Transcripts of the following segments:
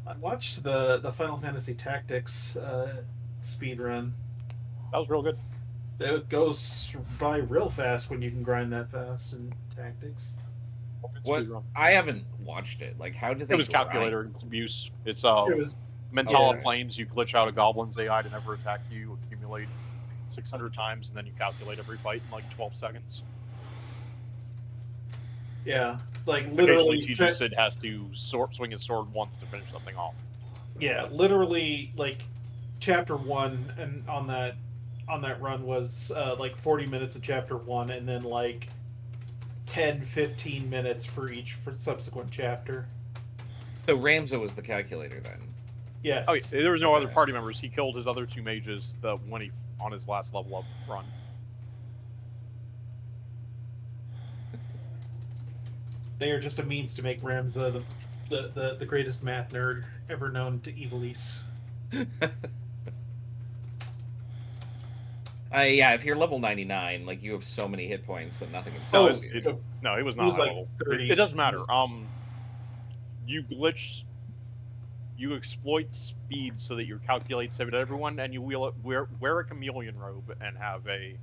I watched the Final Fantasy Tactics speed run. That was real good. It goes by real fast when you can grind that fast in Tactics. Good What? speedrun. I haven't watched it. Like, how do It they was grind? calculator abuse. It's It was Mentala yeah. planes. You glitch out a goblin's AI to never attack you. Accumulate 600 times, and then you calculate every fight in like 12 seconds. yeah, like Occasionally, literally. TG Sid has to swing his sword once to finish something off. Yeah, literally like chapter 1 and on that run was like 40 minutes of chapter 1 and then like 10-15 minutes for each subsequent chapter. So Ramza was the calculator then. Yes. Oh, yeah, there was no other party members. He killed his other 2 mages when he on his last level up run. They are just a means to make Ramza the greatest math nerd ever known to Evilise. Yeah, if you're level 99, like you have so many hit points that nothing can No, stop you. it was not was high like level. 30s. It doesn't matter. You glitch, you exploit speed so that you calculate save it everyone, and you wear a chameleon robe and have a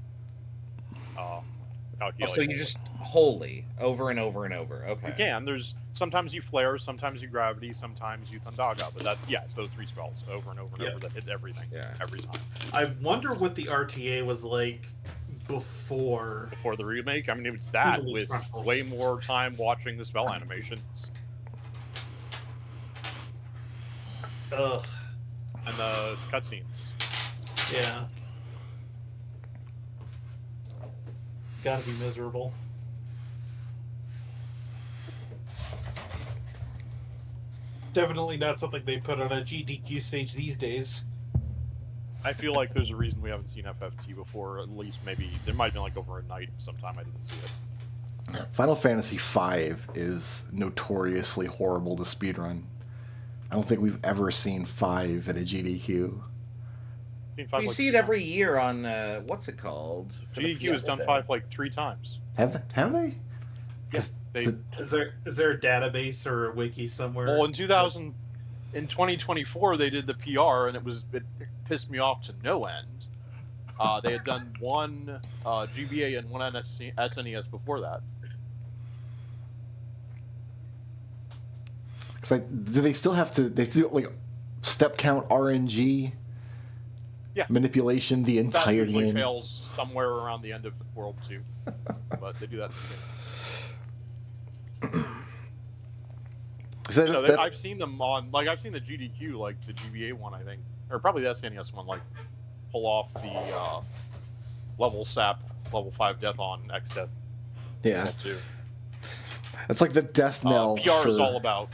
calculator. So you just holy over and over and over. Okay. You can. There's sometimes you flare, sometimes you gravity, sometimes you thundaga, but that's it's those 3 spells over and over and over that hit everything every time. I wonder what the RTA was like before the remake. I mean, it was that Evilise with Chronicles. way more time watching the spell animations Ugh. and the cutscenes. Yeah. Gotta be miserable. Definitely not something they put on a GDQ stage these days. I feel like there's a reason we haven't seen FFT before. At least maybe there might have been like over a night sometime I didn't see it. Final Fantasy V is notoriously horrible to speedrun. I don't think we've ever seen 5 at a GDQ. You see it every year on what's it called? GDQ has done 5 like 3 times. Have they? Yeah, Is there a database or a wiki somewhere? Well, in 2024 they did the PR, and it pissed me off to no end. They had done 1 GBA and 1 SNES before that. It's like, do they still have to? They do like step count RNG. Yeah. Manipulation the entire that usually game. fails somewhere around the end of World 2, but they do that. I've seen them on, like, I've seen the GDQ, like the GBA one, I think, or probably the SNES one, like pull off the level 5 death on X Death. Yeah. 2. It's like the death knell. PR is all about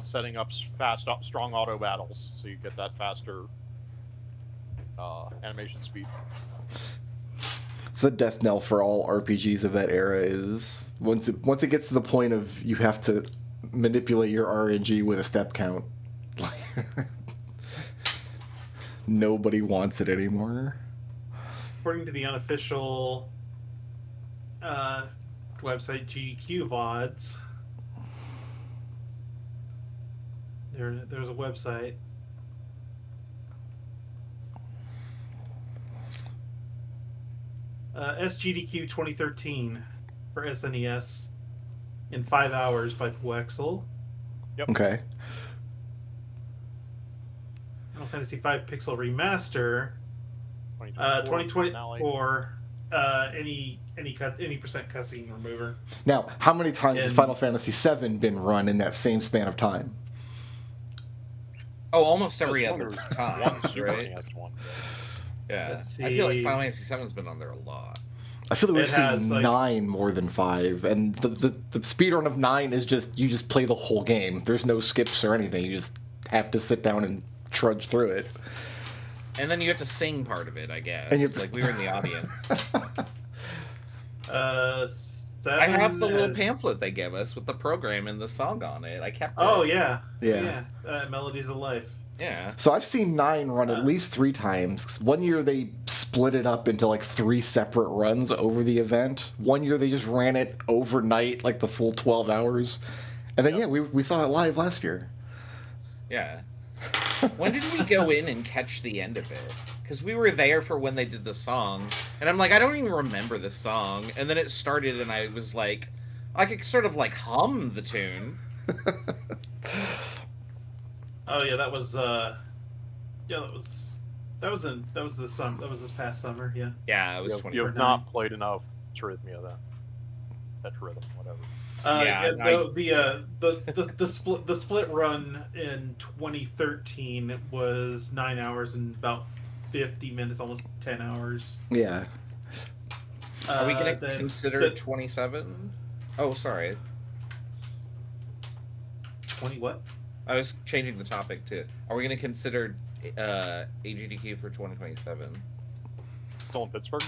setting up strong auto battles, so you get that faster animation speed. It's the death knell for all RPGs of that era. Is once it gets to the point of you have to manipulate your RNG with a step count, nobody wants it anymore. According to the unofficial website GDQ VODs, there's a website. SGDQ 2013 for SNES in 5 hours by Puexel. Yep. Okay. Final Fantasy V Pixel Remaster 2024 any percent cutscene remover. Now, how many times has Final Fantasy VII been run in that same span of time? Oh, almost every other time, right? One. Yeah, I feel like Final Fantasy VII's been on there a lot. I feel like we've has, seen 9 more than 5, and the speedrun of 9 is just you just play the whole game. There's no skips or anything. You just have to sit down and trudge through it. And then you have to sing part of it, I guess. And like we were in the audience. I I have the little pamphlet they gave us with the program and the song on it. I kept it. Oh yeah. Yeah. Melodies of Life. Yeah. So I've seen 9 run at least 3 times. One year they split it up into like 3 separate runs over the event. One year they just ran it overnight, like the full 12 hours. And then, yeah, we saw it live last year. Yeah. When did we go in and catch the end of it? Because we were there for when they did the song, and I'm like, I don't even remember the song. And then it started, and I was like, I could sort of like hum the tune. Oh yeah, that was this past summer. Yeah. Yeah, it was You 20. have not played enough Rhythmia then. Tetrhythm, whatever. The split run in 2013 was 9 hours and about 50 minutes, almost 10 hours. Yeah. Are we going to consider 27? Oh, sorry. 20 what? I was changing the topic to. Are we going to consider AGDQ for 2027? Still in Pittsburgh?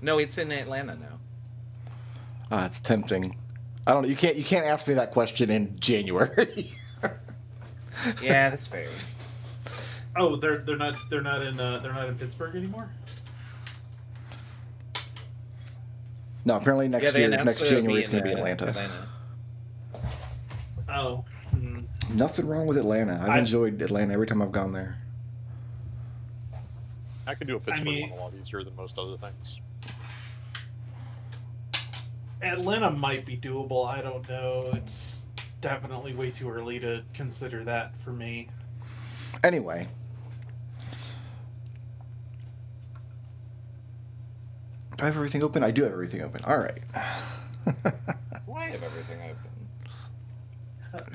No, it's in Atlanta now. It's tempting. I don't know. You can't ask me that question in January. Yeah, that's fair. Oh, they're not in Pittsburgh anymore. No, apparently next January is going to be Atlanta. Oh. Nothing wrong with Atlanta. I've enjoyed Atlanta every time I've gone there. I can do a Pittsburgh one a lot easier than most other things. Atlanta might be doable. I don't know. It's definitely way too early to consider that for me. Anyway. Do I have everything open? I do have everything open. All right. Why have everything open?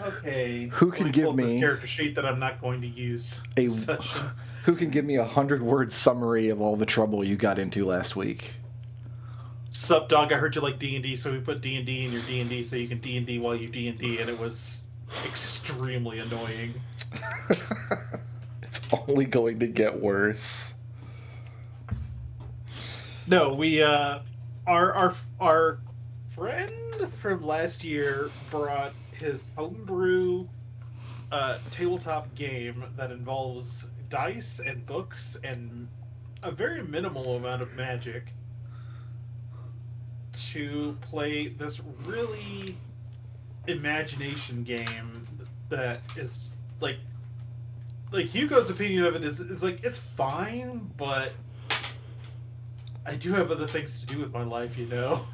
Okay. Who can give me this character sheet that I'm not going to use? Who can give me 100-word summary of all the trouble you got into last week? Sup, dog? I heard you like D&D, so we put D&D in your D&D so you can D&D while you D&D, and it was extremely annoying. It's only going to get worse. No, we our friend from last year brought his homebrew tabletop game that involves dice and books and a very minimal amount of magic to play this really imagination game that is like Hugo's opinion of it is like it's fine, but I do have other things to do with my life, you know.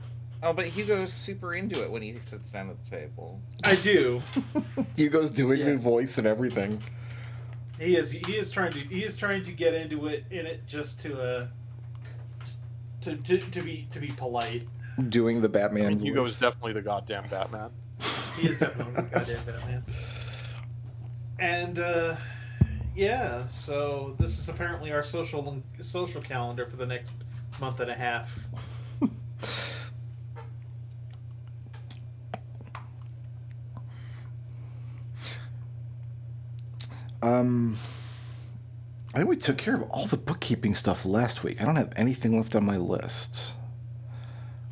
Oh, but Hugo's super into it when he sits down at the table. I do. Hugo's doing new voice and everything. He is trying to get into it just to be polite. Doing the Batman voice. Hugo is definitely the goddamn Batman. He is definitely the goddamn Batman. And yeah, so this is apparently our social calendar for the next month and a half. I think we took care of all the bookkeeping stuff last week. I don't have anything left on my list.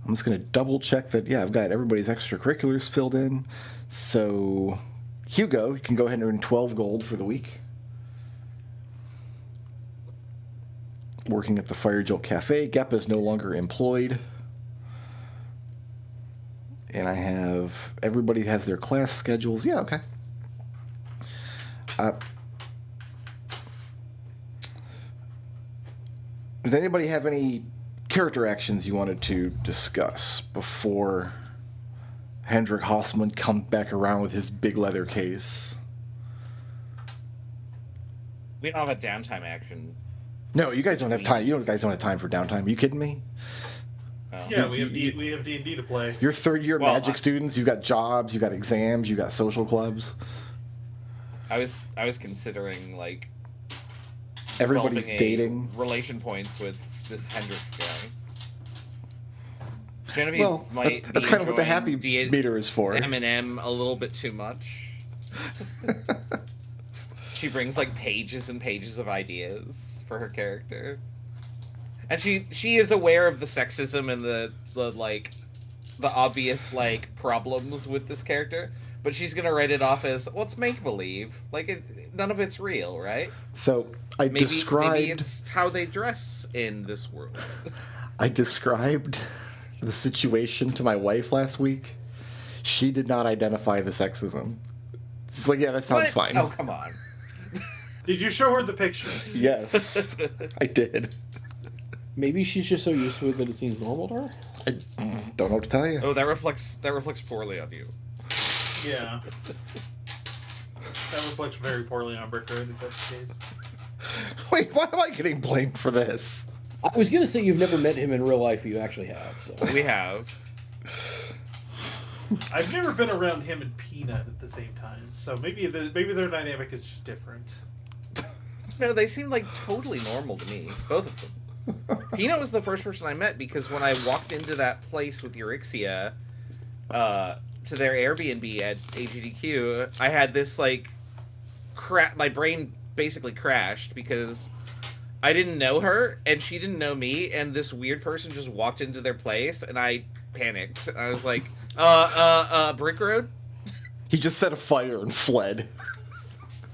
I'm just going to double check that, yeah, I've got everybody's extracurriculars filled in. So, Hugo, you can go ahead and earn 12 gold for the week. Working at the Fire Jolt Cafe. Gep is no longer employed. And I have, everybody has their class schedules. Yeah, okay. Did anybody have any character actions you wanted to discuss before Hendrik Hossman comes back around with his big leather case? We don't have a downtime action. No, you guys don't have time. You guys don't have time for downtime. Are you kidding me? No. Yeah, we have D&D to play. You're third-year Magic students. You got jobs. You got exams. You got social clubs. I was considering like everybody's dating relation points with this Hendrik guy. Genevieve might that's kind of what the happy meter is for. M&M a little bit too much. She brings like pages and pages of ideas for her character, and she is aware of the sexism and the obvious like problems with this character. But she's gonna write it off as, well, it's make believe. Like none of it's real, right? So maybe it's how they dress in this world. I described the situation to my wife last week. She did not identify the sexism. She's like, yeah, that sounds What? fine. Oh, come on. Did you show her the pictures? Yes, I did. Maybe she's just so used to it that it seems normal to her. I don't know what to tell you. Oh, that reflects poorly on you. Yeah. That reflects very poorly on Brick Road, if that's the case. Wait, why am I getting blamed for this? I was gonna say you've never met him in real life, but you actually have. So We have. I've never been around him and Peanut at the same time, so maybe their dynamic is just different. No, they seem like totally normal to me. Both of them. Peanut was the first person I met because when I walked into that place with Eurexia, to their Airbnb at AGDQ, I had this like my brain basically crashed because I didn't know her and she didn't know me, and this weird person just walked into their place and I panicked. I was like, Brick Road? He just set a fire and fled.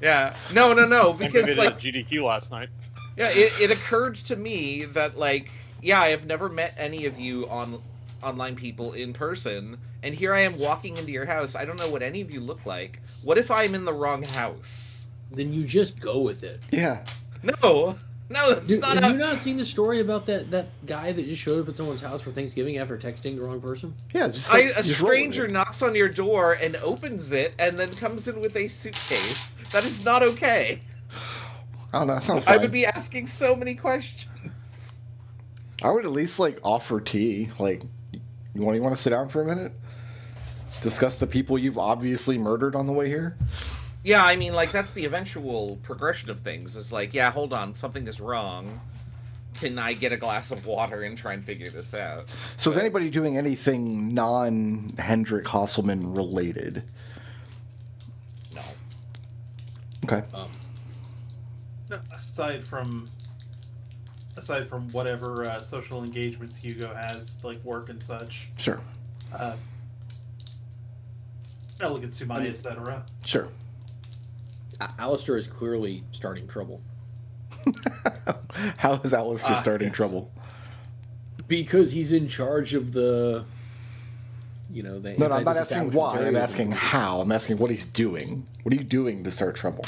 Yeah. No, because Maybe like GDQ last night. yeah, it occurred to me that like yeah, I have never met any of you online people in person, and here I am walking into your house. I don't know what any of you look like. What if I'm in the wrong house? then you just go with it. Yeah. No, that's Dude, not. have you not seen the story about that guy that just showed up at someone's house for Thanksgiving after texting the wrong person? Yeah, just A like, just roll with stranger it. knocks on your door and opens it, and then comes in with a suitcase. That is not okay. I don't know, that sounds I fine. would be asking so many questions. I would at least like offer tea. Like, you want to sit down for a minute? Discuss the people you've obviously murdered on the way here? Yeah, I mean, like, that's the eventual progression of things. Is like, yeah, hold on, something is wrong. Can I get a glass of water and try and figure this out? So is anybody doing anything non-Hendrik Hasselman related? No. Okay. No, aside from whatever social engagements Hugo has, like work and such, Sure. Elegant Sumai, etc. Sure. Alistair is clearly starting trouble. How is Alistair starting yes. trouble? Because he's in charge of the, the No, I'm not asking why. I'm anti-disestablishment asking terrorism. how. I'm asking what he's doing. What are you doing to start trouble?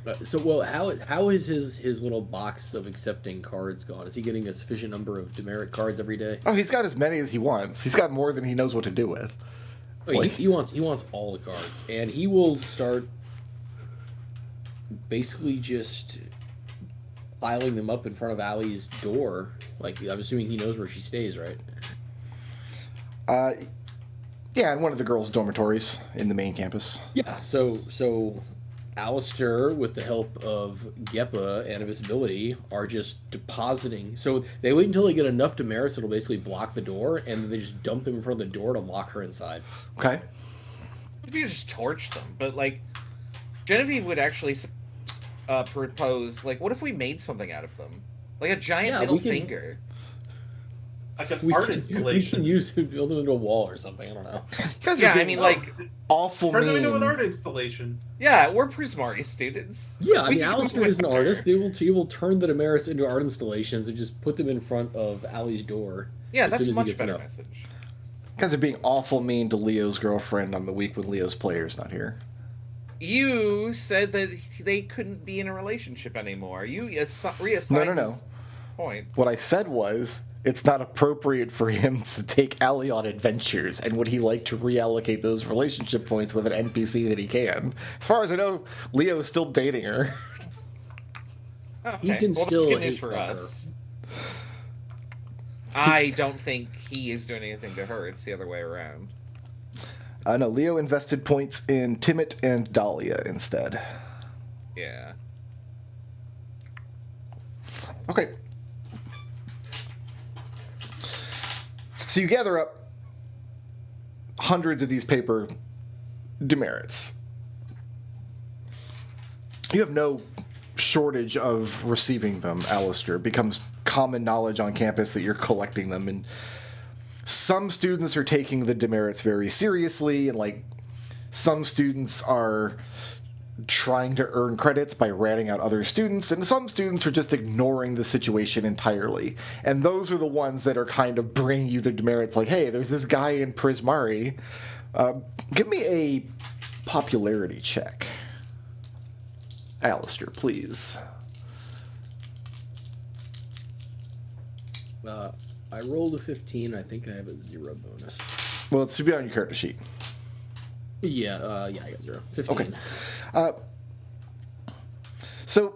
How is his little box of accepting cards gone? Is he getting a sufficient number of demerit cards every day? Oh, he's got as many as he wants. He's got more than he knows what to do with. Oh, he wants all the cards, and he will start basically just piling them up in front of Allie's door. Like, I'm assuming he knows where she stays, right? Yeah, in one of the girls' dormitories in the main campus. Yeah. So Alistair, with the help of Gepa and Invisibility, are just depositing. So they wait until they get enough demerits that'll basically block the door, and then they just dump them in front of the door to lock her inside. Okay. Maybe you just torch them, but like, Genevieve would actually propose, like, what if we made something out of them, like a giant Yeah, middle we can- finger? Like an We art can installation. use it, build them into a wall or something. I don't know. You guys are Yeah, I being mean, like, awful Turn them into an mean. art installation. yeah, we're Prismari students. Yeah, I We mean, can Alistair do is an whatever. artist. He will turn the demerits into art installations and just put them in front of Allie's door. Yeah, as that's soon a as he much gets better enough. message. You guys are being awful mean to Leo's girlfriend on the week when Leo's player's not here. You said that they couldn't be in a relationship anymore. You reassigned No. his points. What I said was, it's not appropriate for him to take Allie on adventures, and would he like to reallocate those relationship points with an NPC that he can? As far as I know, Leo is still dating her. Oh, okay. He can well, still that's good news hate for fuck her. us. I don't think he is doing anything to her. It's the other way around. No, Leo invested points in Timit and Dahlia instead. Yeah. Okay. So you gather up hundreds of these paper demerits. You have no shortage of receiving them, Alistair. It becomes common knowledge on campus that you're collecting them, and some students are taking the demerits very seriously, and like some students are trying to earn credits by ratting out other students, and some students are just ignoring the situation entirely. And those are the ones that are kind of bringing you the demerits, like, hey, there's this guy in Prismari Give me a popularity check. Alistair, please. I rolled a 15. I think I have a 0 bonus. Well, it should be on your character sheet. Yeah, I got 0. 15. Okay. So,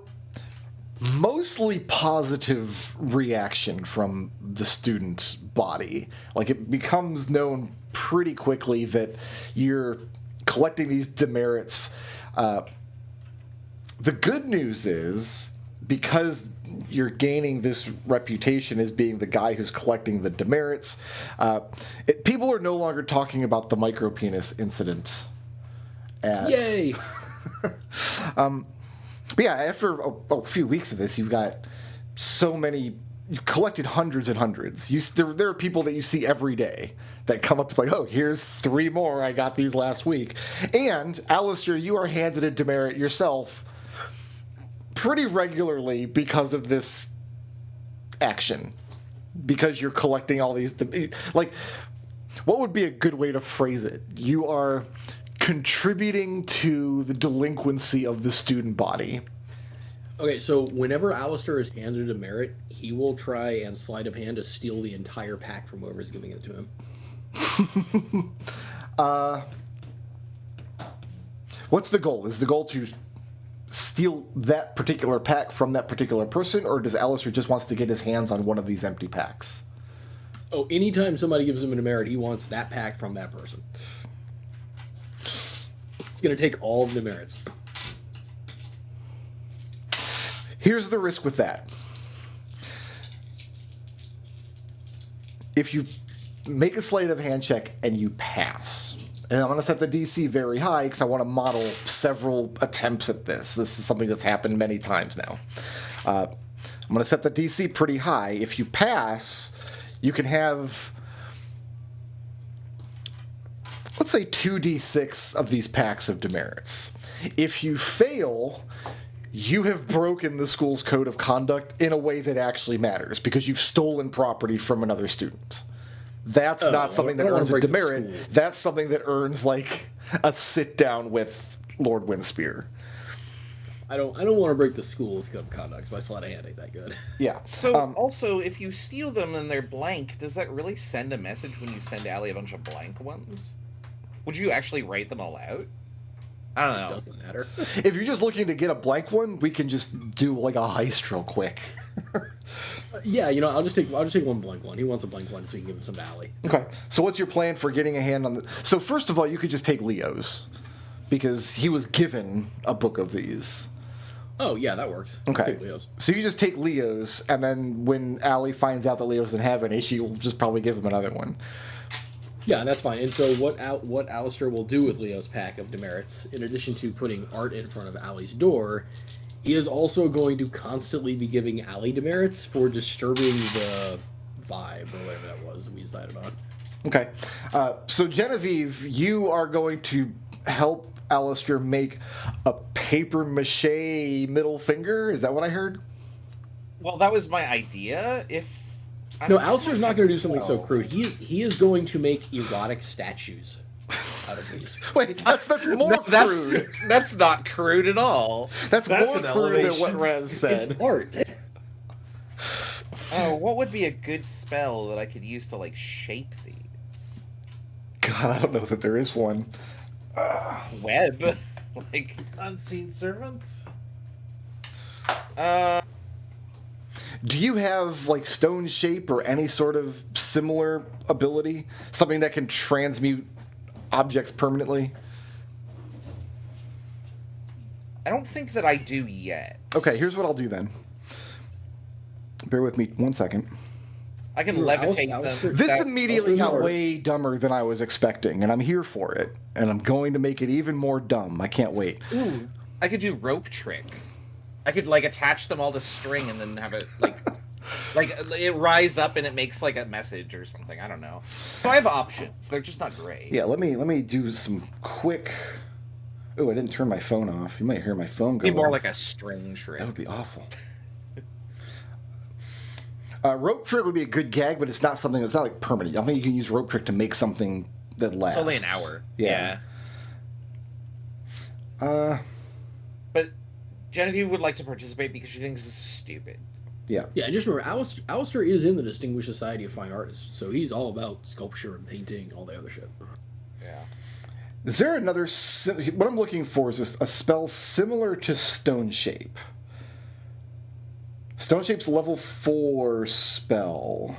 mostly positive reaction from the student body. Like, it becomes known pretty quickly that you're collecting these demerits. The good news is, because you're gaining this reputation as being the guy who's collecting the demerits, people are no longer talking about the micropenis incident. Yay! But yeah, after a few weeks of this, you've got so many. You collected hundreds and hundreds. There are people that you see every day that come up with like, oh, here's 3 more. I got these last week. And Alistair, you are handed a demerit yourself pretty regularly because of this action. Because you're collecting all these. Like, what would be a good way to phrase it? You are contributing to the delinquency of the student body. Okay, so whenever Alistair is handed a merit, he will try and sleight of hand to steal the entire pack from whoever's giving it to him. What's the goal? Is the goal to steal that particular pack from that particular person, or does Alistair just wants to get his hands on one of these empty packs? Oh, anytime somebody gives him a merit, he wants that pack from that person. It's going to take all of the merits. Here's the risk with that. If you make a sleight of hand check and you pass, and I'm going to set the DC very high because I want to model several attempts at this. This is something that's happened many times now. I'm going to set the DC pretty high. If you pass, you can have, let's say, 2d6 of these packs of demerits. If you fail, you have broken the school's code of conduct in a way that actually matters because you've stolen property from another student. That's not something that earns a demerit. That's something that earns, like, a sit-down with Lord Windspear. I don't want to break the school's code of conduct, so my sleight of hand ain't that good. Yeah. So, also, if you steal them and they're blank, does that really send a message when you send Allie a bunch of blank ones? Would you actually write them all out? I don't know. It doesn't matter. If you're just looking to get a blank one, we can just do, like, a heist real quick. Yeah, you know, I'll just take one blank one. He wants a blank one, so we can give him some to Allie. Okay. So what's your plan for getting a hand on the... So first of all, you could just take Leo's, because he was given a book of these. Oh, yeah, that works. Okay. Take Leo's. So you just take Leo's, and then when Allie finds out that Leo doesn't have any, she will just probably give him another one. Yeah, that's fine. And so what Alistair will do with Leo's pack of demerits, in addition to putting art in front of Allie's door, he is also going to constantly be giving Allie demerits for disturbing the vibe, or whatever that was that we decided on. Okay. So Genevieve, you are going to help Alistair make a papier-mâché middle finger? Is that what I heard? Well, that was my idea. No, Alistair's not going to do something so crude. He is going to make erotic statues out of these. Wait, that's more crude. That's not crude at all. That's more an crude than what elevation. Rez said. It's art. Oh, what would be a good spell that I could use to, like, shape these? God, I don't know that there is one. Web? Like, Unseen servant? Do you have, like, stone shape or any sort of similar ability? Something that can transmute objects permanently? I don't think that I do yet. Okay, here's what I'll do then. Bear with me 1 second. I can Ooh, levitate Alistair- them. This immediately got Alistair's way dumber than I was expecting, and I'm here for it. And I'm going to make it even more dumb. I can't wait. Ooh, I could do rope trick. I could, like, attach them all to string and then have it, like, it rise up and it makes, like, a message or something. I don't know. So I have options. They're just not great. Yeah, let me do some quick... Oh, I didn't turn my phone off. You might hear my phone go Be more off. like a string trick. That would be awful. Rope trick would be a good gag, but it's not something that's not like permanent. I don't think you can use rope trick to make something that lasts. It's only an hour. Yeah. But Genevieve would like to participate because she thinks this is stupid. Yeah, and just remember, Alistair is in the Distinguished Society of Fine Artists, so he's all about sculpture and painting, all the other shit. Yeah. Is there another... what I'm looking for is a spell similar to Stone Shape. Stone Shape's level 4 spell.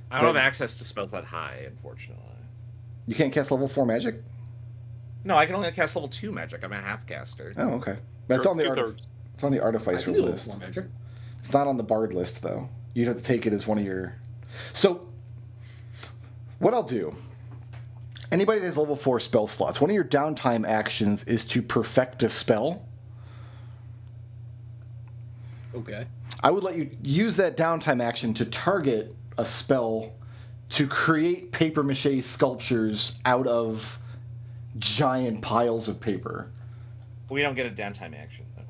I don't have access to spells that high, unfortunately. You can't cast level 4 magic? No, I can only cast level 2 magic. I'm a half caster. Oh, okay. That's on the it's on the I Artificer can do list. more magic. It's not on the Bard list, though. You'd have to take it as one of your... So, what I'll do... Anybody that has level 4 spell slots, one of your downtime actions is to perfect a spell. Okay. I would let you use that downtime action to target a spell to create papier-mâché sculptures out of giant piles of paper. We don't get a downtime action, though.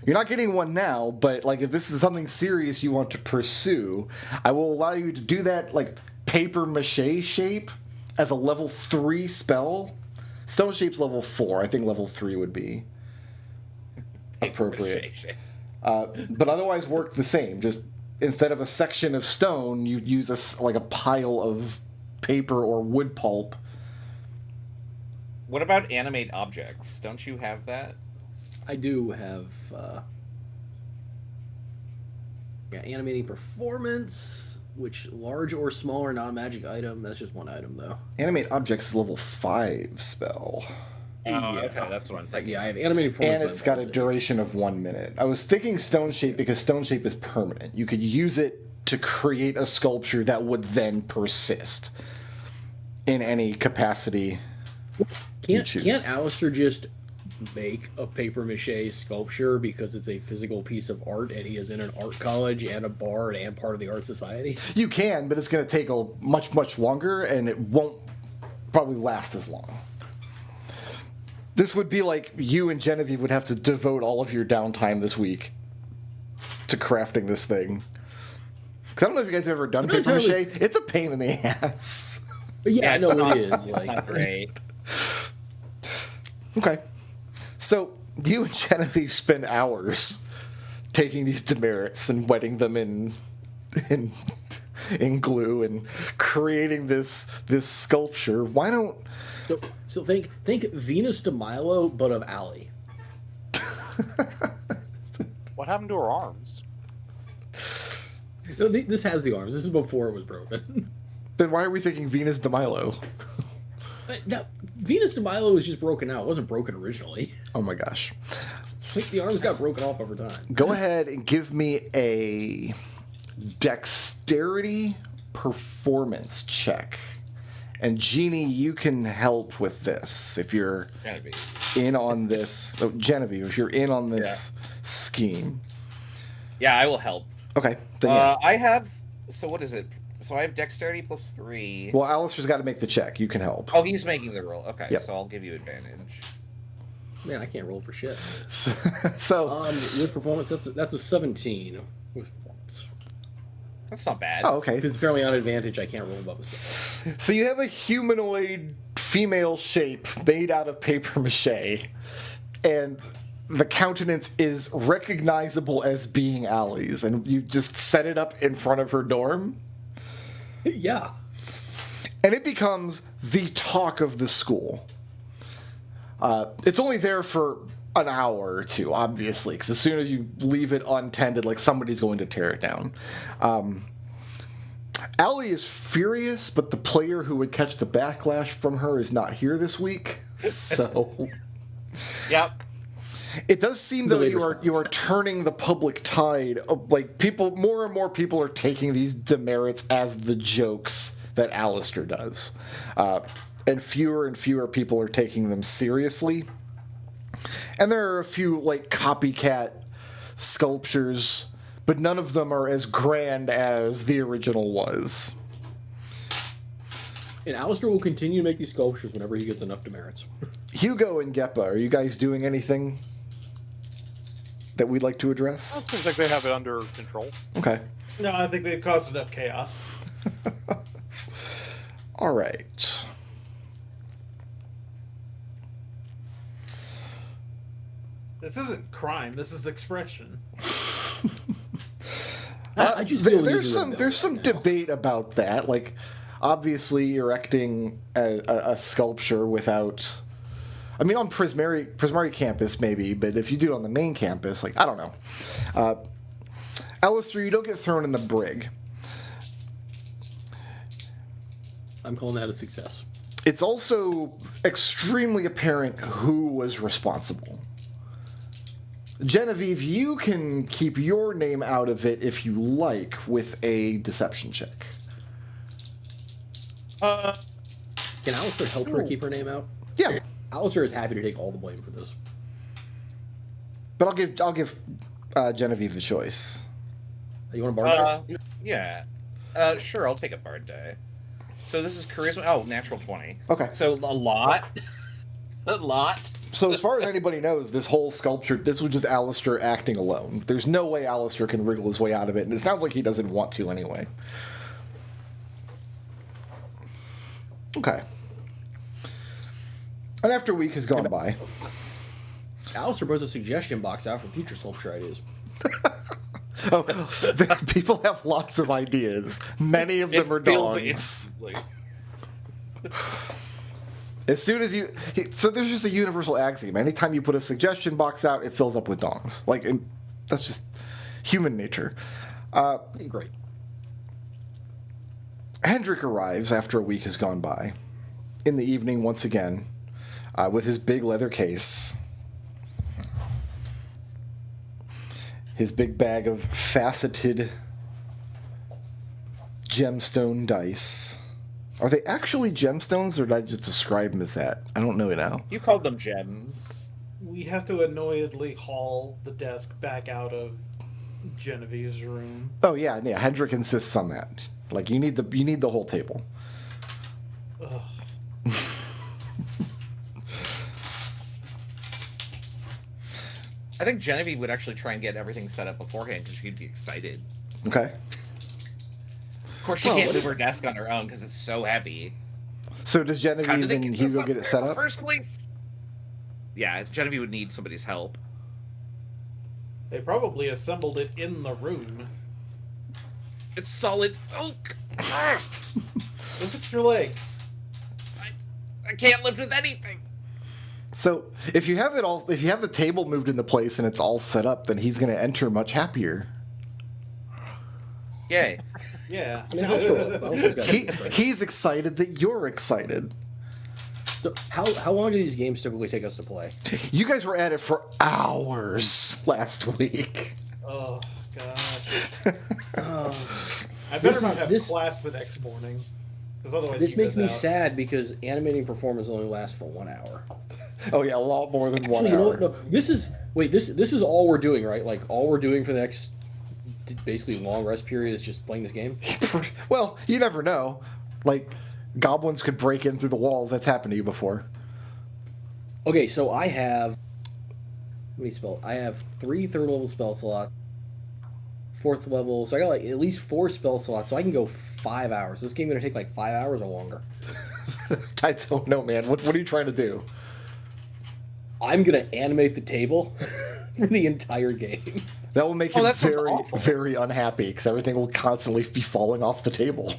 You're not getting one now, but like if this is something serious you want to pursue, I will allow you to do that like papier-mâché shape as a level 3 spell. Stone Shape's level 4. I think level 3 would be appropriate. But otherwise work the same. Just instead of a section of stone, you'd use a pile of paper or wood pulp. What about animate objects? Don't you have that? I do have animating performance, which large or smaller non-magic item. That's just one item, though. Animate Objects is level 5 spell. Okay, that's what I'm thinking. Yeah, I have animating performance. And it's got a duration of 1 minute. I was thinking Stone Shape because Stone Shape is permanent. You could use it to create a sculpture that would then persist in any capacity. Can't Alistair just make a papier-mâché sculpture because it's a physical piece of art and he is in an art college and a bard and part of the art society? You can, but it's going to take much longer, and it won't probably last as long. This would be like you and Genevieve would have to devote all of your downtime this week to crafting this thing. Because I don't know if you guys have ever done papier-mâché. It's a pain in the ass. Yeah, I know it is. It's not great. Okay. So, you and Genevieve spend hours taking these demerits and wetting them in glue and creating this sculpture. Why don't... So think Venus de Milo, but of Allie. What happened to her arms? No, this has the arms. This is before it was broken. Then why are we thinking Venus de Milo? No, Venus de Milo was just broken out. It wasn't broken originally. Oh my gosh. I think the arms got broken off over time. Go ahead and give me a dexterity performance check. And Jeannie, you can help with this if you're in on this. Oh, Genevieve, if you're in on this scheme. Yeah, I will help. Okay. Then yeah. I have... So what is it? So I have dexterity plus 3. Well, Alistair's got to make the check. You can help. Oh, he's making the roll. Okay, Yep. so I'll give you advantage. Man, I can't roll for shit. So with performance, that's a 17 with performance. That's not bad. oh, okay. Because apparently on advantage, I can't roll above a 6. So you have a humanoid female shape made out of papier-mâché, and the countenance is recognizable as being Allie's, and you just set it up in front of her dorm. Yeah. And it becomes the talk of the school. It's only there for an hour or two, obviously, because as soon as you leave it untended, like somebody's going to tear it down. Allie is furious, but the player who would catch the backlash from her is not here this week. So, Yep. it does seem though you are turning the public tide. Like people, more and more people are taking these demerits as the jokes that Alistair does, and fewer people are taking them seriously. And there are a few like copycat sculptures, but none of them are as grand as the original was. And Alistair will continue to make these sculptures whenever he gets enough demerits. Hugo and Geppa, are you guys doing anything that we'd like to address? Well, it seems like they have it under control. Okay. No, I think they've caused enough chaos. All right. This isn't crime. This is expression. I just feel the need there's to some rebel there's some right now. debate about that. Like, obviously, erecting a sculpture without. I mean, on Prismari campus maybe, but if you do it on the main campus, like I don't know. Alistair, you don't get thrown in the brig. I'm calling that a success. It's also extremely apparent who was responsible. Genevieve, you can keep your name out of it if you like with a deception check. Can Alistair help her Ooh. keep her name out? Yeah, Alistair is happy to take all the blame for this. but I'll give Genevieve the choice. You want a bar dice? Yeah. Sure, I'll take a bard die. So this is charisma. Oh, natural 20. Okay. So a lot. A lot. So as far as anybody knows, this whole sculpture, this was just Alistair acting alone. There's no way Alistair can wriggle his way out of it, and it sounds like he doesn't want to anyway. Okay. And after a week has gone by. Alistair puts a suggestion box out for future sculpture ideas. Oh, people have lots of ideas. Many of them are feels dongs. instantly. As soon as you... So there's just a universal axiom. Anytime you put a suggestion box out, it fills up with dongs. Like, and that's just human nature. Great. Hendrik arrives after a week has gone by. In the evening, once again, with his big leather case. His big bag of faceted gemstone dice. Are they actually gemstones, or did I just describe them as that? I don't know now. You called them gems. We have to annoyedly haul the desk back out of Genevieve's room. Oh yeah. Hendrik insists on that. Like you need the whole table. Ugh. I think Genevieve would actually try and get everything set up beforehand because she'd be excited. Okay. Of course, she Well, can't what move her desk on her own because it's so heavy. So does How did Genevieve they and get this Hugo up get it there set in the up? first place? Yeah, Genevieve would need somebody's help. They probably assembled it in the room. It's solid oak. Ah, Look at your legs. I can't lift with anything. So if you have the table moved into place and it's all set up, then he's going to enter much happier. Yay. Yeah. I mean, Alistair's got it, right? He's excited that you're excited. So how long do these games typically take us to play? You guys were at it for hours last week. Oh gosh. Um, I This better is- not have this- class the next morning, because otherwise this you makes miss me out. sad because animating performance only lasts for 1 hour. Oh yeah, a lot more than 1 Actually, you know hour. what? No, this is all we're doing, right? Like all we're doing for the next basically long rest period is just playing this game. Well, you never know. Like goblins could break in through the walls. That's happened to you before. Okay, so I have I have 3 third level spell slots, 4th level, so I got like at least 4 spell slots, so I can go 5 hours. This game gonna take like 5 hours or longer. I don't know, man. What are you trying to do? I'm gonna animate the table for the entire game. That will make Oh, you that sounds very, awful. very unhappy because everything will constantly be falling off the table.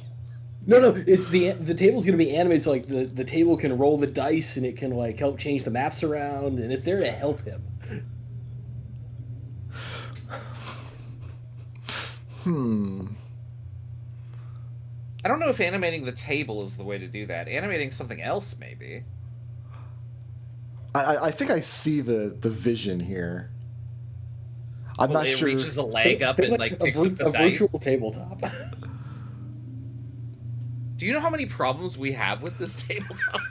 No, it's the table's gonna be animated so like the table can roll the dice and it can like help change the maps around and it's there to help him. I don't know if animating the table is the way to do that. Animating something else, maybe. I think I see the vision here. I'm Well, not it sure. reaches a leg up Think and like a, picks up the a dice. virtual tabletop. Do you know how many problems we have with this tabletop?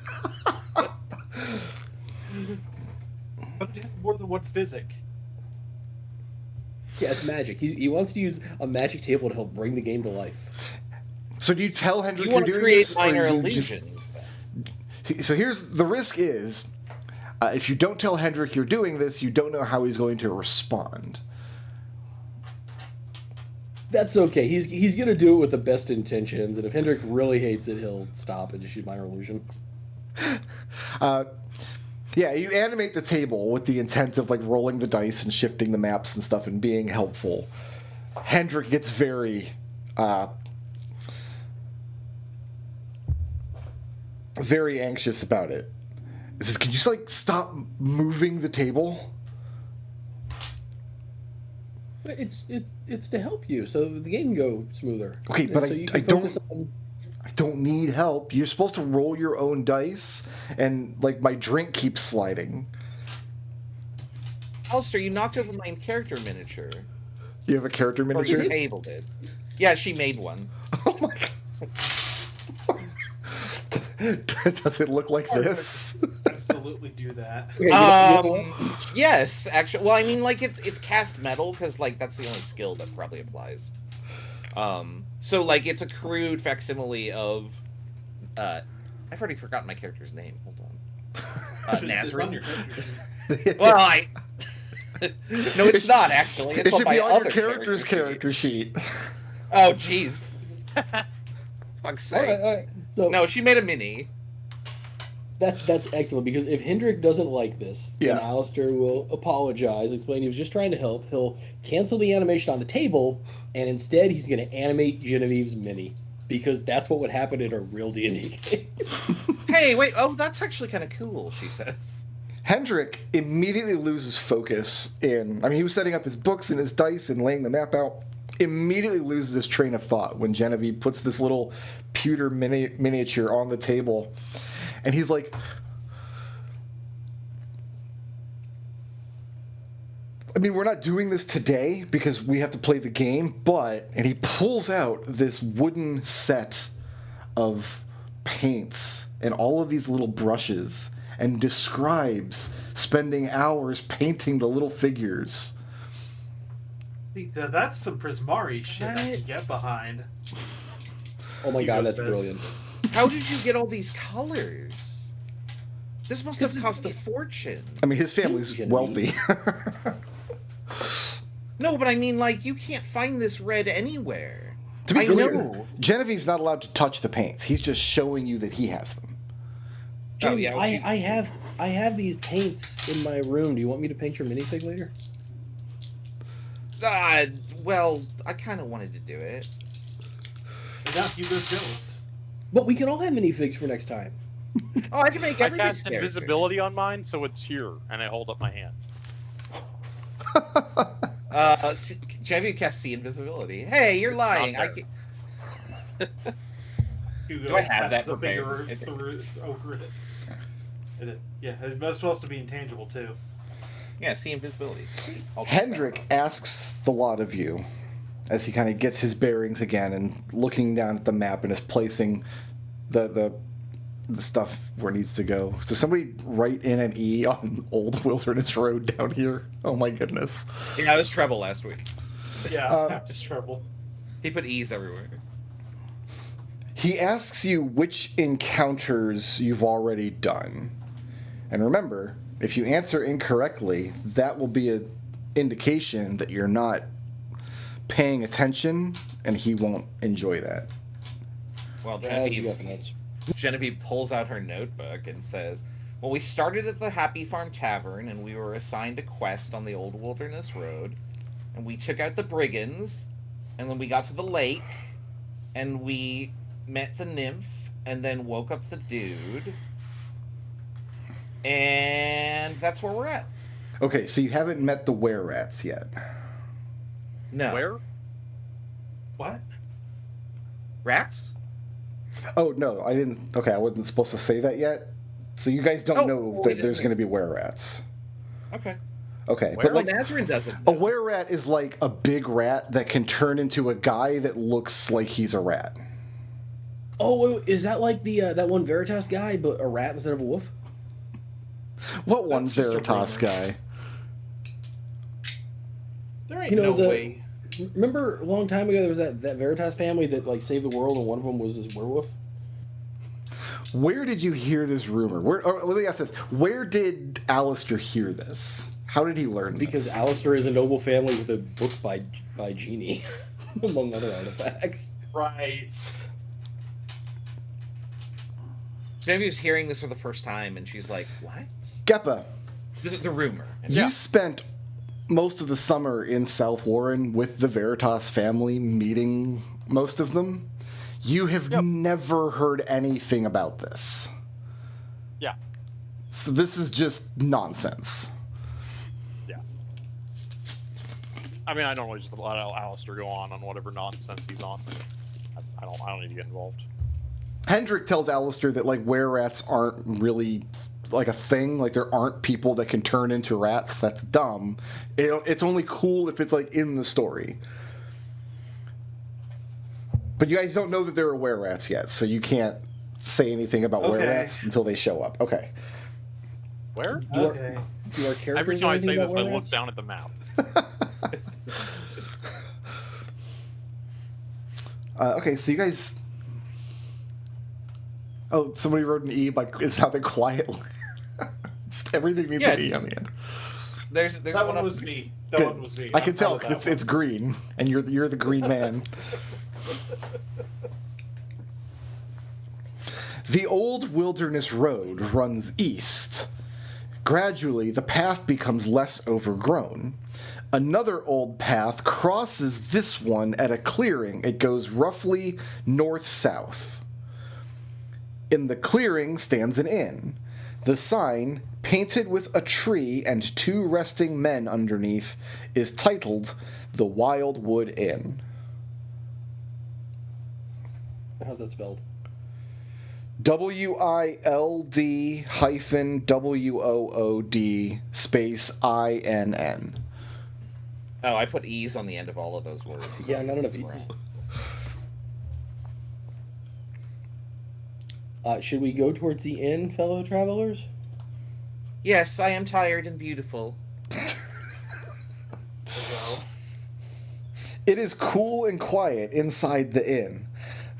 But it has more than one physic. Yeah, it's magic. He wants to use a magic table to help bring the game to life. So do you tell Hendrik You you're want to doing create this, or minor do you just- illusions. So here's the risk is, if you don't tell Hendrik you're doing this, you don't know how he's going to respond. That's okay. He's gonna do it with the best intentions, and if Hendrik really hates it, he'll stop and just use minor illusion. Yeah, you animate the table with the intent of like rolling the dice and shifting the maps and stuff and being helpful. Hendrik gets very anxious about it. He says, "Can you just like stop moving the table?" But it's to help you, so the game can go smoother. Okay, And but so you I can don't. focus on- I don't need help. You're supposed to roll your own dice, and like my drink keeps sliding. Alistair, you knocked over my character miniature. You have a character Or miniature? you tabled it. Yeah, she made one. Oh my god. Does it look like this? Absolutely do that. Okay, you know Yes, actually. Well, I mean, like it's cast metal because like that's the only skill that probably applies. So like it's a crude facsimile of. I've already forgotten my character's name. Hold on. It's on Nazarene. your character. Well, I. No, it's not actually. It's It should my be on your other character's character character sheet. Oh, jeez. Fuck's sake. all right. So No, she made a mini. that's excellent, because if Hendrik doesn't like this, then Yeah. Alistair will apologize, explain he was just trying to help. He'll cancel the animation on the table, and instead he's going to animate Genevieve's mini, because that's what would happen in a real D&D game. Hey, wait. Oh, that's actually kind of cool, she says. Hendrik immediately loses focus in. I mean, he was setting up his books and his dice and laying the map out. Immediately loses his train of thought when Genevieve puts this little pewter miniature on the table. And he's like, I mean, we're not doing this today because we have to play the game, but, and he pulls out this wooden set of paints and all of these little brushes and describes spending hours painting the little figures. That's some Prismari shit I What? can get behind. Oh my He god, does that's this. brilliant. How did you get all these colors? This must have cost a fortune. I mean, his family's Genevieve. wealthy. No, but I mean, like, you can't find this red anywhere. To be I clear, know. Genevieve's not allowed to touch the paints. He's just showing you that he has them. Genevieve, yeah, she- I have these paints in my room. Do you want me to paint your minifig later? Well, I kind of wanted to do it. And now Hugo's jealous. But we can all have minifigs for next time. Oh, I can make I everybody's cast character. invisibility on mine, so it's here, and I hold up my hand. Genevieve casts see invisibility. Hey, you're lying. Not I there. can... Hugo Do I have passes that a finger prepared? over it. Yeah, it's supposed to be intangible too. Yeah, see invisibility. Sweet. I'll take Hendrik asks the lot of you, as he kind of gets his bearings again and looking down at the map and is placing the stuff where it needs to go. Does somebody write in an E on Old Wilderness Road down here? Oh my goodness. that. Yeah, it was treble last week. Yeah, that's trouble. He put E's everywhere. He asks you which encounters you've already done. And remember, if you answer incorrectly, that will be an indication that you're not paying attention, and he won't enjoy that. Well, As you got the notes. Genevieve pulls out her notebook and says, well, we started at the Happy Farm Tavern, and we were assigned a quest on the Old Wilderness Road, and we took out the brigands, and then we got to the lake, and we met the nymph, and then woke up the dude, and that's where we're at. Okay, so you haven't met the were-rats yet. No. Where? What? Rats? Oh, no, I didn't. Okay, I wasn't supposed to say that yet. So you guys don't Oh, know well, we that didn't there's know. going to be were-rats. Okay. Okay, Well, but like Nazarene doesn't. a were-rat is like a big rat that can turn into a guy that looks like he's a rat. Oh, wait, is that like the that one Veritas guy, but a rat instead of a wolf? What one That's just a Veritas rumor. guy? There ain't You know, no the- way. Remember a long time ago there was that Veritas family that like saved the world, and one of them was this werewolf? Where did you hear this rumor? Let me ask this. Where did Alistair hear this? How did he learn Because this? Alistair is a noble family with a book by Genie, among other artifacts. Right. Genevieve's hearing this for the first time, and she's like, "What?" Geppa, The rumor. you spent most of the summer in South Warren with the Veritas family, meeting most of them. You have never heard anything about this. Yeah. So this is just nonsense. Yeah. I mean, I don't really just let Alistair go on whatever nonsense he's on. I don't need to get involved. Hendrik tells Alistair that, like, were-rats aren't really, like, a thing. Like, there aren't people that can turn into rats. That's dumb. It's only cool if it's, like, in the story. But you guys don't know that there are were-rats yet, so you can't say anything about were-rats until they show up. Okay. Where? Do our characters Every know time I anything say about this, I look were-rats? down at the map. Okay, so you guys... Oh, somebody wrote an E, like, it sounded quietly. Just everything needs an E on the end. There's That one one up- was me. That Good. one was me. I can I'm tell proud of because that it's green, and you're the green man. The old wilderness road runs east. Gradually, the path becomes less overgrown. Another old path crosses this one at a clearing. It goes roughly north-south. In the clearing stands an inn. The sign, painted with a tree and 2 resting men underneath, is titled The Wildwood Inn. How's that spelled? WILD-WOOD space INN. Oh, I put E's on the end of all of those words. So Yeah, not enough it's E's. wrong. Should we go towards the inn, fellow travelers? Yes, I am tired and beautiful. It is cool and quiet inside the inn.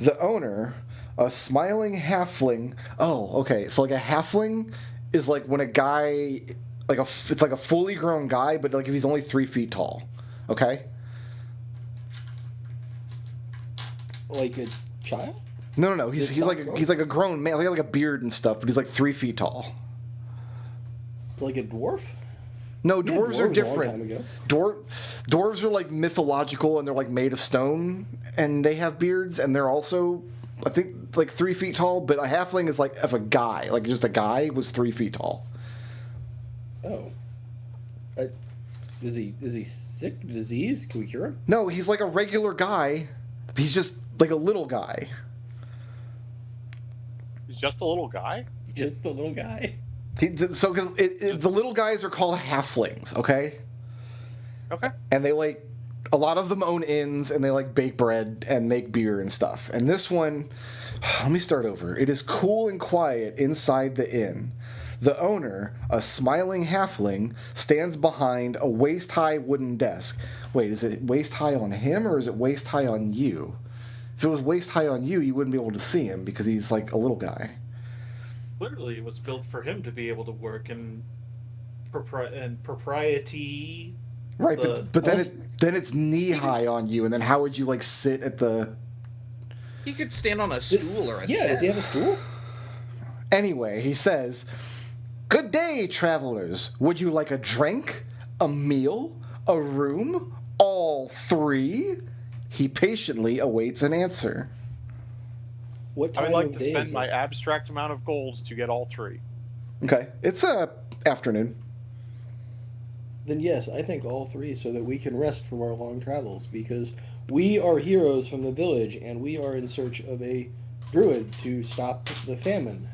The owner, a smiling halfling... Oh, okay, so like a halfling is like when a guy... it's like a fully grown guy, but like if he's only 3 feet tall. Okay? Like a child? No. He's It's not like grown? he's like a grown man. He got like a beard and stuff, but he's like 3 feet tall. Like a dwarf? No, Yeah, dwarves are dwarves a long different. time ago. Dwarves are like mythological, and they're like made of stone, and they have beards, and they're also, I think, like 3 feet tall. But a halfling is like if a guy, like just a guy, was 3 feet tall. Oh. Is he sick? Disease? Can we cure him? No, he's like a regular guy. He's just like a little guy. He's just a little guy? Just a little guy. So the little guys are called halflings, okay? Okay. And they like, a lot of them own inns, and they like bake bread and make beer and stuff. And this one, let me start over. It is cool and quiet inside the inn. The owner, a smiling halfling, stands behind a waist-high wooden desk. Wait, is it waist-high on him, or is it waist-high on you? If it was waist-high on you, you wouldn't be able to see him because he's like a little guy. Literally, it was built for him to be able to work in propriety. Right, but then Also- then it's knee-high on you, and then how would you like sit at the... He could stand on a stool or a Yeah, does he have a stool? Anyway, he says, "Good day, travelers. Would you like a drink, a meal, a room, all 3?" He patiently awaits an answer. What I time would like of to day spend is my it? abstract amount of gold to get all 3. Okay, it's afternoon. Then yes, I think all 3 so that we can rest from our long travels because we are heroes from the village and we are in search of a druid to stop the famine.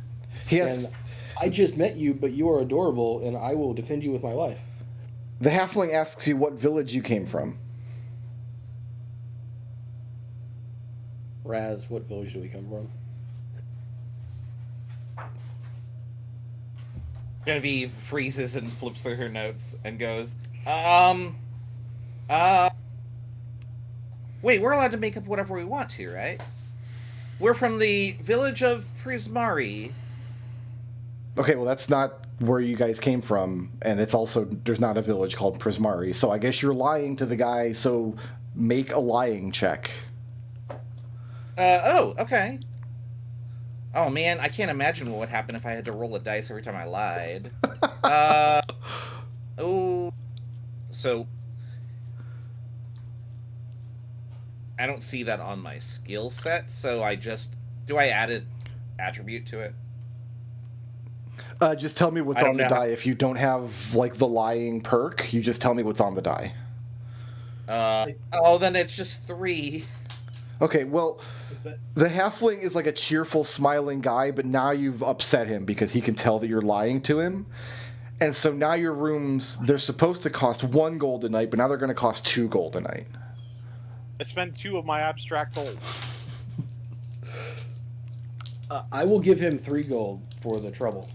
He has And I just met you, but you are adorable and I will defend you with my life. the halfling asks you what village you came from. Raz, what village do we come from? Genevieve freezes and flips through her notes and goes, wait, we're allowed to make up whatever we want to, right? We're from the village of Prismari. Okay, well that's not where you guys came from, and it's also there's not a village called Prismari. So I guess you're lying to the guy. So make a lying check. Oh, okay. Oh man, I can't imagine what would happen if I had to roll a dice every time I lied. Oh, so I don't see that on my skill set, so do I add an attribute to it? Just tell me what's I don't on the know. die. If you don't have like the lying perk, you just tell me what's on the die. Oh, then it's just 3. Okay, well, Is that the halfling is like a cheerful, smiling guy, but now you've upset him because he can tell that you're lying to him. And so now your rooms, they're supposed to cost 1 gold a night, but now they're going to cost 2 gold a night. I spend 2 of my abstract gold. I will give him 3 gold for the trouble.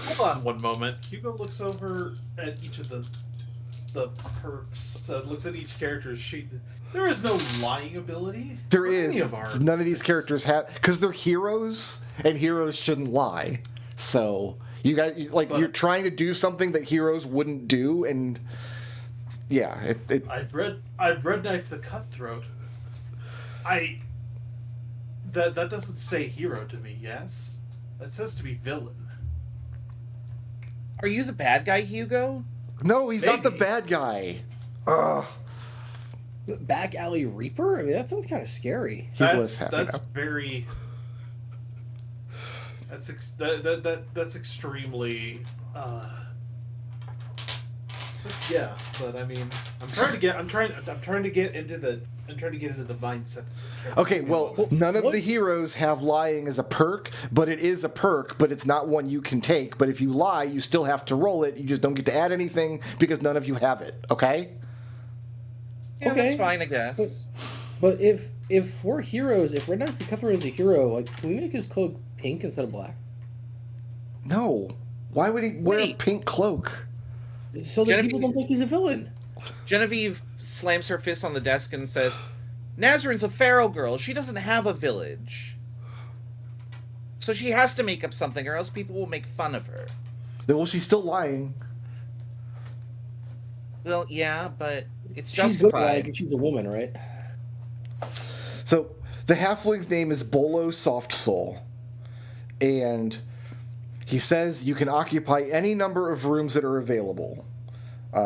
Hold on one moment. Hugo looks over at each of the perks. Looks at each character's sheet. There is no lying ability. There for any is. of our None of these things. characters have, because they're heroes, and heroes shouldn't lie. So you guys, like, But- you're trying to do something that heroes wouldn't do, and yeah, it I've red knife the cutthroat. That doesn't say hero to me. Yes, that says to be villain. Are you the bad guy, Hugo? no, he's not the Maybe. bad guy. Ugh. Back alley reaper? I mean, that sounds kind of scary. He's less happy That's now. very. That's extremely. Yeah, but I mean, I'm trying to get into the mindset of this character. Okay, well, none of what- the heroes have lying as a perk, but it is a perk, but it's not one you can take. But if you lie, you still have to roll it. You just don't get to add anything because none of you have it, okay? Yeah, Okay. that's fine, I guess. But if we're heroes, if Red Knight the Cutthroat is a hero, like, can we make his cloak pink instead of black? No. Why would he wear a Wait. pink cloak? So that Genevieve- people don't think he's a villain. Genevieve slams her fist on the desk and says, Nazarine's a feral girl. She doesn't have a village. So she has to make up something, or else people will make fun of her. Well, she's still lying. Well, yeah, but it's She's good justified. like she's a woman, right? So the halfling's name is Bolo Soft Soul, and he says you can occupy any number of rooms that are available.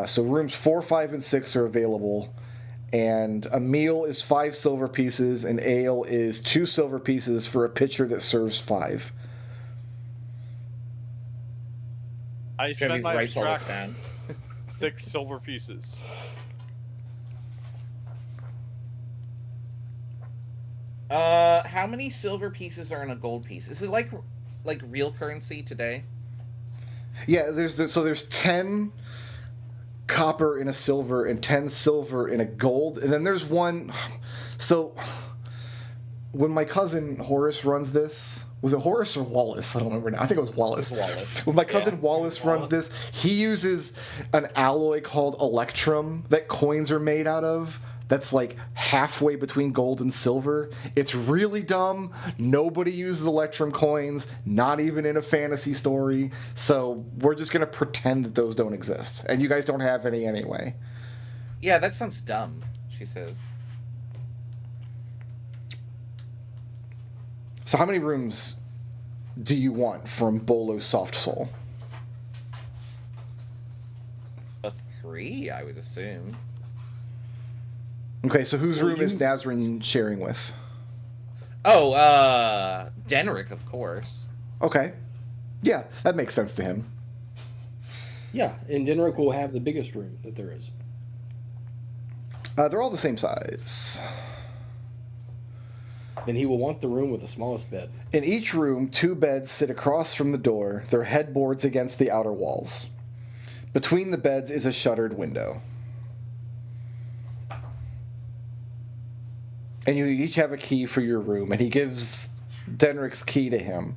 So rooms 4, 5, and 6 are available, and a meal is 5 silver pieces, and ale is 2 silver pieces for a pitcher that serves 5. I spent Genevieve my writes all this abstract down. 6 silver pieces. How many silver pieces are in a gold piece? Is it like real currency today? Yeah, there's 10 copper in a silver and 10 silver in a gold, and then there's one. So when my cousin Horace runs this, was it Horace or Wallace? I don't remember now. I think it was Wallace. Wallace. When my cousin Wallace runs this, he uses an alloy called electrum that coins are made out of. That's like halfway between gold and silver. It's really dumb. Nobody uses electrum coins, not even in a fantasy story. So we're just going to pretend that those don't exist. And you guys don't have any anyway. Yeah, that sounds dumb, she says. So how many rooms do you want from Bolo Soft Soul? A 3, I would assume. Okay, so whose Well, room is you- Nazarene sharing with? Oh, Denric, of course. Okay. Yeah, that makes sense to him. Yeah, and Denric will have the biggest room that there is. They're all the same size. Then he will want the room with the smallest bed. In each room, 2 beds sit across from the door, their headboards against the outer walls. Between the beds is a shuttered window. And you each have a key for your room, and he gives Denric's key to him.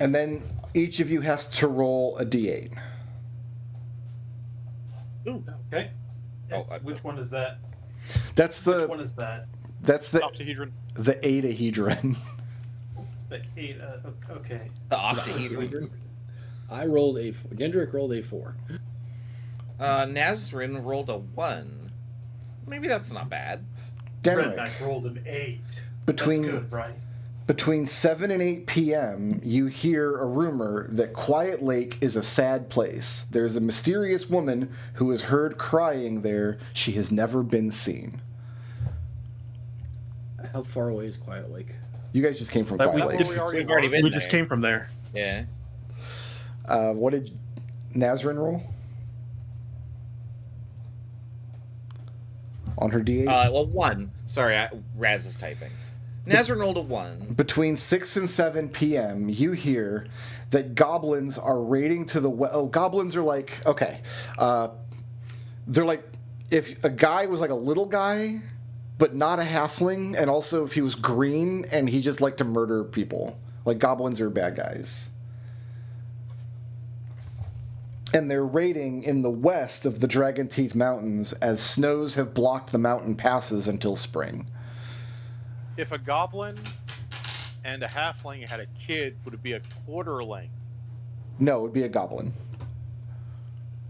And then each of you has to roll a d8. Okay. Oh, It's- which one is that? That's Which one the is that? Octahedron. Adahedron. The 8. Okay. The octahedron. I rolled a. Dendrick rolled a 4. Nazarene rolled a 1. Maybe that's not bad. Red Denric. Knight rolled an 8. between That's good, Brian. between 7 and 8 p.m., you hear a rumor that Quiet Lake is a sad place. There's a mysterious woman who is heard crying there. She has never been seen. How far away is Quiet Lake? You guys just came from But Quiet we- Lake. We've already We've already been We there. just came from there. Yeah. What did Nazrin roll? On her D8? Well, 1. Sorry, Raz is typing. Nazrin rolled a 1. Between 6 and 7 p.m., you hear that goblins are raiding to the west. Oh, goblins are like, okay. They're like, if a guy was like a little guy, but not a halfling, and also if he was green and he just liked to murder people. Like, goblins are bad guys. And they're raiding in the west of the Dragon Teeth Mountains as snows have blocked the mountain passes until spring. If a goblin and a halfling had a kid, would it be a quarterling? No, it would be a goblin.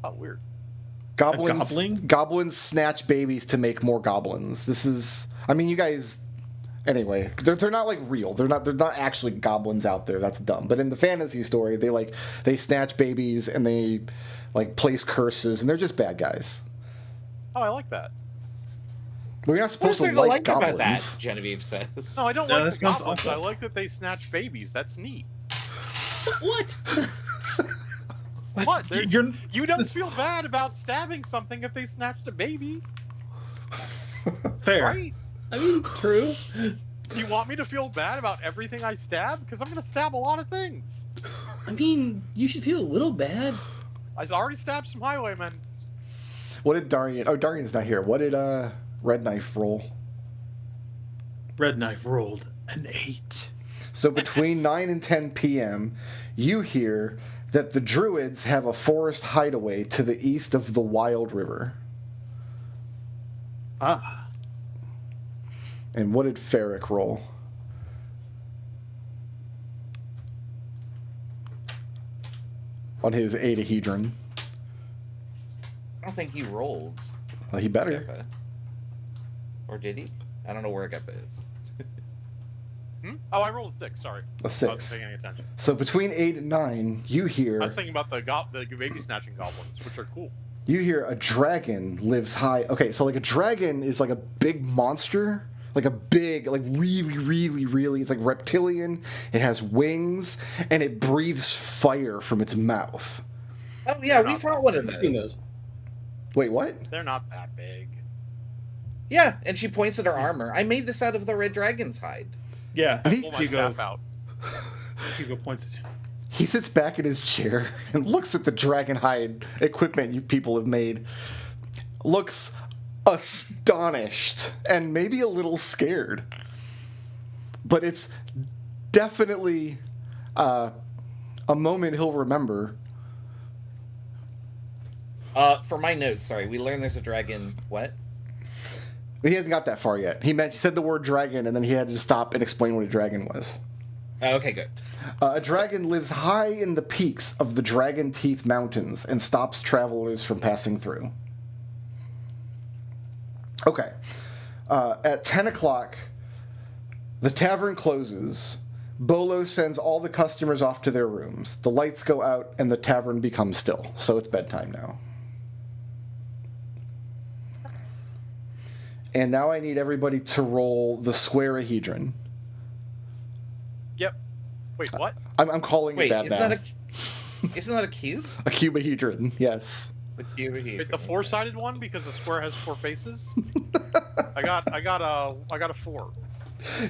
Oh, weird. goblin? Goblins snatch babies to make more goblins. This is, I mean, you guys. Anyway, they're not like real. They're not actually goblins out there. That's dumb. But in the fantasy story, they snatch babies and they like place curses, and they're just bad guys. Oh, I like that. We're not What supposed is there to to like like goblins. about that? Genevieve says. No, I don't Yeah, like that the sounds goblins. awful. I like that they snatch babies. That's neat. What? What? They're- You're, You don't This- feel bad about stabbing something if they snatched a baby, fair. right? I mean, true. You want me to feel bad about everything I stab? Because I'm going to stab a lot of things. I mean, you should feel a little bad. I already stabbed some highwaymen. What did Darian? Oh, Darian's not here. What did Red Knife roll? Red Knife rolled an 8. So between 9 and 10 p.m., you hear that the Druids have a forest hideaway to the east of the Wild River. Ah. And what did Ferric roll? On his Adahedron. I don't think he rolled. Well, he better. Geppa. Or did he? I don't know where Geppa is. Oh, I rolled a 6. Sorry. A I wasn't 6. paying any attention. So between 8 and 9, you hear I was thinking about the baby snatching goblins, which are cool. a dragon lives high. Okay, so like a dragon is like a big monster. Like a big, like really, really, really, it's like reptilian. It has wings, and it breathes fire from its mouth. Oh yeah, we fought one of I've seen those. those. Wait, what? They're not that big. Yeah, and she points at her armor. I made this out of the red dragon's hide. Yeah. And he, Pull my Hugo. staff out. Hugo points at you. he sits back in his chair and looks at the dragon hide equipment you people have made. Looks astonished and maybe a little scared. But it's definitely a moment he'll remember. For my notes, sorry, we learned there's a dragon. What? He hasn't got that far yet. He said the word dragon, and then he had to stop and explain what a dragon was. Oh, okay, good. A dragon lives high in the peaks of the Dragon Teeth Mountains and stops travelers from passing through. Okay. At 10 o'clock, the tavern closes. Bolo sends all the customers off to their rooms. The lights go out, and the tavern becomes still. So it's bedtime now. And now I need everybody to roll the squarehedron. Yep. Wait, what? I'm calling Wait, it that isn't now. isn't that a cube? A cubahedron, yes. A cubahedron. Wait, the four-sided one because the square has 4 faces. I got a 4.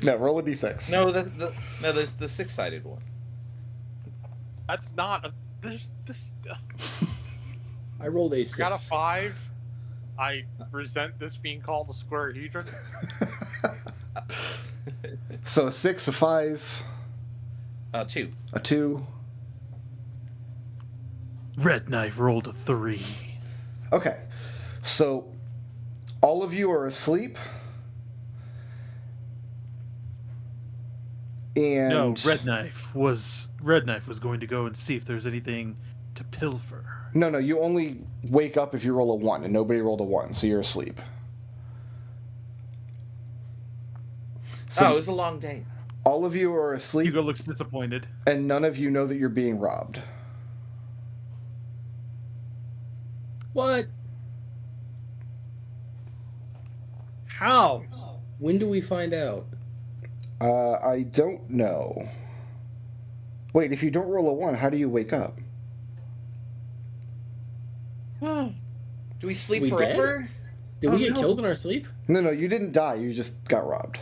No, roll a d6. No, the six-sided one. That's not a. There's this. I rolled a 6. Got a 5. I resent this being called a squarehedron. So a 6, a 5, 2. a 2. Red Knife rolled a 3. Okay. So all of you are asleep. And No, Red Knife was going to go and see if there's anything to pilfer. No, you only wake up if you roll a 1, and nobody rolled a 1, so you're asleep. So Oh, it was a long day. all of you are asleep, Hugo looks disappointed. and none of you know that you're being robbed. What? How? When do we find out? I don't know. Wait, if you don't roll a 1, how do you wake up? Do we sleep We forever? Did Oh, we get no. killed in our sleep? No, you didn't die. You just got robbed.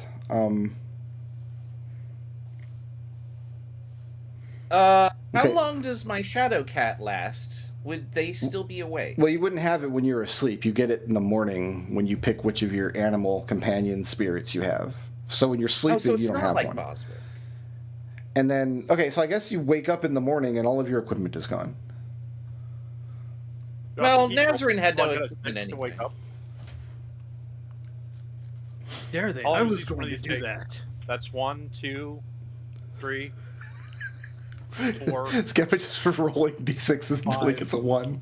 How Okay. long does my shadow cat last? Would they still be awake? Well, you wouldn't have it when you're asleep. You get it in the morning when you pick which of your animal companion spirits you have. So when you're sleeping, Oh, so it's you don't not have like one. Boswick. And then, okay, so I guess you wake up in the morning and all of your equipment is gone. Do I have to Well, keep rolling Nazarene had no like a equipment six to wake anyway. up? Dare they? All I of was these going to please do take- that. That's 1, 2, 3, 4, Skepta just rolling d6s until he 5. gets a 1.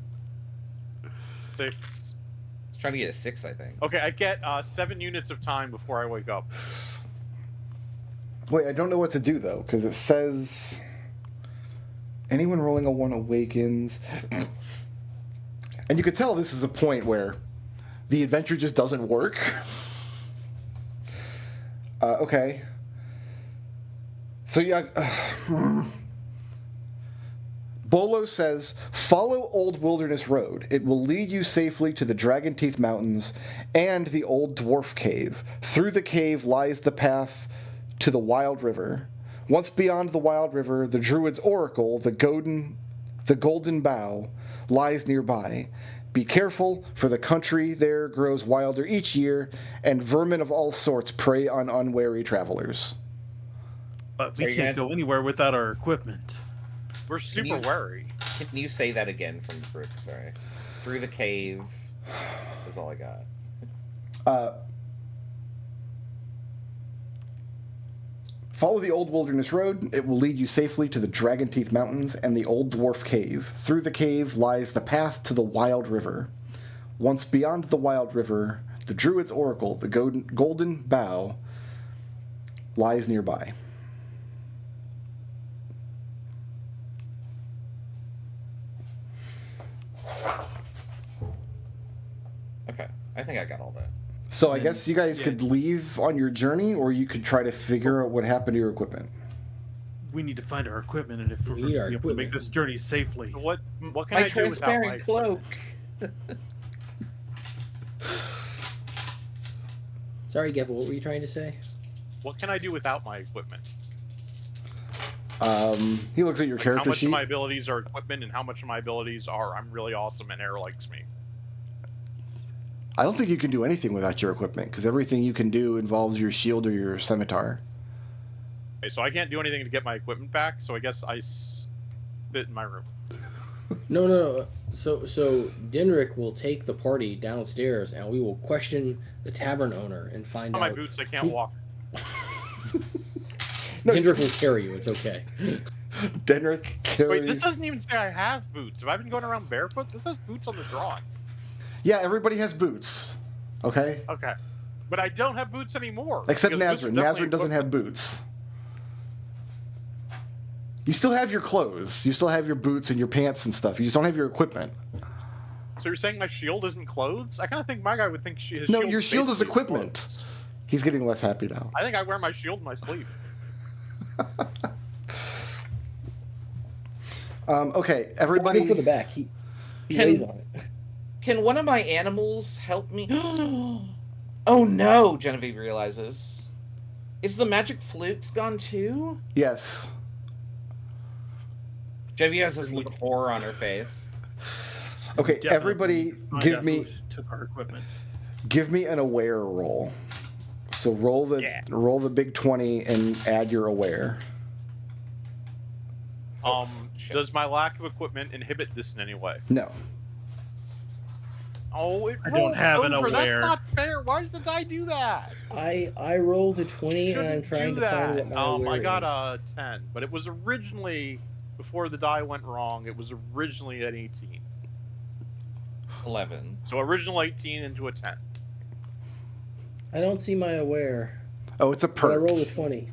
6. I was trying to get a 6, I think. Okay, I get 7 units of time before I wake up. Wait, I don't know what to do though, because it says anyone rolling a 1 awakens. And you could tell this is a point where the adventure just doesn't work. Okay. So yeah. Bolo says, follow Old Wilderness Road. It will lead you safely to the Dragon Teeth Mountains and the Old Dwarf Cave. Through the cave lies the path to the Wild River. Once beyond the Wild River, the Druid's Oracle, the Golden Bough, lies nearby. Be careful, for the country there grows wilder each year, and vermin of all sorts prey on unwary travelers. But So we you're can't gonna- go anywhere without our equipment. We're super you- wary. Can you say that again from the group? Sorry. Through the cave is all I got. Follow the Old Wilderness Road. It will lead you safely to the Dragon Teeth Mountains and the Old Dwarf Cave. Through the cave lies the path to the Wild River. Once beyond the Wild River, the Druid's Oracle, the Golden Bough, lies nearby. Okay. I think I got all that. So I And- guess you guys yeah. could leave on your journey, or you could try to figure out what happened to your equipment. We need to find our equipment, and if we're We going need to our be able to make equipment. this journey safely. What can My I do without my transparent cloak. Sorry, Geppa, what were you trying to say? What can I do without my equipment? He looks at your Like, how character much sheet. of my abilities are equipment, and how much of my abilities are I'm really awesome and Air likes me? I don't think you can do anything without your equipment, because everything you can do involves your shield or your scimitar. Okay, so I can't do anything to get my equipment back. So I guess I spit in my room. No. So Dinrick will take the party downstairs, and we will question the tavern owner and find On my out. boots, I can't walk. No. Dinrick will carry you. It's okay. Denrick carries. Wait, this doesn't even say I have boots. Have I been going around barefoot? This has boots on the drawing. Yeah, everybody has boots. Okay? Okay, but I don't have boots anymore. Except because boots are Nazarene. definitely Nazarene doesn't have equipment. boots. You still have your clothes. You still have your boots and your pants and stuff. You just don't have your equipment. So you're saying my shield isn't clothes? I kind of think my guy would think his No, shield your shield is basically equipment. clothes. He's getting less happy now. I think I wear my shield in my sleeve. Okay, Good everybody. for the back. He Can- lays on it. Can one of my animals help me? Oh no, Genevieve realizes. Is the magic flute gone too? Yes. Genevieve has this look of horror on her face. Okay, Definitely everybody, find give out me who took our equipment. an aware roll. So roll the Yeah. big 20 and add your aware. Shit. Does my lack of equipment inhibit this in any way? No. Oh, it I don't rolled have an over. aware. That's not fair. Why does the die do that? I rolled a 20, and I'm Shouldn't trying do to find that. what my aware I got is. a 10, but it was originally before the die went wrong. It was originally an 18. 11. So original 18 into a 10. I don't see my aware. Oh, it's a But I perk. rolled a 20.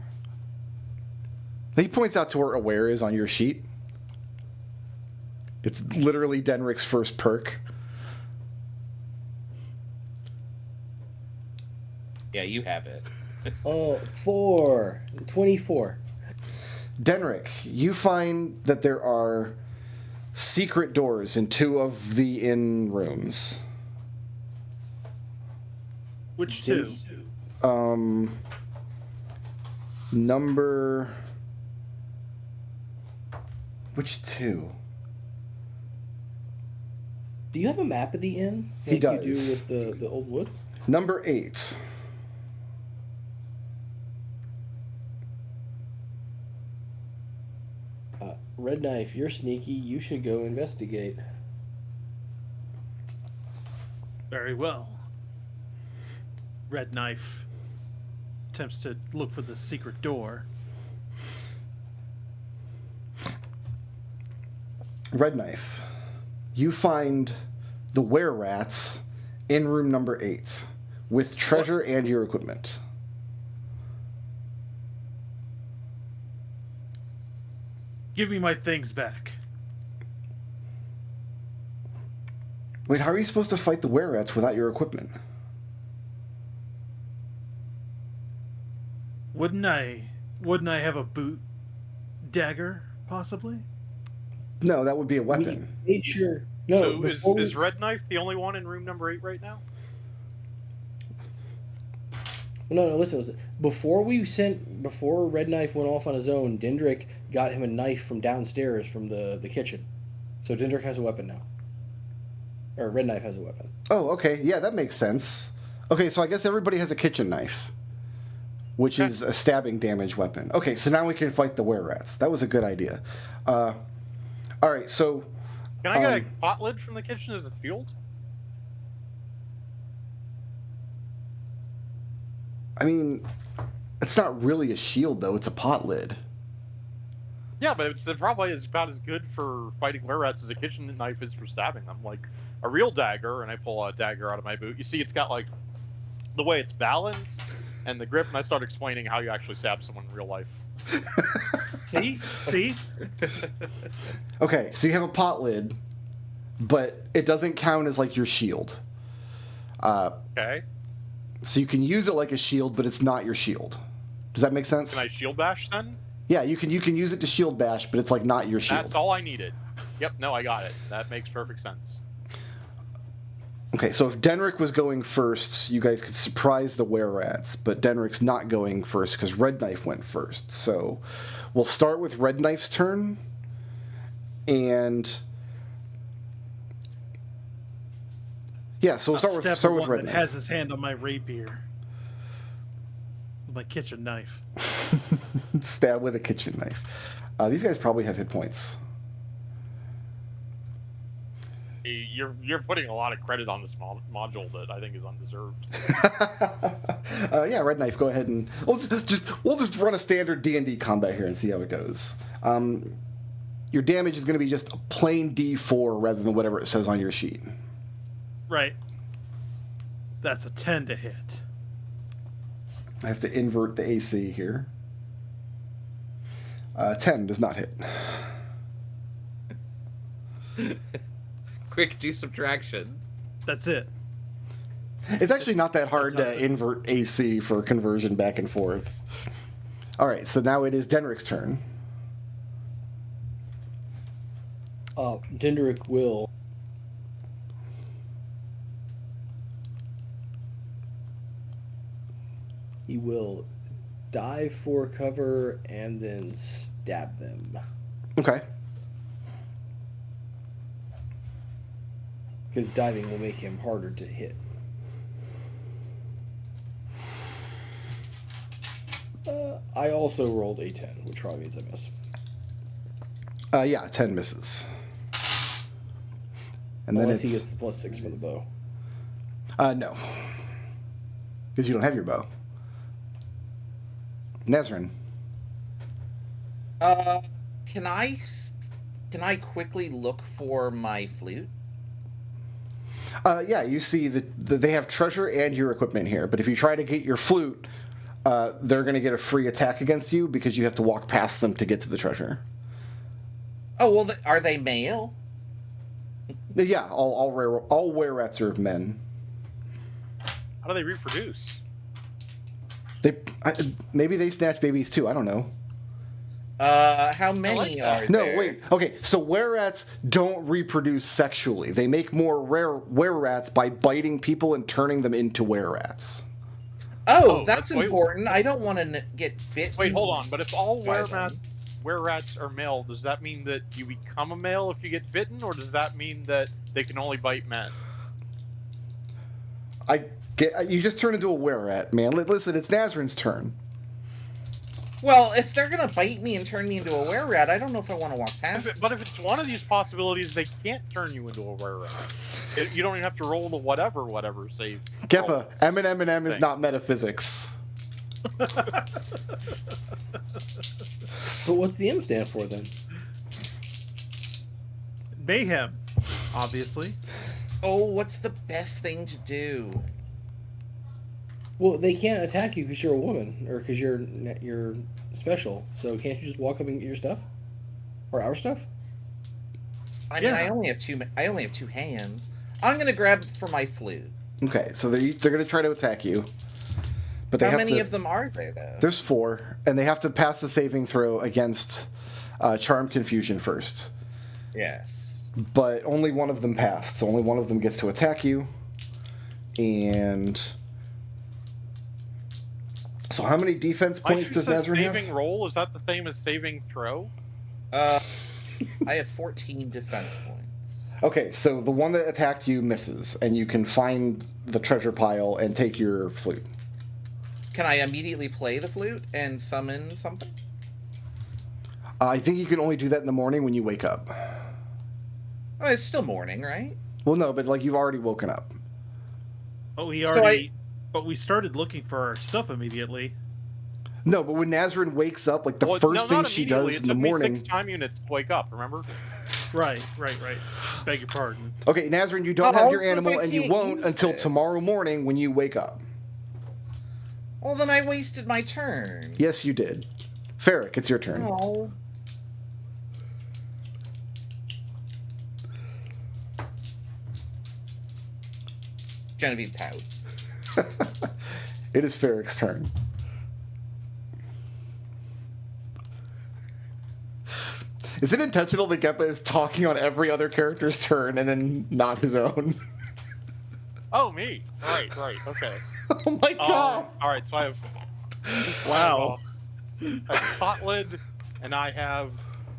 He points out to where aware is on your sheet. It's literally Denrick's first perk. Yeah, you have it. Oh, 24. Denrick, you find that there are secret doors in 2 of the inn rooms. Which two? Number... Which 2? Do you have a map of the inn? He like you do does. with the old wood? Number 8. Red Knife, you're sneaky. You should go investigate. Very well. Red Knife attempts to look for the secret door. Red Knife, you find the were-rats in room number 8 with treasure and your equipment. Give me my things back. Wait, how are you supposed to fight the were-rats without your equipment? Wouldn't I have a boot dagger, possibly? No, that would be a weapon. We made sure. No, So before is Red Knife the only one in room number 8 right now? No, listen. Before Red Knife went off on his own, Dendrick got him a knife from downstairs from the kitchen. So Dendrick has a weapon now. Or Red Knife has a weapon. Oh, okay. Yeah, that makes sense. Okay, so I guess everybody has a kitchen knife, which is a stabbing damage weapon. Okay, so now we can fight the were-rats. That was a good idea. All right, so... Can I get a pot lid from the kitchen as a shield? I mean, it's not really a shield, though. It's a pot lid. Yeah, but it's probably about as good for fighting were-rats as a kitchen knife is for stabbing them. Like a real dagger, and I pull a dagger out of my boot. You see, it's got like the way it's balanced and the grip, and I start explaining how you actually stab someone in real life. See? Okay, so you have a pot lid, but it doesn't count as, like, your shield. Okay. So you can use it like a shield, but it's not your shield. Does that make sense? Can I shield bash then? Yeah, you can use it to shield bash, but it's, like, not your shield. That's all I needed. Yep, no, I got it. That makes perfect sense. Okay, so if Denrick was going first, you guys could surprise the were-rats, but Denrick's not going first because Red Knife went first. So we'll start with Red Knife's turn, and yeah, so we'll start with one Red that Knife. has his hand on my rapier. With my kitchen knife. Stab with a kitchen knife. These guys probably have hit points. You're putting a lot of credit on this module that I think is undeserved. Yeah, Red Knife, go ahead and we'll just run a standard D&D combat here and see how it goes. Your damage is going to be just a plain D4 rather than whatever it says on your sheet. Right. That's a 10 to hit. I have to invert the AC here. 10 does not hit. Quick, do subtraction. That's it. It's actually not that hard to invert AC for conversion back and forth. All right, so now it is Denrick's turn. Dendrick will... He will dive for cover and then stab them. Okay. Because diving will make him harder to hit. I also rolled a 10, which probably means I miss. Yeah, 10 misses. And then Unless he it's... gets the +6 for the bow. No. Because you don't have your bow. Nezrin. Can I quickly look for my flute? Yeah, you see that they have treasure and your equipment here, but if you try to get your flute, they're going to get a free attack against you because you have to walk past them to get to the treasure. Oh, well, are they male? Yeah, all were-rats are men. How do they reproduce? Maybe they snatch babies too. I don't know. How many that. are No, there? wait. Okay, so were-rats don't reproduce sexually. They make more were-rats by biting people and turning them into were-rats. Oh, Oh, that's wait. important. I don't want to get bit. Wait, hold on. But if all by were-rats are male, does that mean that you become a male if you get bitten, or does that mean that they can only bite men? You just turn into a were-rat, man. Listen, it's Nazrin's turn. Well, if they're gonna bite me and turn me into a were-rat, I don't know if I want to walk past. But if it's one of these possibilities, they can't turn you into a were-rat. You don't even have to roll the whatever save. Geppa, M&M is Thing. not metaphysics. But what's the M stand for then? Mayhem, obviously. Oh, what's the best thing to do? Well, they can't attack you because you're a woman or because you're special. So can't you just walk up and get your stuff or our stuff? I mean, Yeah. I only have two hands. I'm gonna grab for my flute. Okay, so they're going to try to attack you. But they How have many to, of them are there, though? There's 4, and they have to pass the saving throw against Charm Confusion first. Yes. But only one of them passed, so only one of them gets to attack you. And so how many defense My points shoot does says Nazrin saving have? roll. Is that the same as saving throw? I have 14 defense points. Okay, so the one that attacked you misses, and you can find the treasure pile and take your flute. Can I immediately play the flute and summon something? I think you can only do that in the morning when you wake up. Oh, it's still morning, right? Well, no, but like you've already woken up. Oh, So but we started looking for our stuff immediately. No, but when Nazrin wakes up, like the Well, first no, thing not she immediately. does It in the took me morning. 6 time units to wake up. Remember? Right. Beg your pardon. Okay, Nazrin, you don't Oh, have your but if animal, I and you can't won't use until this. tomorrow morning when you wake up. Well, then I wasted my turn. Yes, you did. Ferric, it's your turn. Oh. Genevieve pouts. It is Ferric's turn. Is it intentional that Geppa is talking on every other character's turn and then not his own? Oh, me. Right. Okay. Oh my god! All right. So I have. Wow. I have pot lid, and I have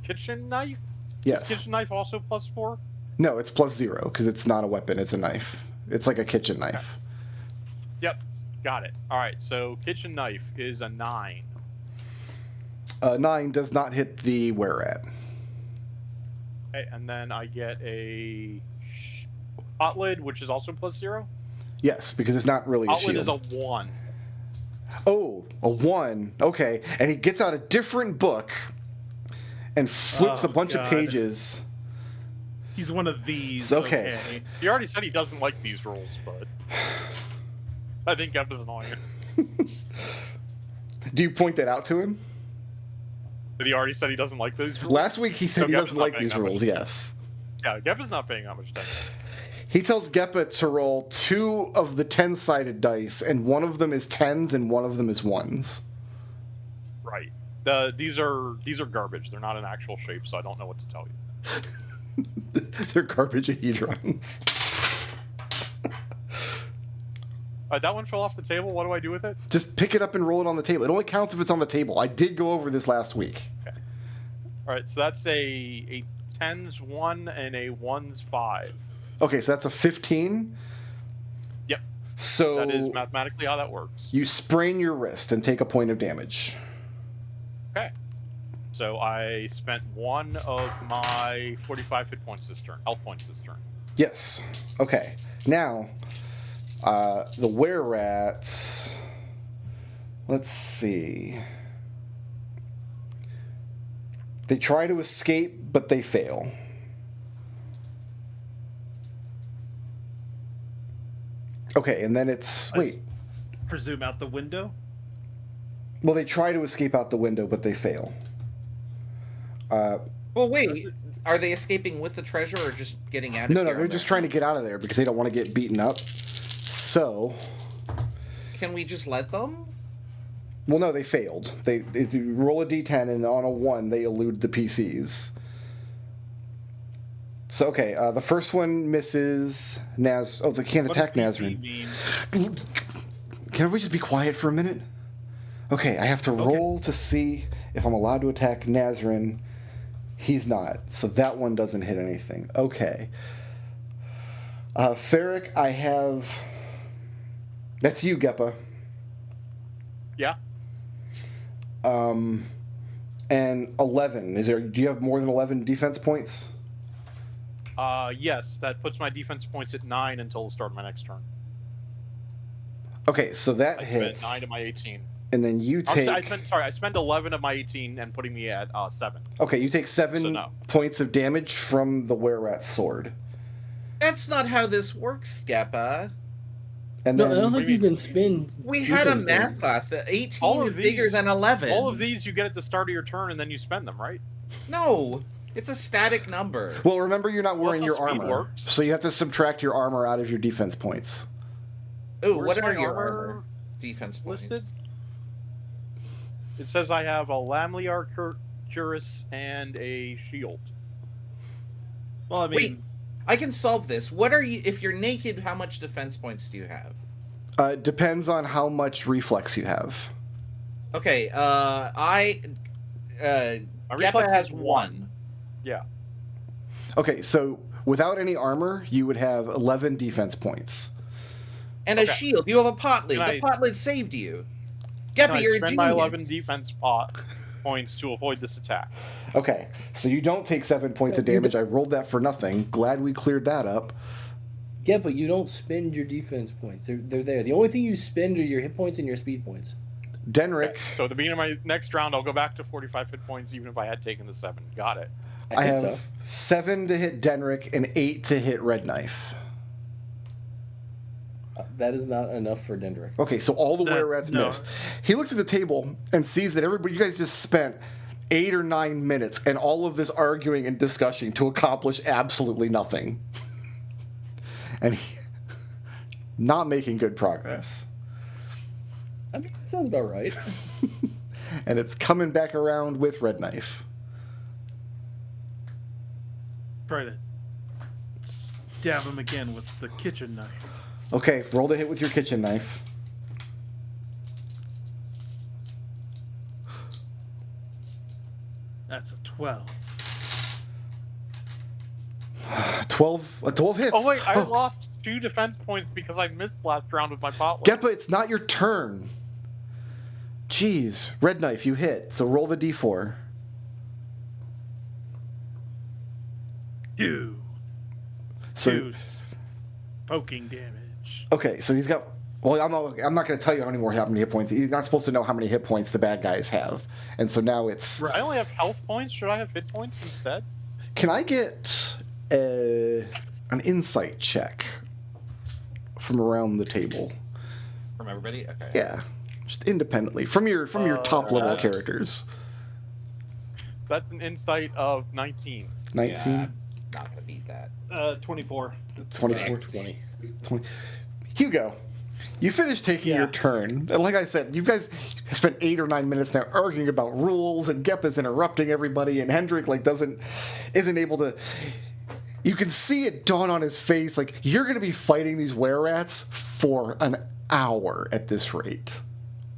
kitchen knife. Is Yes. kitchen knife also +4? No, it's +0 because it's not a weapon, it's a knife. It's like a kitchen knife. Yep. Got it. All right. So kitchen knife is a 9. 9 does not hit the were-rat. Okay, and then I get a pot lid, which is also +0. Yes, because it's not really a Pot lid shield. is a 1. Oh, a 1. Okay. And he gets out a different book and flips Oh, a bunch of God. pages. He's one of these. Okay. He already said he doesn't like these rules, but I think Geppa's annoying. Do you point that out to him? Did he already said he doesn't like these rules? Last week he said No, he Geppa's doesn't not like paying these that much rules, yes. Yeah, Geppa's not paying that much attention. He tells Geppa to roll 2 of the 10-sided dice, and one of them is 10s and one of them is 1s. Right. These are garbage. They're not an actual shape, so I don't know what to tell you. They're garbage-hedrons. That one fell off the table. What do I do with it? Just pick it up and roll it on the table. It only counts if it's on the table. I did go over this last week. All right, so that's a 10's 1 and a 1's 5. Okay, so that's a 15. Yep. So That is mathematically how that works. you sprain your wrist and take a point of damage. Okay. So I spent 1 of my 45 hit points this turn, health points this turn. Yes. Okay. Now, the were-rats. Let's see. They try to escape, but they fail. Okay, and then it's... Wait. Presume out the window. Well, they try to escape out the window, but they fail. Well, wait. Are they escaping with the treasure or just getting out of No, here? no, they're just trying to get out of there because they don't want to get beaten up. So, Can we just let them? well, no, they failed. They roll a d10, and on a 1, they elude the PCs. So, okay, the first one misses Naz. Oh, they can't What attack does PC Nazrin. mean? Can everybody just be quiet for a minute? Okay, I have to roll to see if I'm allowed to attack Nazrin. He's not, so that one doesn't hit anything. Okay. Ferric, I have... That's you, Geppa. Yeah. And 11. Do you have more than 11 defense points? Yes, that puts my defense points at 9 until the start of my next turn. Okay, so that I spent hits. 9 of my 18. And then you take... I spent 11 of my 18 and putting me at 7. Okay, you take 7 So no. points of damage from the were-rat sword. That's not how this works, Geppa. And No, then... I don't What think do you you can spin. We had a defense math points. class. 18 All of is bigger these- than 11. All of these you get at the start of your turn and then you spend them, right? No, it's a static number. Well, remember, you're not Well, wearing that's your how speed armor. works. So you have to subtract your armor out of your defense points. Ooh, Where's what my are your armor armor defense points? listed? It says I have a Lamliar Cuirass and a shield. Well, I mean, Wait, I can solve this. What are you? If you're naked, how much defense points do you have? It depends on how much reflex you have. Okay, My Geppa reflex has is 1. Yeah. Okay, so without any armor, you would have 11 defense points. And a Okay. shield. You have a pot lid. Can The I- pot lid saved you. Can Geppa, I you're a spend genius. my 11 defense points to avoid this attack? Okay, so you don't take 7 points of damage. I rolled that for nothing. Glad we cleared that up. Yeah, but you don't spend your defense points. They're there. The only thing you spend are your hit points and your speed points. Denric, So at the beginning of my next round, I'll go back to 45 hit points, even if I had taken the 7. Got it. I think have 7 to hit Denric and 8 to hit Red Knife. That is not enough for Dendrick. Okay, so all the That- were-rats no. missed. He looks at the table and sees that everybody, you guys just spent 8 or 9 minutes and all of this arguing and discussing to accomplish absolutely nothing. And he, not making good progress. I mean, that sounds about right. And it's coming back around with Red Knife. try to stab him again with the kitchen knife. Okay, roll to hit with your kitchen knife. That's a 12. 12 hits. Oh wait, I lost 2 defense points because I missed last round with my pot. Geppa, it's not your turn. Jeez. Red Knife, you hit. So roll the d4. 2. So, 2 poking damage. okay, so he's got... Well, I'm not going to tell you how many hit points. He's not supposed to know how many hit points the bad guys have. And so now it's... I only have health points. Should I have hit points instead? Can I get an insight check from around the table? From everybody? Okay. Yeah, just independently from your top level characters. That's an insight of 19. 19, Yeah, I'm not gonna beat that. 24. 24, 20. 20. Hugo, you finished taking your turn, and like I said, you guys spent 8 or 9 minutes now arguing about rules, and Geppa's interrupting everybody, and Hendrik isn't able to. You can see it dawn on his face, like you're going to be fighting these were-rats for an hour at this rate,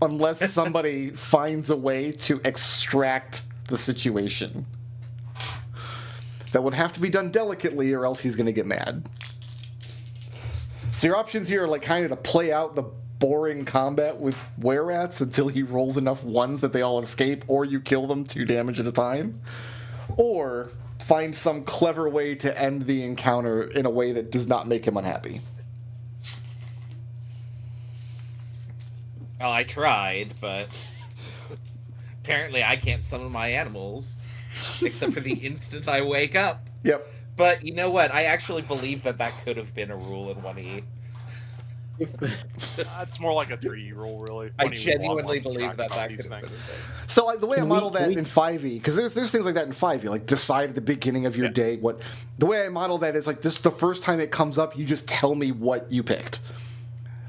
unless somebody finds a way to extract the situation. That would have to be done delicately, or else he's going to get mad. So your options here are like kind of to play out the boring combat with were-rats until he rolls enough ones that they all escape, or you kill them 2 damage at a time, or find some clever way to end the encounter in a way that does not make him unhappy. Well, I tried, but apparently I can't summon my animals, except for the instant I wake up. Yep. But you know what? I actually believe that could have been a rule in 1E. That's more like a 3 roll, really. I when you genuinely want believe to that talk about that these could have been things. a thing. So like, the way I Can we- model can that we- in 5e, because there's things like that in 5e, like decide at the beginning of your Yeah. day what. The way I model that is like this: the first time it comes up, you just tell me what you picked.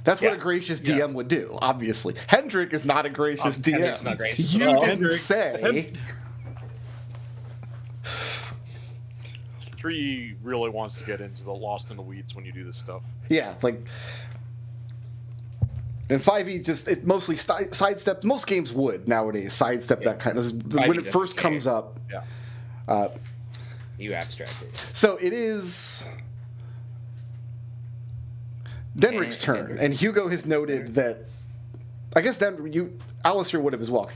That's what Yeah. a gracious DM would do. Obviously, Hendrik is not a gracious DM. Hendrik's not gracious at You all. didn't Hendrik's- say. Tree really wants to get into the lost in the weeds when you do this stuff. Yeah, like. And 5e just it mostly sidestep. Most games would nowadays sidestep that kind of when it doesn't first care. comes up. Yeah. You abstracted. So it is Denrick's turn, and Hugo has noted that. I guess Alistair would have as well.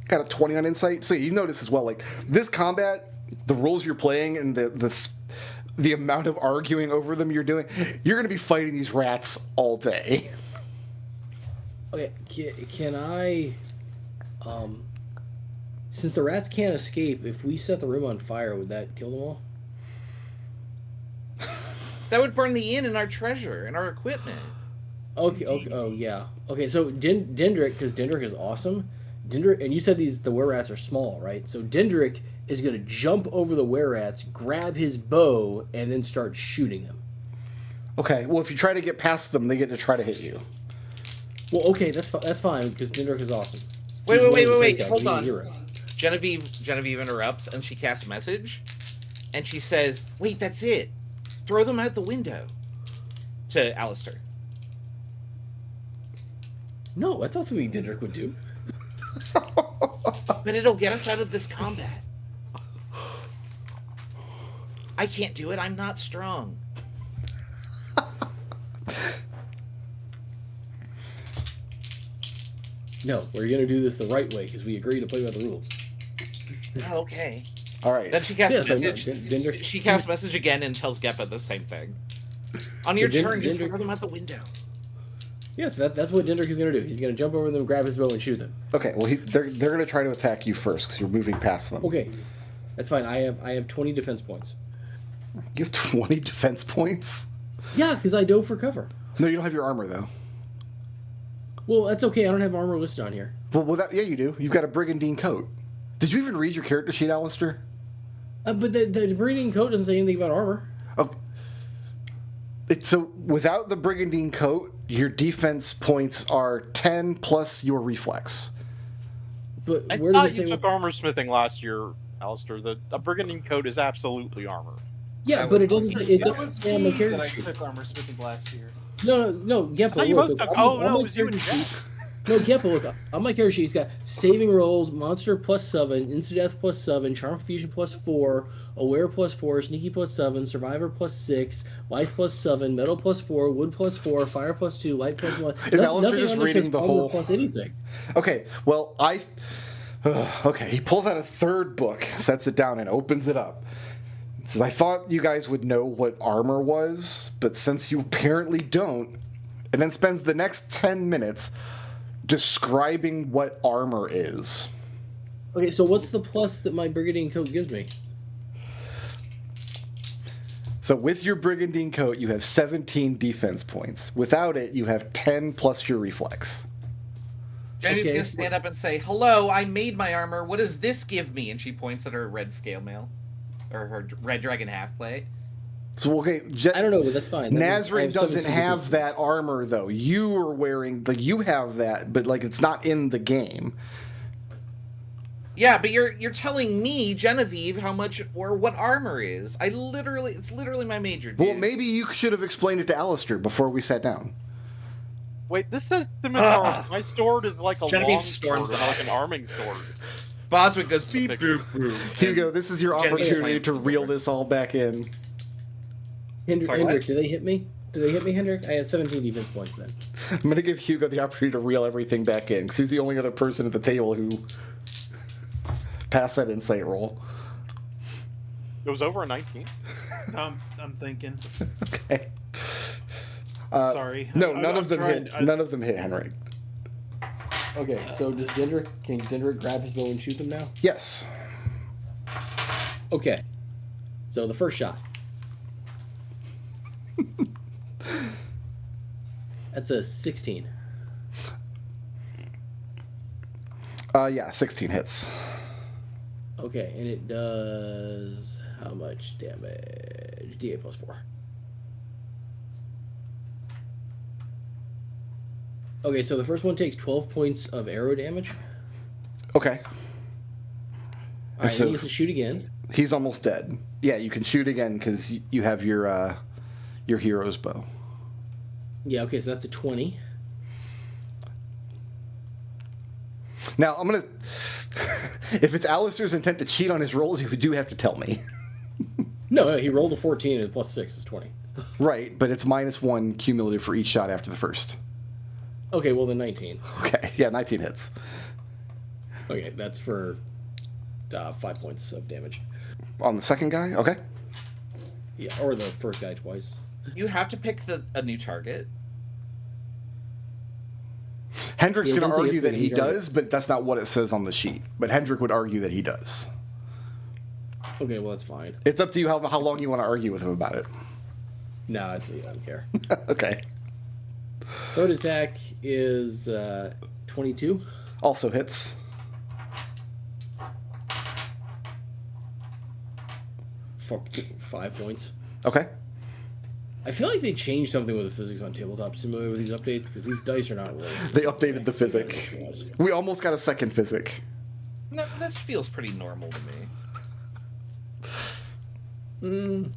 Got a 20 on insight, so you notice as well. Like this combat, the rules you're playing, and the amount of arguing over them you're doing, you're going to be fighting these rats all day. Okay, can I, since the rats can't escape, if we set the room on fire, would that kill them all? That would burn the inn and our treasure and our equipment. Okay, oh yeah. Okay, so Dendrick, because Dendrick is awesome. Dendrick, and you said the were-rats are small, right? So Dendrick is going to jump over the were-rats, grab his bow, and then start shooting them. Okay, well if you try to get past them, they get to try to hit you. Well, okay, that's fine, because Dendrick is awesome. Wait, He's wait, one of wait, the wait, big guys. hold He's a on. hero. Genevieve interrupts, and she casts a message, and she says, "Wait, that's it. Throw them out the window." To Alistair. No, that's not something Dendrick would do. But it'll get us out of this combat. I can't do it. I'm not strong. No, we're going to do this the right way, because we agree to play by the rules. Oh, okay. All right. Then she casts Yes, a I know. message. Dendrick. She casts a message again and tells Geppa the same thing. On your turn, just throw them out the window. Yes, that's what Dendrick is going to do. He's going to jump over them, grab his bow, and shoot them. Okay, well they're going to try to attack you first because you're moving past them. Okay, that's fine. I have 20 defense points. You have 20 defense points. Yeah, because I dove for cover. No, you don't have your armor though. Well, that's okay. I don't have armor listed on here. Well, yeah, you do. You've got a brigandine coat. Did you even read your character sheet, Alistair? But the breeding coat doesn't say anything about armor. Oh. So without the brigandine coat, your defense points are 10 plus your reflex. But I where does thought it you say? took armor smithing last year, Alistair. A brigandine coat is absolutely armor. Yeah, but it doesn't say. It That doesn't was say on my me character that I sheet. took armor smithing last year. No, Geppo, thought you look. both took- on- oh, on no, my it was you and character sheet- No, Geppo, look. On my character sheet, he's got saving rolls, monster +7, insta-death +7, charm fusion +4, aware +4, sneaky +7, survivor +6, life +7, metal +4, wood +4, fire +2, light +1. Is Alistair just on this reading says the armor whole- plus anything? Okay, well, okay, he pulls out a third book, sets it down, and opens it up. Says, I thought you guys would know what armor was, but since you apparently don't, and then spends the next 10 minutes describing what armor is. Okay, so what's the plus that my brigandine coat gives me? So with your brigandine coat, you have 17 defense points. Without it, you have 10 plus your reflex. Genevieve's Okay. gonna stand up and say, "Hello, I made my armor. What does this give me?" And she points at her red scale mail, or her red dragon half plate. So okay, I don't know, but that's fine. That means I Nazrin have doesn't 17 have defense that armor though. You are wearing you have that, but like it's not in the game. Yeah, but you're telling me, Genevieve, how much or what armor is. It's literally my major. Dude. Well, maybe you should have explained it to Alistair before we sat down. Wait, this says Scimitar. My sword is like a Genevieve long storms sword, out. like an arming sword. Boswick goes beep boop boop. Hugo, this is your Genevieve opportunity slams to the reel door. this all back in. Sorry, what? Hendrik, do they hit me? Do they hit me, Hendrik? I had 17 defense points then. I'm going to give Hugo the opportunity to reel everything back in because he's the only other person at the table who passed that insight roll. It was over a 19. I'm thinking. Okay. Sorry. No, I- none I'm of them trying- hit. None of them hit Henrik. Okay, so can Dendrick grab his bow and shoot them now? Yes. Okay. So the first shot. That's a 16. Yeah, 16 hits. Okay, and it does how much damage? D8 plus 4. Okay, so the first one takes 12 points of arrow damage. Okay. All right, So- he gets to shoot again. He's almost dead. Yeah, you can shoot again because you have your hero's bow. Yeah, okay, so that's a 20. Now, I'm going to... if it's Alistair's intent to cheat on his rolls, you do have to tell me. No, he rolled a 14 and plus 6 is 20. Right, but it's -1 cumulative for each shot after the first. Okay, well then 19. Okay, yeah, 19 hits. Okay, that's for 5 points of damage. On the second guy? Okay. Yeah, or the first guy twice. You have to pick a new target. Hendrick's Yeah, going to once he argue hits that the he new target. does, but that's not what it says on the sheet. But Hendrick would argue that he does. Okay, well that's fine. It's up to you how long you want to argue with him about it. No, I don't care. Okay. Third attack is 22. Also hits. For 5 points. Okay. I feel like they changed something with the physics on Tabletop Simulator with these updates, because these dice are not really... They updated the physic. We almost got a second physic. No, this feels pretty normal to me.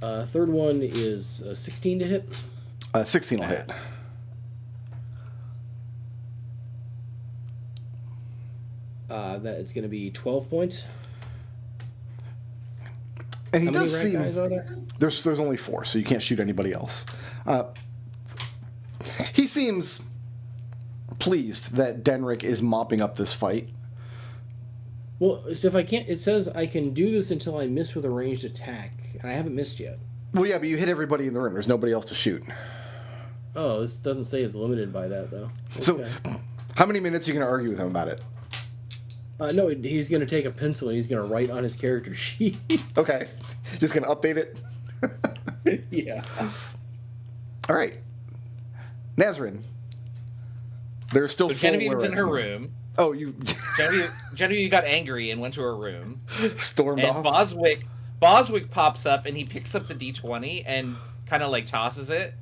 Third one is 16 to hit. 16 will hit. That it's going to be 12 points. And he How many does rat seem... guys are there? There's only 4, so you can't shoot anybody else. He seems pleased that Denrick is mopping up this fight. Well, so if I can't... It says I can do this until I miss with a ranged attack, and I haven't missed yet. Well, yeah, but you hit everybody in the room. There's nobody else to shoot. Oh, this doesn't say it's limited by that, though. So, Okay. how many minutes are you going to argue with him about it? No, he's going to take a pencil and he's going to write on his character sheet. Okay. Just going to update it? Yeah. All right. Nazrin. There's still So 4 Genevieve's in Werettes her left. room. Oh, you Genevieve got angry and went to her room. stormed And off? Boswick pops up and he picks up the D20 and kind of like tosses it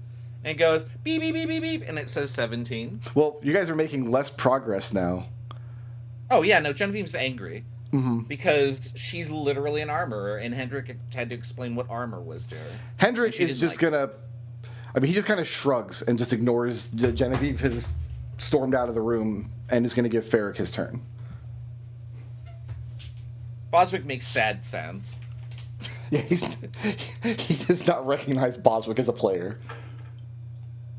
and goes beep beep beep beep beep and it says 17. Well, you guys are making less progress now. Oh yeah, no, Genevieve's angry Mm-hmm. because she's literally an armorer and Hendrick had to explain what armor was to her. Hendrick She is didn't just like gonna... I mean, he just kind of shrugs and just ignores that Genevieve has stormed out of the room and is going to give Ferric his turn. Boswick makes sad sounds. Yeah, he does not recognize Boswick as a player.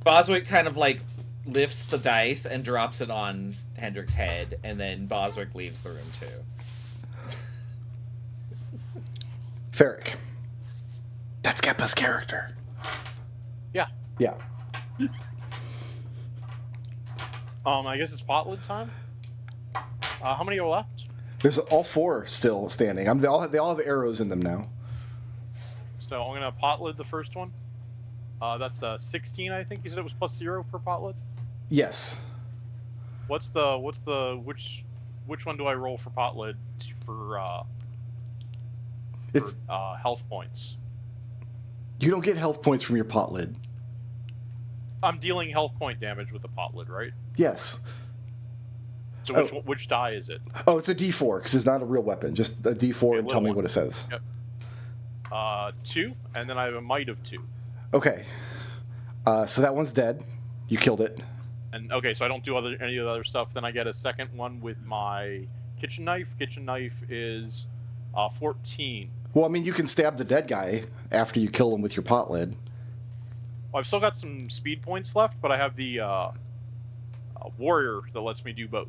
Boswick kind of like lifts the dice and drops it on Hendrick's head, and then Boswick leaves the room too. Ferric. That's Keppa's character. Yeah. Yeah. I guess it's Potlid time. How many are left? There's all 4 still standing. They all have arrows in them now. So I'm gonna Potlid the first one. That's 16, I think you said it was +0 for Potlid. Yes. Which one do I roll for Potlid for It's, health points? you don't get health points from your pot lid. I'm dealing health point damage with the Potlid, right? Yes. So Oh. which die is it? Oh, it's a D4 because it's not a real weapon. Just a D4 Okay, and tell little me one. what it says. Yep. 2, and then I have a might of 2. Okay. So that one's dead. You killed it. And okay, so I don't do any of the other stuff. Then I get a second one with my kitchen knife. Kitchen knife is 14. Well, I mean, you can stab the dead guy after you kill him with your pot lid. Well, I've still got some speed points left, but I have the warrior that lets me do both.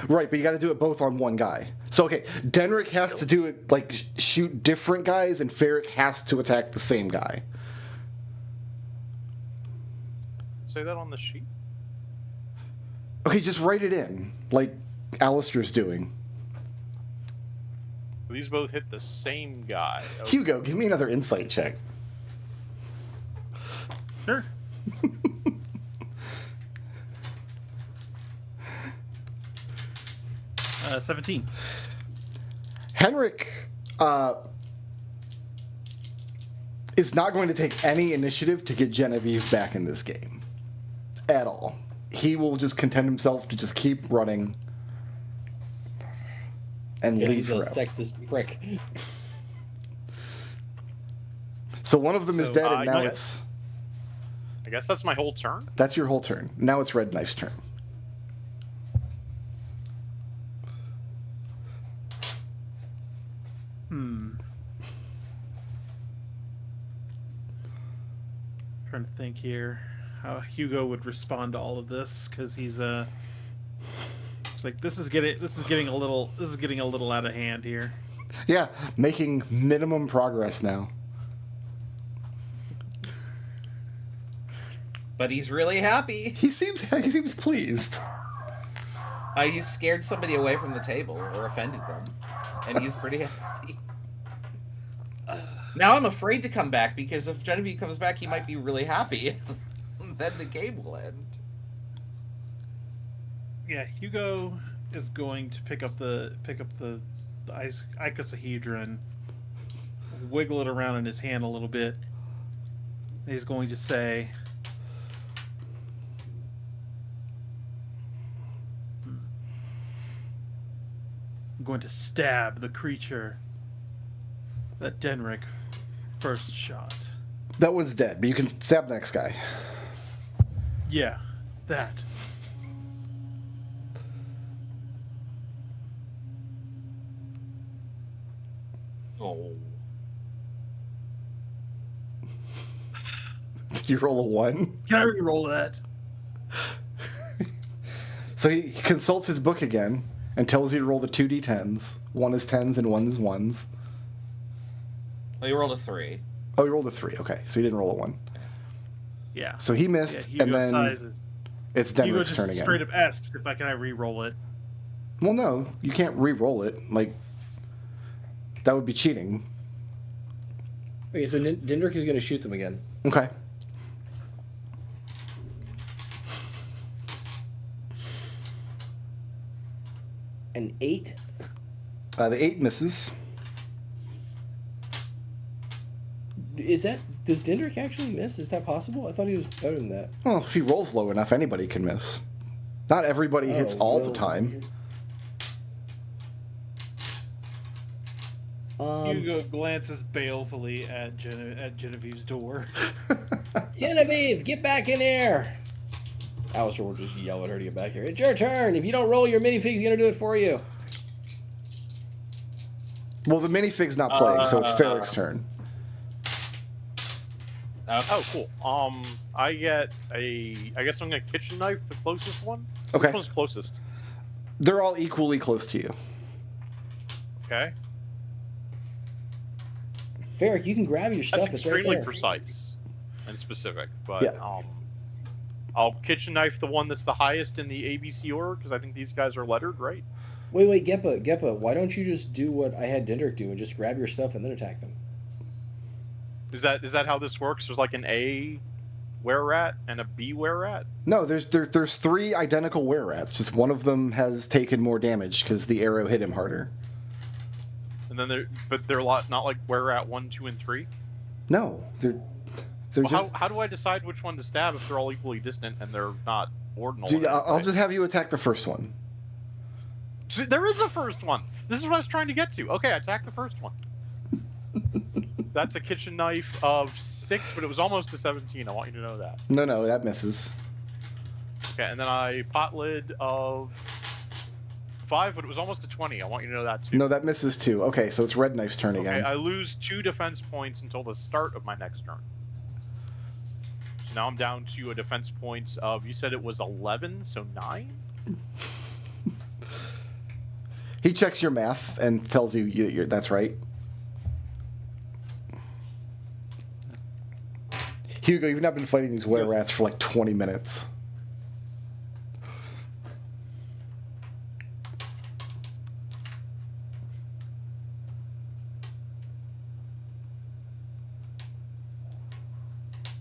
Right, but you got to do it both on one guy. So, okay, Denrick has to do it, like, shoot different guys, and Ferric has to attack the same guy. Say that on the sheet. Okay, just write it in, like Alistair's doing. These both hit the same guy. Okay. Hugo, give me another insight check. Sure. 17. Henrik is not going to take any initiative to get Genevieve back in this game at all. He will just content himself to just keep running and leave He's a her out. sexist prick. So one of them is So, dead, and now yeah. I guess that's my whole turn. that's your whole turn. Now it's Red Knife's turn. Trying to think here how Hugo would respond to all of this, because he's it's like this is getting a little out of hand here. Yeah, making minimum progress now. But he's really happy. He seems pleased. He's scared somebody away from the table or offended them, and he's pretty happy. Now I'm afraid to come back, because if Genevieve comes back, he might be really happy. Then the game will end. Yeah, Hugo is going to pick up the icosahedron, wiggle it around in his hand a little bit. And he's going to say, I'm going to stab the creature that Denrick first shot. That one's dead, but you can stab the next guy. Yeah, that. Oh. Did you roll a 1? Can I re-roll that? So he consults his book again and tells you to roll the 2d10s. One is 10s and one is 1s. Well, you rolled a 3. Oh, he rolled a 3. Okay, so he didn't roll a 1. Yeah. So he Yeah, missed, Hugo and then sizes. it's Hugo Denrick's just turn again. straight up asks if can I re-roll it. Well, no, you can't re-roll it. Like, that would be cheating. Okay, so Dindrik is going to shoot them again. Okay. An 8. The 8 misses. Does Dindrik actually miss? Is that possible? I thought he was better than that. Well, if he rolls low enough, anybody can miss. Not everybody hits all the well, time. Hugo glances balefully at Genevieve's door. Genevieve, get back in here! Alistair will just yell at her to get back here. It's your turn! If you don't roll, your minifig's gonna do it for you. Well, the minifig's not playing, so it's Ferrick's turn. Oh, cool. I guess I'm gonna kitchen knife the closest one. Okay. Which one's closest? They're all equally close to you. Okay. Ferrick, you can grab your stuff. That's It's right extremely there. precise and specific. But Yeah. I'll kitchen knife the one that's the highest in the ABC order, because I think these guys are lettered, right? Wait, Geppa, why don't you just do what I had Dindrik do and just grab your stuff and then attack them? Is that how this works? There's like an A were-rat and a B were-rat? No, there's 3 identical were-rats. Just one of them has taken more damage because the arrow hit him harder. And then they're a lot not like were-rat 1, 2, and 3? No, they're Well, just. how do I decide which one to stab if they're all equally distant and they're not ordinal? Dude, in any I'll way? just have you attack the first one. See, there is a first one. This is what I was trying to get to. Okay, attack the first one. That's a kitchen knife of 6, but it was almost a 17. I want you to know that. No, that misses. Okay, and then I pot lid of 5, but it was almost a 20. I want you to know that too. No, that misses too. Okay, so it's Red Knife's turn Okay, again. I lose 2 defense points until the start of my next turn. So now I'm down to a defense points of, you said it was 11, so 9? He checks your math and tells you that's right. Hugo, you've not been fighting these were-rats for like 20 minutes.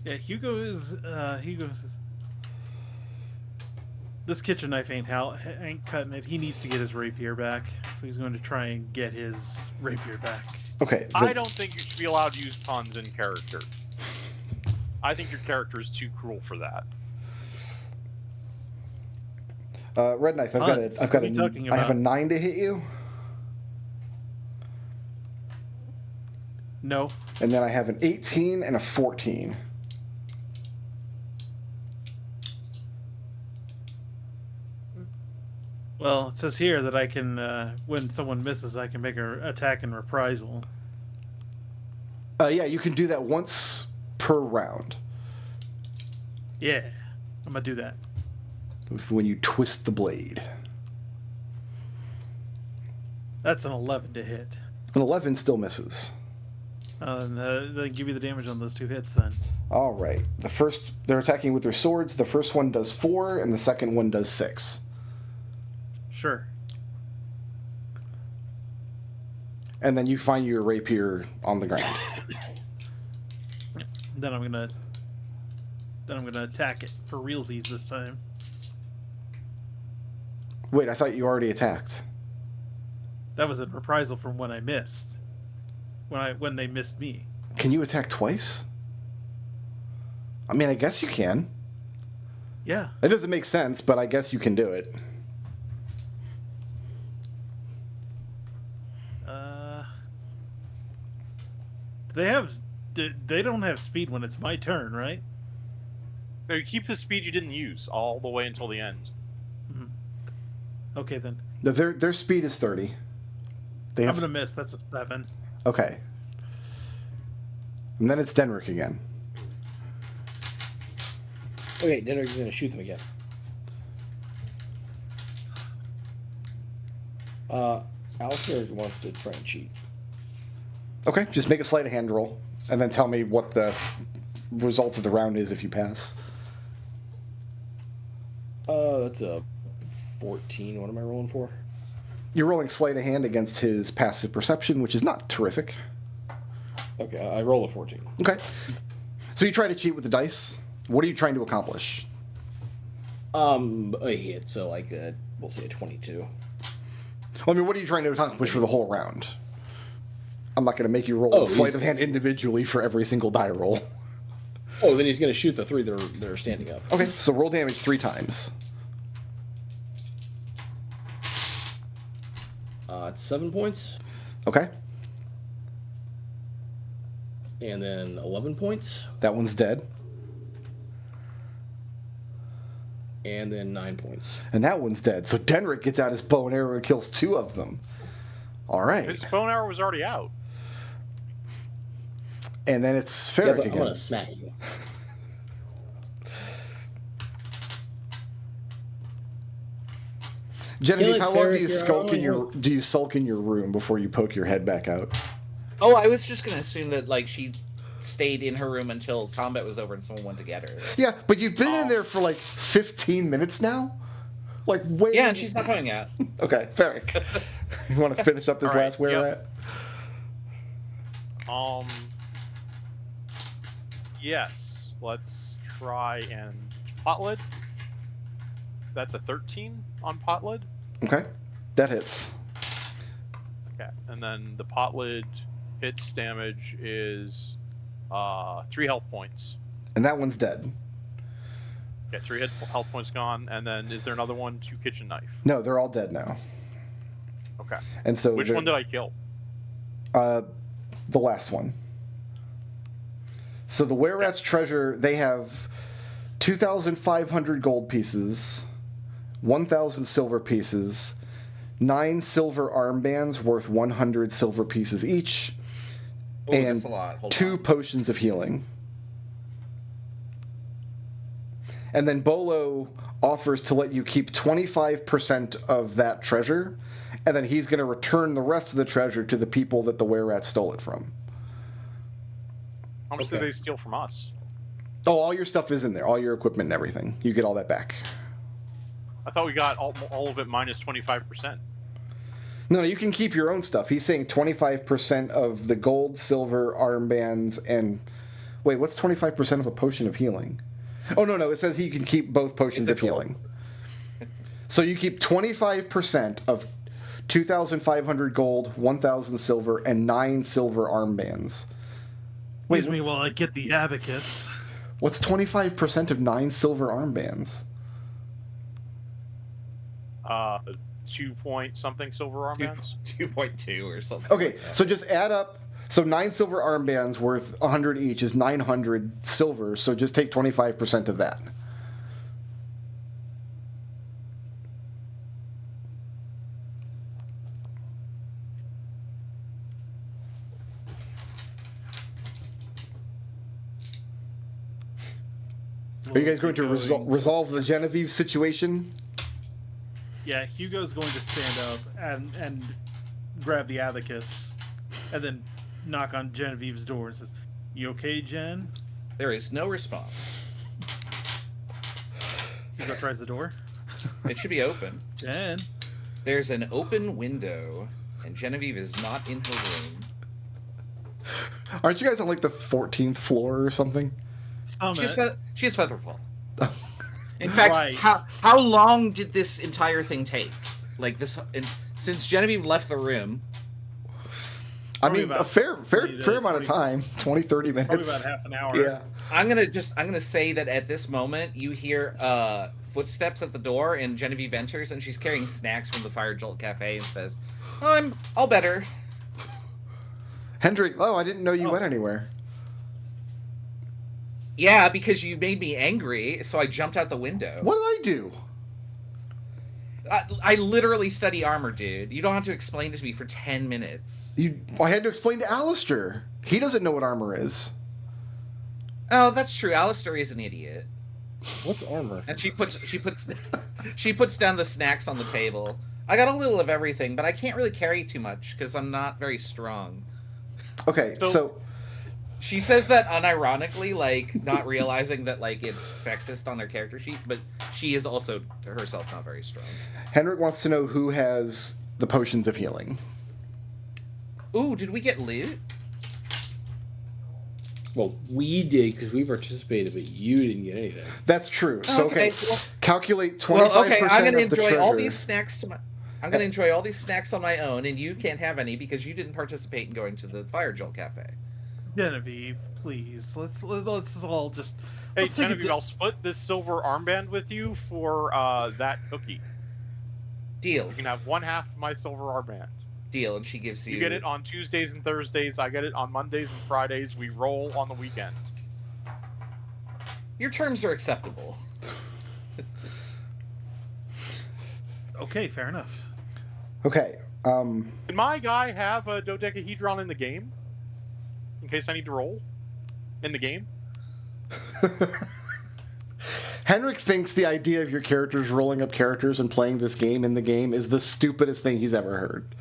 Yeah, Hugo's. This kitchen knife ain't cutting it. He needs to get his rapier back, so he's going to try and get his rapier back. Okay. I don't think you should be allowed to use puns in character. I think your character is too cruel for that. Red Knife, I have a 9 to hit you. No. And then I have an 18 and a 14. Well, it says here that I can, when someone misses, I can make an attack in reprisal. Yeah, you can do that once per round. Yeah, I'm gonna do that. When you twist the blade. That's an 11 to hit. An 11 still misses. Then give me the damage on those 2 hits then. All right. They're attacking with their swords. The first one does 4, and the second one does 6. Sure. And then you find your rapier on the ground. Then I'm gonna attack it for realsies this time. Wait, I thought you already attacked. That was in reprisal from when I missed. When they missed me. Can you attack twice? I mean, I guess you can. Yeah. It doesn't make sense, but I guess you can do it. They don't have speed when it's my turn, right? No, you keep the speed you didn't use all the way until the end. Mm-hmm. Okay then. Their speed is 30. I'm gonna miss. That's a 7. Okay. And then it's Denrick again. Okay, Denrick's gonna shoot them again. Alistair wants to try and cheat. Okay, just make a sleight of hand roll, and then tell me what the result of the round is if you pass. That's a 14. What am I rolling for? You're rolling sleight of hand against his passive perception, which is not terrific. Okay, I roll a 14. Okay. So you try to cheat with the dice. What are you trying to accomplish? A hit, so like we'll say a 22. Well, I mean, what are you trying to accomplish for the whole round? I'm not going to make you roll sleight of hand individually for every single die roll. Oh, then he's going to shoot the 3 that are standing up. Okay, so roll damage 3 times. It's 7 points. Okay. And then 11 points. That one's dead. And then 9 points. And that one's dead. So Denrick gets out his bow and arrow and kills 2 of them. All right. His bow and arrow was already out. And then it's Ferric Yeah, but again. I want to smack you. Genevieve, how long do you Ferric, do you sulk in your room before you poke your head back out? Oh, I was just gonna assume that like she stayed in her room until combat was over and someone went to get her. Yeah, but you've been in there for like 15 minutes now. Like way. Yeah, and she's not coming out. Okay, Ferric. You want to finish up this All right, last where we're at? Yes. Let's try and Potlid. That's a 13 on Potlid. Okay, that hits. Okay, and then the Potlid hits damage is 3 health points. And that one's dead. Okay, 3 health points gone, and then is there another one to kitchen knife? No, they're all dead now. Okay. And so Which one did I kill? The last one. So the Were-Rat's treasure, they have 2,500 gold pieces, 1,000 silver pieces, 9 silver armbands worth 100 silver pieces each, Oh, and that's a lot. Hold 2 on. potions of healing. And then Bolo offers to let you keep 25% of that treasure, and then he's going to return the rest of the treasure to the people that the Were-Rat stole it from. How much Okay. did they steal from us? Oh, all your stuff is in there. All your equipment and everything. You get all that back. I thought we got all of it minus 25%. No, you can keep your own stuff. He's saying 25% of the gold, silver, armbands, and Wait, what's 25% of a potion of healing? Oh, no, it says you can keep both potions of healing. So you keep 25% of 2,500 gold, 1,000 silver, and 9 silver armbands. Wait, me while I get the abacus. What's 25% of 9 silver armbands? 2 point something silver armbands. 2.2 or something. Okay, like that. so just add up. So 9 silver armbands worth 100 each is 900 silver, so just take 25% of that. Are you guys going to resolve the Genevieve situation? Yeah, Hugo's going to stand up and grab the abacus, and then knock on Genevieve's door and says, "You okay, Jen?" There is no response. Hugo tries the door. It should be open. Jen. There's an open window, and Genevieve is not in her room. Aren't you guys on like the 14th floor or something? She has Featherfall. In fact, Right. how long did this entire thing take? Like this, since Genevieve left the room. I Probably mean, about a fair 20 amount of time, 20, 30 minutes. Probably about half an hour. Yeah. I'm gonna say that at this moment you hear footsteps at the door, and Genevieve enters, and she's carrying snacks from the Fire Jolt Cafe, and says, "I'm all better." Hendrik, I didn't know you went anywhere. Yeah, because you made me angry, so I jumped out the window. What did I do? I literally study armor, dude. You don't have to explain it to me for 10 minutes. I had to explain to Alistair. He doesn't know what armor is. Oh, that's true. Alistair is an idiot. What's armor? And she puts she puts down the snacks on the table. I got a little of everything, but I can't really carry too much because I'm not very strong. Okay, so She says that unironically, like not realizing that like it's sexist on their character sheet, but she is also herself not very strong. Henrik wants to know who has the potions of healing. Ooh, did we get loot? Well, we did because we participated, but you didn't get anything. That's true. So Okay, well- calculate 25% Well, okay, I'm gonna of the enjoy treasure. all these snacks I'm gonna enjoy all these snacks on my own, and you can't have any because you didn't participate in going to the Fire Jolt Cafe. Genevieve, please. Let's all just. Hey, let's take a Genevieve, I'll split this silver armband with you for that cookie. Deal. You can have one half of my silver armband. Deal, and she gives you. You get it on Tuesdays and Thursdays. I get it on Mondays and Fridays. We roll on the weekend. Your terms are acceptable. Okay, fair enough. Okay. Can my guy have a dodecahedron in the game? In case I need to roll? In the game? Henrik thinks the idea of your characters rolling up characters and playing this game in the game is the stupidest thing he's ever heard.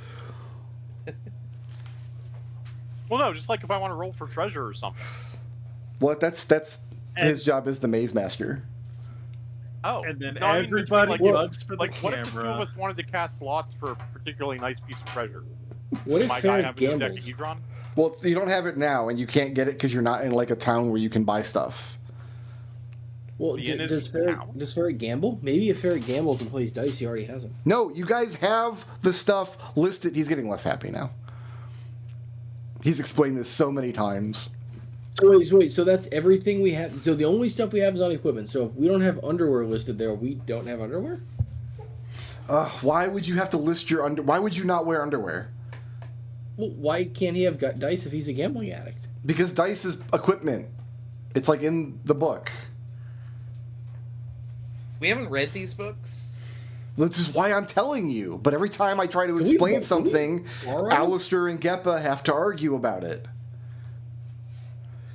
Well, no, just like if I want to roll for treasure or something. Well, that's his job as the maze master. Oh. And then No, I mean, everybody between, bugs for the like, what if the two camera. of us wanted to cast lots for a particularly nice piece of treasure? What if My guy Farrah have a gambles? dodecahedron? Well, you don't have it now, and you can't get it because you're not in like a town where you can buy stuff. Well, The inn is does in town. Ferret gamble? Maybe if Ferret gambles and plays dice, he already has them. No, you guys have the stuff listed. He's getting less happy now. He's explained this so many times. So wait, so that's everything we have. So the only stuff we have is on equipment. So if we don't have underwear listed there, we don't have underwear? Why would you have to list your Why would you not wear underwear? Well, why can't he have got dice if he's a gambling addict? Because dice is equipment. It's like in the book. We haven't read these books. This is why I'm telling you. But every time I try to we- explain can we something, borrow? Alistair and Geppa have to argue about it.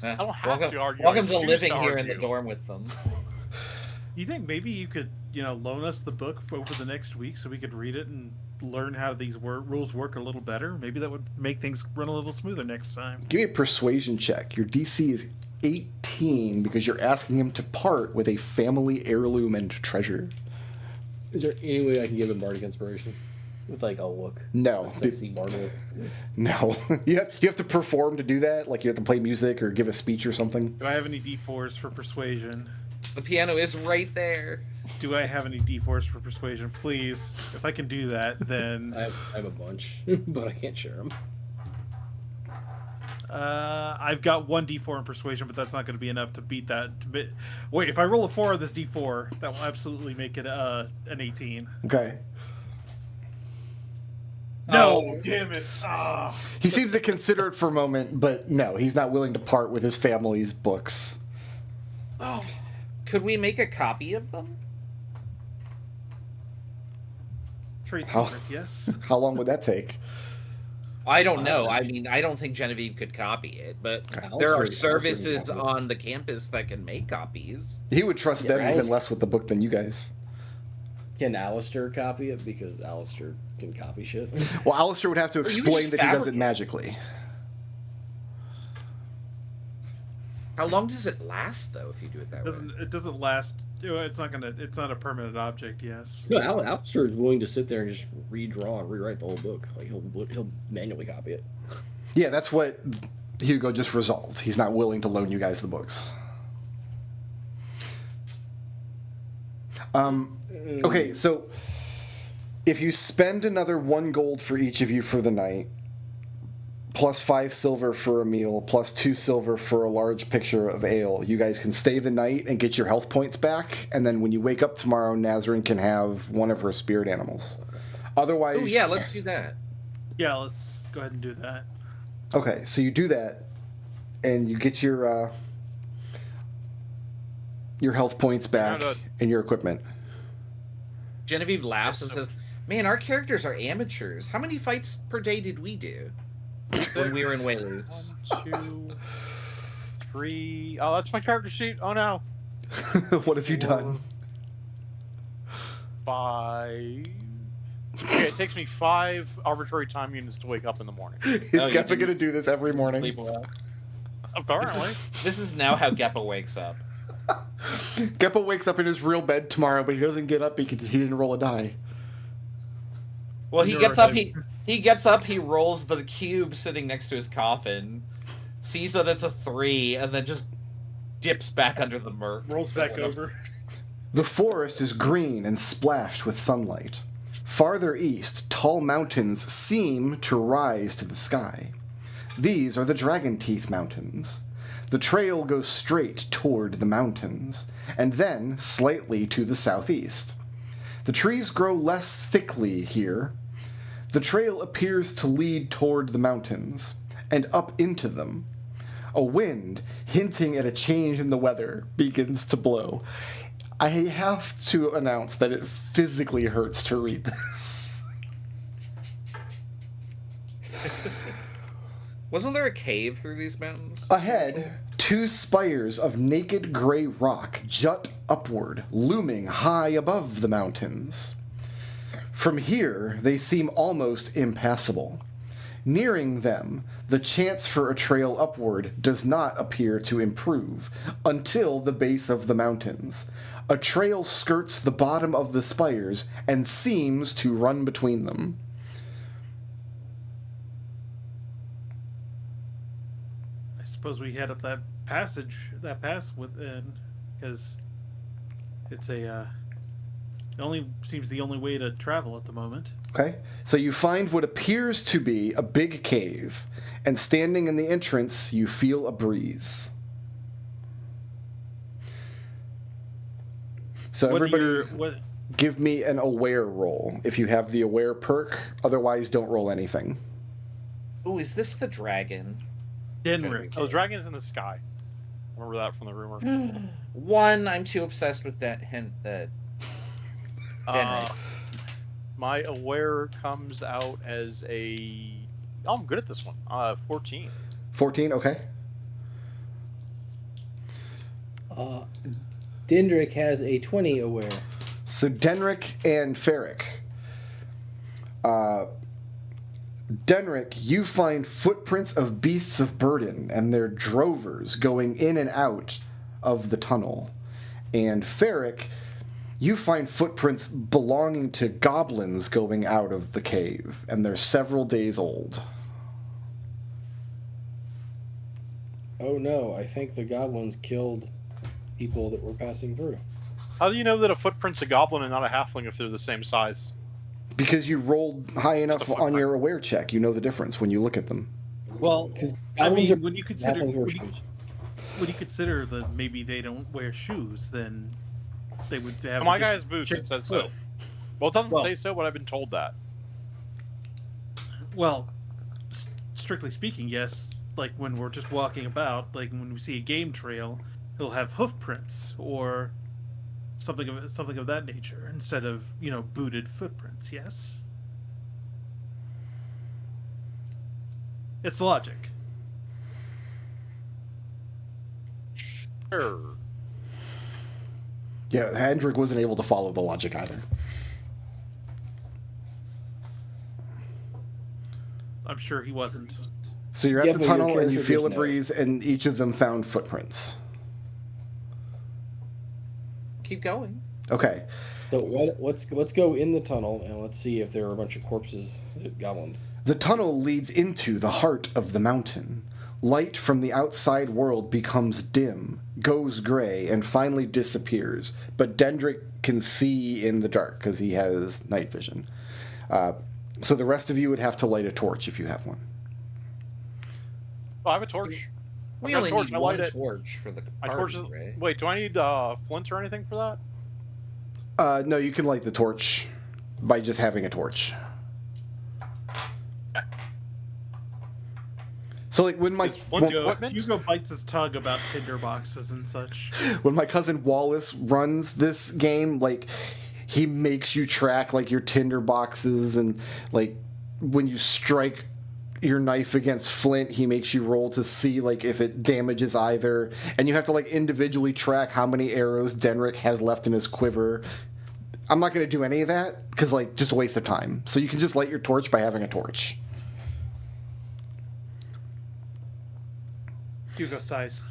I don't have to argue. Welcome I to choose living to here in the argue. dorm with them. You think maybe you could, loan us the book over the next week so we could read it and learn how these rules work a little better? Maybe that would make things run a little smoother next time. Give me a persuasion check. Your DC is 18 because you're asking him to part with a family heirloom and treasure. Is there any way I can give him bardic inspiration? with like a look. No. A sexy barber. No. You have to perform to do that? Like you have to play music or give a speech or something? Do I have any D4s for persuasion? The piano is right there. Do I have any D4s for persuasion? Please. If I can do that, then... I have a bunch, but I can't share them. I've got 1 D4 in persuasion, but that's not going to be enough to beat that. Wait, if I roll a 4 on this D4, that will absolutely make it an 18. Okay. No, damn it. Ah. He seems to consider it for a moment, but no, he's not willing to part with his family's books. Oh. Could we make a copy of them? Trade How- secrets, yes. How long would that take? I don't know. I mean, I don't think Genevieve could copy it, but there are Alistair services can copy it. on the campus that can make copies. He would trust them Yeah, even less with the book than you guys. Can Alistair copy it? Because Alistair can copy shit. Well, Alistair would have to Or you explain just that he does it fabricate. magically. How long does it last, though, if you do it that way? It doesn't last. It's not a permanent object, yes. No, Alistair is willing to sit there and just redraw and rewrite the whole book. Like he'll manually copy it. Yeah, that's what Hugo just resolved. He's not willing to loan you guys the books. Okay, so if you spend another 1 gold for each of you for the night, plus 5 silver for a meal, plus 2 silver for a large picture of ale, you guys can stay the night and get your health points back, and then when you wake up tomorrow, Nazarene can have one of her spirit animals. Otherwise... Oh, yeah, let's do that. Yeah, let's go ahead and do that. Okay, so you do that, and you get your health points back and your equipment. Genevieve laughs and says, "Man, our characters are amateurs. How many fights per day did we do when we were in Whalers?" 1, 2, 3. Oh, that's my character sheet. Oh no. What have you done? 5. Okay, it takes me 5 arbitrary time units to wake up in the morning. Is you Geppa didn't going to do this every morning? Sleep well. Apparently. This is now how Geppa wakes up. Geppa wakes up in his real bed tomorrow, but he doesn't get up because he didn't roll a die. Well, he gets up, he gets up, he rolls the cube sitting next to his coffin, sees that it's a 3, and then just dips back under the murk. Rolls back over. The forest is green and splashed with sunlight. Farther east, tall mountains seem to rise to the sky. These are the Dragon Teeth Mountains. The trail goes straight toward the mountains, and then slightly to the southeast. The trees grow less thickly here. The trail appears to lead toward the mountains, and up into them. A wind, hinting at a change in the weather, begins to blow. I have to announce that it physically hurts to read this. Wasn't there a cave through these mountains? Ahead, 2 spires of naked gray rock jut upward, looming high above the mountains. From here, they seem almost impassable. Nearing them, the chance for a trail upward does not appear to improve until the base of the mountains. A trail skirts the bottom of the spires and seems to run between them. I suppose we head up that pass within, because it's it only seems the only way to travel at the moment. Okay, so you find what appears to be a big cave, and standing in the entrance, you feel a breeze. So everybody, give me an aware roll if you have the aware perk. Otherwise, don't roll anything. Ooh, is this the dragon? Denrick. Oh, the dragon's in the sky. Remember that from the rumor. 1, I'm too obsessed with that Denrick. My aware comes out as a... Oh, I'm good at this one. 14. 14, okay. Dendrick has a 20 aware. So Denrick and Ferric. Denrick, you find footprints of beasts of burden and their drovers going in and out of the tunnel. And Ferric, you find footprints belonging to goblins going out of the cave, and they're several days old. Oh no, I think the goblins killed people that were passing through. How do you know that a footprint's a goblin and not a halfling if they're the same size? Because you rolled high enough on your aware check. You know the difference when you look at them. Well, I Goblins mean, are when you consider halfling shoes. that maybe they don't wear shoes, then they would have. On my guy's boots, it shaped says foot. so. Well, it doesn't Well- say so, but I've been told that. Well, strictly speaking, yes. Like when we're just walking about, like when we see a game trail, it'll have hoof prints or something of that nature instead of booted footprints. Yes, it's logic. Sure. Yeah, Hendrik wasn't able to follow the logic either. I'm sure he wasn't. So you're at Yeah, the but your tunnel and you character feel a just breeze, and each of them found footprints. Keep going. Okay. So let's go in the tunnel and let's see if there are a bunch of corpses, goblins. The tunnel leads into the heart of the mountain. Light from the outside world becomes dim, goes gray, and finally disappears. But Dendrick can see in the dark because he has night vision. So the rest of you would have to light a torch if you have one. Oh, I have a torch. We got a only torch, need I light one it. torch for the I party, torch. right? Wait, do I need flints or anything for that? No, you can light the torch by just having a torch. So like when my Is flint Hugo, equipment? Hugo bites his tongue about tinder boxes and such. when my cousin Wallace runs this game, like he makes you track like your tinder boxes, and like when you strike your knife against flint, he makes you roll to see like if it damages either, and you have to like individually track how many arrows Denrick has left in his quiver. I'm not going to do any of that because like just a waste of time. So you can just light your torch by having a torch. Hugo sighs.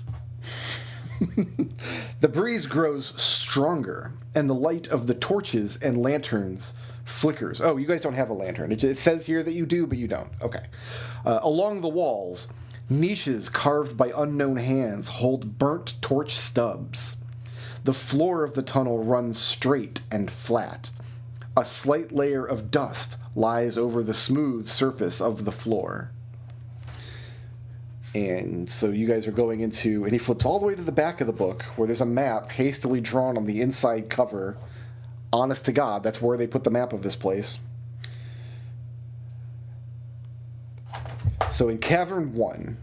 The breeze grows stronger, and the light of the torches and lanterns flickers. Oh, you guys don't have a lantern. It says here that you do, but you don't. Okay. Along the walls, niches carved by unknown hands hold burnt torch stubs. The floor of the tunnel runs straight and flat. A slight layer of dust lies over the smooth surface of the floor. And so you guys are going into, and he flips all the way to the back of the book where there's a map hastily drawn on the inside cover. Honest to God, that's where they put the map of this place. So in Cavern 1,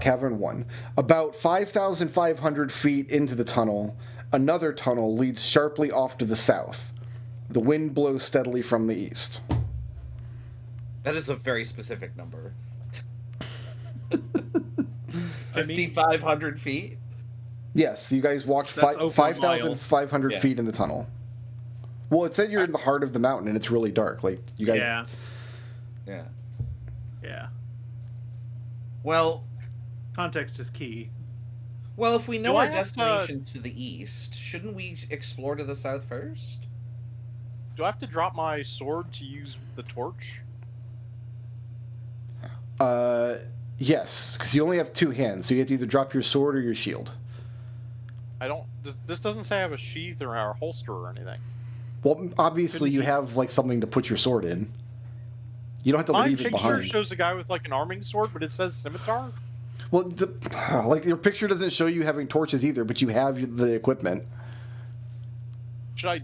Cavern 1, about 5,500 feet into the tunnel, another tunnel leads sharply off to the south. The wind blows steadily from the east. That is a very specific number. I mean, 5,500 feet? Yes, you guys walked That's over a 5,500 Yeah. feet in the tunnel. Well, it said you're in the heart of the mountain and it's really dark. Like, you guys. yeah, Yeah. yeah. Well, Context is key. if we know Do I our have to- destination's to the east, shouldn't we explore to the south first? Do I have to drop my sword to use the torch? Yes, because you only have two hands, so you have to either drop your sword or your shield. I don't. This doesn't say I have a sheath or a holster or anything. Well, obviously, you have, like, something to put your sword in. You don't have to My leave it picture behind. shows a guy with like an arming sword, but it says scimitar. Well, like, your picture doesn't show you having torches either, but you have the equipment. Can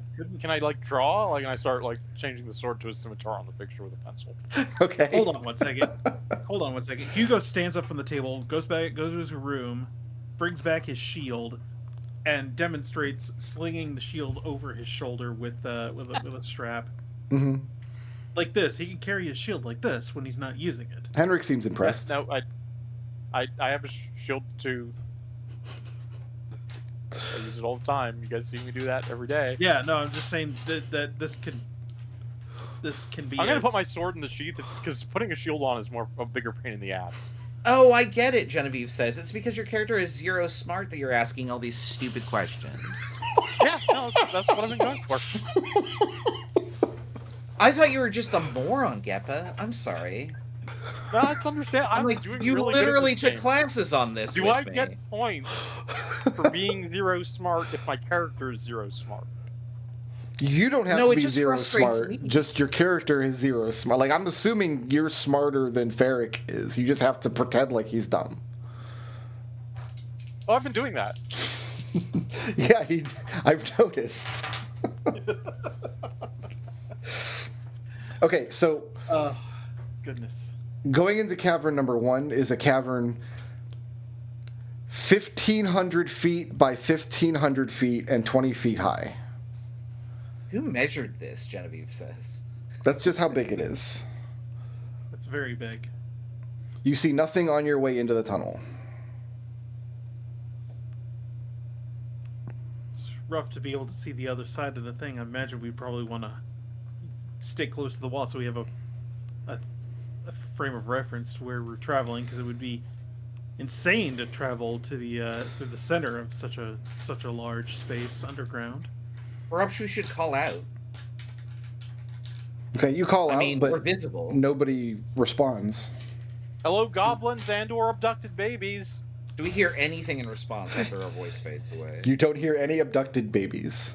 I like draw? Like, and I start like changing the sword to a scimitar on the picture with a pencil. Okay. Hold on one second. Hugo stands up from the table, goes to his room, brings back his shield, and demonstrates slinging the shield over his shoulder with a strap. Mm-hmm. Like this. He can carry his shield like this when he's not using it. Henrik seems impressed. No, I have a shield too. I use it all the time. You guys see me do that every day. Yeah, no, I'm just saying that this can be. I'm gonna put my sword in the sheath because putting a shield on is more a bigger pain in the ass. Oh, I get it, Genevieve says. It's because your character is zero smart that you're asking all these stupid questions. Yeah, no, that's what I've been going for. I thought you were just a moron, Geppa. I'm sorry. No, that's understand. I'm like, doing you really good at literally this took game. classes on this Do with I me. get points for being zero smart if my character is zero smart? You don't have No, to it be just zero frustrates smart. me. Just your character is zero smart. Like, I'm assuming you're smarter than Ferric is. You just have to pretend like he's dumb. Oh, I've been doing that. Yeah, I've noticed. Okay, so Goodness. going into cavern number 1 is a cavern 1,500 feet by 1,500 feet and 20 feet high. Who measured this, Genevieve says? That's just how big it is. That's very big. You see nothing on your way into the tunnel. It's rough to be able to see the other side of the thing. I imagine we probably want to stay close to the wall so we have a frame of reference to where we're traveling, because it would be insane to travel to the through the center of such a large space underground. Perhaps we should call out. Okay, you call out, I mean, but we're visible. nobody responds. Hello, goblins and/or abducted babies. Do we hear anything in response after our voice fades away? You don't hear any abducted babies.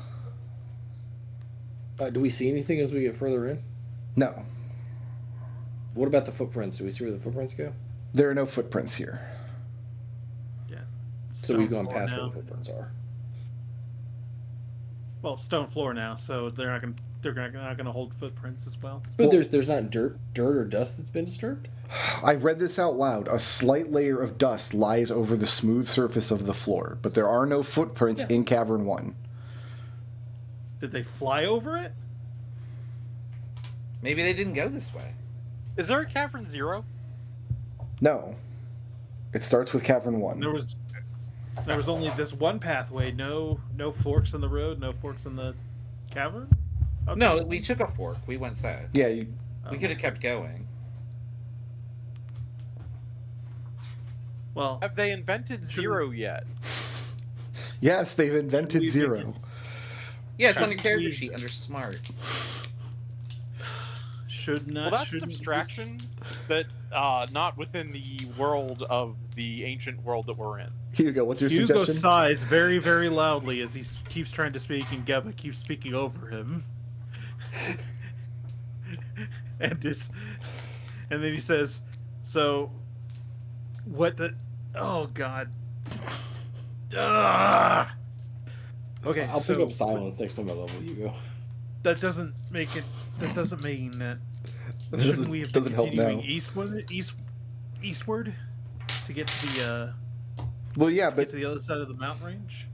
Do we see anything as we get further in? No, What about the footprints? Do we see where the footprints go? there are no footprints here. Yeah. So we've Stone gone floor past now. where the footprints are. Well, stone floor now, so they're not gonna hold footprints as well. But Well- there's not dirt or dust that's been disturbed? I read this out loud. A slight layer of dust lies over the smooth surface of the floor, but there are no footprints in Cavern 1. Did they fly over it? Maybe they didn't go this way. Is there a cavern 0? No. It starts with Cavern 1. There was only this one pathway. No forks in the road. No forks in the cavern. Okay. No, we took a fork. We went south. Yeah, We could have kept going. Well, Have they invented Should we- 0 yet? yes, they've invented we zero. make Yeah, it's on Should your character we- sheet under smart. should not. Well, that's an shouldn't- abstraction that not within the world of the ancient world that we're in. Hugo, what's your Hugo suggestion? sighs very, very loudly as he keeps trying to speak, and Geba keeps speaking over him. and then he says, "So, what the? Oh God! Ah! Okay, I'll so pick up silence next time I level Hugo. that doesn't make it. That doesn't mean that. That Shouldn't doesn't- we have doesn't been help continuing now. eastward to get to the Well, yeah, get but to the other side of the mountain range?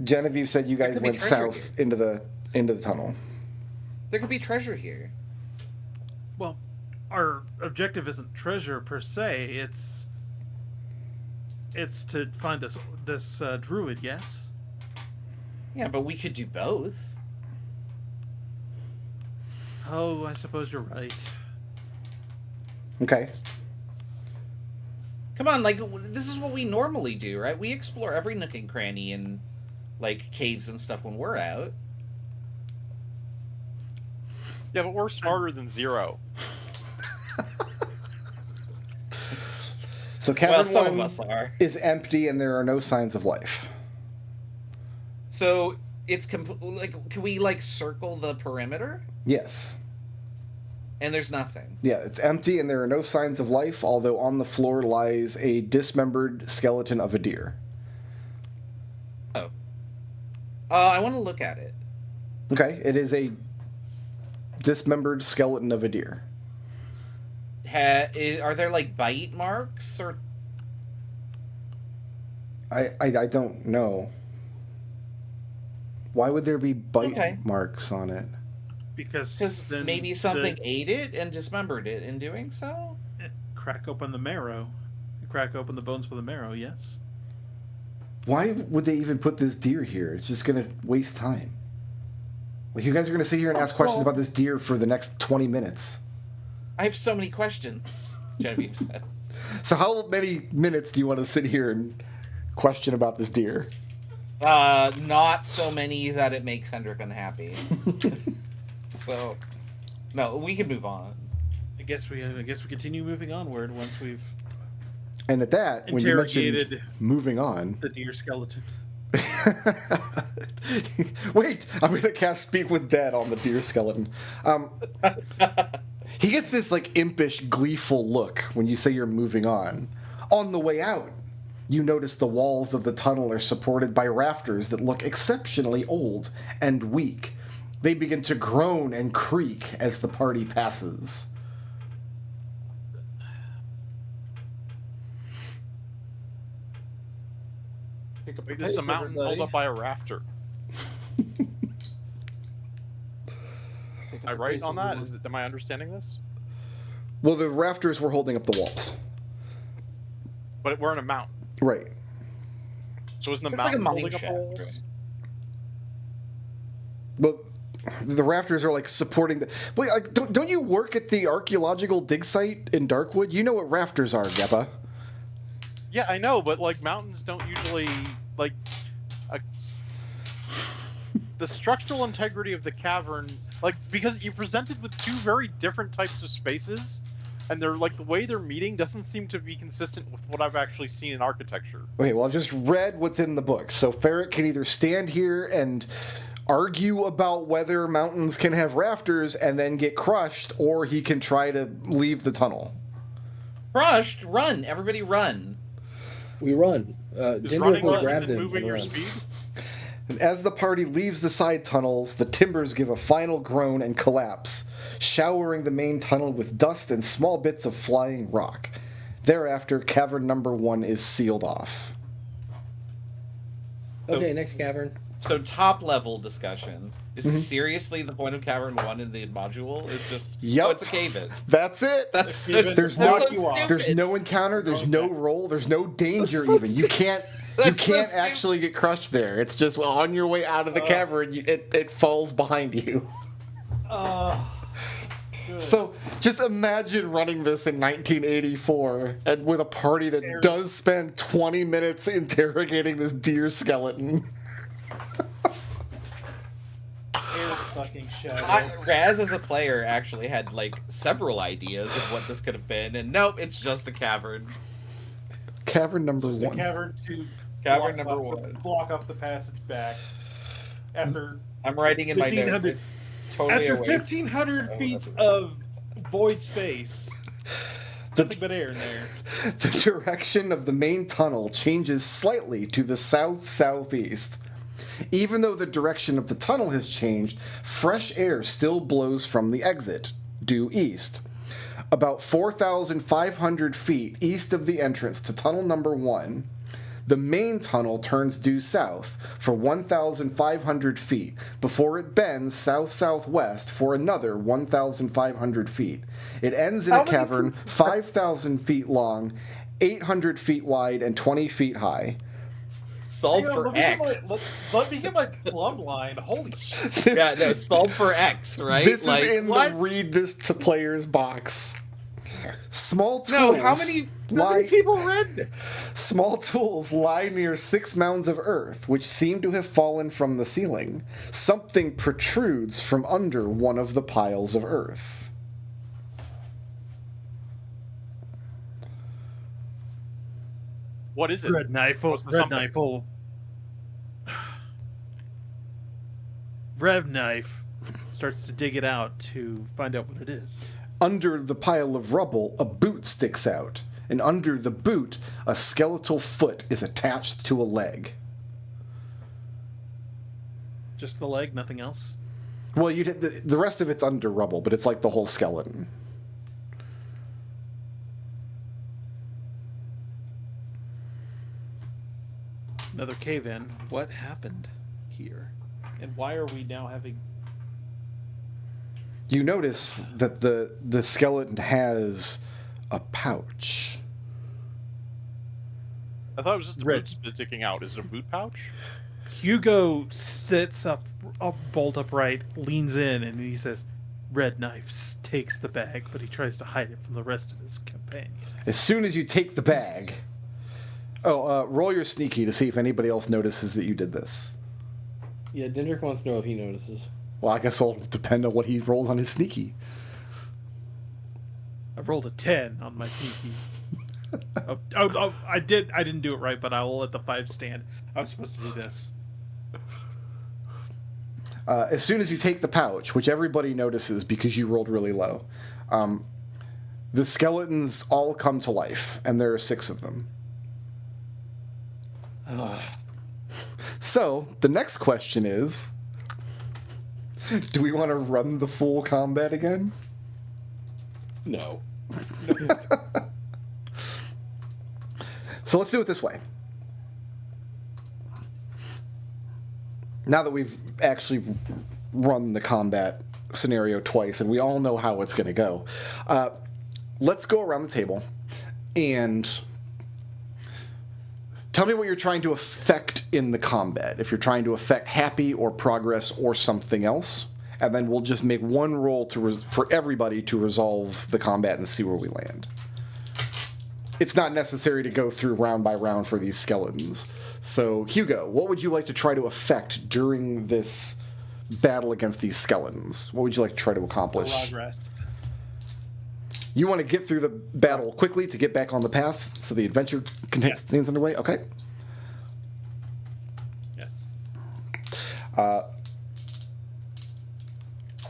Genevieve said you There guys could be went treasure south into the tunnel. There could be treasure here. Well, our objective isn't treasure per se. It's to find this druid. Yes. Yeah, but we could do both. Oh, I suppose you're right. Okay. Come on, like, this is what we normally do, right? We explore every nook and cranny and, like, caves and stuff when we're out. Yeah, but we're smarter than 0. So Well, Cavern some 1 of us are. is empty and there are no signs of life. So, it's like, can we, like, circle the perimeter? Yes. And there's nothing. Yeah, it's empty and there are no signs of life, although on the floor lies a dismembered skeleton of a deer. Oh. I want to look at it. Okay, it is a dismembered skeleton of a deer. Are there, like, bite marks? Or I don't know. Why would there be bite Okay. marks on it? Because then maybe something ate it and dismembered it in doing so? crack open the marrow, crack open the bones for the marrow. Yes. Why would they even put this deer here? It's just gonna waste time. Like, you guys are gonna sit here and ask questions about this deer for the next 20 minutes. I have so many questions, Genevieve says. So how many minutes do you want to sit here and question about this deer? Not so many that it makes Hendrik unhappy. So, no, we can move on. I guess we continue moving onward once we've And at that, when you mentioned interrogated moving on, the deer skeleton. wait, I'm gonna cast Speak with Dead on the deer skeleton. He gets this like impish, gleeful look when you say you're moving on. On the way out, you notice the walls of the tunnel are supported by rafters that look exceptionally old and weak. They begin to groan and creak as the party passes. Wait, this is a mountain held up by a rafter. Am I right on that? Am I understanding this? Well, the rafters were holding up the walls. But we're in a mountain. Right. So isn't the It's like a mountain mining holding up the shaft, walls? right? Well, the rafters are like supporting the. Wait, like, don't you work at the archaeological dig site in Darkwood? You know what rafters are, Geppa. Yeah, I know, but like mountains don't usually like the structural integrity of the cavern, like because you're presented with two very different types of spaces, and they're like the way they're meeting doesn't seem to be consistent with what I've actually seen in architecture. Okay, well, I've just read what's in the book. So Ferret can either stand here and argue about whether mountains can have rafters and then get crushed, or he can try to leave the tunnel. Crushed, run! Everybody run! We run. Is Dindrik running will less grab than them moving and your run. speed? And as the party leaves the side tunnels, the timbers give a final groan and collapse, showering the main tunnel with dust and small bits of flying rock. Thereafter, cavern number 1 is sealed off. Okay, next cavern. So top level discussion. Is this seriously the point of Cavern 1 in the module? Is just Yep. oh, it's a cave-in. That's it. That's There's There's that's no, so stupid. there's no encounter. There's no roll. There's no danger. That's so Even you can't. You That's so can't stupid. actually get crushed there. It's just on your way out of the cavern. It falls behind you. Good. So just imagine running this in 1984 and with a party that does spend 20 minutes interrogating this deer skeleton. Air fucking shadow. Raz as a player actually had like several ideas of what this could have been, and nope, it's just a cavern. Cavern number The 1. cavern to Cavern block number off 1. block off the passage back. After I'm writing in my notes. 1500 It's totally after away. 1,500 feet of void space. Nothing but air in there. The direction of the main tunnel changes slightly to the south-southeast. Even though the direction of the tunnel has changed, fresh air still blows from the exit, due east. About 4,500 feet east of the entrance to tunnel number 1, the main tunnel turns due south for 1,500 feet before it bends south-southwest for another 1,500 feet. It ends in How a many cavern 5,000 feet long, 800 feet wide, and 20 feet high. Solve Hang on, for let me get X. let me get my plumb line. Holy shit. This, Yeah, no, solve for X, right? this like, is in what? the read this to players box. Small tools. No, how many people read this? Small tools lie near 6 mounds of earth, which seem to have fallen from the ceiling. Something protrudes from under one of the piles of earth. What is it? Red knife. What's the Red something? knife. Rev knife starts to dig it out to find out what it is. Under the pile of rubble, a boot sticks out, and under the boot, a skeletal foot is attached to a leg. Just the leg, nothing else. Well, the rest of it's under rubble, but it's like the whole skeleton. Another cave in. What happened here? And why are we now having You notice that the skeleton has a pouch. I thought it was just a Red. boot sticking out. Is it a boot pouch? Hugo sits up bolt upright, leans in, and he says, "Red knife takes the bag, but he tries to hide it from the rest of his companions." As soon as you take the bag, Oh, roll your sneaky to see if anybody else notices that you did this. Yeah, Dendrick wants to know if he notices. Well, I guess it'll depend on what he rolls on his sneaky. I rolled a 10 on my sneaky. I didn't do it right, but I will let the 5 stand. I was supposed to do this. As soon as you take the pouch, which everybody notices because you rolled really low, the skeletons all come to life, and there are 6 of them. So, the next question is, do we want to run the full combat again? No. So let's do it this way. Now that we've actually run the combat scenario twice, and we all know how it's going to go, let's go around the table and tell me what you're trying to affect in the combat. If you're trying to affect happy or progress or something else, and then we'll just make one roll for everybody to resolve the combat and see where we land. It's not necessary to go through round by round for these skeletons. So, Hugo, what would you like to try to affect during this battle against these skeletons? What would you like to try to accomplish? Progress. You want to get through the battle quickly to get back on the path so the adventure continues underway? Okay. Yes.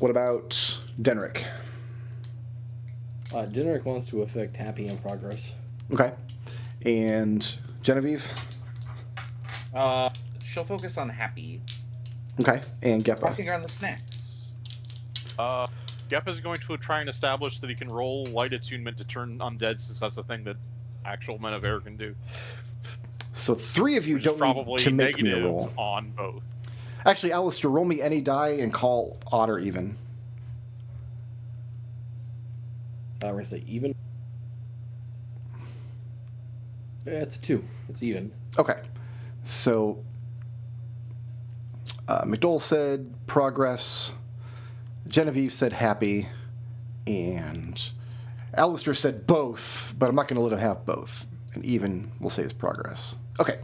What about Denrick? Dendrick wants to affect happy and progress. Okay. And Genevieve? She'll focus on happy. Okay. And Gepa? Crossing around the snacks. Gep is going to try and establish that he can roll light attunement to turn undead, since that's the thing that actual men of air can do. So 3 of you Which is don't probably need to make me a negative roll. on both. Actually, Alistair, roll me any die and call odd or even. We're going to say even. Yeah, it's a 2. It's even. Okay. So McDowell said progress, Genevieve said happy, and Alistair said both, but I'm not going to let him have both. And even, we'll say, is progress. Okay.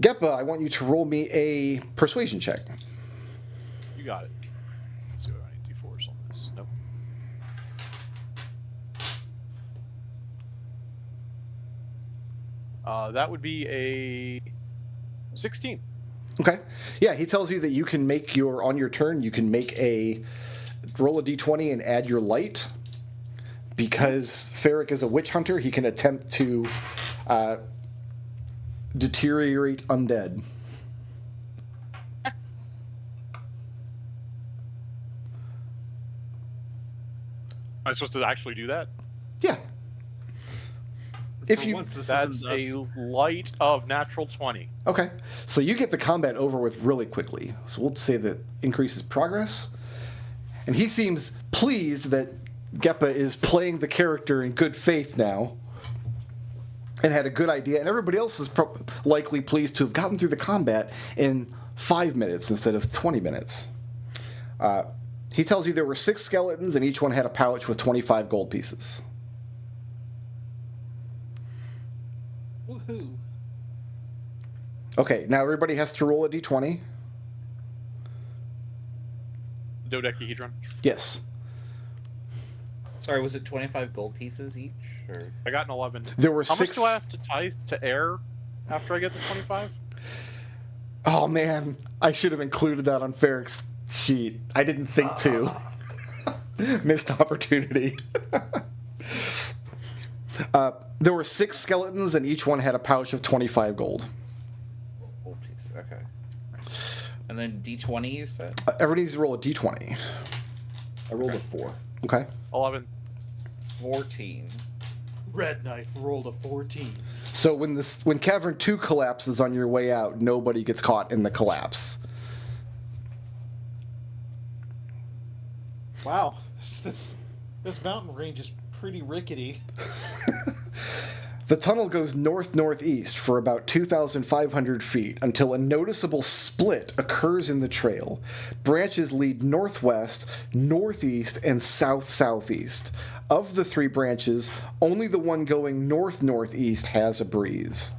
Gepa, I want you to roll me a persuasion check. You got it. Let's see what I need D4s on this. Nope. That would be a 16. Okay. Yeah, he tells you that you can make on your turn, you can make roll a d20 and add your light. Because Ferric is a witch hunter, he can attempt to deteriorate undead. Am I supposed to actually do that? Yeah. If For you once, this That's isn't a us. light of natural 20. Okay. So you get the combat over with really quickly. So we'll say that increases progress. And he seems pleased that Gepa is playing the character in good faith now and had a good idea. And everybody else is likely pleased to have gotten through the combat in 5 minutes instead of 20 minutes. He tells you there were 6 skeletons and each one had a pouch with 25 gold pieces. Woohoo. Okay, now everybody has to roll a d20. Dodecahedron. Yes. Sorry, was it 25 gold pieces each? Or I got an 11. There were How 6. much do I have to tithe to air after I get to 25? Oh man, I should have included that on Ferric's sheet. I didn't think to. Missed opportunity. There were 6 skeletons and each one had a pouch of 25 gold. gold piece, okay. And then D20, you said? Everybody needs to roll a d20. I rolled a 4. Okay. 11. 14. Red Knife rolled a 14. So when Cavern 2 collapses on your way out, nobody gets caught in the collapse. Wow, this mountain range is pretty rickety. The tunnel goes north-northeast for about 2,500 feet until a noticeable split occurs in the trail. Branches lead northwest, northeast, and south-southeast. Of the 3 branches, only the one going north-northeast has a breeze.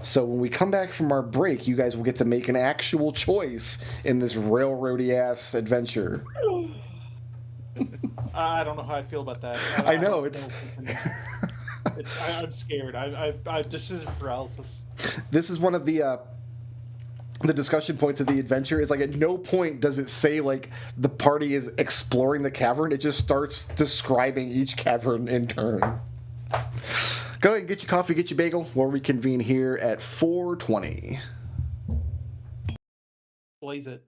So when we come back from our break, you guys will get to make an actual choice in this railroady-ass adventure. I don't know how I feel about that. I know, don't it's... I'm scared. I decision paralysis. This is one of the discussion points of the adventure. Is like at no point does it say like the party is exploring the cavern. It just starts describing each cavern in turn. Go ahead and get your coffee, get your bagel. We'll reconvene here at 4:20. Blaze it.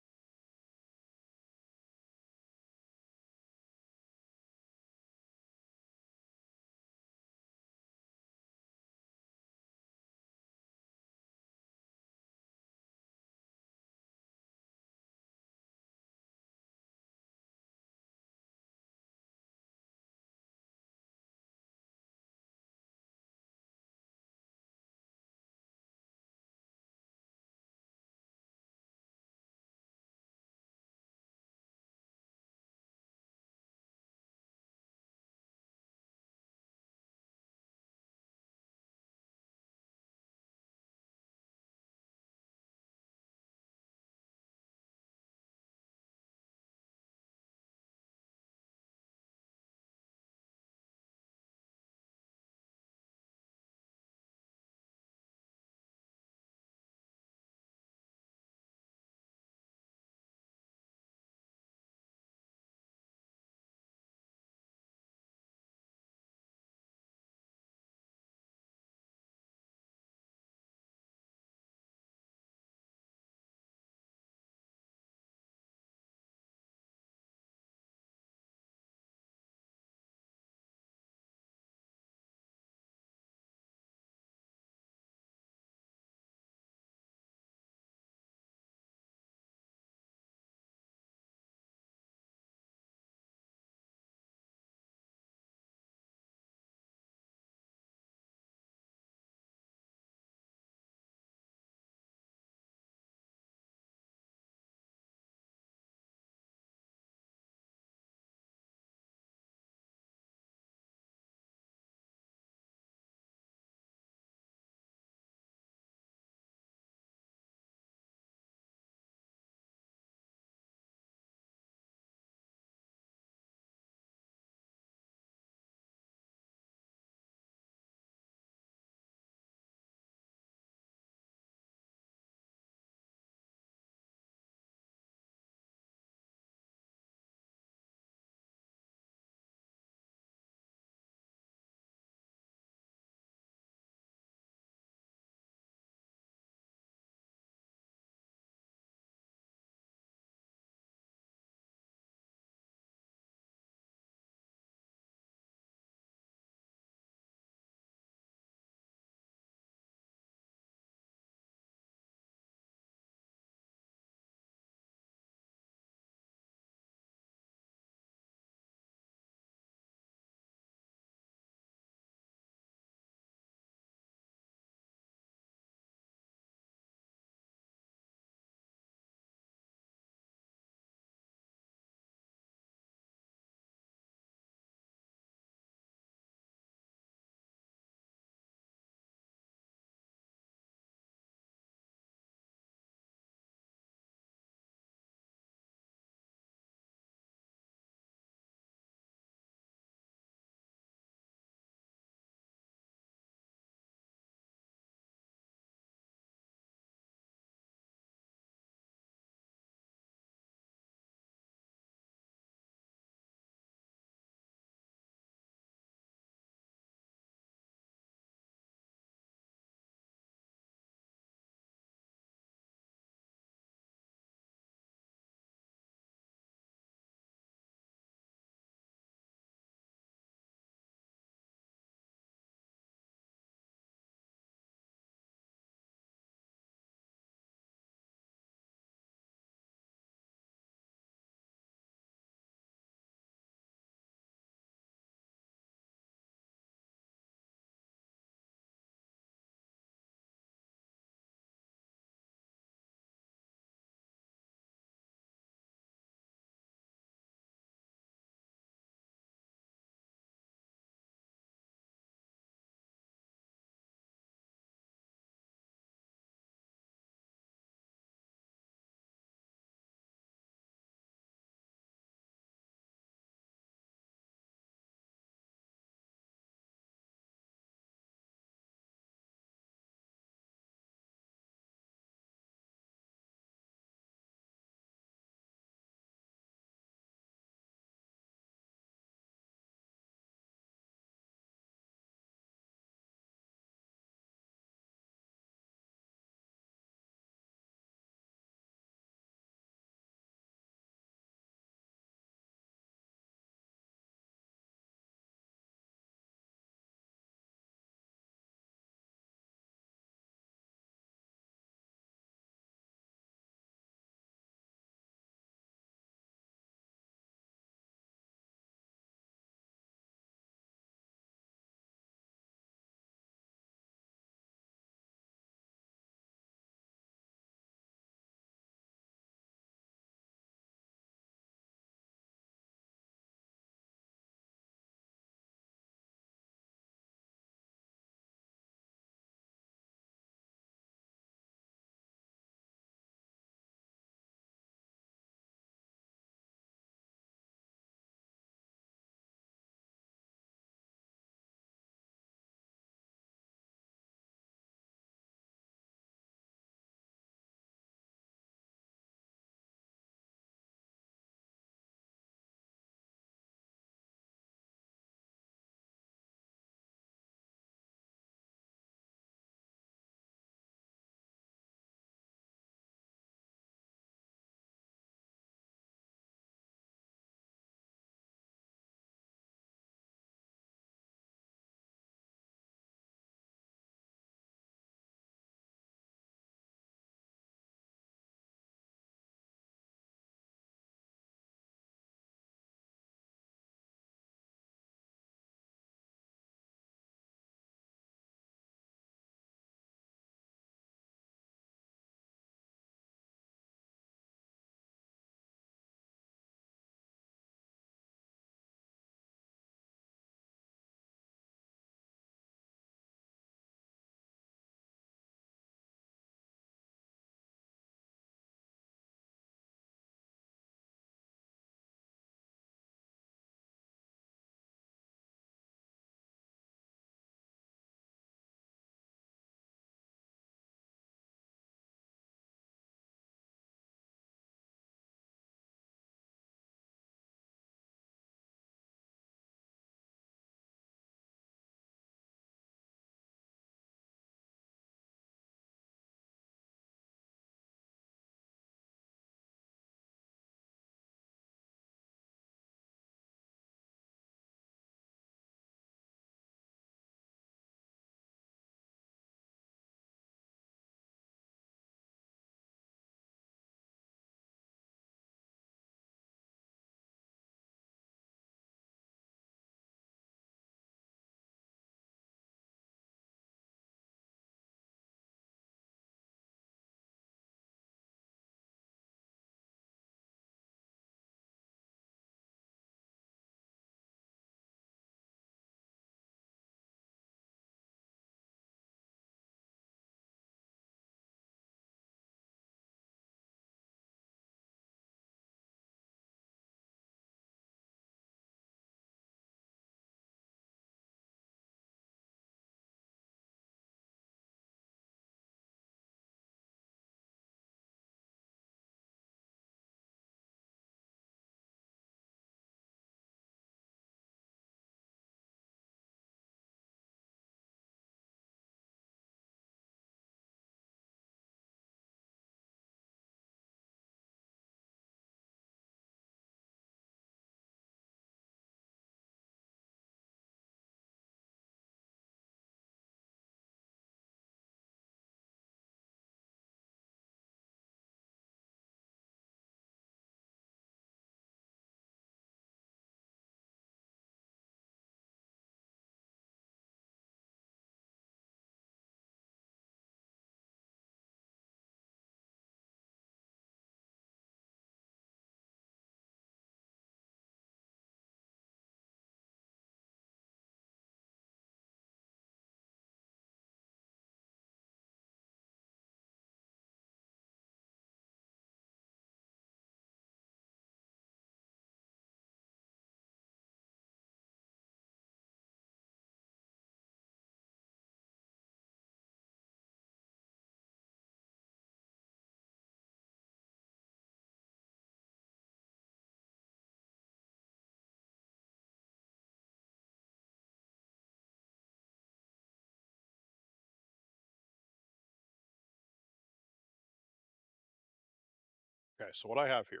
Okay, so what I have here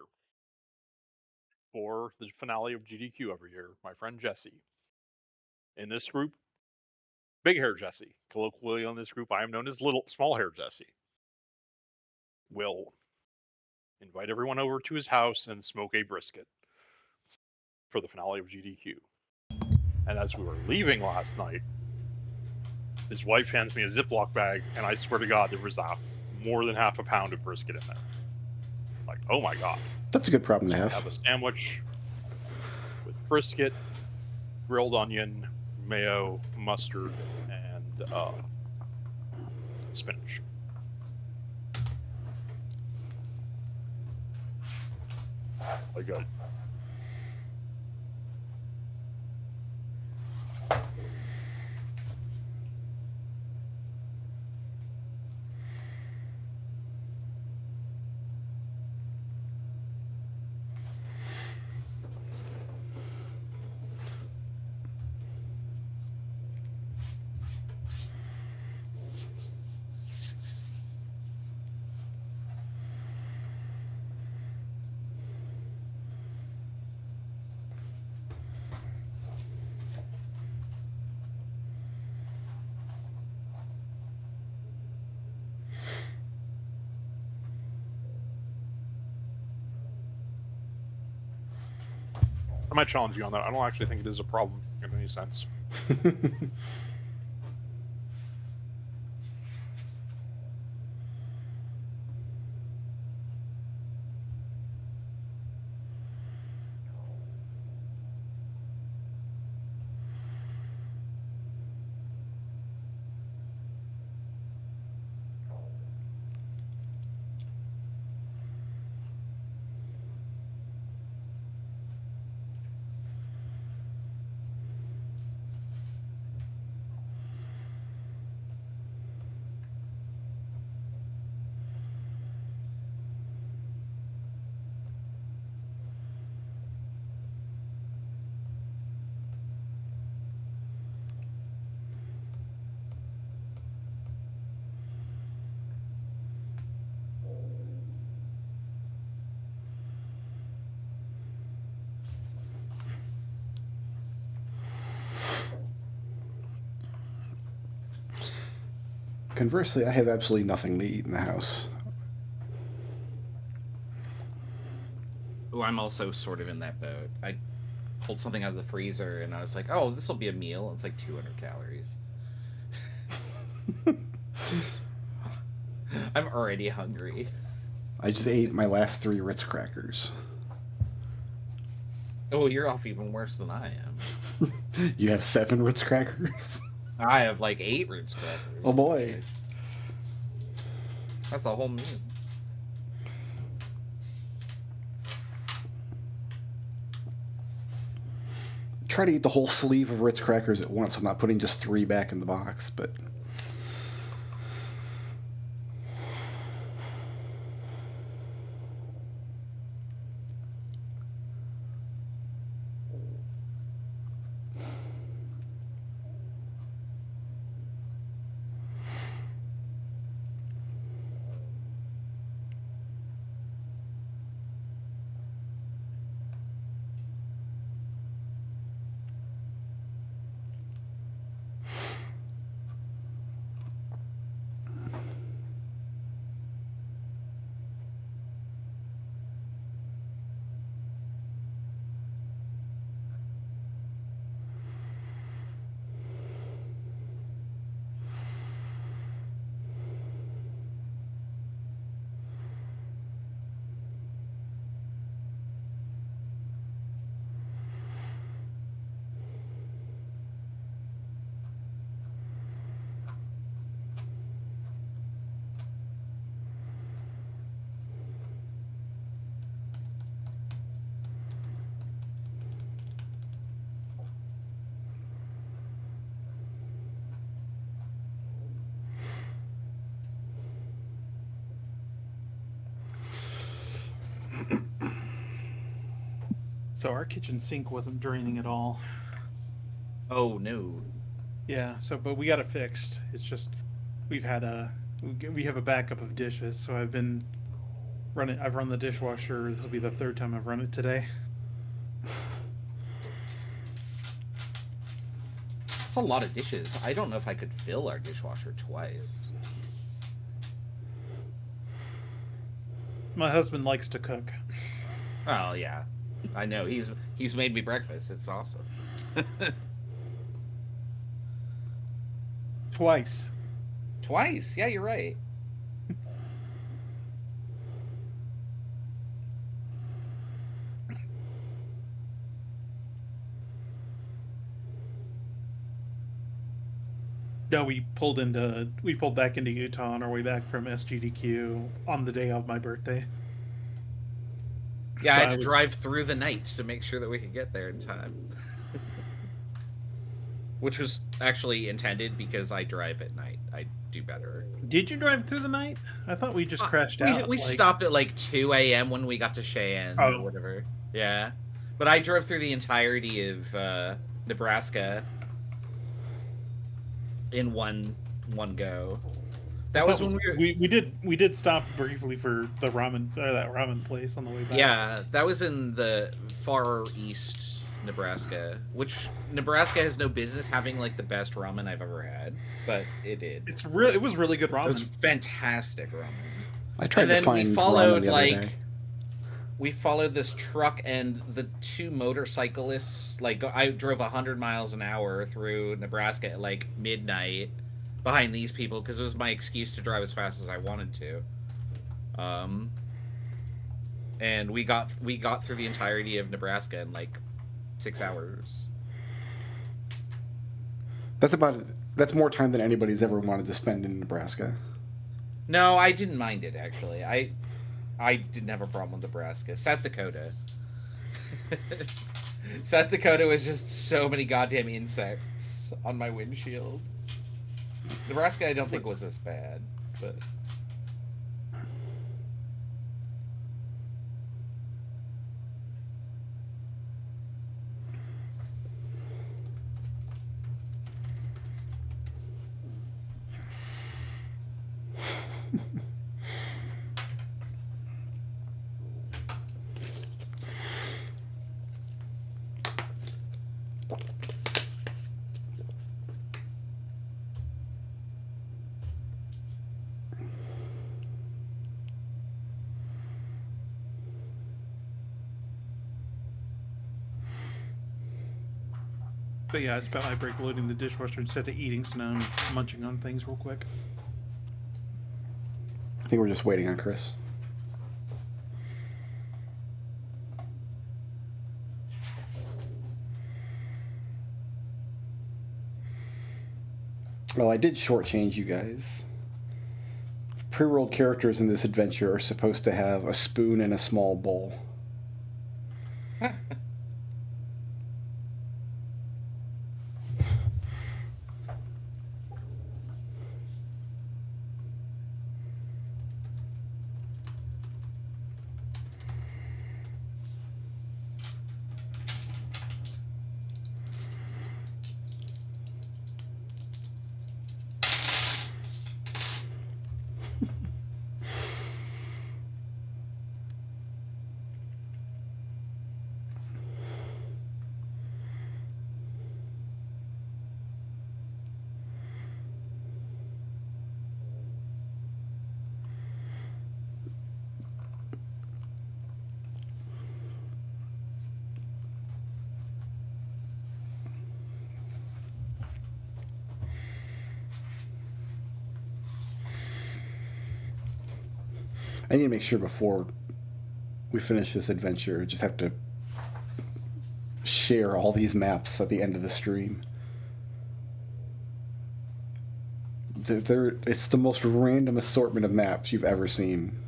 for the finale of GDQ every year, my friend Jesse. In this group, big hair Jesse. Colloquially on this group, I am known as little small hair Jesse. Will invite everyone over to his house and smoke a brisket for the finale of GDQ. And as we were leaving last night, his wife hands me a Ziploc bag, and I swear to God, there was more than half a pound of brisket in there. Like, oh my God. That's a good problem to So we have. have a sandwich with brisket, grilled onion, mayo, mustard, and spinach. Really good. I might challenge you on that. I don't actually think it is a problem in any sense. Conversely, I have absolutely nothing to eat in the house. Oh, I'm also sort of in that boat. I pulled something out of the freezer and I was like, oh, this will be a meal. It's like 200 calories. I'm already hungry. I just ate my last 3 Ritz crackers. Oh, you're off even worse than I am. You have 7 Ritz crackers? I have like 8 Ritz crackers. Oh boy. That's a whole meal. Try to eat the whole sleeve of Ritz crackers at once. I'm not putting just 3 back in the box, but... So our kitchen sink wasn't draining at all. Oh no. Yeah. So, but we got it fixed. It's just we have a backup of dishes. So I've been Run it. I've run the dishwasher. This will be the third time I've run it today. It's a lot of dishes. I don't know if I could fill our dishwasher twice. My husband likes to cook. Oh yeah, I know. He's made me breakfast. It's awesome. Twice. Twice. Yeah, you're right. No, we pulled back into Utah on our way back from SGDQ on the day of my birthday. Yeah, So I had I to was- drive through the night to make sure that we could get there in time. Which was actually intended because I drive at night. I do better. Did you drive through the night? I thought we just crashed out. We like- stopped at like 2 a.m. when we got to Cheyenne or Oh. whatever. Yeah. But I drove through the entirety of Nebraska in one go. That was when we did stop briefly for the ramen or that ramen place on the way back. Yeah, that was in the far east Nebraska, which Nebraska has no business having like the best ramen I've ever had, but it did. It was really good ramen. It was fantastic ramen. I tried And to then find we ramen followed the other like day. we followed this truck and the two motorcyclists. Like I drove 100 miles an hour through Nebraska at like midnight behind these people because it was my excuse to drive as fast as I wanted to. And we got through the entirety of Nebraska in like 6 hours. That's more time than anybody's ever wanted to spend in Nebraska. No, I didn't mind it actually. I didn't have a problem with Nebraska. South Dakota. South Dakota was just so many goddamn insects on my windshield. Nebraska, I don't think was this bad, but But yeah, I spent my break loading the dishwasher instead of eating, so now I'm munching on things real quick. I think we're just waiting on Chris. Well, I did shortchange you guys. Pre-rolled characters in this adventure are supposed to have a spoon and a small bowl. I need to make sure before we finish this adventure, I just have to share all these maps at the end of the stream. It's the most random assortment of maps you've ever seen.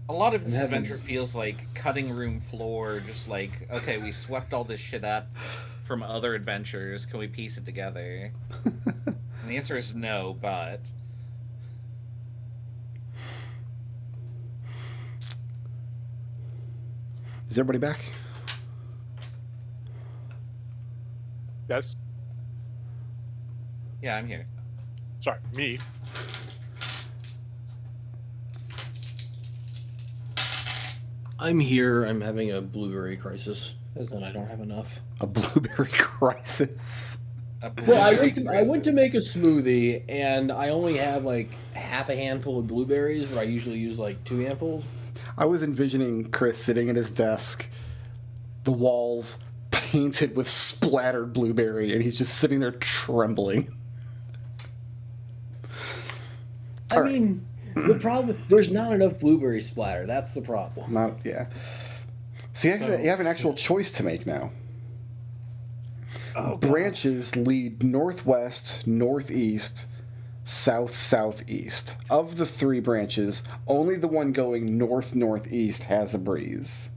a lot of this I'm having- adventure feels like cutting room floor, just like, okay, we swept all this shit up from other adventures. Can we piece it together? And the answer is no, but Is everybody back? Yes. yeah, I'm here. Sorry, me. I'm here. I'm having a blueberry crisis, as in I don't have enough. A blueberry crisis. Well, I went to make a smoothie, and I only have like half a handful of blueberries, where I usually use like 2 handfuls. I was envisioning Chris sitting at his desk, the walls painted with splattered blueberry, and he's just sitting there trembling. I mean, the problem, there's not enough blueberry splatter. That's the problem. Yeah. So you have an actual choice to make now. Oh, God. Branches lead northwest, northeast, south, southeast. Of the 3 branches, only the one going north, northeast has a breeze.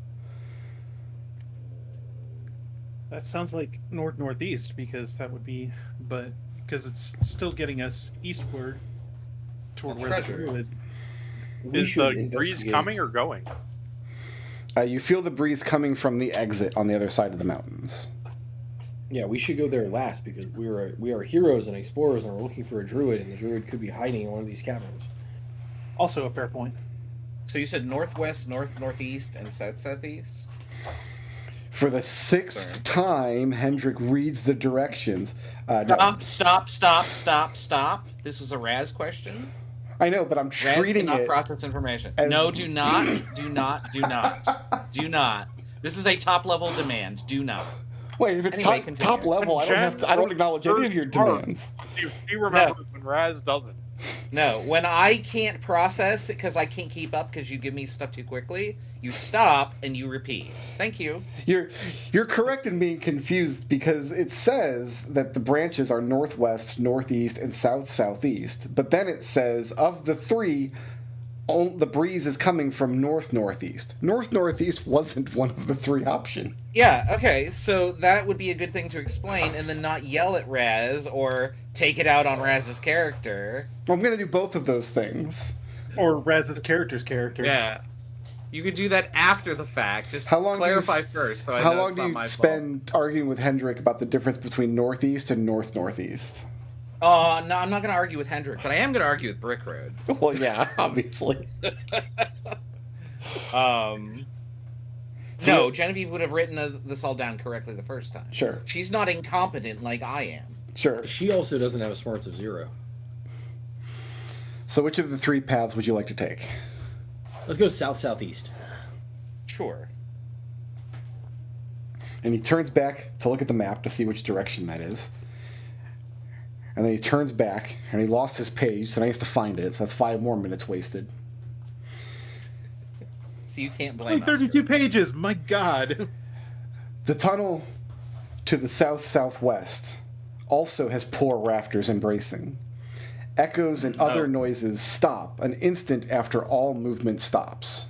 That sounds like northeast because that would be, but because it's still getting us eastward toward where the treasure. druid. We Is should the breeze investigate. coming or going? You feel the breeze coming from the exit on the other side of the mountains. Yeah, we should go there last because we are heroes and explorers, and we're looking for a druid, and the druid could be hiding in one of these caverns. Also a fair point. So you said northwest, northeast, and southeast? For the 6th time, Hendrik reads the directions. No, Stop. This was a Raz question. I know, but I'm Raz treating cannot it. process information. as- No, do not. This is a top level demand. Do not. Wait, if it's Anyway, top continue. level, I don't acknowledge any of your demands. He remembers when Raz doesn't. No, when I can't process it because I can't keep up because you give me stuff too quickly, you stop and you repeat. Thank you. You're correct in being confused because it says that the branches are northwest, northeast, and south, southeast. But then it says of the 3, the breeze is coming from north, northeast. North, northeast wasn't one of the 3 options. Yeah, okay, so that would be a good thing to explain and then not yell at Raz or take it out on Raz's character. Well, I'm going to do both of those things. Or Raz's character's character. Yeah. You could do that after the fact. Just How long clarify do you, first so I How know long it's do not you my spend arguing with Hendrik about the difference between northeast and north, northeast? fault. No, I'm not going to argue with Hendrik, but I am going to argue with Brick Road. Well, yeah, obviously. No, Genevieve would have written this all down correctly the first time. Sure, She's not incompetent like I am. sure. She also doesn't have a smarts of 0. So which of the 3 paths would you like to take? Let's go south southeast. Sure. And he turns back to look at the map to see which direction that is. And then he turns back, and he lost his page, so now he has to find it. So that's 5 more minutes wasted. So you can't Only blame us. 32 pages. My God. The tunnel to the south-southwest also has poor rafters and bracing. Echoes and other noises stop an instant after all movement stops.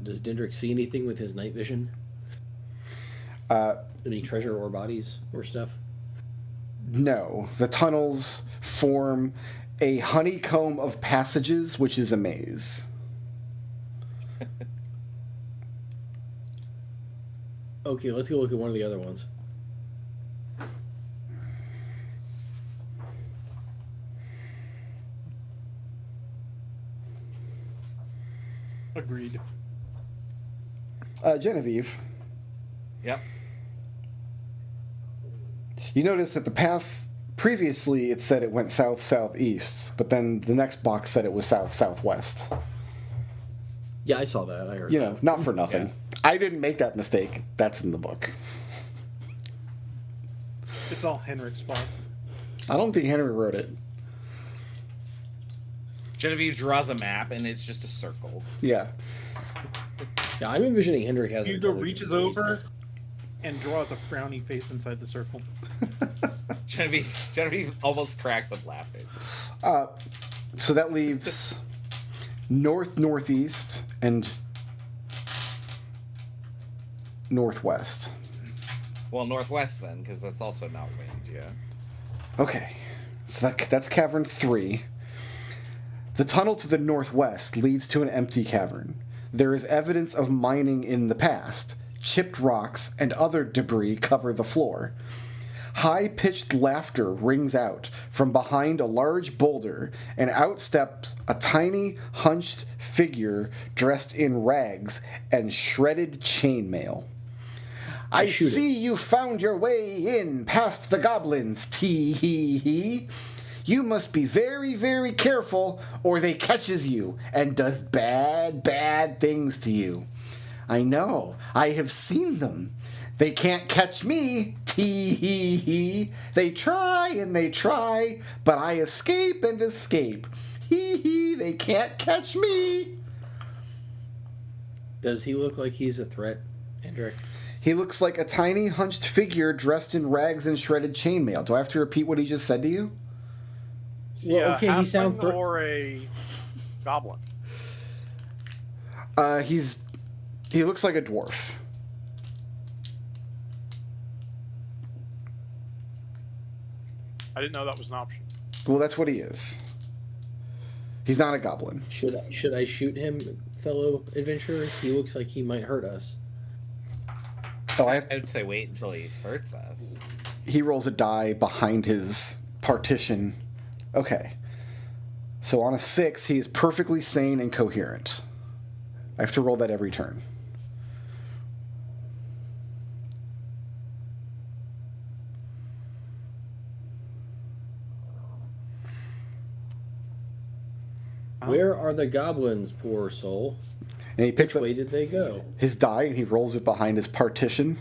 Does Dendrick see anything with his night vision? Any treasure or bodies or stuff? No, the tunnels form a honeycomb of passages, which is a maze. Okay, let's go look at one of the other ones. Agreed. Genevieve, Yep. you notice that the path previously it said it went south-southeast, but then the next box said it was south-southwest. Yeah, I saw that. I heard. You know, not for nothing. I didn't make that mistake. That's in the book. It's all Henrik's fault. I don't think Henry wrote it. Genevieve draws a map and it's just a circle. Yeah. Yeah, I'm envisioning Hendrik has. Hugo reaches over and draws a frowny face inside the circle. Genevieve almost cracks up laughing. So that leaves north-northeast and northwest. Well, northwest then, because that's also not wind, yeah. Okay. So that's cavern 3. The tunnel to the northwest leads to an empty cavern. There is evidence of mining in the past. Chipped rocks and other debris cover the floor. High-pitched laughter rings out from behind a large boulder, and out steps a tiny, hunched figure dressed in rags and shredded chainmail. I shoot it. see you found your way in past the goblins, tee-hee-hee. You must be very, very careful, or they catches you and does bad, bad things to you. I know, I have seen them. They can't catch me, tee-hee-hee. They try and they try, but I escape and escape. Hee-hee, they can't catch me. Does he look like he's a threat, Hendrik? He looks like a tiny, hunched figure dressed in rags and shredded chainmail. Do I have to repeat what he just said to you? Well, okay, he sounds or a goblin. He looks like a dwarf. I didn't know that was an option. Well, that's what he is. He's not a goblin. Should I shoot him, fellow adventurer? He looks like he might hurt us. Oh, I would say wait until he hurts us. He rolls a die behind his partition. Okay. So on a 6, he is perfectly sane and coherent. I have to roll that every turn. Where are the goblins, poor soul? And he picks Which up way did they go? his die and he rolls it behind his partition.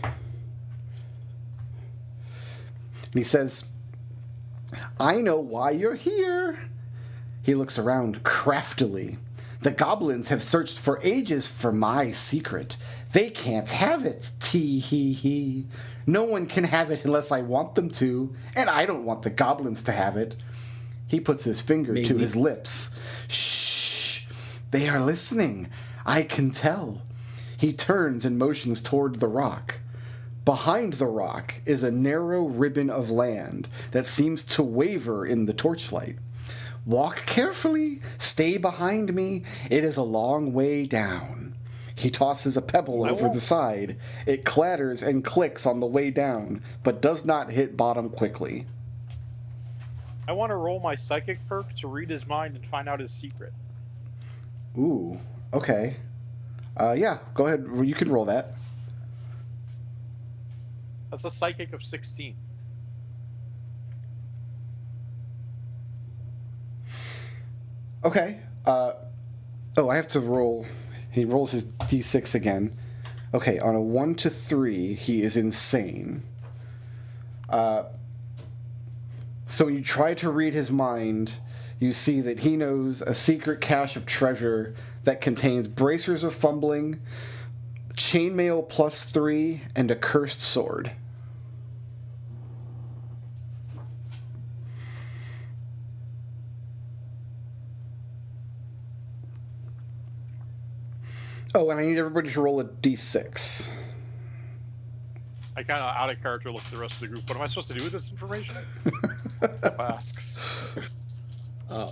And he says, I know why you're here. He looks around craftily. The goblins have searched for ages for my secret. They can't have it, tee-hee-hee. No one can have it unless I want them to, and I don't want the goblins to have it. He puts his finger to his lips. Shh! They are listening. I can tell. He turns and motions toward the rock. Behind the rock is a narrow ribbon of land that seems to waver in the torchlight. Walk carefully. Stay behind me. It is a long way down. He tosses a pebble over the side. It clatters and clicks on the way down, but does not hit bottom quickly. I want to roll my psychic perk to read his mind and find out his secret. Ooh, okay. Yeah, go ahead. You can roll that. That's a psychic of 16. Okay. I have to roll. He rolls his d6 again. Okay, on a 1 to 3, he is insane. So when you try to read his mind, you see that he knows a secret cache of treasure that contains bracers of fumbling, chainmail +3, and a cursed sword. Oh, and I need everybody to roll a d6. I kind of out of character look at the rest of the group. What am I supposed to do with this information? Asks.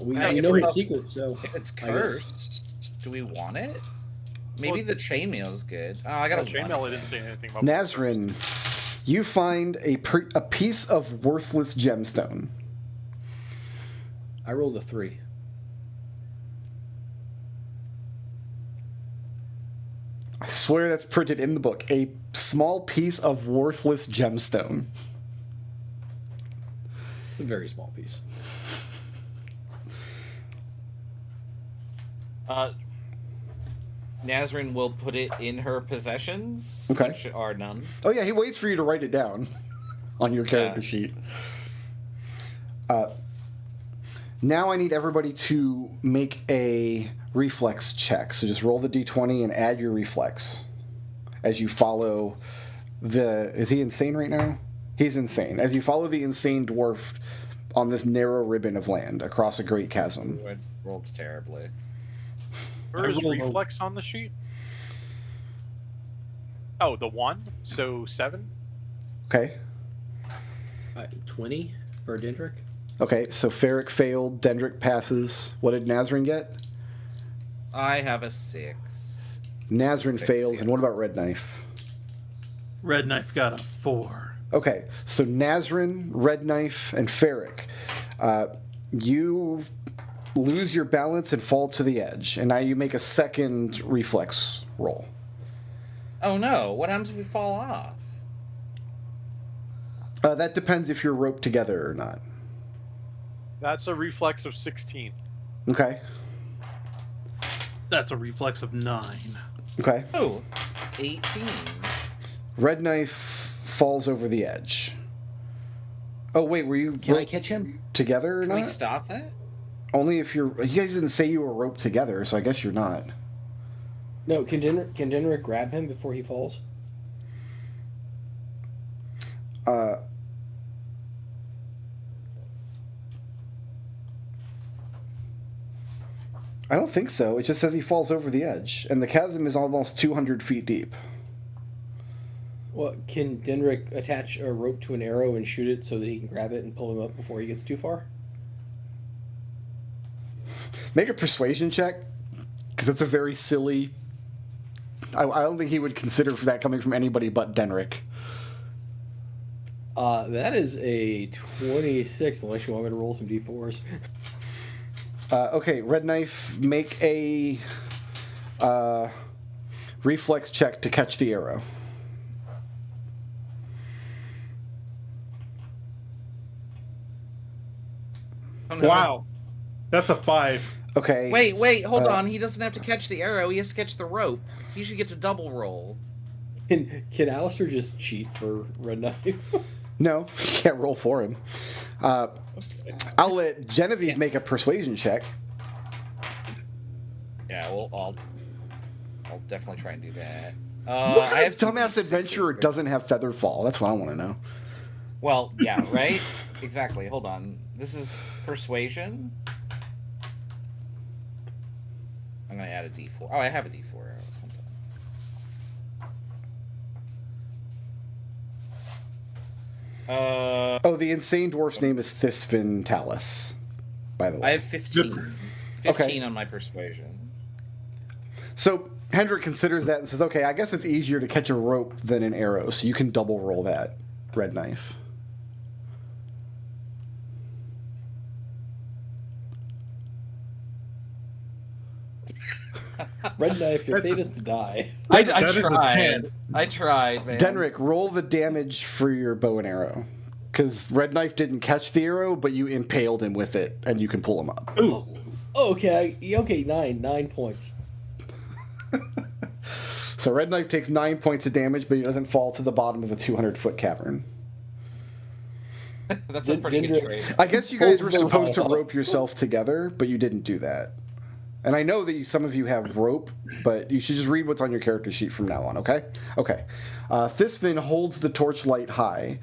We Hey, know if his secret, so If it's I guess- cursed, do we want it? Maybe Well, the chainmail's good. Oh, I got a chainmail. one. I didn't say anything about. Nazrin, you find a piece of worthless gemstone. I rolled a 3. I swear that's printed in the book. A small piece of worthless gemstone. It's a very small piece. Nazrin will put it in her possessions, Okay. which are none. Oh yeah, he waits for you to write it down on your character sheet. Now I need everybody to make a reflex check. So just roll the d20 and add your reflex as you follow the... Is he insane right now? He's insane. As you follow the insane dwarf on this narrow ribbon of land across a great chasm. It rolled terribly. Where is I rolled a- reflex on the sheet? Oh, the 1. So 7. Okay. 20 for Dendrick. Okay, so Ferric failed, Dendrick passes. What did Nazrin get? I have a 6. Nazrin Six, fails, yeah. and what about Red Knife? Red Knife got a 4. Okay, so Nazrin, Red Knife, and Ferric, you lose your balance and fall to the edge, and now you make a second reflex roll. Oh no! What happens if we fall off? That depends if you're roped together or not. That's a reflex of 16. Okay. That's a reflex of 9. Okay. Oh, 18. Red Knife falls over the edge. Oh wait, were you Can I roped catch him? together or Can not? we stop that? Only if you're. You guys didn't say you were roped together, so I guess you're not. No, can Dinrick grab him before he falls? I don't think so. It just says he falls over the edge, and the chasm is almost 200 feet deep. Well, can Dinrick attach a rope to an arrow and shoot it so that he can grab it and pull him up before he gets too far? Make a persuasion check, because that's a very silly. I don't think he would consider that coming from anybody but Denrick. That is a 26, unless you want me to roll some d4s. Okay, Red Knife, make a reflex check to catch the arrow. Oh, no. Wow. That's a 5. Okay. Wait, hold on. He doesn't have to catch the arrow. He has to catch the rope. He should get to double roll. Can Alistair just cheat for Red Knife? No, you can't roll for him. I'll let Genevieve make a persuasion check. Yeah, well, I'll definitely try and do that. What I kind have of some dumbass D6s, adventurer but- doesn't have feather fall? That's what I want to know. Well, yeah, right? Exactly. Hold on. This is persuasion. I'm gonna add a D4. Oh, I have a D4. Hold on. Oh, the insane dwarf's name is Thisvin Talus, by the way. I have 15. 15 Okay. on my persuasion. So Hendrik considers that and says, okay, I guess it's easier to catch a rope than an arrow, so you can double roll that, Red Knife. Red Knife, your That's fate is to die. I That is a tried. 10. I tried, man. Denrick, roll the damage for your bow and arrow. Because Red Knife didn't catch the arrow, but you impaled him with it, and you can pull him up. Ooh. Okay, 9 points. So Red Knife takes 9 points of damage, but he doesn't fall to the bottom of the 200-foot cavern. That's a pretty good Dendrick- trade. I guess you guys were Holds the supposed to rope. rope yourself together, but you didn't do that. And I know that some of you have rope, but you should just read what's on your character sheet from now on, okay? Okay. Thisvin holds the torchlight high.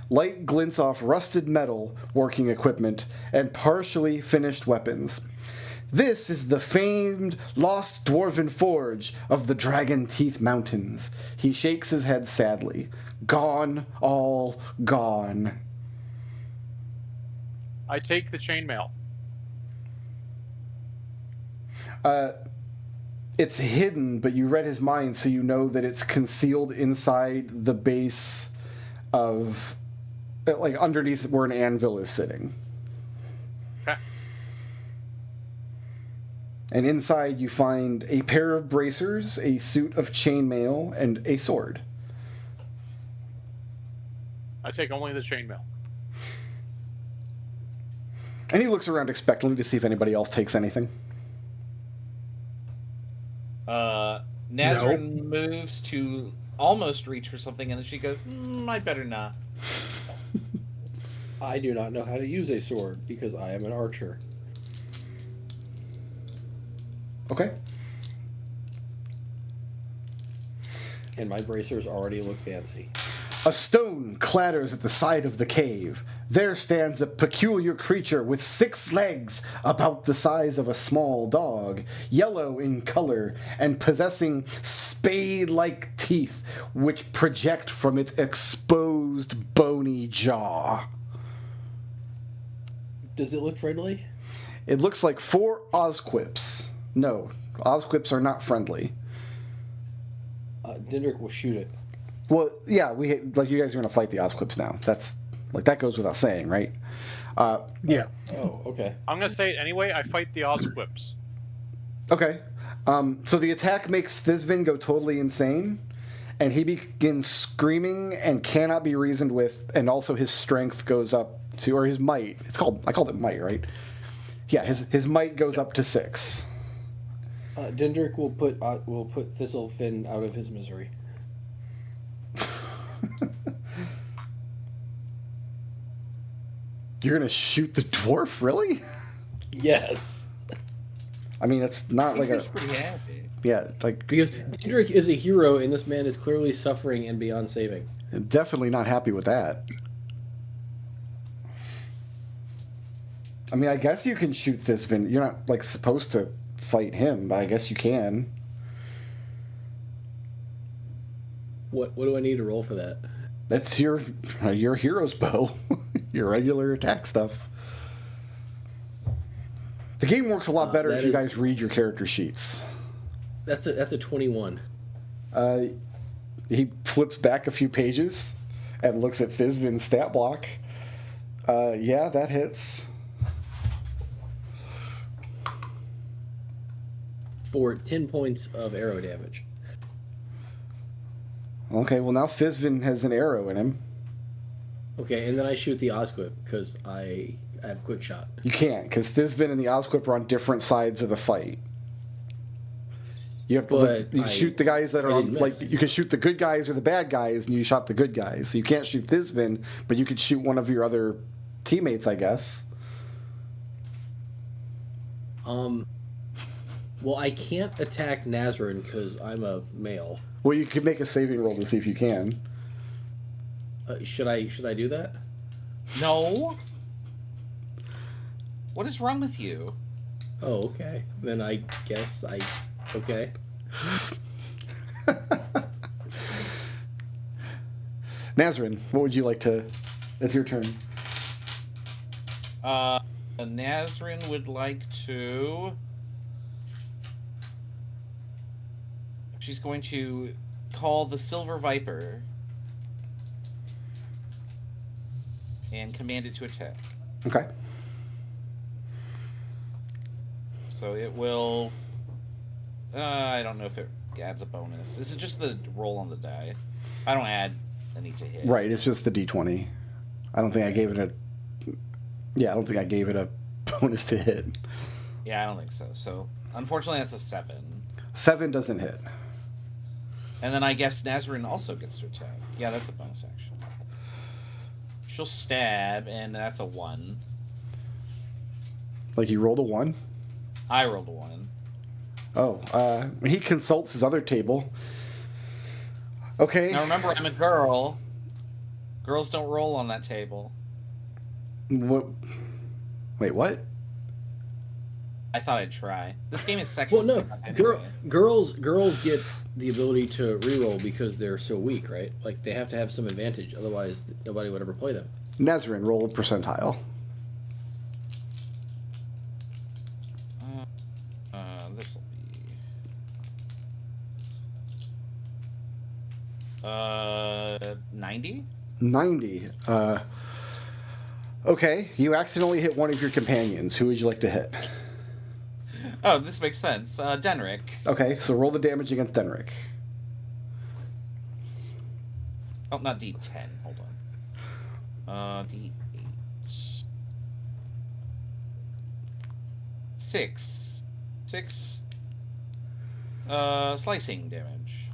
Light glints off rusted metal working equipment and partially finished weapons. This is the famed lost dwarven forge of the Dragon Teeth Mountains. He shakes his head sadly. Gone, all gone. I take the chainmail. It's hidden, but you read his mind, so you know that it's concealed inside the base of, like, underneath where an anvil is sitting. Okay. And inside you find a pair of bracers, a suit of chainmail, and a sword. I take only the chainmail. And he looks around expectantly to see if anybody else takes anything. Nazrin moves to almost reach for something, and then she goes, I better not. I do not know how to use a sword because I am an archer. Okay. And my bracers already look fancy. A stone clatters at the side of the cave. There stands a peculiar creature with 6 legs, about the size of a small dog, yellow in color, and possessing spade-like teeth which project from its exposed bony jaw. Does it look friendly? It looks like 4 Osquips. No, Osquips are not friendly. Dendrick will shoot it. Well, yeah, like you guys are gonna fight the Osquips now. That's like that goes without saying, right? Yeah. Oh, okay. I'm gonna say it anyway. I fight the Osquips. Okay. So the attack makes Thizvin go totally insane, and he begins screaming and cannot be reasoned with, and also his strength goes up to, or his might. I called it might, right? Yeah, his might goes up to 6. Dendrick will put Thistlefin out of his misery. You're gonna shoot the dwarf, really? Yes. I mean, it's not He like seems a pretty happy. yeah, like Because Dendrick is a hero, and this man is clearly suffering and beyond saving. definitely not happy with that. I mean, I guess you can shoot Thizvin. You're not like supposed to fight him, but I guess you can. What do I need to roll for that? That's your hero's bow, your regular attack stuff. The game works a lot better if you guys read your character sheets. That's a 21. He flips back a few pages and looks at Thizvin's stat block. Yeah, that hits. For 10 points of arrow damage. Okay, well now Thizvin has an arrow in him. Okay, and then I shoot the Osquip because I have quick shot. You can't, because Thizvin and the Osquip are on different sides of the fight. You have to shoot the guys that are on, like, you can shoot the good guys or the bad guys, and you shot the good guys. So you can't shoot Thizvin, but you could shoot one of your other teammates, I guess. Well, I can't attack Nazrin because I'm a male. Well, you could make a saving roll to see if you can. Should I do that? No. What is wrong with you? Oh, okay. Then I guess okay. Nazrin, what would you like to... It's your turn. Nazrin would like to... She's going to call the Silver Viper and command it to attack. Okay. So it will... I don't know if it adds a bonus. Is it just the roll on the die? I don't add any to hit. Right, it's just the d20. I don't think I gave it a... Yeah, I don't think I gave it a bonus to hit. Yeah, I don't think so. So, unfortunately, that's a 7. 7 doesn't hit. And then I guess Nazrin also gets to attack. Yeah, that's a bonus action. She'll stab, and that's a 1. Like you rolled a 1? I rolled a 1. Oh, he consults his other table. Okay. Now remember, I'm a girl. Girls don't roll on that table. What? Wait, what? I thought I'd try. This game is sexist. Well, no, anyway. girls get the ability to reroll because they're so weak, right? Like they have to have some advantage, otherwise nobody would ever play them. Nazrin, roll a percentile. This will be 90. 90. Okay, you accidentally hit one of your companions. Who would you like to hit? Oh, this makes sense. Denrick. Okay, so roll the damage against Denrick. Oh, not D10. Hold on. D8. 6. 6. Slicing damage.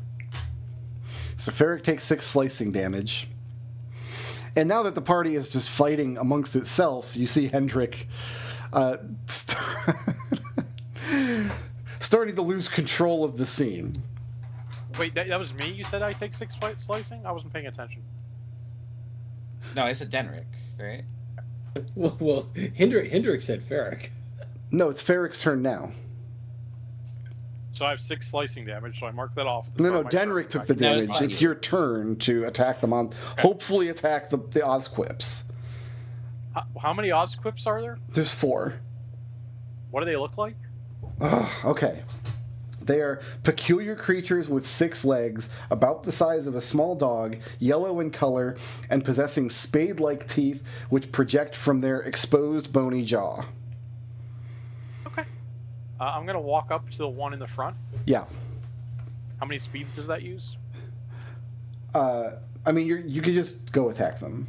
So Ferric takes 6 slicing damage. And now that the party is just fighting amongst itself, you see Hendrik starting to lose control of the scene. Wait, that was me? You said I take 6 slicing? I wasn't paying attention. No, I said Denrick, right? Well, Hendrik said Ferric. No, it's Ferric's turn now. So I have 6 slicing damage, so I mark that off. No, Denrick took the damage. not It's you. your turn to attack them on. Hopefully, attack the Osquips. How many Osquips are there? There's 4. What do they look like? Okay. They are peculiar creatures with 6 legs, about the size of a small dog, yellow in color, and possessing spade-like teeth which project from their exposed bony jaw. Okay. I'm gonna walk up to the one in the front. Yeah. How many speeds does that use? I mean, you can just go attack them.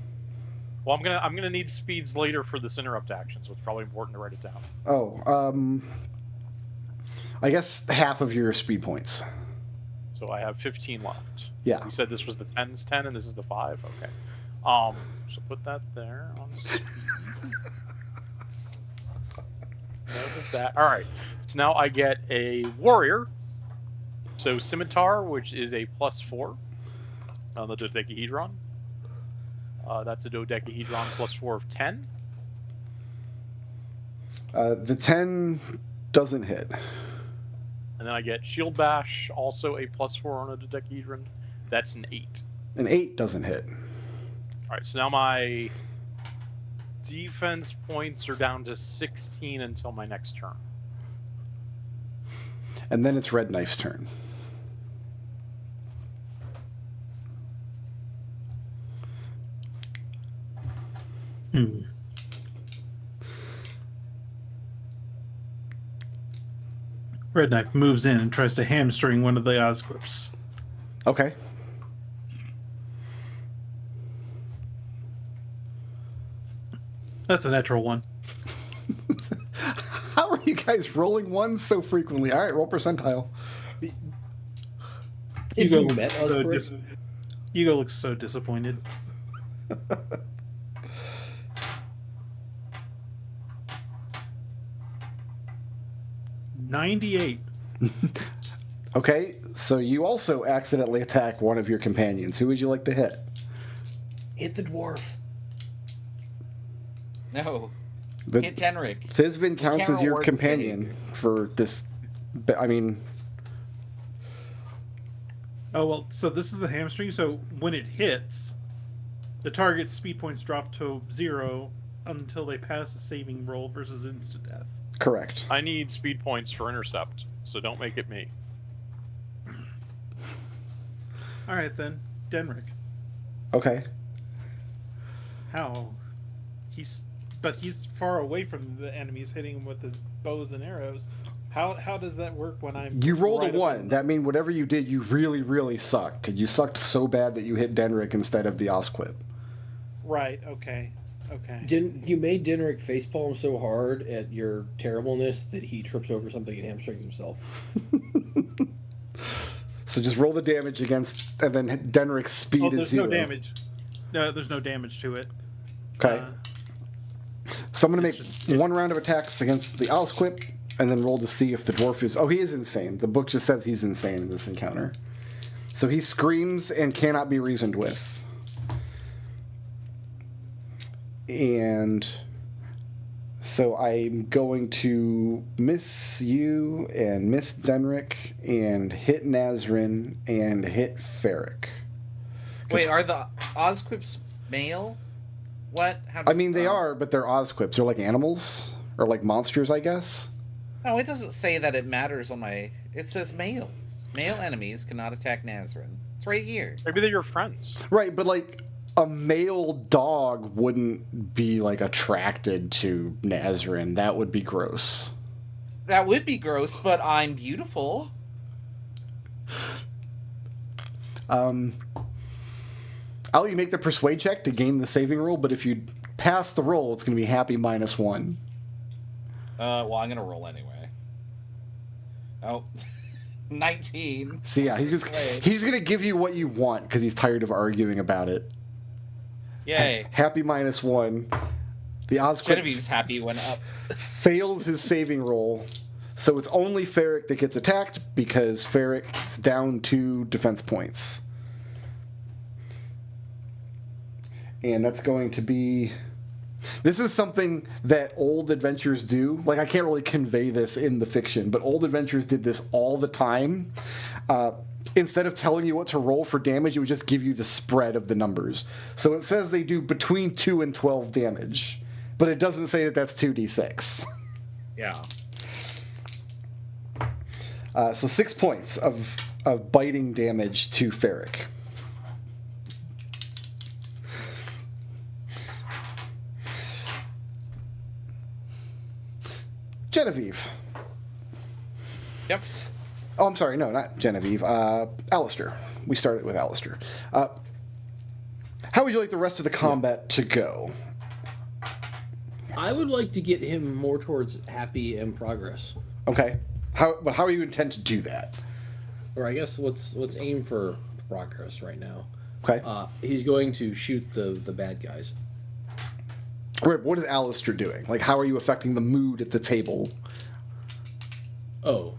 Well, I'm gonna need speeds later for this interrupt action, so it's probably important to write it down. Oh, I guess half of your speed points. So I have 15 left. Yeah. You said this was the 10's 10 and this is the 5? Okay. So put that there on speed. Note of that. Alright. So now I get a warrior. So scimitar, which is a +4 on the dodecahedron. That's a dodecahedron +4 of 10. The 10 doesn't hit. And then I get shield bash, also a +4 on a dodecahedron. That's an 8. An 8 doesn't hit. Alright, so now my defense points are down to 16 until my next turn. And then it's Red Knife's turn. Red Knife moves in and tries to hamstring one of the Osquips. Okay. That's a natural one. How are you guys rolling ones so frequently? All right, roll percentile. Hugo Hugo met us, so Bruce? Hugo looks so disappointed. $98. Okay, so you also accidentally attack one of your companions. Who would you like to hit? Hit the dwarf. No. The Hit Tenric. Thizvin counts Can't as your reward companion for this. I mean, Oh, well, so this is the hamstring. So when it hits, the target's speed points drop to 0 until they pass a saving roll versus instant death. correct. I need speed points for intercept, so don't make it me. All right, then. Denric. Okay. How? But he's far away from the enemies, hitting him with his bows and arrows. How does that work when I'm... You rolled right a up 1. in- That means whatever you did, you really, really sucked. You sucked so bad that you hit Denric instead of the Osquip. Right, okay. Okay. You made Dinrick facepalm so hard at your terribleness that he trips over something and hamstrings himself. So just roll the damage against, and then Denric's speed Oh, is there's 0. no damage. No, there's no damage to it. Okay. So I'm going to make it's just- one round of attacks against the Osquip, and then roll to see if the dwarf is... Oh, he is insane. The book just says he's insane in this encounter. So he screams and cannot be reasoned with. And so I'm going to miss you and miss Denric and hit Nazrin and hit Ferric. Wait, are the Osquips male? What? How I does, mean, they are, but they're Osquips. They're like animals, or like monsters, I guess. No, it doesn't say that it matters on my... It says males. Male enemies cannot attack Nazrin. It's right here. Maybe they're your friends. Right, but like a male dog wouldn't be like attracted to Nazrin. That would be gross. That would be gross, but I'm beautiful. I'll let you make the persuade check to gain the saving roll, but if you pass the roll, it's going to be happy -1. Well, I'm gonna roll anyway. Oh, 19. So yeah, he's going to give you what you want because he's tired of arguing about it. Yay. Happy -1. The Osquip Genevieve's happy went up. fails his saving roll, so it's only Ferric that gets attacked because Ferric's down 2 defense points. And that's going to be... This is something that old adventurers do. Like, I can't really convey this in the fiction, but old adventurers did this all the time. Instead of telling you what to roll for damage, it would just give you the spread of the numbers. So it says they do between 2 and 12 damage, but it doesn't say that that's 2d6. Yeah. So 6 points of biting damage to Ferric. Genevieve. Yep. Oh, I'm sorry. No, not Genevieve. Alistair. We started with Alistair. How would you like the rest of the combat to go? I would like to get him more towards happy and progress. Okay. But how are you intent to do that? Or I guess let's aim for progress right now. Okay. He's going to shoot the bad guys. Right, what is Alistair doing? Like, how are you affecting the mood at the table? Oh,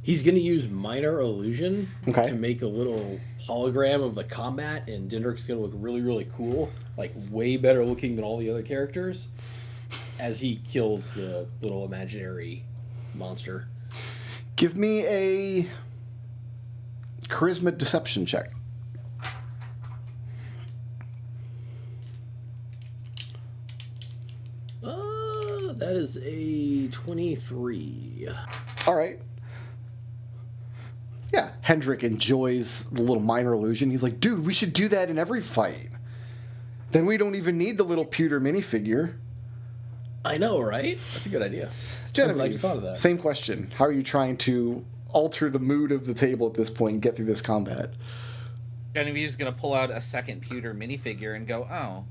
he's going to use minor illusion Okay. to make a little hologram of the combat, and Dendrick's going to look really, really cool, like way better looking than all the other characters, as he kills the little imaginary monster. Give me a charisma deception check. That is a 23. All right. Yeah, Hendrik enjoys the little minor illusion. He's like, dude, we should do that in every fight. Then we don't even need the little pewter minifigure. I know, right? That's a good idea. Genevieve, I'm glad you thought of that. same question. How are you trying to alter the mood of the table at this point and get through this combat? Genevieve's gonna pull out a second pewter minifigure and go, oh.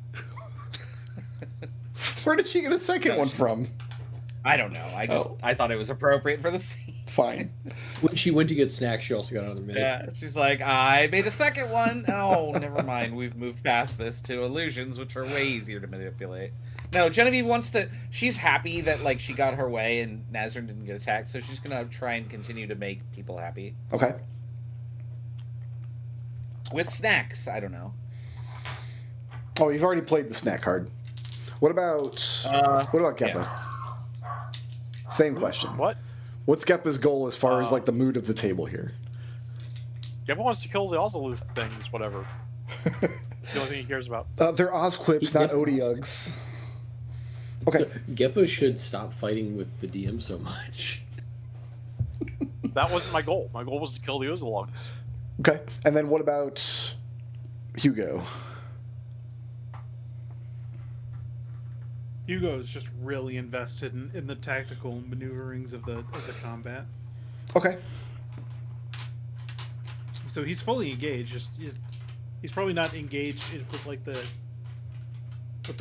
Where did she get a second one from? I don't know. I thought it was appropriate for the scene. Fine. When she went to get snacks, she also got another minute. Yeah, she's like, I made a second one. Oh, never mind. We've moved past this to illusions, which are way easier to manipulate. No, Genevieve wants to. She's happy that like she got her way and Nazarene didn't get attacked, so she's gonna try and continue to make people happy Okay. with snacks. I don't know. Oh, you've already played the snack card. What about Geppa? Yeah. Same question. What? What's Geppa's goal as far as like the mood of the table here? Geppa wants to kill the Ozoluth things, whatever. It's the only thing he cares about. They're Ozquips, not Odiugs. Okay. So, Geppa should stop fighting with the DM so much. That wasn't my goal. My goal was to kill the Ozoluths. Okay. And then what about Hugo? Hugo is just really invested in the tactical maneuverings of the combat. Okay. So he's fully engaged. Just he's probably not engaged with like the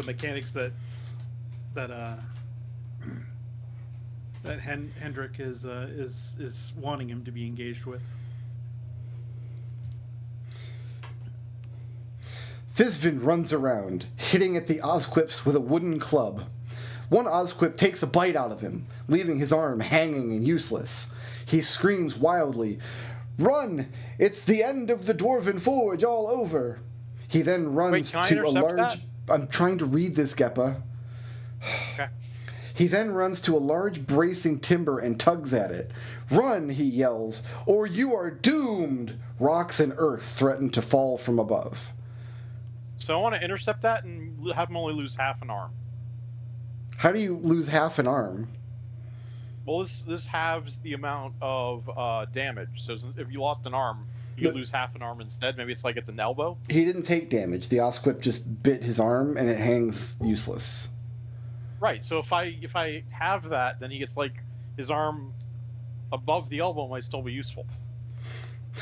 mechanics that Hendrik is wanting him to be engaged with. Thizvin runs around, hitting at the Ozquips with a wooden club. One Ozquip takes a bite out of him, leaving his arm hanging and useless. He screams wildly, "Run! It's the end of the Dwarven Forge all over!" He then runs Wait, can I to a intercept large... that? I'm trying to read this, Geppa. Okay. He then runs to a large bracing timber and tugs at it. "Run," he yells, "or you are doomed!" Rocks and earth threaten to fall from above. So I want to intercept that and have him only lose half an arm. How do you lose half an arm? Well, this halves the amount of damage. So if you lost an arm, you But- lose half an arm instead. Maybe it's like at the elbow. He didn't take damage. The Osquip just bit his arm and it hangs useless. Right. So if I have that, then he gets like his arm above the elbow might still be useful.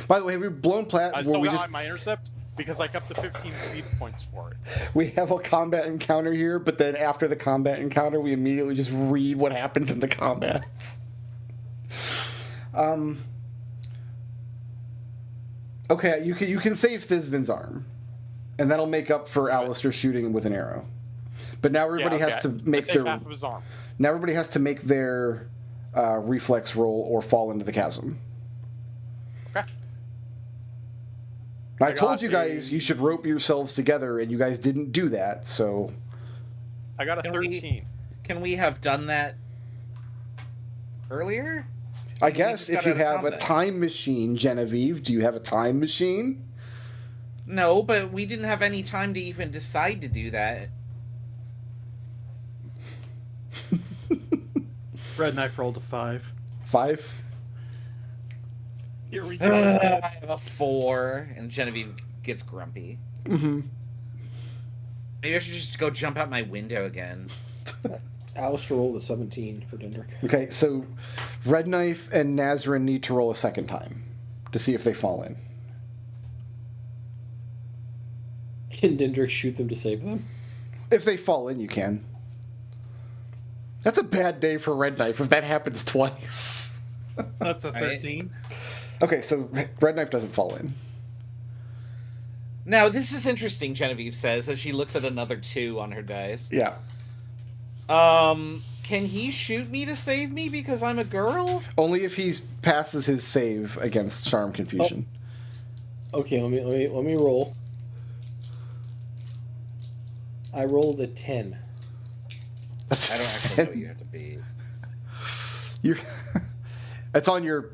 By the way, have we blown plat? I Where still we got just my intercept because I kept the 15 speed points for it. we have a combat encounter here, but then after the combat encounter, we immediately just read what happens in the combat. Okay, you can save Thizvin's arm, and that'll make up for Alistair shooting him with an arrow. But now everybody Yeah, has to okay. make I saved their half of his arm. now everybody has to make their reflex roll or fall into the chasm. Okay. I I told got you guys a- you should rope yourselves together, and you guys didn't do that. So I got a Can 13. Can we have done that earlier? I guess just if got you out of have a combat. time machine, Genevieve, do you have a time machine? No, but we didn't have any time to even decide to do that. Red Knife rolled a 5. 5. Here we go. I have a 4, and Genevieve gets grumpy. Mm-hmm. Maybe I should just go jump out my window again. Alistair rolled a 17 for Dendrick. Okay, so Red Knife and Nazrin need to roll a second time to see if they fall in. Can Dendrick shoot them to save them? If they fall in, you can. That's a bad day for Red Knife if that happens twice. That's a 13. Okay, so Red Knife doesn't fall in. Now, this is interesting, Genevieve says, as she looks at another 2 on her dice. Yeah. Can he shoot me to save me because I'm a girl? Only if he passes his save against Charm Confusion. Okay, let me roll. I rolled a 10. I don't actually know what you have to beat. You're it's on your...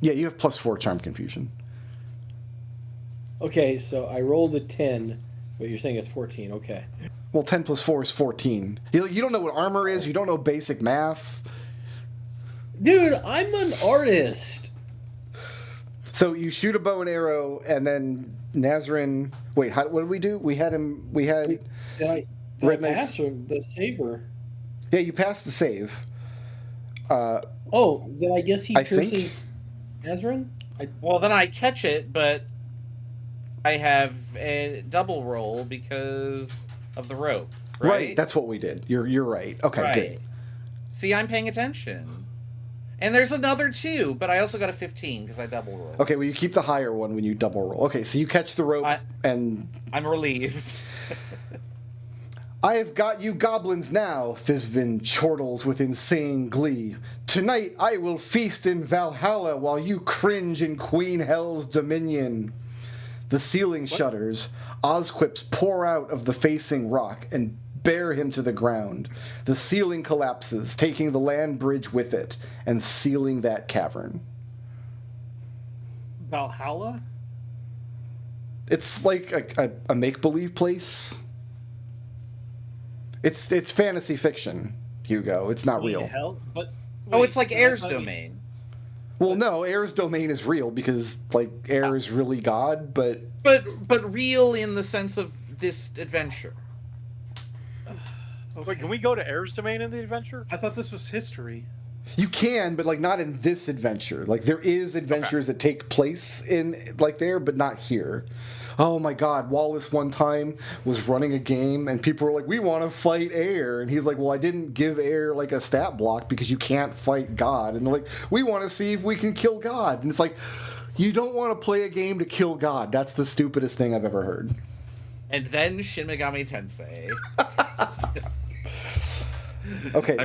Yeah, you have +4 Charm Confusion. Okay, so I rolled a 10, but you're saying it's 14. Okay. Well, 10 + 4 is 14. You don't know what armor is. You don't know basic math. Dude, I'm an artist. So you shoot a bow and arrow, and then Nazrin... Wait, what did we do? We had... Did I Red Knife. pass or the saber? Yeah, you passed the save. Oh, then I guess he I think- pierces Nazrin? Well, then I catch it, but I have a double roll because of the rope. Right? That's what we did. You're right. Okay, right. good. See, I'm paying attention. And there's another 2, but I also got a 15 because I double roll. Okay, well, you keep the higher one when you double roll. Okay, so you catch the rope, and... I'm relieved. I have got you goblins now, Fizvin chortles with insane glee. Tonight I will feast in Valhalla while you cringe in Queen Hell's dominion. The ceiling shudders. Osquips pour out of the facing rock and bear him to the ground. The ceiling collapses, taking the land bridge with it and sealing that cavern. Valhalla? It's like a make-believe place. It's fantasy fiction, Hugo. It's not real. Hell, but Oh, it's like wait, Air's I thought domain. Well, no, Air's domain is real because, like, Air is really God, but... But real in the sense of this adventure. Wait, can we go to Air's domain in the adventure? I thought this was history. You can, but, like, not in this adventure. Like, there is adventures that take place in, like, there, but not here. Oh, my God. Wallace one time was running a game, and people were like, we want to fight Air. And he's like, well, I didn't give Air, like, a stat block because you can't fight God. And they're like, we want to see if we can kill God. And it's like, you don't want to play a game to kill God. That's the stupidest thing I've ever heard. And then Shin Megami Tensei. Okay,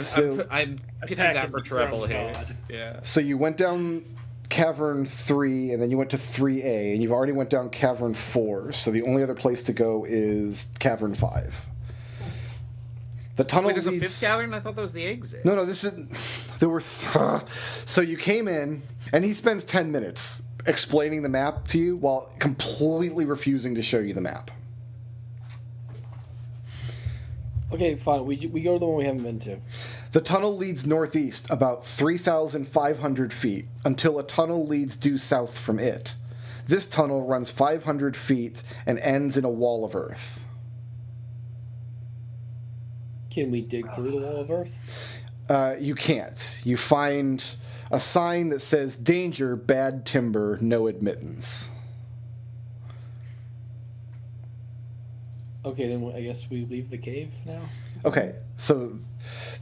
I'm pitching that for treble here. Yeah. So you went down Cavern 3, and then you went to 3A, and you've already went down Cavern 4, so the only other place to go is Cavern 5. The tunnel Wait, there's leads... a 5th cavern? I thought that was the exit. No, this is... There were... So you came in, and he spends 10 minutes explaining the map to you while completely refusing to show you the map. Okay, fine. We go to the one we haven't been to. The tunnel leads northeast about 3,500 feet until a tunnel leads due south from it. This tunnel runs 500 feet and ends in a wall of earth. Can we dig through the wall of earth? You can't. You find a sign that says, danger, bad timber, no admittance. Okay, then I guess we leave the cave now? Okay, so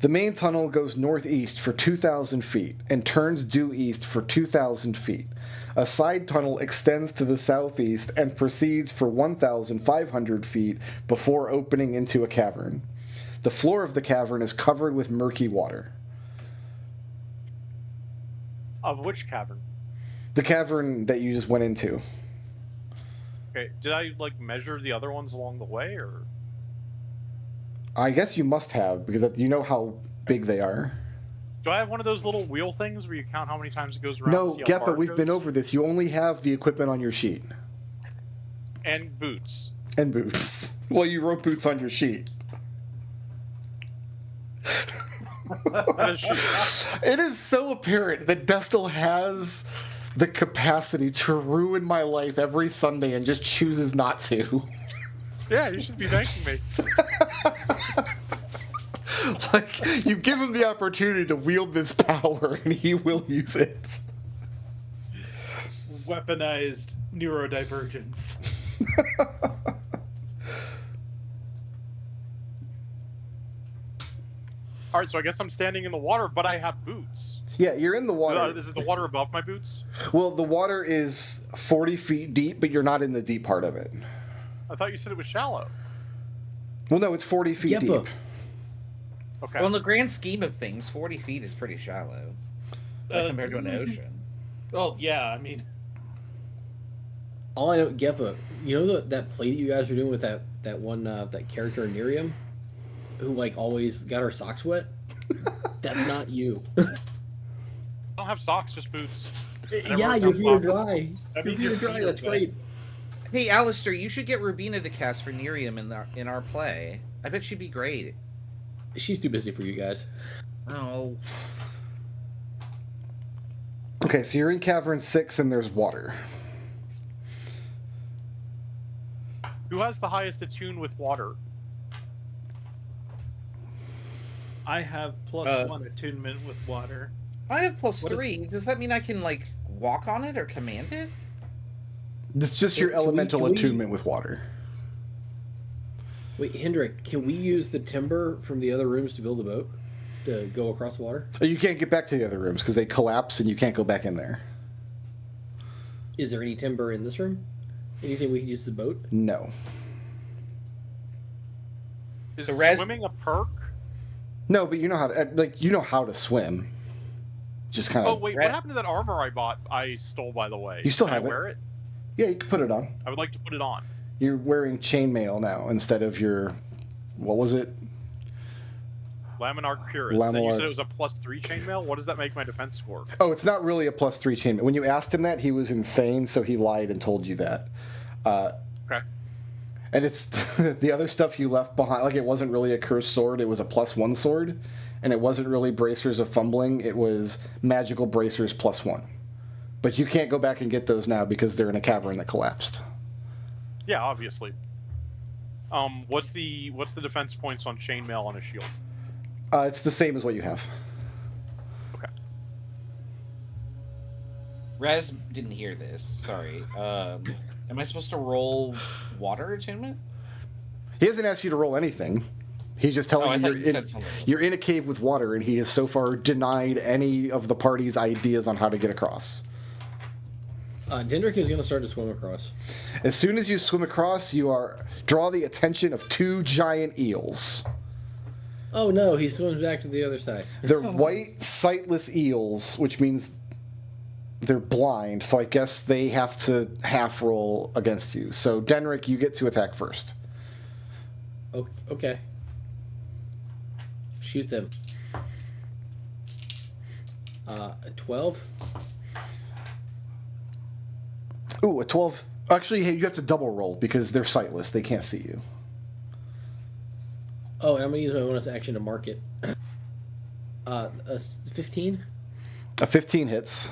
the main tunnel goes northeast for 2,000 feet and turns due east for 2,000 feet. A side tunnel extends to the southeast and proceeds for 1,500 feet before opening into a cavern. The floor of the cavern is covered with murky water. Of which cavern? The cavern that you just went into. Okay, did I like measure the other ones along the way, or? I guess you must have, because you know how big they are. Do I have one of those little wheel things where you count how many times it goes around? No, to see how far Geppa, it we've goes? been over this. You only have the equipment on your sheet. And boots. And boots. Well, you wrote boots on your sheet. It is so apparent that Destel has the capacity to ruin my life every Sunday and just chooses not to. Yeah, you should be thanking me. Like, you give him the opportunity to wield this power and he will use it. Weaponized neurodivergence. All right, so I guess I'm standing in the water, but I have boots. Yeah, you're in the water. Is it the water above my boots? Well, the water is 40 feet deep, but you're not in the deep part of it. I thought you said it was shallow. Well, no, it's 40 feet Yep. deep. Okay. Well, in the grand scheme of things, 40 feet is pretty shallow compared to an ocean. Oh yeah, I mean, All I know, Geppa, you know that play that you guys were doing with that one that character Miriam, who like always got her socks wet? That's not you. I don't have socks, just boots. Yeah, your feet are dry. That Your means feet are dry. That's great. Hey, Alistair, you should get Rubina to cast for Nerium in our play. I bet she'd be great. She's too busy for you guys. Oh. Okay, so you're in Cavern 6 and there's water. Who has the highest attune with water? I have +1 attunement with water. I have What +3. Does that mean I can, like, walk on it or command it? It's just your Can we- elemental can we- attunement with water. Wait, Hendrik, can we use the timber from the other rooms to build a boat to go across the water? You can't get back to the other rooms because they collapse and you can't go back in there. Is there any timber in this room? Anything we can use as a boat? No. Is So Raz- swimming a perk? No, but you know how to swim. Just kind Oh of. wait, Rat- what happened to that armor I stole, by the way? You still Can have I it. wear it? Yeah, you can put it on. I would like to put it on. You're wearing chainmail now instead of your, what was it? Laminar Purist. And you Laminar- said it was a +3 chainmail? What does that make my defense score? Oh, it's not really a +3 chainmail. When you asked him that, he was insane, so he lied and told you that. Okay. And it's the other stuff you left behind. Like, it wasn't really a cursed sword; it was a +1 sword, and it wasn't really bracers of fumbling. It was magical bracers +1. But you can't go back and get those now because they're in a cavern that collapsed. Yeah, obviously. What's the defense points on chainmail on a shield? It's the same as what you have. Okay. Raz didn't hear this. Sorry. Am I supposed to roll water attunement? He hasn't asked you to roll anything. He's just Oh, I telling thought you you you're said something. you're in a cave with water, and he has so far denied any of the party's ideas on how to get across. Dendrick is going to start to swim across. As soon as you swim across, draw the attention of 2 giant eels. Oh no, he swims back to the other side. They're white, sightless eels, which means they're blind, so I guess they have to half roll against you. So, Denrick, you get to attack first. Okay. Shoot them. 12. Ooh, a 12. Actually, hey, you have to double roll because they're sightless. They can't see you. Oh, and I'm going to use my bonus action to mark it. 15. A 15 hits.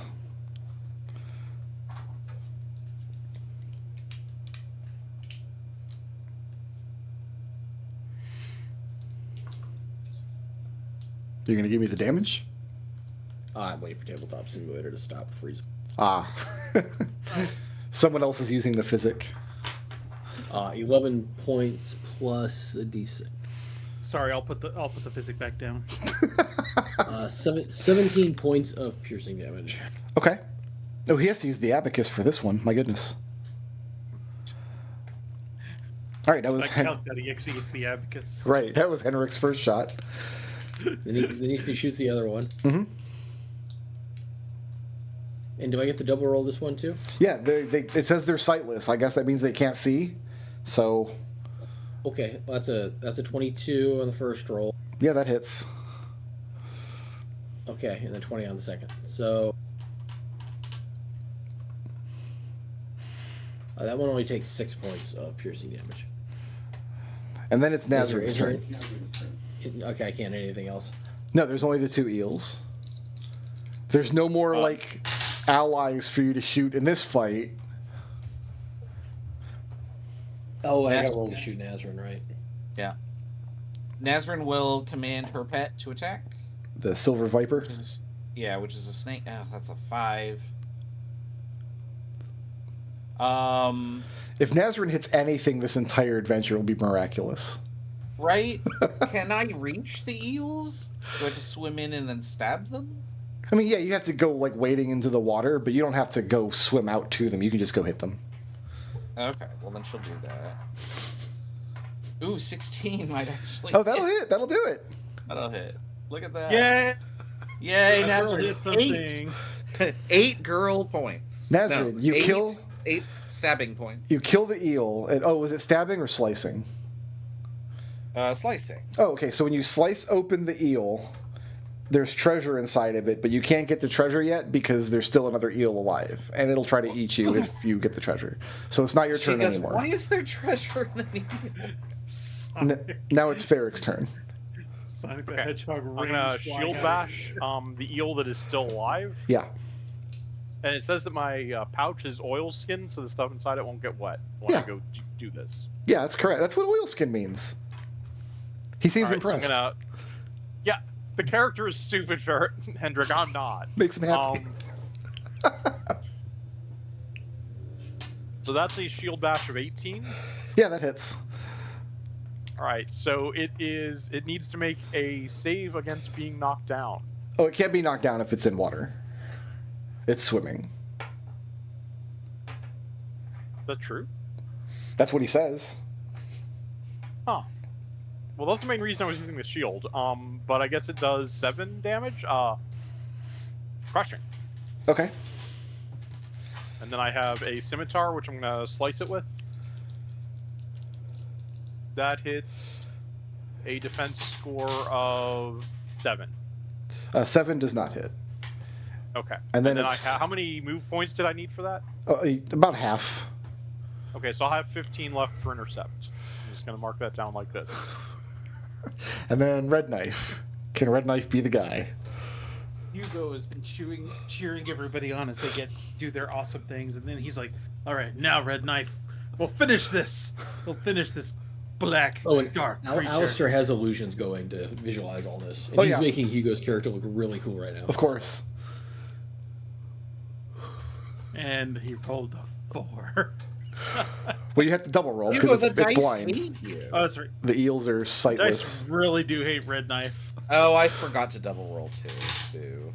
You're going to give me the damage? I'm waiting for tabletop simulator to stop freezing. Ah. Someone else is using the physic. 11 points plus a d6. Sorry, I'll put the physic back down. 17 points of piercing damage. Okay. Oh, he has to use the abacus for this one. My goodness. All right, that was Calc.exe is the abacus. right. That was Henrik's first shot. Then he shoots the other one. Mm-hmm. And do I get to double roll this one too? Yeah, it says they're sightless. I guess that means they can't see. So, Okay, well, that's a 22 on the first roll. yeah, that hits. Okay, and then 20 on the second. So that one only takes 6 points of piercing damage. And then it's Is there- Nazareth's is there- turn. Okay, I can't hit anything else. No, there's only the 2 eels. There's no more like allies for you to shoot in this fight. Oh, I gotta roll to shoot Nazrin, right? Yeah. Nazrin will command her pet to attack. The silver viper. Which is a snake. Oh, that's a 5. If Nazrin hits anything, this entire adventure will be miraculous. Right? Can I reach the eels? Do I have to swim in and then stab them? I mean, yeah, you have to go like wading into the water, but you don't have to go swim out to them. You can just go hit them. Okay, well then she'll do that. Ooh, 16 might actually. Oh, that'll hit. That'll do it. That'll hit. Look at that. Yeah. Yay, I really hit Nazrin. something. 8 girl points. Nazrin, you eight, kill. 8 stabbing points. You kill the eel. And, oh, was it stabbing or slicing? Slicing. Oh, okay. So when you slice open the eel, there's treasure inside of it, but you can't get the treasure yet because there's still another eel alive, and it'll try to eat you if you get the treasure. So it's not your turn goes, anymore. Why is there treasure in the eel? Now it's Ferric's turn. Sonic the Okay. Hedgehog I'm gonna range shield flying bash the eel that is still alive, Yeah. and it says that my pouch is oil skin, so the stuff inside it won't get wet when Yeah. I go do this. Yeah, that's correct. That's what oilskin means. He seems All right, so I'm impressed. yeah, the character is stupid, Hendrik. I'm not. Makes him happy. So that's a shield bash of 18. Yeah, that hits. All right, so it needs to make a save against being knocked down. Oh, it can't be knocked down if it's in water. It's swimming. Is that true? That's what he says. Huh. Well, that's the main reason I was using the shield. But I guess it does 7 damage. Crushing. Okay. And then I have a scimitar, which I'm gonna slice it with. That hits a defense score of 7. 7 does not hit. Okay. And then it's how many move points did I need for that? about half. Okay, so I'll have 15 left for intercept. I'm just gonna mark that down like this. And then Red Knife. Can Red Knife be the guy? Hugo has been cheering everybody on as they do their awesome things, and then he's like, "All right, now Red Knife, we'll finish this. We'll finish this black, and dark creature." Alistair has illusions going to visualize all this. And Oh, he's yeah. making Hugo's character look really cool right now. Of course. And he rolled a 4. Well, you have to double roll Hugo, because the it's dice blind. hate you. Oh, that's right. The eels are Dice sightless. really do hate Red Knife. Oh, I forgot to double roll too. Boo.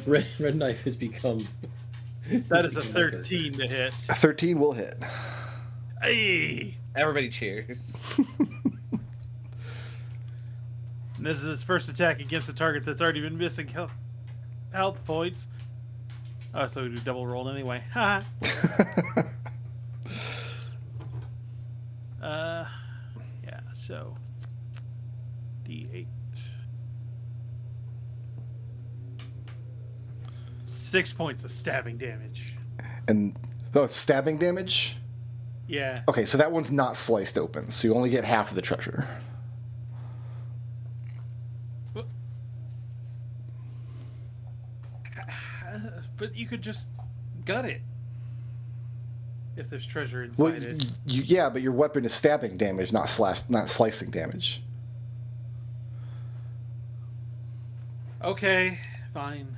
Red Knife has become. That is a 13 to hit. A 13 will hit. Hey! Everybody cheers. And this is his first attack against a target that's already been missing health points. Oh, so we do double roll anyway. Ha! Yeah, so D8. 6 points of stabbing damage. And it's stabbing damage. Yeah. Okay, so that one's not sliced open, so you only get half of the treasure. But you could just gut it. If there's treasure Well, inside it. yeah, but your weapon is stabbing damage, not slicing damage. Okay, fine.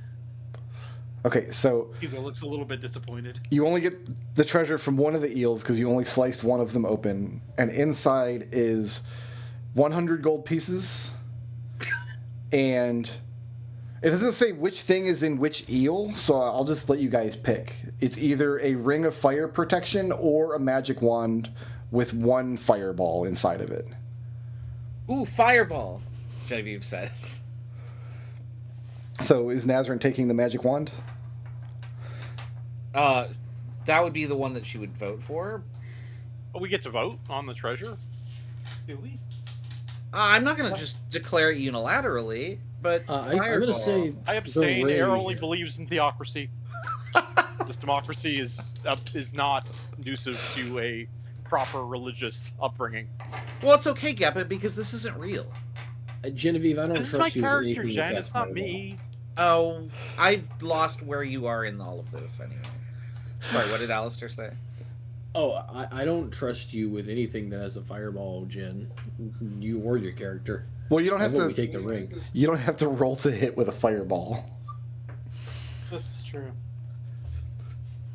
Okay, so Hugo looks a little bit disappointed. you only get the treasure from one of the eels because you only sliced one of them open, and inside is 100 gold pieces, and it doesn't say which thing is in which eel, so I'll just let you guys pick. It's either a ring of fire protection or a magic wand with 1 fireball inside of it. Ooh, fireball, Genevieve says. So is Nazrin taking the magic wand? That would be the one that she would vote for. Oh, we get to vote on the treasure? Do we? I'm not going to just declare it unilaterally, but I'm fireball. going to say. I abstain. the Air ring- only believes in theocracy. This democracy is not conducive to a proper religious upbringing. Well, it's okay, Geppa, because this isn't real. Genevieve, I don't This is my trust you with character, anything Jen. that's It's not fireball. me. Oh, I've lost where you are in all of this anyway. Sorry, what did Alistair say? Oh, I don't trust you with anything that has a fireball, Jen. You or your character. Well, you don't have How about to. we take the ring? You don't have to roll to hit with a fireball. This is true.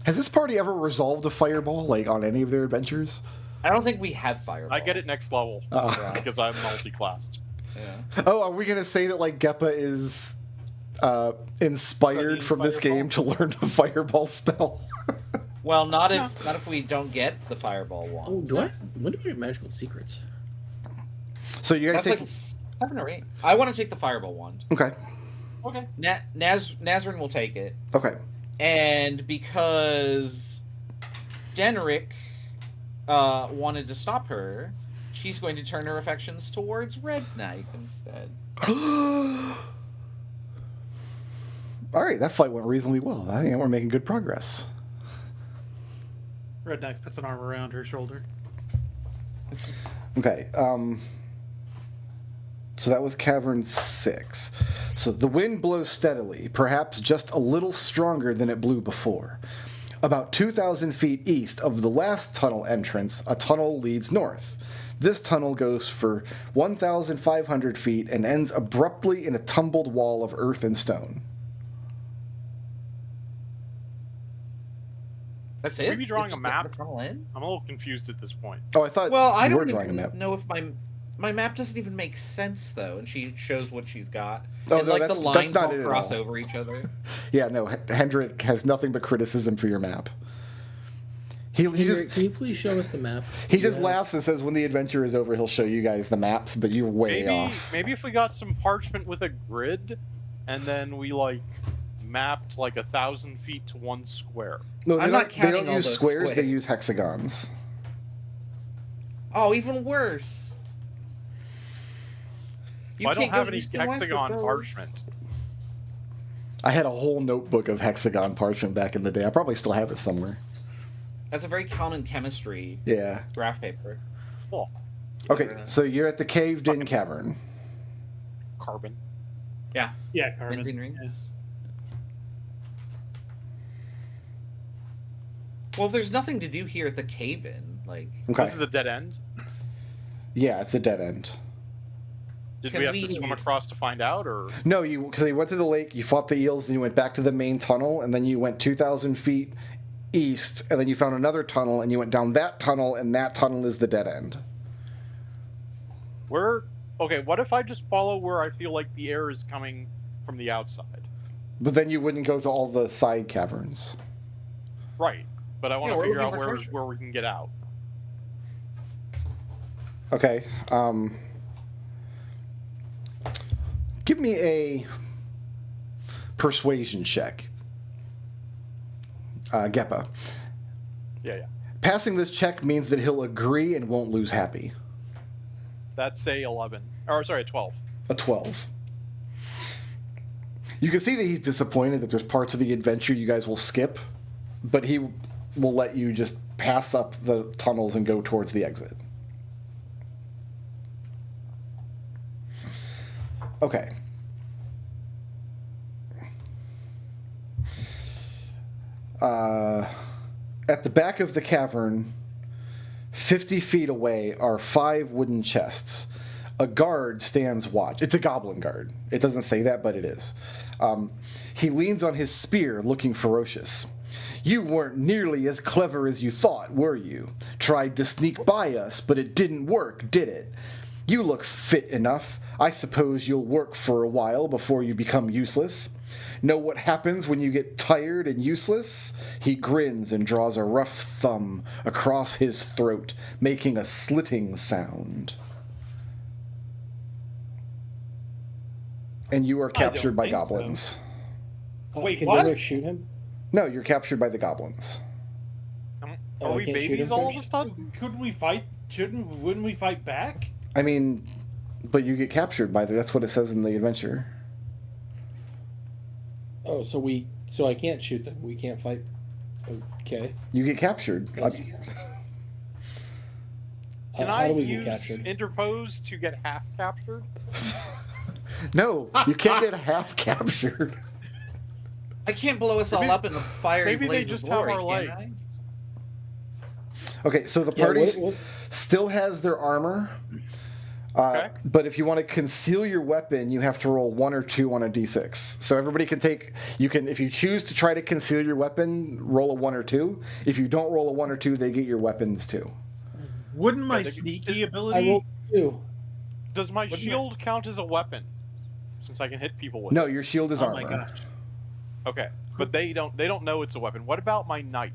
Has this party ever resolved a fireball, like on any of their adventures? I don't think we have fireball. I get it next level Oh. because I'm multi-classed. Yeah. Oh, are we gonna say that like Geppa is inspired Studying from this fireball? game to learn a fireball spell? Well, not if we don't get the fireball one. Oh, do I? When do we get magical secrets? So you guys That's take. like 7 or 8. I want to take the fireball one. Okay. Okay. Nazrin will take it. Okay. And because Denric wanted to stop her, she's going to turn her affections towards Red Knife instead. All right, that fight went reasonably well. I think we're making good progress. Red Knife puts an arm around her shoulder. Okay. So that was Cavern 6. So the wind blows steadily, perhaps just a little stronger than it blew before. About 2,000 feet east of the last tunnel entrance, a tunnel leads north. This tunnel goes for 1,500 feet and ends abruptly in a tumbled wall of earth and stone. That's Should we it? be drawing It's a just map? the tunnel ends? I'm a little confused at this point. Oh, I thought Well, I you were don't drawing a even map. know if my map doesn't even make sense though, and she shows what she's got. Oh, and no, like that's- the that's lines not all it at cross all. over each other. Yeah, no, Hendrik has nothing but criticism for your map. He just Can you please show us the map? he just Yeah. laughs and says when the adventure is over he'll show you guys the maps, but you're way Maybe off. maybe if we got some parchment with a grid, and then we like mapped like 1,000 feet to 1 square. No, I'm not they counting don't all use those squares, they squares. use hexagons. Oh, even worse. You I don't can't go have any east and west with hexagon those. parchment. I had a whole notebook of hexagon parchment back in the day. I probably still have it somewhere. That's a very common chemistry Yeah. graph paper. Cool. Okay, so you're at the caved-in cavern. Carbon. Yeah. Yeah, Carmen. Benzene rings. Well, there's nothing to do here at the cave-in. Like, Okay. This is a dead end. Yeah, it's a dead end. Did Can we have we- to swim across to find out, or No, because you went to the lake, you fought the eels, then you went back to the main tunnel, and then you went 2,000 feet east, and then you found another tunnel, and you went down that tunnel, and that tunnel is the dead end. where? Okay, what if I just follow where I feel like the air is coming from the outside? But then you wouldn't go to all the side caverns. Right, but I want Yeah, to we're figure looking out for where treasure. we can get out. Okay. Give me a persuasion check. Geppa. Yeah. Passing this check means that he'll agree and won't lose happy. That's a 11. Or sorry, a 12. A 12. You can see that he's disappointed that there's parts of the adventure you guys will skip, but he will let you just pass up the tunnels and go towards the exit. Okay. At the back of the cavern, 50 feet away, are 5 wooden chests. A guard stands watch. It's a goblin guard. It doesn't say that, but it is. He leans on his spear, looking ferocious. You weren't nearly as clever as you thought, were you? Tried to sneak by us, but it didn't work, did it? You look fit enough. I suppose you'll work for a while before you become useless. Know what happens when you get tired and useless? He grins and draws a rough thumb across his throat, making a slitting sound. And you are captured by think so. goblins. Wait, Can what? Denric shoot him? No, you're captured by the goblins. Are Oh, I we can't shoot babies him all of a first? sudden? Couldn't we fight? Wouldn't we fight back? I mean, but you get captured by that's what it says in the adventure. Oh, so I can't shoot them. We can't fight. Okay. You get captured. Yes. Can How I do we get use captured? interpose to get half captured? No, you can't get half captured. I can't blow us all Maybe- up in a fiery maybe blaze they just of glory, have our can light. I? Okay, so the Yeah, party what- still has their armor. Okay. But if you want to conceal your weapon, you have to roll 1 or 2 on a d6. So everybody can take. You can, if you choose to try to conceal your weapon, roll a 1 or 2. If you don't roll a 1 or 2, they get your weapons too. Wouldn't my Yeah, they- sneaky I ability? rolled 2. Does my Wouldn't shield count as a weapon? Since I can hit people with No, it. your shield is Oh armor. my gosh! Okay, but they don't know it's a weapon. What about my knife?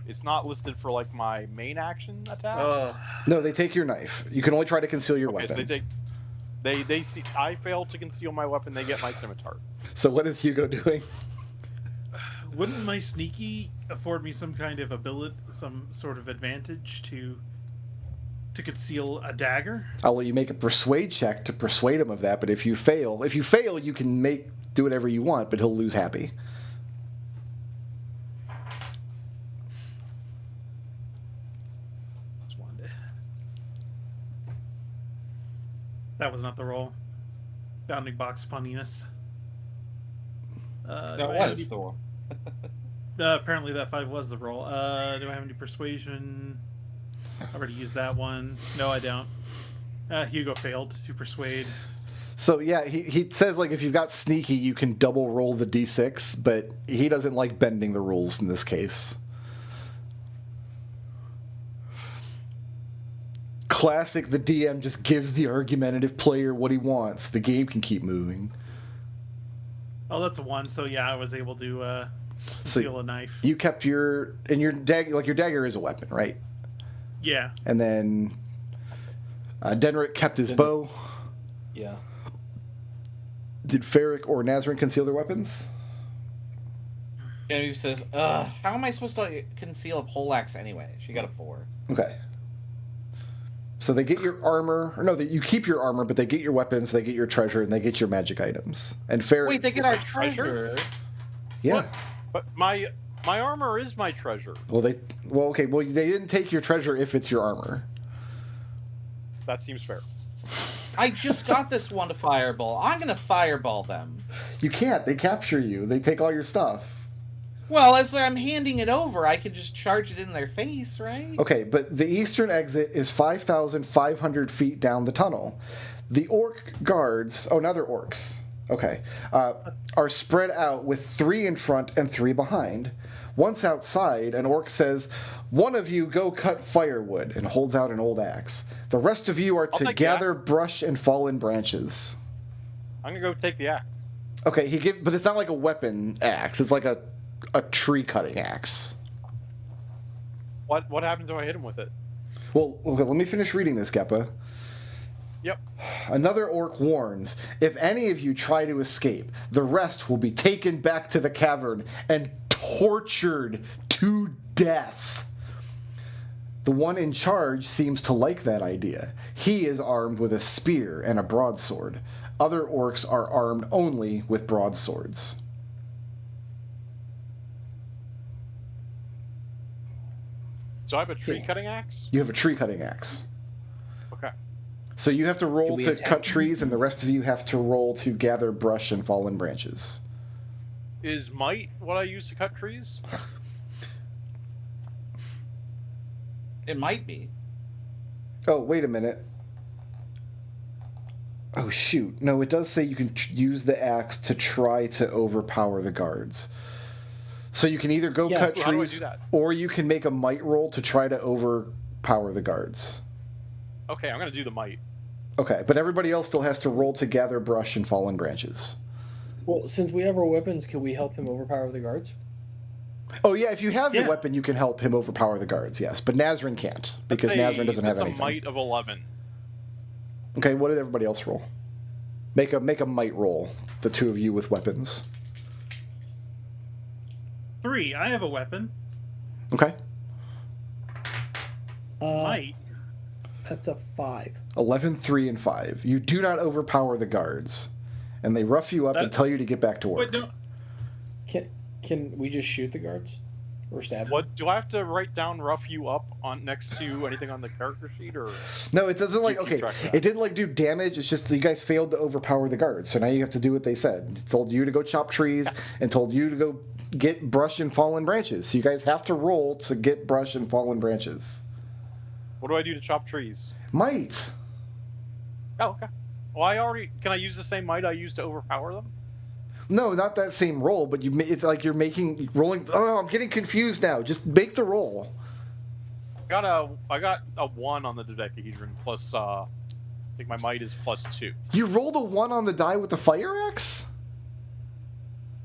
It's not listed for like my main action attack. No, they take your knife. You can only try to conceal your Okay, so weapon. they see I fail to conceal my weapon. They get my scimitar. So what is Hugo doing? Wouldn't my sneaky afford me some kind of ability, some sort of advantage to conceal a dagger? I'll let you make a persuade check to persuade him of that. But if you fail, you can do whatever you want, but he'll lose happy. Just wanted to- That was not the roll. Bounding box funniness. That do I have was any- the one. apparently that 5 was the roll. Do I have any persuasion? I already used that one. No, I don't. Hugo failed to persuade. So yeah, he says like if you've got sneaky, you can double roll the d6, but he doesn't like bending the rules in this case. Classic, the DM just gives the argumentative player what he wants. The game can keep moving. Oh, that's a 1. So yeah, I was able to conceal a knife. You kept your dagger, like your dagger is a weapon, right? Yeah. And then Denrick kept his bow. Yeah. Did Ferric or Nazrin conceal their weapons? Genevieve says, how am I supposed to conceal a poleaxe anyway? She got a 4. Okay. So they get your armor, or no, you keep your armor, but they get your weapons, they get your treasure, and they get your magic items. And Ferric, Wait, they get our treasure? treasure? yeah. What? But my armor is my treasure. Well, they didn't take your treasure if it's your armor. That seems fair. I just got this one to fireball. I'm gonna fireball them. You can't. They capture you. They take all your stuff. Well, as I'm handing it over, I can just charge it in their face, right? Okay, but the eastern exit is 5,500 feet down the tunnel. The orc guards, now they're orcs, okay, are spread out with 3 in front and 3 behind. Once outside, an orc says, "One of you go cut firewood," and holds out an old axe. The rest of you are I'll to take gather that. brush and fallen branches. I'm gonna go take the axe. Okay, but it's not like a weapon axe. It's like a tree cutting axe. What happens if I hit him with it? Well, okay, let me finish reading this, Geppa. Yep. Another orc warns, "If any of you try to escape, the rest will be taken back to the cavern and tortured to death." The one in charge seems to like that idea. He is armed with a spear and a broadsword. Other orcs are armed only with broadswords. So I have a tree cutting axe. You have a tree cutting axe. Okay. So you have to roll Can we to attack cut trees, and the rest of you have to roll to gather brush and fallen branches. Is might what I use to cut trees? It might be. Oh, wait a minute. Oh, shoot. No, it does say you can use the axe to try to overpower the guards. So you can either go Yeah, cut how do I trees, do that? or you can make a might roll to try to overpower the guards. Okay, I'm gonna do the might. Okay, but everybody else still has to roll to gather brush and fallen branches. Well, since we have our weapons, can we help him overpower the guards? Oh, yeah, if you have your Yeah. weapon, you can help him overpower the guards, yes. But Nazrin can't, because Nazrin doesn't have That's anything. a might of 11. Okay, what did everybody else roll? Make a might roll, the two of you with weapons. 3. I have a weapon. Okay. Might. That's a 5. 11, 3, and 5. You do not overpower the guards, and they rough you up and That- tell you to get back to work. Wait, no. Can we just shoot the guards? or stab him. What do I have to write down? Rough you up on next to anything on the character sheet, or No, it doesn't like You keep okay. track of that. It didn't like do damage. It's just you guys failed to overpower the guards. So now you have to do what they said. It told you to go chop trees and told you to go get brush and fallen branches. So you guys have to roll to get brush and fallen branches. what do I do to chop trees? Might. Oh, okay. Well, can I use the same might I used to overpower them? No, not that same roll, but it's like you're rolling. Oh, I'm getting confused now. Just make the roll. I got a 1 on the dodecahedron plus I think my might is +2. You rolled a 1 on the die with the fire axe?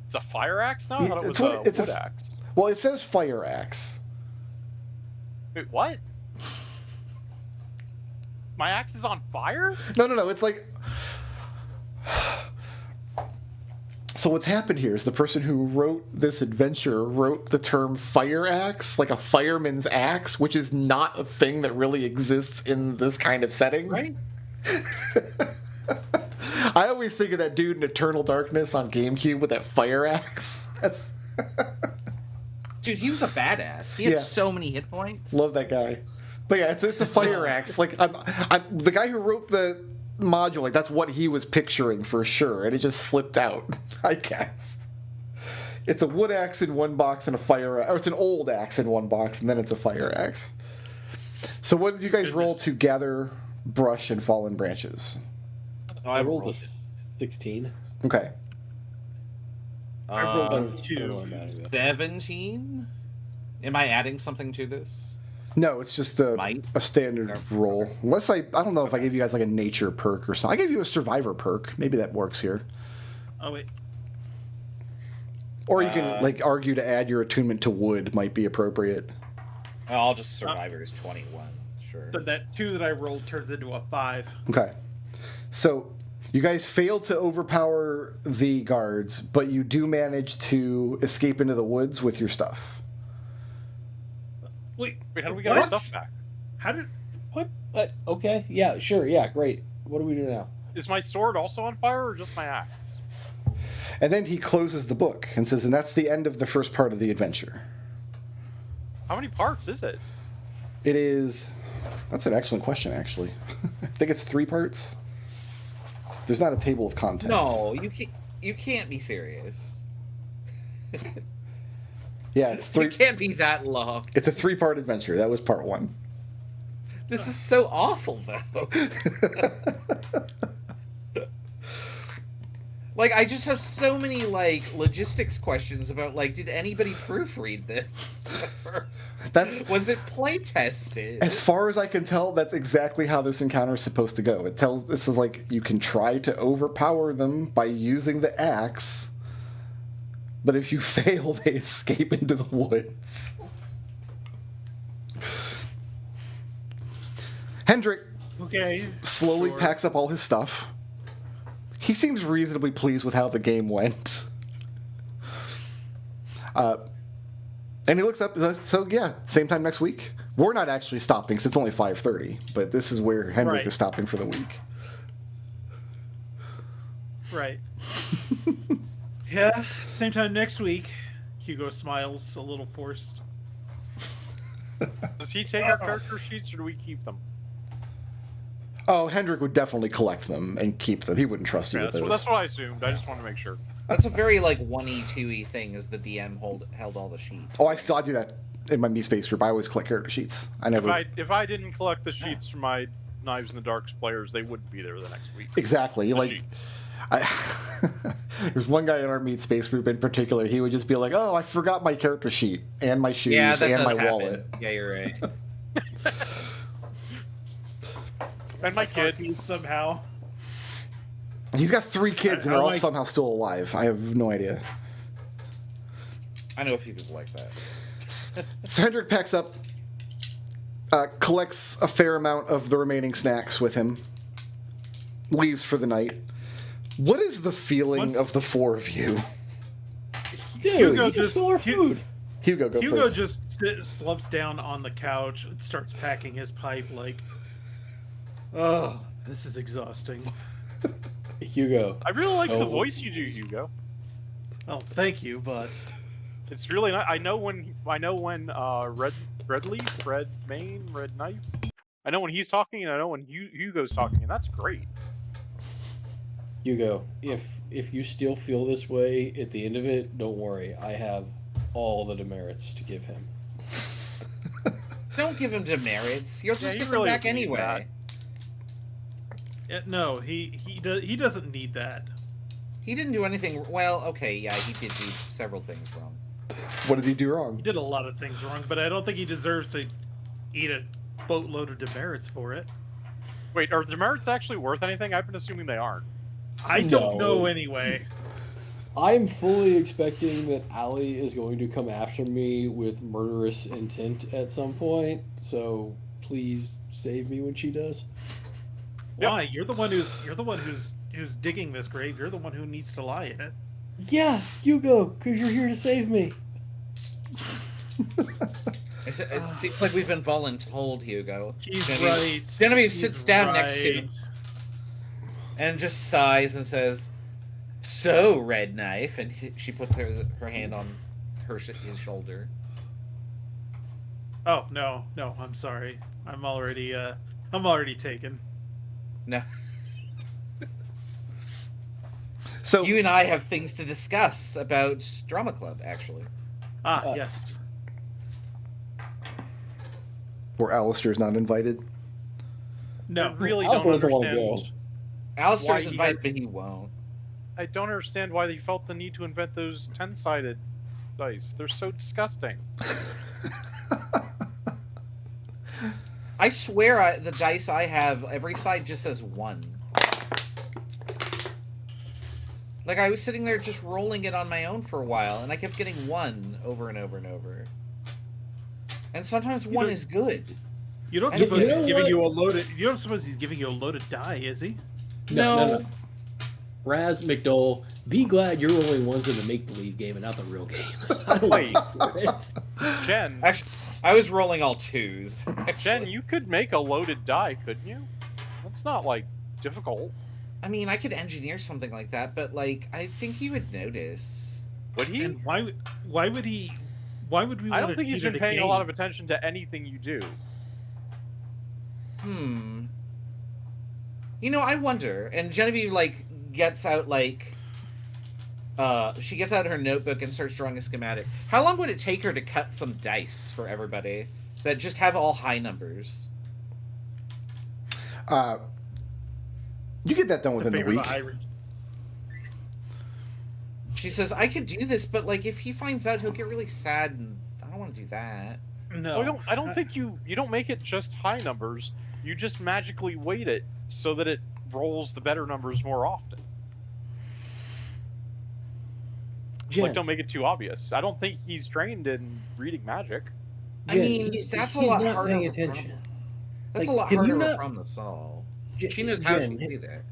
It's a fire axe now? I thought it It's was what- a it's a wood f- axe. Well, it says fire axe. Wait, what? My axe is on fire? No. It's like. So what's happened here is the person who wrote this adventure wrote the term fire axe, like a fireman's axe, which is not a thing that really exists in this kind of setting. Right? I always think of that dude in Eternal Darkness on GameCube with that fire axe. That's Dude, he was a badass. He had Yeah. so many hit points. love that guy. But yeah, it's a fire axe. Like I'm the guy who wrote the module, like that's what he was picturing for sure, and it just slipped out. I guess it's a wood axe in one box and a fire, or it's an old axe in one box, and then it's a fire axe. So what did you guys roll to gather brush and fallen branches? I rolled a 16. Okay. I rolled I a don't know 2. what I'm at of it. 17? Am I adding something to this? No, it's just Might? a standard roll. Unless I don't know if I gave you guys like a nature perk or something. I gave you a survivor perk. Maybe that works here. Oh wait. Or you can like argue to add your attunement to wood might be appropriate. I'll just Survivor's 21. Sure. But that 2 that I rolled turns into a 5. Okay. So you guys failed to overpower the guards, but you do manage to escape into the woods with your stuff. Wait, Wait, how do we get our what? stuff back? How did? What? Okay. Yeah, sure. Yeah, great. What do we do now? Is my sword also on fire, or just my axe? And then he closes the book and says, and that's the end of the first part of the adventure. How many parts is it? It is. That's an excellent question, actually. I think it's 3 parts. There's not a table of contents. No, you can't be serious. Yeah, it's 3. It can't be that long. It's a 3-part adventure. That was part 1. This is so awful, though. Like, I just have so many, like, logistics questions about, like, did anybody proofread this? Was it play tested? As far as I can tell, that's exactly how this encounter is supposed to go. This is like you can try to overpower them by using the axe, but if you fail, they escape into the woods. Hendrik Okay. slowly sure. packs up all his stuff. He seems reasonably pleased with how the game went. And he looks up, so yeah, same time next week. We're not actually stopping, since it's only 5:30, but this is where Hendrik Right. is stopping for the week. Right. Yeah. Same time next week. Hugo smiles a little forced. Does he take our character sheets, or do we keep them? Oh, Hendrik would definitely collect them and keep them. He wouldn't trust you Yeah, with that's, those. that's what I assumed. I just want to make sure. That's a very, like, 1E, 2E thing, as the DM held all the sheets. Oh, I do that in my Me Space group. I always collect character sheets. I never... If I didn't collect the sheets from my Knives in the Darks players, they wouldn't be there the next week. Exactly. The Like, sheets. there's one guy in our Meat Space group in particular. He would just be like, "Oh, I forgot my character sheet and my shoes Yeah, that and does my happen. wallet." Yeah, you're right. And my kid. He's somehow. He's got 3 kids, and I they're all like- somehow still alive. I have no idea. I know a few people like that. So Hendrik packs up, collects a fair amount of the remaining snacks with him, leaves for the night. What is the feeling Once- of the 4 of you? Dude, Hugo you can just- steal our Hu- food. Hugo, go Hugo first. just slumps down on the couch and starts packing his pipe like, oh, this is exhausting. Hugo. I really like the Oh. voice you do, Hugo. Oh, thank you, but It's really not. I know when Red Knife. I know when he's talking, and I know when Hugo's talking, and that's great. Hugo, if you still feel this way at the end of it, don't worry. I have all the demerits to give him. Don't give him demerits. You'll just he get them really back doesn't need anyway. No, he doesn't need that. He didn't do anything. Well, okay, yeah, he did do several things wrong. What did he do He wrong? did a lot of things wrong, but I don't think he deserves to eat a boatload of demerits for it. Wait, are demerits actually worth anything? I've been assuming they aren't. I don't No. know anyway. I'm fully expecting that Allie is going to come after me with murderous intent at some point. So please save me when she does. Why? You're the one who's digging this grave. You're the one who needs to lie in it. Yeah, Hugo, because you're here to save me. It seems like we've been voluntold, Hugo. He's Genevieve- right. Genevieve He's sits down next to him right. and just sighs and says, "So, Red Knife," and she puts her hand on his shoulder. Oh no, I'm sorry. I'm already taken. No, So you and I have things to discuss about Drama Club, actually. Yes. where Alistair's not invited. No, I really I don't also wanna understand. Alistair's Why he invited, had- but he won't. I don't understand why they felt the need to invent those 10-sided dice. They're so disgusting. I swear, the dice I have, every side just says 1. Like, I was sitting there just rolling it on my own for a while, and I kept getting 1 over and over and over. And sometimes 1 don't- is good. you don't You suppose know he's giving what? you a loaded. You don't suppose he's giving you a loaded die, is he? No. Raz McDowell, be glad you're rolling ones in the make-believe game and not the real game. I don't Wait. like it. Jen, Actually, I was rolling all 2s. Jen, you could make a loaded die, couldn't you? That's not like difficult. I mean, I could engineer something like that, but, like, I think he would notice. Would he? And why would he? Why would we? I don't want to think he's cheat been at paying a lot of game? attention to anything you do. You know, I wonder. And Genevieve, like, gets out, like... she gets out her notebook and starts drawing a schematic. How long would it take her to cut some dice for everybody that just have all high numbers? You get that done within the Favor the week. high- She says, I could do this, but, like, if he finds out, he'll get really sad, and I don't want to do that. No, I don't think you don't make it just high numbers. You just magically weight it so that it rolls the better numbers more often. Jen, Like, don't make it too obvious. I don't think he's trained in reading magic. I Jen, mean, he's that's a not lot paying harder of a attention. problem. That's Like, a lot have you harder of a not- problem to solve. Jen, She knows how Jen, to do that.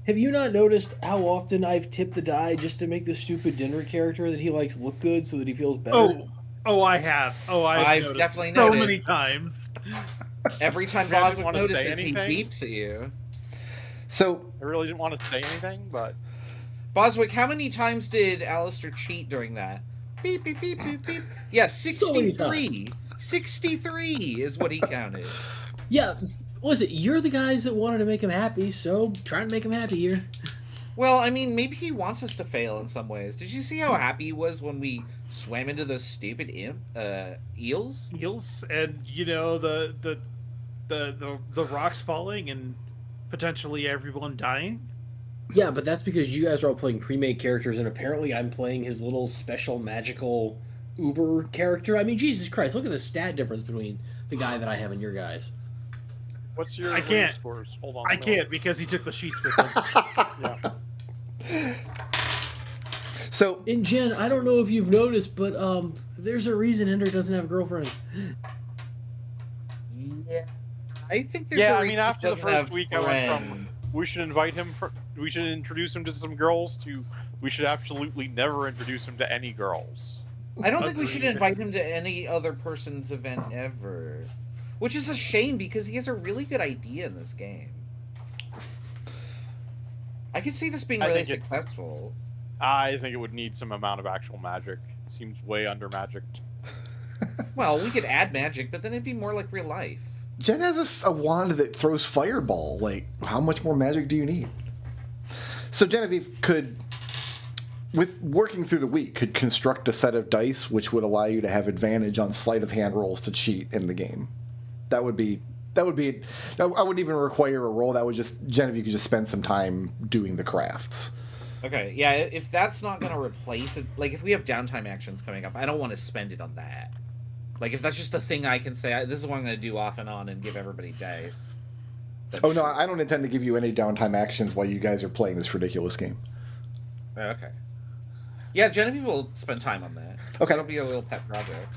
have you not noticed how often I've tipped the die just to make the stupid dinner character that he likes look good so that he feels better? I have. I've noticed definitely so noticed. many times. Every time You guys Boswick wanna say notices, he anything? beeps at you. So I really didn't want to say anything, but Boswick, how many times did Alistair cheat during that? Beep, beep, beep, beep, beep. Yeah, So many 63. 63 is what he counted. Yeah, listen, you're the guys that wanted to make him happy, so try and make him happy here. Well, I mean, maybe he wants us to fail in some ways. Did you see how happy he was when we swam into those stupid eels? Heels and the rocks falling and potentially everyone dying. Yeah, but that's because you guys are all playing pre-made characters, and apparently I'm playing his little special magical Uber character. I mean, Jesus Christ, look at the stat difference between the guy that I have and your guys. what's your I can't. scores? Hold on. I can't because he took the sheets with him. Yeah. So And Jen, I don't know if you've noticed, but there's a reason Ender doesn't have a girlfriend. Yeah. I think there's Yeah, a I reason mean, he after the doesn't first have week, I went from friends. we should invite him we should introduce him to some girls to we should absolutely never introduce him to any girls. I don't think we should Agreed. invite him to any other person's event ever. Which is a shame because he has a really good idea in this game. I could see this being I really think it- successful. I think it would need some amount of actual magic. seems way under magicked. Well, we could add magic, but then it'd be more like real life. Jen has a wand that throws fireball. Like, how much more magic do you need? So Genevieve could, with working through the week, could construct a set of dice which would allow you to have advantage on sleight of hand rolls to cheat in the game. That would be. I wouldn't even require a roll. That would just Genevieve could just spend some time doing the crafts. Okay, yeah, if that's not going to replace it, like if we have downtime actions coming up, I don't want to spend it on that. Like if that's just a thing I can say, this is what I'm going to do off and on and give everybody dice. Oh no, I don't intend to give you any downtime actions while you guys are playing this ridiculous game. Okay. Yeah, Genevieve will spend time on that. Okay. That'll be a little pet project.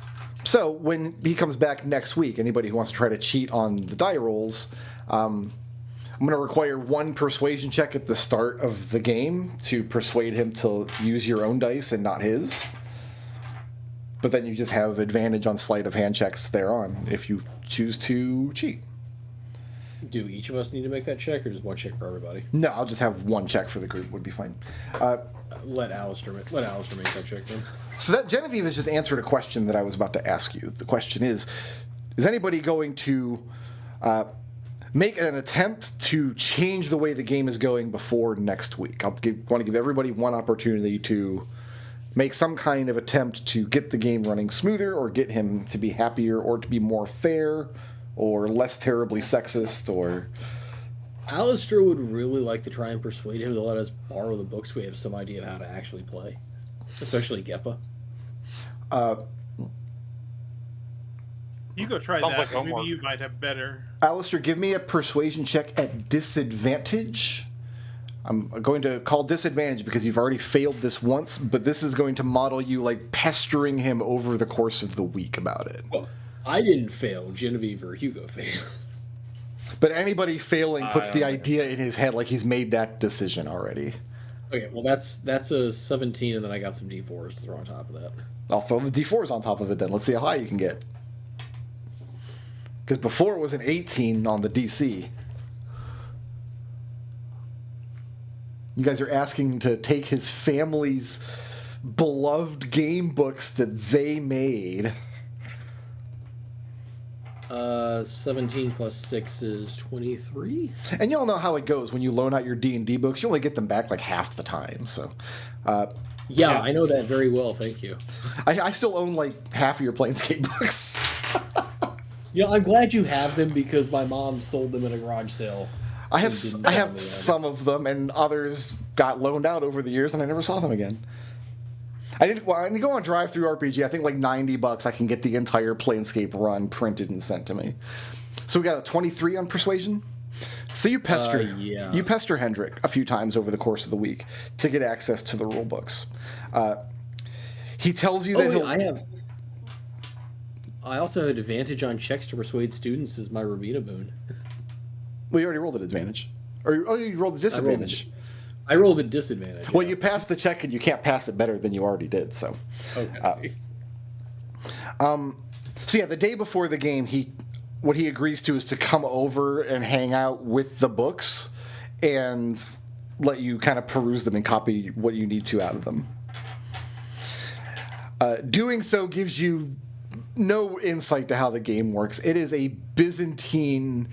So when he comes back next week, anybody who wants to try to cheat on the die rolls, I'm going to require one persuasion check at the start of the game to persuade him to use your own dice and not his. But then you just have advantage on sleight of hand checks thereon if you choose to cheat. Do each of us need to make that check, or just one check for everybody? No, I'll just have one check for the group. Would be fine. Let Alistair make that check then. So that Genevieve has just answered a question that I was about to ask you. The question is anybody going to make an attempt to change the way the game is going before next week? I want to give everybody one opportunity to make some kind of attempt to get the game running smoother, or get him to be happier, or to be more fair, or less terribly sexist, or... Alistair would really like to try and persuade him to let us borrow the books so we have some idea of how to actually play. Especially Geppa. You go try Sounds that. like Maybe homework. you might have better. Alistair, give me a persuasion check at disadvantage. I'm going to call disadvantage because you've already failed this once, but this is going to model you like pestering him over the course of the week about it. Well, I didn't fail. Genevieve or Hugo failed. But anybody failing puts the idea in his head like he's made that decision already. Okay, well that's a 17, and then I got some D4s to throw on top of that. I'll throw the D4s on top of it then. Let's see how high you can get. Because before it was an 18 on the DC. You guys are asking to take his family's beloved game books that they made. 17 plus 6 is 23. And y'all know how it goes when you loan out your D&D books. You only get them back like half the time. So, Yeah, I know that very well. Thank you. I still own like half of your Planescape books. Yeah, I'm glad you have them because my mom sold them in a garage sale. I have some of them, and others got loaned out over the years, and I never saw them again. I did go on Drive-Thru RPG. I think like $90. I can get the entire Planescape run printed and sent to me. So we got a 23 on Persuasion. So you pester Hendrik a few times over the course of the week to get access to the rule books. He tells you that I also had advantage on checks to persuade students as my Rubina boon. Well, you already rolled an advantage. You rolled a disadvantage. I rolled a disadvantage. Well, you passed the check, and you can't pass it better than you already did. So, okay. So yeah, the day before the game, what he agrees to is to come over and hang out with the books, and let you kind of peruse them and copy what you need to out of them. Doing so gives you no insight to how the game works. It is a Byzantine,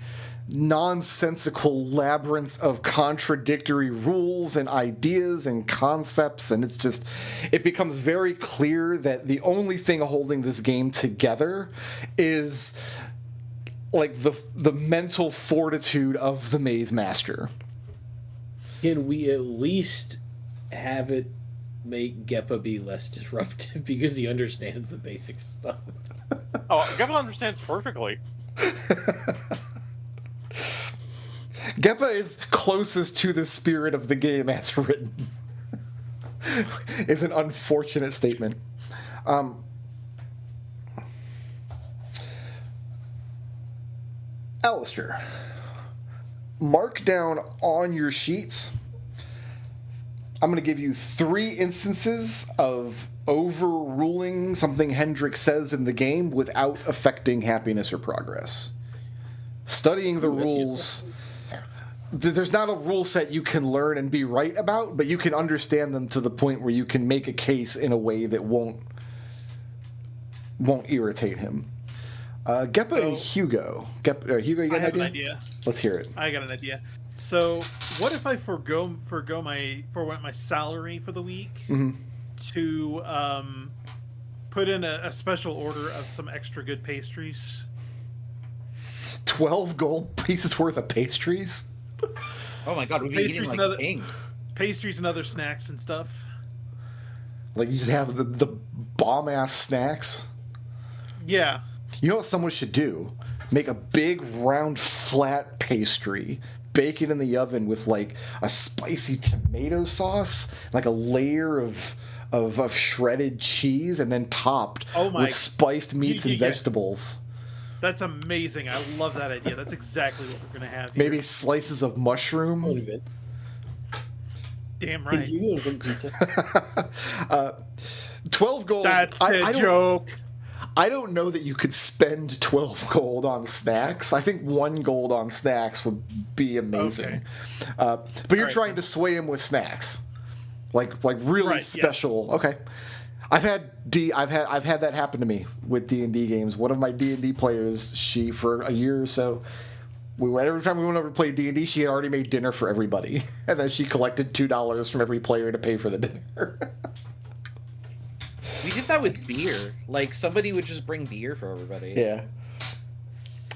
nonsensical labyrinth of contradictory rules and ideas and concepts, and it becomes very clear that the only thing holding this game together is like the mental fortitude of the Maze Master. Can we at least have it make Geppa be less disruptive because he understands the basic stuff? Oh, Geppa understands perfectly. Geppa is closest to the spirit of the game as written. It's an unfortunate statement. Alistair, mark down on your sheets. I'm going to give you 3 instances of overruling something Hendrik says in the game without affecting happiness or progress. Studying the rules, there's not a rule set you can learn and be right about, but you can understand them to the point where you can make a case in a way that won't won't irritate him. Geppa and Hugo. Hugo, you got I an have idea? an idea. Let's hear it. I got an idea. So, what if I forgo my salary for the week Mm-hmm. to put in a special order of some extra good pastries? 12 gold pieces worth of pastries? Oh my god, we'd be eating Pastries like and other- kings. Pastries and other snacks and stuff. Like, you just have the bomb-ass snacks? Yeah. You know what someone should do? Make a big, round, flat pastry, bake it in the oven with, like, a spicy tomato sauce, like a layer of shredded cheese, and then topped with spiced meats and vegetables. That's amazing. I love that idea. That's exactly what we're going to have here. Maybe slices of mushroom. Part of it. Damn Can right. you go to pizza? 12 gold. That's the joke. I don't know that you could spend 12 gold on snacks. I think 1 gold on snacks would be amazing. Okay. But you're trying to sway him with snacks, like really Right, special. Yes. Okay, I've had that happen to me with D&D games. One of my D&D players, she for a year or so, every time we went over to play D&D, she had already made dinner for everybody, and then she collected $2 from every player to pay for the dinner. We did that with beer. Like, somebody would just bring beer for everybody. Yeah.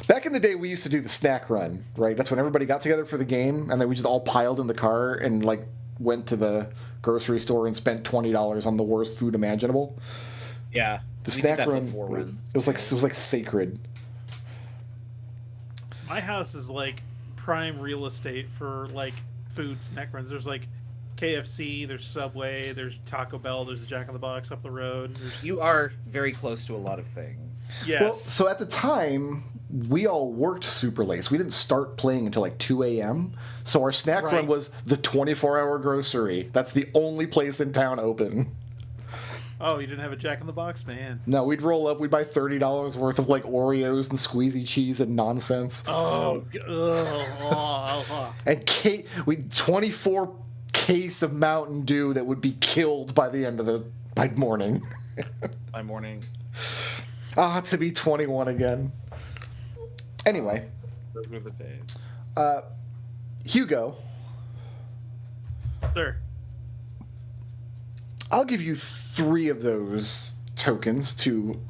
Back in the day, we used to do the snack run, right? That's when everybody got together for the game, and then we just all piled in the car and, like, went to the grocery store and spent $20 on the worst food imaginable. Yeah. The snack run, it was like sacred. My house is like prime real estate for like food snack runs. There's like KFC, there's Subway, there's Taco Bell, there's the Jack in the Box up the road. You are very close to a lot of things. Yes. Well, so at the time, we all worked super late. So we didn't start playing until like 2 a.m. So our snack run was the 24-hour grocery. That's the only place in town open. Oh, you didn't have a Jack in the Box, man. No, we'd roll up, we'd buy $30 worth of like Oreos and squeezy cheese and nonsense. And 24 case of Mountain Dew that would be killed by the end of by morning. By morning. To be 21 again. Anyway. Those were the days. Hugo. Sir. I'll give you 3 of those tokens to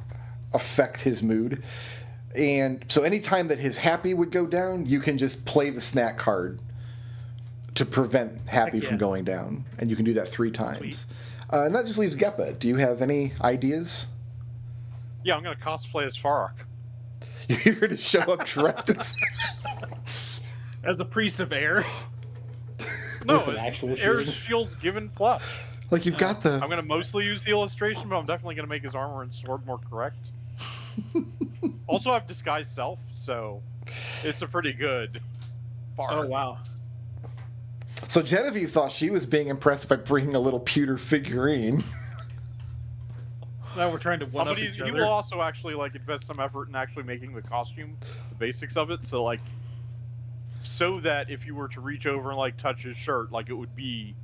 affect his mood. And so anytime that his happy would go down, you can just play the snack card to prevent happy from going down. And you can do that 3 times. And that just leaves Geppa. Do you have any ideas? Yeah, I'm going to cosplay as Farrak. You're going to show up dressed as a priest of air? No, With an actual air's shield. shield given flesh. Like you've got the... I'm going to mostly use the illustration, but I'm definitely going to make his armor and sword more correct. Also, I have disguise self, so it's a pretty good Farrak. Oh, wow. So Genevieve thought she was being impressed by bringing a little pewter figurine. Now we're trying to one-up But each he other. will also actually like invest some effort in actually making the costume, the basics of it, so like, so that if you were to reach over and like touch his shirt, like it would be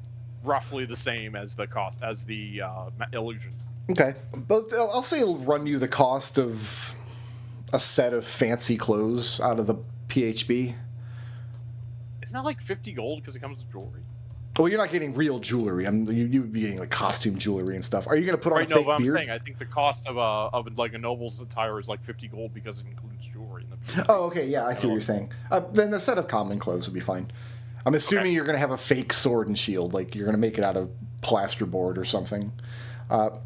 roughly the same as the illusion. Okay, but I'll say it'll run you the cost of a set of fancy clothes out of the PHB. Isn't that like 50 gold because it comes with jewelry? Well, you're not getting real jewelry. You would be getting like costume jewelry and stuff. Are you going to put on a fake but I'm beard? saying I think the cost of like a noble's attire is like 50 gold because it includes jewelry. Oh, okay, yeah, I see what you're saying. Then the set of common clothes would be fine. I'm assuming you're going to have a fake sword and shield, like you're going to make it out of plasterboard or something.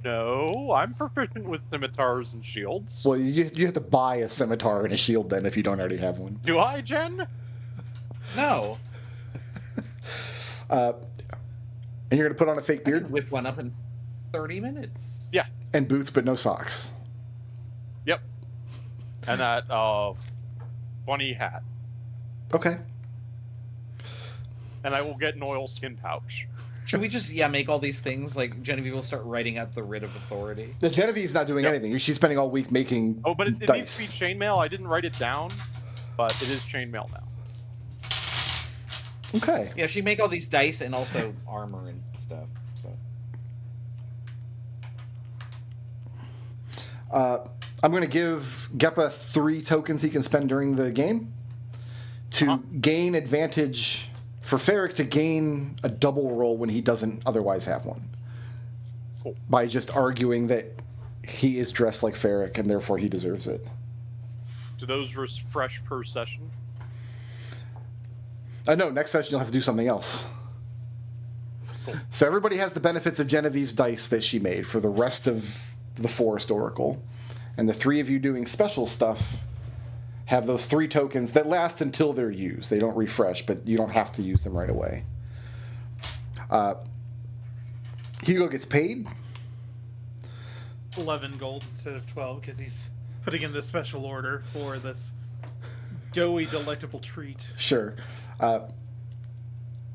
No, I'm proficient with scimitars and shields. Well, you have to buy a scimitar and a shield then if you don't already have one. Do I, Jen? No. And you're going to put on a fake I beard? could whip one up in 30 minutes. Yeah. And boots, but no socks. Yep. And that bunny hat. Okay. And I will get an oilskin pouch. Should we just, make all these things? Like, Genevieve will start writing out the writ of authority. The Genevieve's not doing anything. She's spending all week making Oh, but it dice. needs to be chainmail. I didn't write it down, but it is chainmail now. Okay. Yeah, she'd make all these dice and also armor and stuff, so... I'm going to give Geppa 3 tokens he can spend during the game to gain advantage for Ferric to gain a double roll when he doesn't otherwise have one. Cool. By just arguing that he is dressed like Ferric and therefore he deserves it. Do those refresh per session? No, next session you'll have to do something else. Cool. So everybody has the benefits of Genevieve's dice that she made for the rest of the Forest Oracle. And the 3 of you doing special stuff have those 3 tokens that last until they're used. They don't refresh, but you don't have to use them right away. Hugo gets paid. 11 gold instead of 12 because he's putting in the special order for this doughy, delectable treat. Sure.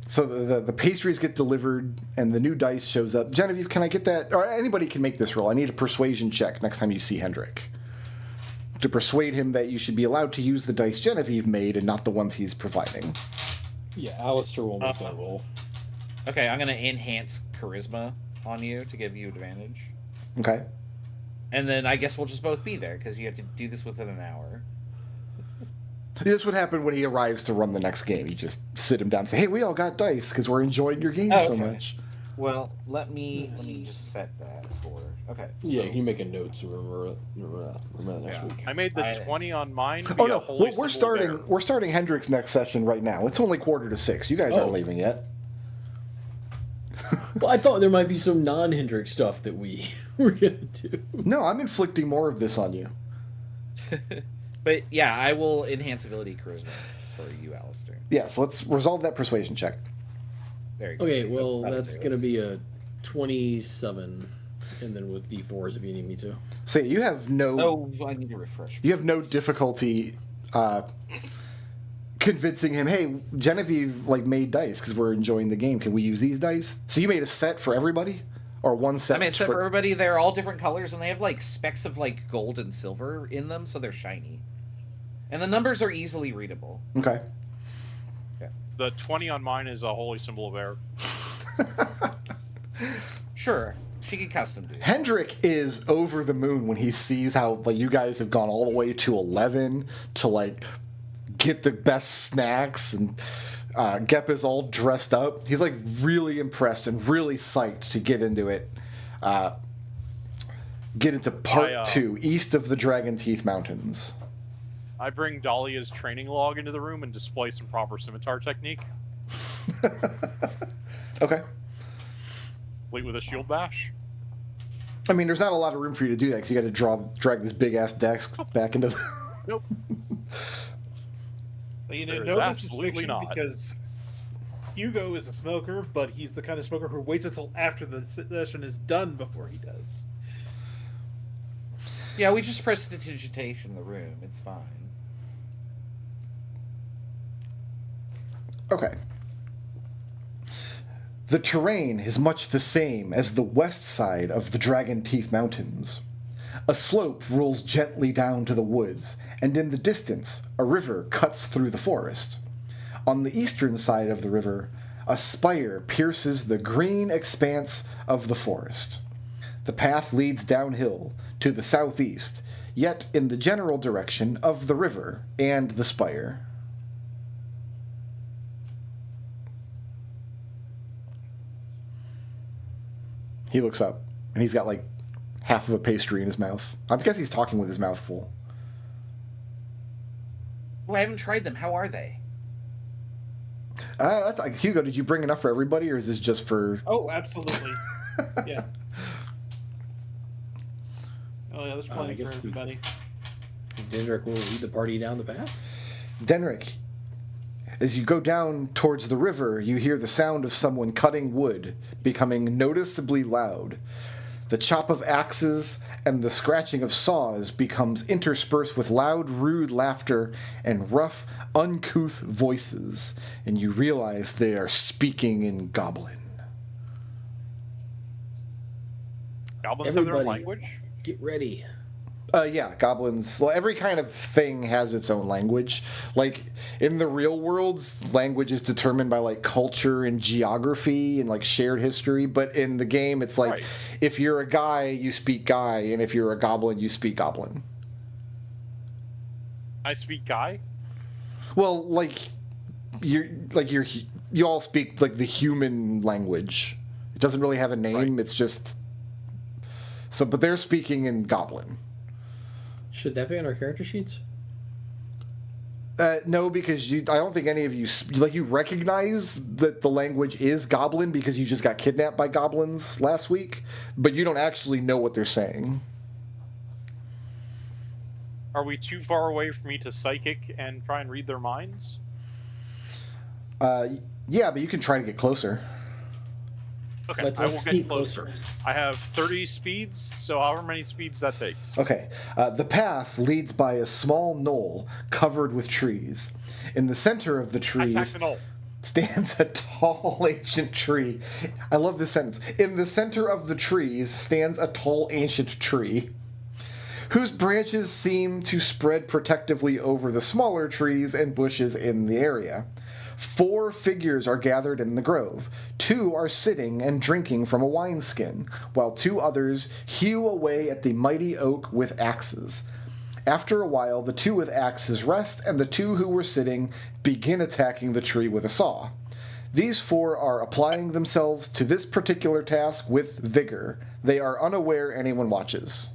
So the pastries get delivered, and the new dice shows up. Genevieve, can I get that? Or anybody can make this roll. I need a persuasion check next time you see Hendrik. To persuade him that you should be allowed to use the dice Genevieve made and not the ones he's providing. Yeah, Alistair will make that roll. Okay, I'm going to enhance charisma on you to give you advantage. Okay. And then I guess we'll just both be there, because you have to do this within an hour. This would happen when he arrives to run the next game. You just sit him down and say, hey, we all got dice because we're enjoying your game so much. Well, let me just set that for... Okay. Yeah, you make a note so remember that next week. I made the 20 on mine. Oh no, we're starting Hendrik's next session right now. It's only 5:45. You guys aren't leaving yet. Well, I thought there might be some non-Hendrik stuff that we were gonna do. No, I'm inflicting more of this on you. But yeah, I will enhance ability charisma for you, Alistair. Yeah, so let's resolve that persuasion check. There you go. Okay, well, that's going to be a 27, and then with D4s if you need me to. So you have no... Oh, I need to refresh. You have no difficulty convincing him, hey, Genevieve made dice because we're enjoying the game. Can we use these dice? So you made a set for everybody? Or one set? I made a set for everybody. They're all different colors, and they have specks of gold and silver in them, so they're shiny. And the numbers are easily readable. Okay. Yeah. The 20 on mine is a holy symbol of air. Sure. She can custom do it. Hendrik is over the moon when he sees how you guys have gone all the way to 11 to get the best snacks, and Geppa's all dressed up. He's really impressed and really psyched to get into it. Get into part 2, east of the Dragon Teeth Mountains. I bring Dahlia's training log into the room and display some proper scimitar technique. Okay. Complete with a shield bash. I mean, there's not a lot of room for you to do that because you got to drag this big ass desk back into the. Nope. But you There know, is this is absolutely fiction not. because Hugo is a smoker, but he's the kind of smoker who waits until after the session is done before he does. Yeah, we just prestidigitation the room. It's fine. Okay. The terrain is much the same as the west side of the Dragon Teeth Mountains. A slope rolls gently down to the woods, and in the distance, a river cuts through the forest. On the eastern side of the river, a spire pierces the green expanse of the forest. The path leads downhill to the southeast, yet in the general direction of the river and the spire. He looks up, and he's got half of a pastry in his mouth. I guess he's talking with his mouth full. Oh, I haven't tried them. How are they? Hugo, did you bring enough for everybody, or is this just for... Oh, absolutely. Yeah. Oh, yeah, there's plenty for everybody. Dendrick will lead the party down the path. Denrick, as you go down towards the river, you hear the sound of someone cutting wood becoming noticeably loud. The chop of axes and the scratching of saws becomes interspersed with loud, rude laughter and rough, uncouth voices, and you realize they are speaking in Goblin. Goblins have their own Everybody. language? Get ready. Yeah, goblins. Well, every kind of thing has its own language. Like in the real world, language is determined by like culture and geography and like shared history. But in the game, it's like Right. if you're a guy, you speak guy, and if you're a goblin, you speak goblin. I speak guy. Well, you all speak like the human language. It doesn't really have a name. Right. It's just so. But they're speaking in goblin. Should that be on our character sheets? No, because I don't think any of you you recognize that the language is Goblin because you just got kidnapped by goblins last week, but you don't actually know what they're saying. Are we too far away for me to psychic and try and read their minds? Yeah, but you can try to get closer. Okay, Let's I will sneak get closer. I have 30 speeds, so however many speeds that takes. Okay. The path leads by a small knoll covered with trees. In the center of the I attack trees the knoll. stands a tall ancient tree. I love this sentence. In the center of the trees stands a tall ancient tree, whose branches seem to spread protectively over the smaller trees and bushes in the area. 4 figures are gathered in the grove. 2 are sitting and drinking from a wineskin, while 2 others hew away at the mighty oak with axes. After a while, the 2 with axes rest, and the 2 who were sitting begin attacking the tree with a saw. These 4 are applying themselves to this particular task with vigor. They are unaware anyone watches.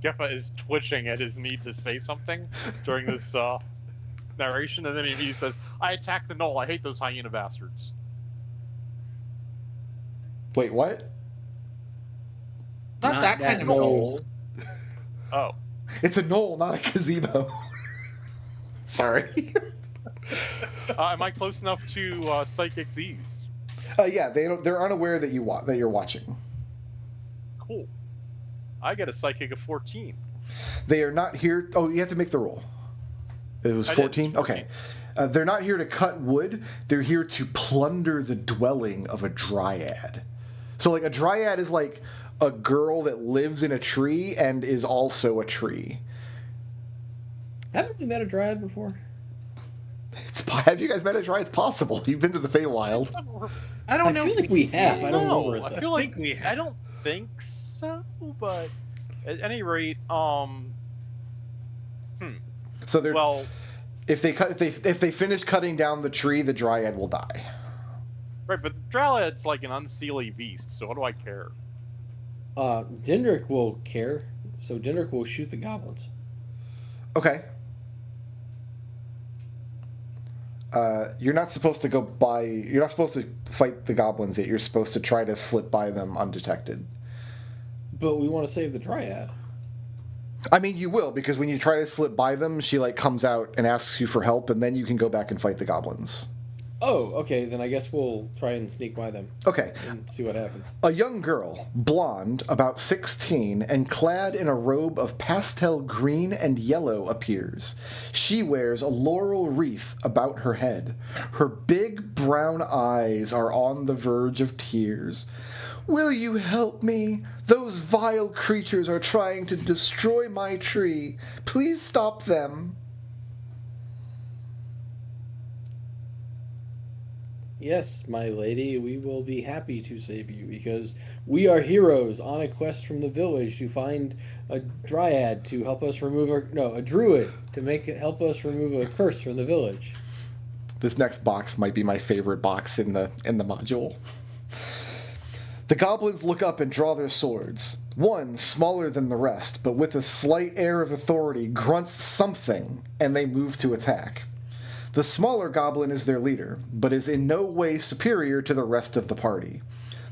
Geffa is twitching at his need to say something during this narration, and then he says, I attack the knoll. I hate those hyena bastards. Wait, what? Not that kind of knoll. knoll. Oh. It's a knoll, not a gazebo. Sorry. Am I close enough to psychic these? Yeah, they're unaware that you're watching. Cool. I get a psychic of 14. They are not here. Oh, you have to make the roll. It was I did, 14? 14. Okay. They're not here to cut wood. They're here to plunder the dwelling of a dryad. So, like, a dryad is like a girl that lives in a tree and is also a tree. Haven't we met a dryad before? Have you guys met a dryad? It's possible. You've been to the Feywild. I don't know. I feel like we have. I don't No, remember. I feel like we have. I don't think so, but at any rate, So they're well, if they finish cutting down the tree, the dryad will die. right, but the Dralad's like an unseelie beast, so what do I care? Dindrik will care, so Dindrik will shoot the goblins. Okay. You're not supposed to go by. You're not supposed to fight the goblins yet. You're supposed to try to slip by them undetected. But we want to save the dryad. I mean, you will, because when you try to slip by them, she like comes out and asks you for help, and then you can go back and fight the goblins. Oh, okay. Then I guess we'll try and sneak by them Okay. and see what happens. A young girl, blonde, about 16, and clad in a robe of pastel green and yellow appears. She wears a laurel wreath about her head. Her big brown eyes are on the verge of tears. Will you help me? Those vile creatures are trying to destroy my tree. Please stop them. Yes, my lady, we will be happy to save you because we are heroes on a quest from the village to find a dryad to help us remove a druid to help us remove a curse from the village. This next box might be my favorite box in the module. The goblins look up and draw their swords. One, smaller than the rest, but with a slight air of authority, grunts something, and they move to attack. The smaller goblin is their leader, but is in no way superior to the rest of the party.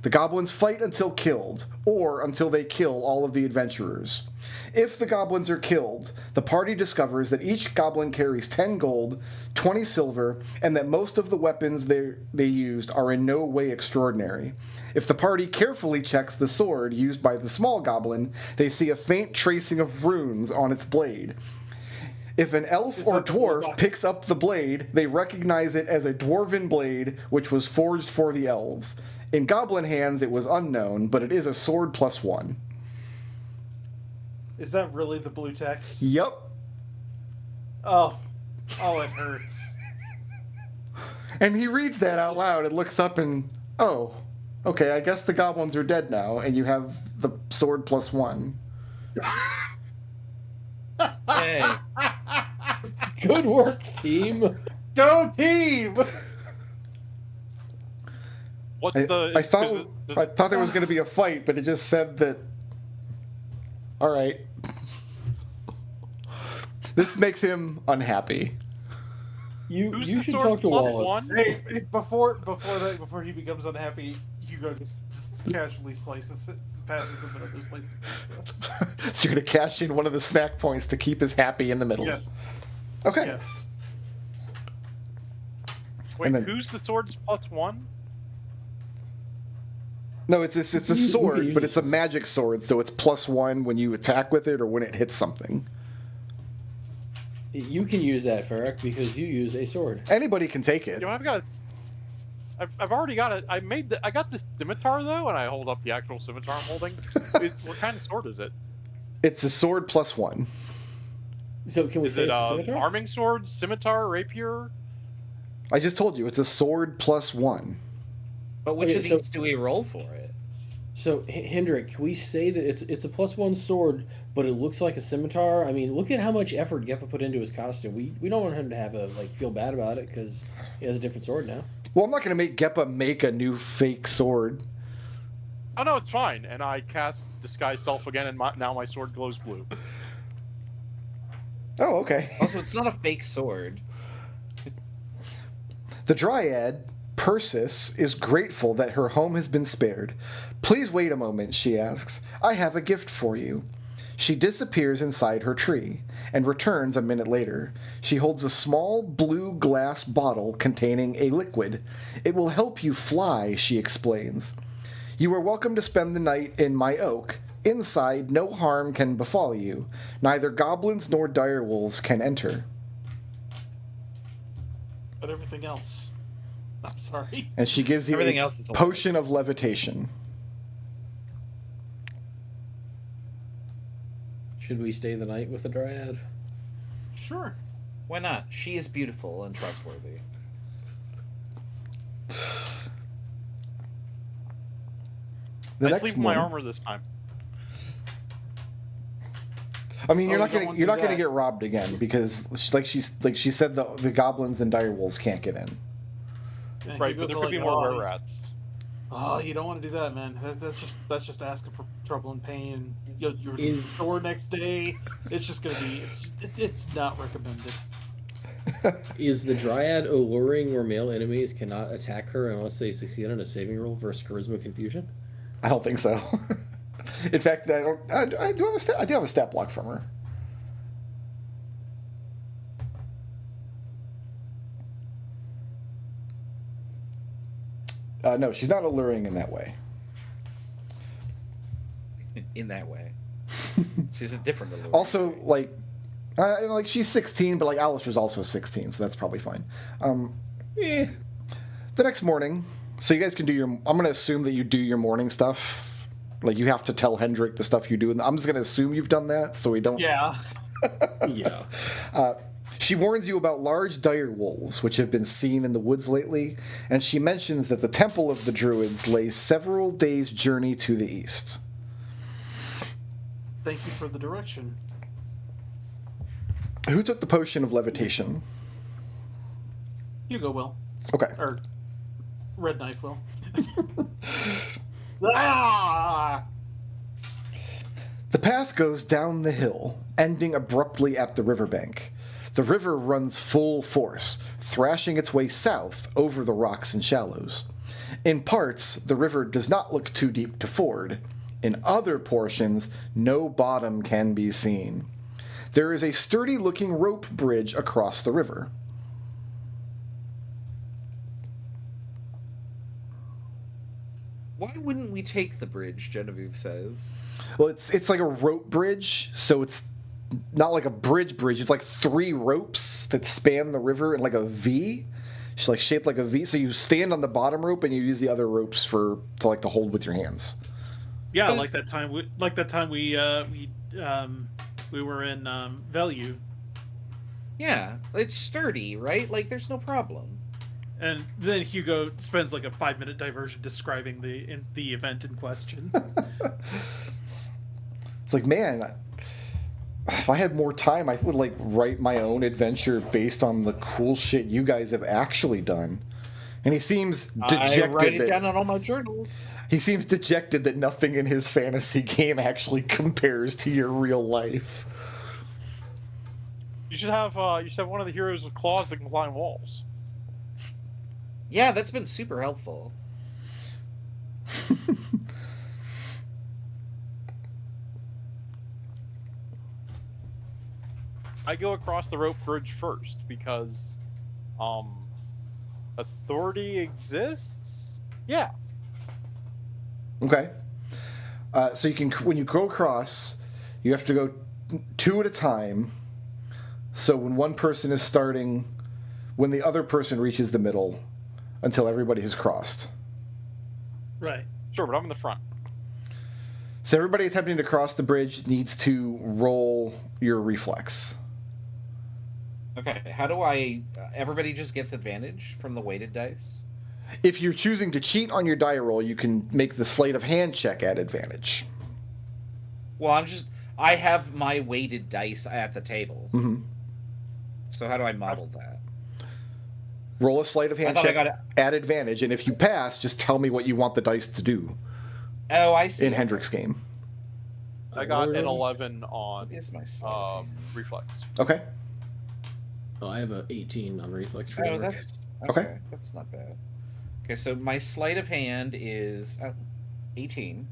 The goblins fight until killed, or until they kill all of the adventurers. If the goblins are killed, the party discovers that each goblin carries 10 gold, 20 silver, and that most of the weapons they used are in no way extraordinary. If the party carefully checks the sword used by the small goblin, they see a faint tracing of runes on its blade. If an elf or dwarf picks up the blade, they recognize it as a dwarven blade which was forged for the elves. In goblin hands, it was unknown, but it is a sword +1. Is that really the blue text? Yep. Oh, it hurts. And he reads that out loud and looks up and, oh, okay, I guess the goblins are dead now, and you have the sword +1. Hey. Good work, team. Go team! What's I thought there was going to be a fight, but it just said that. All right. This makes him unhappy. You Who's you the should sword talk to plus Wallace. one? Hey, before he becomes unhappy, Hugo just casually passes him another slice of pizza. So you're going to cash in one of the snack points to keep his happy in the middle. Yes. Okay. Yes. Wait, and then- who's the sword's +1? No, it's a sword, but it's a magic sword, so it's +1 when you attack with it or when it hits something. You can use that, Ferric, because you use a sword. Anybody can take it. You know, I've already got it. I got this scimitar though, and I hold up the actual scimitar I'm holding. What kind of sword is it? It's a sword +1. So can we Is say it it's a scimitar? arming sword, scimitar, rapier? I just told you, it's a sword +1. But which Okay, of these do we roll for it? So Hendrik, can we say that it's a +1 sword, but it looks like a scimitar? I mean, look at how much effort Geppa put into his costume. We don't want him to have feel bad about it because he has a different sword now. Well, I'm not going to make Geppa make a new fake sword. Oh no, it's fine. And I cast disguise self again, and now my sword glows blue. Oh, okay. Also, it's not a fake sword. The Dryad, Persis, is grateful that her home has been spared. Please wait a moment, she asks. I have a gift for you. She disappears inside her tree and returns a minute later. She holds a small blue glass bottle containing a liquid. It will help you fly, she explains. You are welcome to spend the night in my oak. Inside, no harm can befall you. Neither goblins nor direwolves can enter. But everything else. I'm sorry. And she gives you Everything a else is a potion of levitation. Should we stay the night with the Dryad? Sure. Why not? She is beautiful and trustworthy. The I next sleep in my morning, armor this time. I mean, you're Oh, not you don't gonna wanna you're do not gonna that. get robbed again because she said the goblins and direwolves can't get in. And Right, Hugo's but there like, could be more "Oh, were rats. Oh, you don't want to do that, man. That's just asking for trouble and pain. You're Is- sore next day. It's just gonna be. It's not recommended. Is the Dryad alluring where male enemies cannot attack her unless they succeed on a saving roll versus charisma confusion? I don't think so. In fact, I do have a stat block from her. No, she's not alluring in that way. In that way. She's a different allure. Also, like she's 16, but like Alistair's also 16, so that's probably fine. The next morning, so you guys can do your. I'm gonna assume that you do your morning stuff. Like you have to tell Hendrik the stuff you do, and I'm just gonna assume you've done that, so we don't. Yeah. Yeah. She warns you about large dire wolves, which have been seen in the woods lately, and she mentions that the Temple of the Druids lays several days' journey to the east. Thank you for the direction. Who took the potion of levitation? Hugo will, Okay. or Red Knife will. Ah! The path goes down the hill, ending abruptly at the riverbank. The river runs full force, thrashing its way south over the rocks and shallows. In parts, the river does not look too deep to ford. In other portions, no bottom can be seen. There is a sturdy-looking rope bridge across the river. Why wouldn't we take the bridge, Genevieve says? Well, it's like a rope bridge, so it's not like a bridge. It's like 3 ropes that span the river in like a V. It's like shaped like a V. So you stand on the bottom rope and you use the other ropes to hold with your hands. Yeah, But like that time we we were in Value, Yeah, it's sturdy, right? Like, there's no problem. and then Hugo spends like a 5-minute diversion describing the event in question. It's like, man, if I had more time, I would like write my own adventure based on the cool shit you guys have actually done. And he seems dejected. I write it down on all my journals. He seems dejected that nothing in his fantasy game actually compares to your real life. You should have one of the heroes with claws that can climb walls. Yeah, that's been super helpful. I go across the rope bridge first because, authority exists. Yeah. Okay. So you can, when you go across, you have to go 2 at a time. So when one person is starting, when the other person reaches the middle, until everybody has crossed. Right. Sure, but I'm in the front. So everybody attempting to cross the bridge needs to roll your reflex. Okay, how do I... everybody just gets advantage from the weighted dice? If you're choosing to cheat on your die roll, you can make the sleight of hand check at advantage. Well, I have my weighted dice at the table. Mm-hmm. So how do I model that? Roll a sleight of hand I thought I check got at advantage, and if you pass, just tell me what you want the dice to do Oh, I see. in Hendrick's game. I got an What 11 on is my sleight of hand? reflex. Okay. Oh, I have a 18 on reflex. Oh, framework. that's... Okay. Okay, that's not bad. Okay, so my sleight of hand is 18.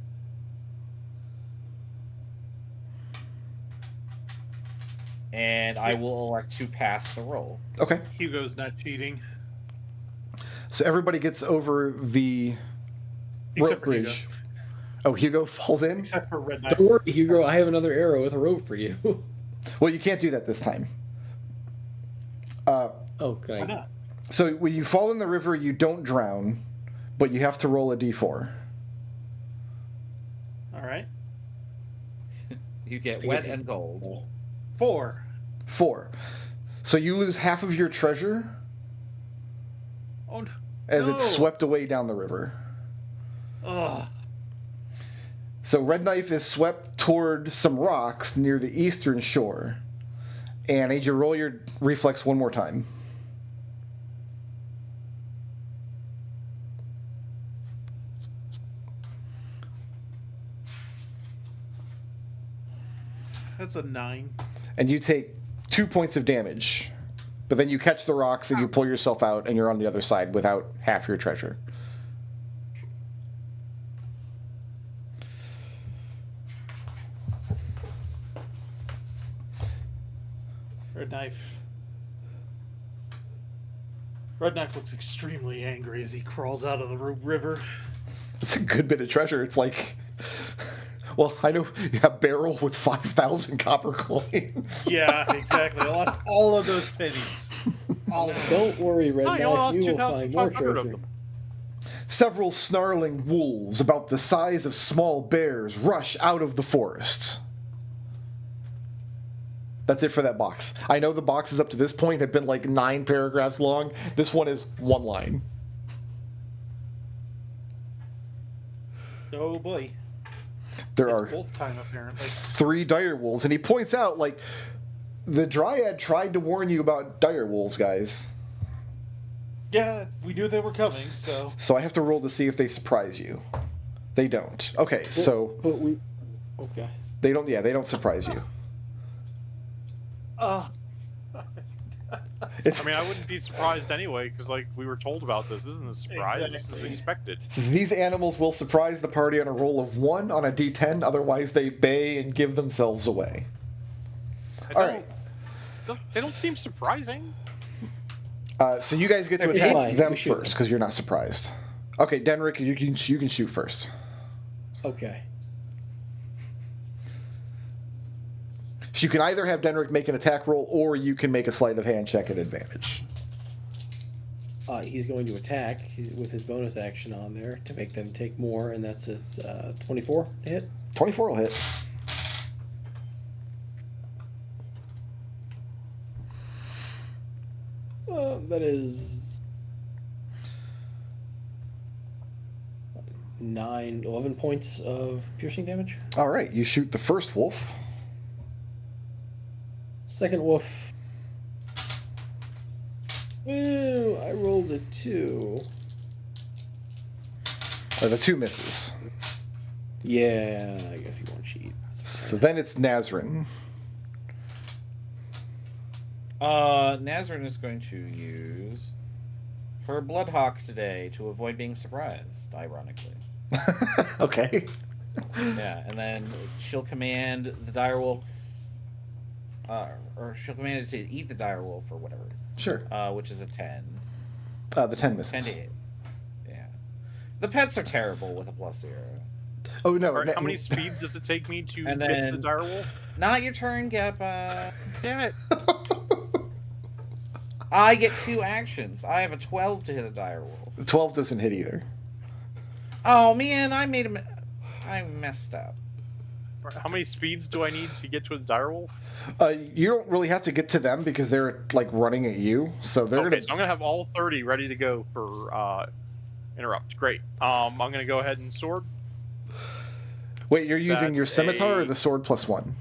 And I will elect to pass the roll. Okay. Hugo's not cheating. So everybody gets over the rope Except for Hugo. bridge. Oh, Hugo falls in? Except for Red Knight. Don't worry, Hugo. I have another arrow with a rope for you. Well, you can't do that this time. Oh, can Why I? not? So when you fall in the river, you don't drown, but you have to roll a d4. All right. You get I wet guess it's- and gold. 4. 4. So you lose half of your treasure Oh no. as No. it's swept away down the river. Ugh. So Red Knife is swept toward some rocks near the eastern shore. And I need you to roll your reflex one more time. That's a 9. And you take 2 points of damage. But then you catch the rocks and you pull yourself out and you're on the other side without half your treasure. Red Knife. Red Knife looks extremely angry as he crawls out of the river. It's a good bit of treasure. It's like, well, I know you have a barrel with 5,000 copper coins. Yeah, exactly. I lost all of those pennies. All of them. Don't worry, Red Oh, you only Knife. lost You will find more 2,500 of treasure. them. Several snarling wolves, about the size of small bears, rush out of the forest. That's it for that box. I know the boxes up to this point have been like 9 paragraphs long. This one is 1 line. Oh boy. There It's are wolf time apparently. 3 dire wolves, and he points out, like, the Dryad tried to warn you about dire wolves, guys. Yeah, we knew they were coming, so So I have to roll to see if they surprise you. They don't. Okay, so But we. Okay. they don't. Yeah, they don't surprise you. It's, I mean, I wouldn't be surprised anyway, because like we were told about this. This isn't a surprise. This is Exactly. expected. says these animals will surprise the party on a roll of 1 on a d10. Otherwise, they bay and give themselves away. All right. They don't seem surprising. So you guys get to Okay, attack fine. them We shoot first because you're not surprised. Okay, Denrick, you can shoot first. Okay. So you can either have Denrick make an attack roll, or you can make a sleight of hand check at advantage. He's going to attack with his bonus action on there to make them take more, and that's his 24 to hit. 24 will hit. That is 11 points of piercing damage. All right, you shoot the first wolf. Second wolf. Ooh, I rolled a 2. The 2 misses. Yeah, I guess he won't cheat. So then it's Nazrin. Nazrin is going to use her Bloodhawk today to avoid being surprised, ironically. Okay. Yeah, and then she'll command the direwolf, or she'll command it to eat the direwolf or whatever. Sure. Which is a 10. The 10 10 misses. to hit. Yeah. The pets are terrible with a +0. Oh, no. All right, how many speeds does it take me to And get to the then- direwolf? Not your turn, Geppa. Damn it! I get 2 actions. I have a 12 to hit a direwolf. 12 doesn't hit either. Oh, man, I messed up. How many speeds do I need to get to a direwolf? You don't really have to get to them because they're like running at you, so they're Okay, gonna. so I'm gonna have all 30 ready to go for interrupt. Great. I'm gonna go ahead and sword Wait, you're using your That's scimitar or a- the sword +1?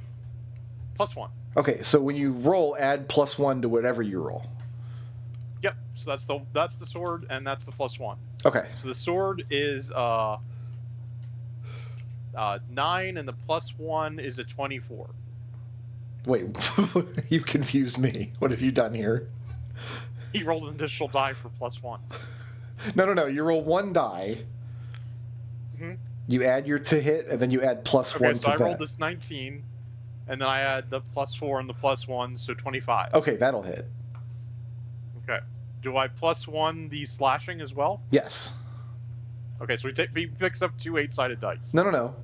+1. Okay, so when you roll, add +1 to whatever you roll. Yep. So that's the sword and that's the +1. Okay. So the sword is 9 and the +1 is a 24. Wait, you've confused me. What have you done here? He rolled an additional die for +1. No. You roll 1 die. Mhm. You add your to hit, and then you add +1 Okay, to so I that. rolled this 19, and then I add the +4 and the +1, so 25. Okay, that'll hit. Okay. Do I +1 the slashing as well? Yes. Okay, so he picks up 2 8-sided dice. No.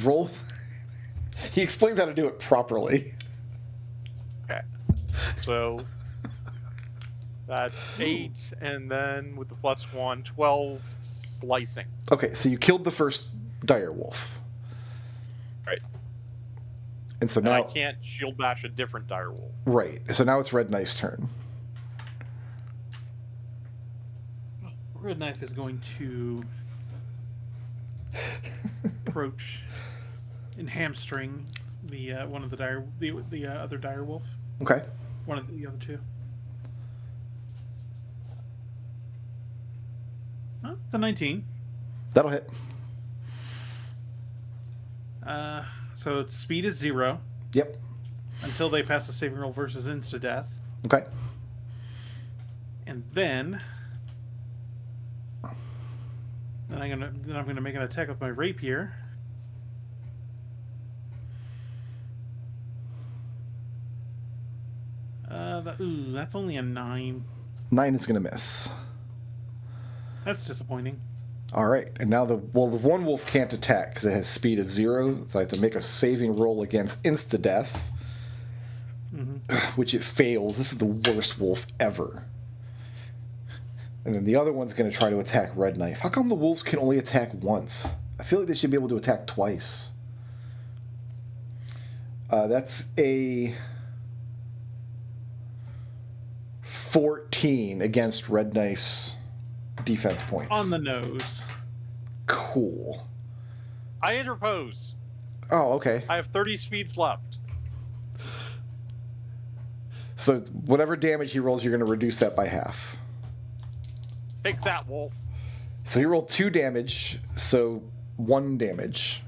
Roll. He explains how to do it properly. Okay. So that's 8, and then with the +1, 12 slicing. Okay, so you killed the first dire wolf. Right. And so And I now, can't shield bash a different direwolf. right. So now it's Red Knife's turn. Red Knife is going to approach and hamstring the one of the other dire wolf, Okay. one of the other 2. Huh? It's a 19. That'll hit. So its speed is 0 Yep. until they pass a saving roll versus insta death, Okay. and then I'm gonna make an attack with my rapier. That's only a 9. 9 is going to miss. That's disappointing. All right. And now the one wolf can't attack because it has speed of 0. So I have to make a saving roll against insta-death, which it fails. This is the worst wolf ever. And then the other one's going to try to attack Red Knife. How come the wolves can only attack once? I feel like they should be able to attack twice. That's a 14 against Red Knife's defense points. On the nose. Cool. I interpose. Oh, okay. I have 30 speeds left. So whatever damage he rolls, you're going to reduce that by half. Take that, wolf. So he rolled 2 damage, so 1 damage.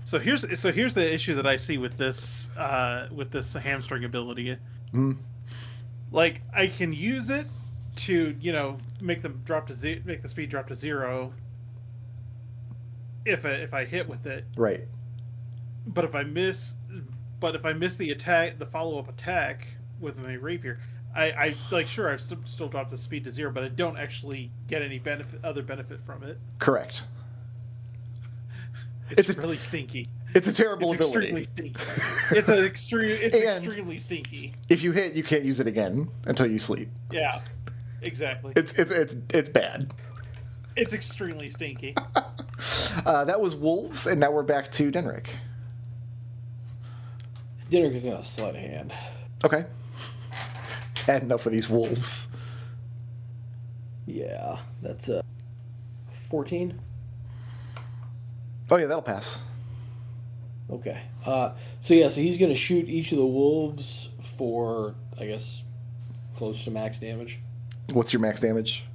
So here's the issue that I see with this hamstring ability. Mm. Like, I can use it to make the speed drop to 0 if I hit with it. Right. But if I miss the follow-up attack with my rapier, I sure I've still dropped the speed to 0, but I don't actually get any other benefit from it. Correct. It's really stinky. It's a terrible It's ability. extremely stinky. It's And- extremely stinky. If you hit, you can't use it again until you sleep. Yeah, exactly. It's bad. It's extremely stinky. That was wolves, and now we're back to Denrick. Dinner is gonna sleight of hand. Okay. had enough of these wolves. Yeah, that's 14. Oh yeah, that'll pass. Okay. So he's gonna shoot each of the wolves for, I guess, close to max damage. What's your max damage?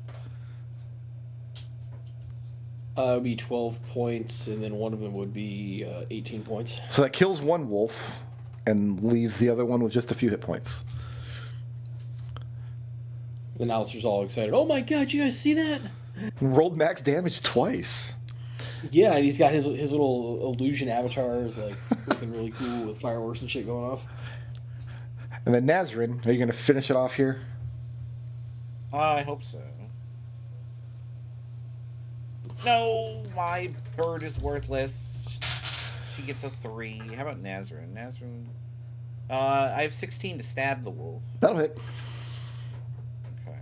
It would be 12 points, and then one of them would be 18 points. So that kills one wolf and leaves the other one with just a few hit points. And Alistair's all excited. Oh my god, you guys see that? And rolled max damage twice. Yeah, and he's got his little illusion avatars, like, looking really cool with fireworks and shit going off. And then Nazrin, are you going to finish it off here? I hope so. No, my bird is worthless. She gets a 3. How about Nazrin? Nazrin. I have 16 to stab the wolf. That'll hit. Okay.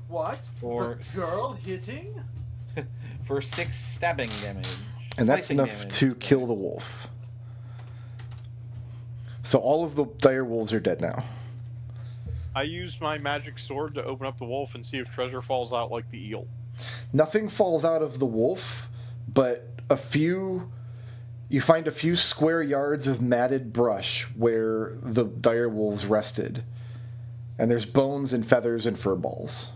What? For The girl hitting? For 6 stabbing damage. And that's Slicing enough damage. to kill the wolf. So all of the dire wolves are dead now. I used my magic sword to open up the wolf and see if treasure falls out like the eel. Nothing falls out of the wolf, but you find a few square yards of matted brush where the dire wolves rested. And there's bones and feathers and fur balls.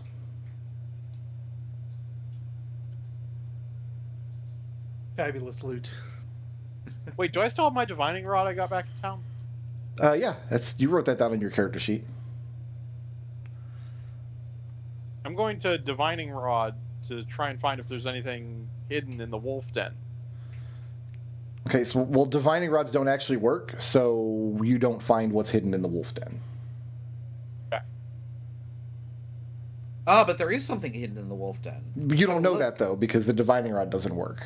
Fabulous loot. Wait, do I still have my divining rod I got back in town? Yeah, you wrote that down on your character sheet. I'm going to divining rod to try and find if there's anything hidden in the wolf den. Okay, so well, divining rods don't actually work, so you don't find what's hidden in the wolf den. Ah, but there is something hidden in the wolf den. You don't know look. that though, because the divining rod doesn't work.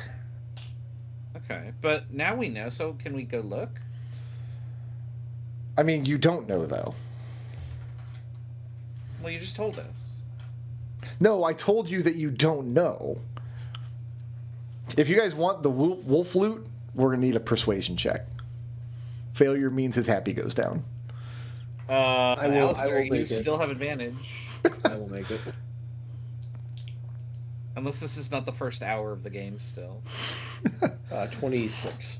Okay, but now we know, so can we go look? I mean, you don't know though. Well, you just told us. No, I told you that you don't know. If you guys want the wolf loot, we're gonna need a persuasion check. Failure means his happy goes down. I will Alistair, you make it. still have advantage. I will make it. Unless this is not the first hour of the game still. 26.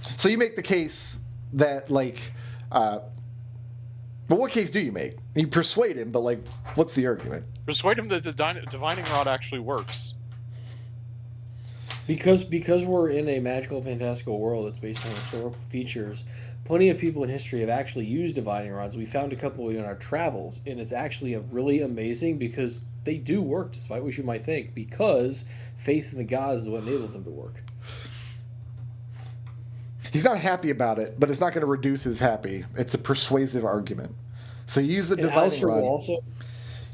So you make the case that, like, but what case do you make? You persuade him, but, like, what's the argument? Persuade him that the divining rod actually works. Because we're in a magical, fantastical world that's based on historical features, plenty of people in history have actually used divining rods. We found a couple in our travels, and it's actually really amazing because they do work, despite what you might think, because faith in the gods is what enables them to work. He's not happy about it, but it's not going to reduce his happy. It's a persuasive argument. So you use the And divining Alistair rod. will also...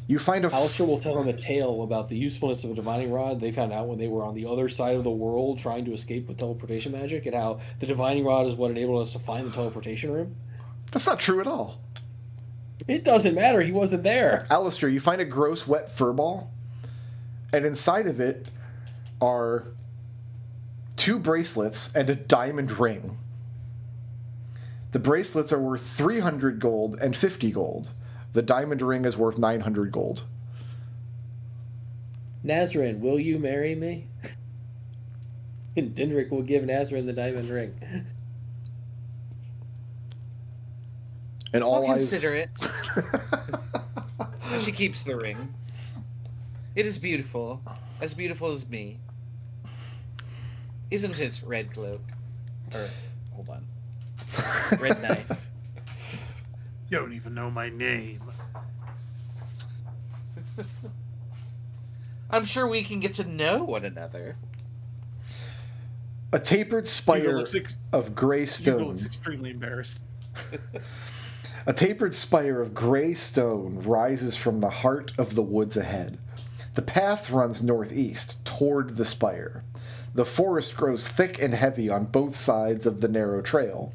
You find Alistair will tell them a tale about the usefulness of a divining rod they found out when they were on the other side of the world trying to escape with teleportation magic, and how the divining rod is what enabled us to find the teleportation room. That's not true at all. It doesn't matter, he wasn't there. Alistair, you find a gross, wet fur ball, and inside of it are 2 bracelets and a diamond ring. The bracelets are worth 300 gold and 50 gold. The diamond ring is worth 900 gold. Nazrin, will you marry me? And Dindrik will give Nazrin the diamond ring. And all I'll eyes... consider it. And she keeps the ring. It is beautiful. As beautiful as me. Isn't it, Red Cloak? Or, hold on. Red Knife. You don't even know my name. I'm sure we can get to know one another. A tapered spire of gray Hugo stone. looks extremely embarrassed. A tapered spire of gray stone rises from the heart of the woods ahead. The path runs northeast toward the spire. The forest grows thick and heavy on both sides of the narrow trail.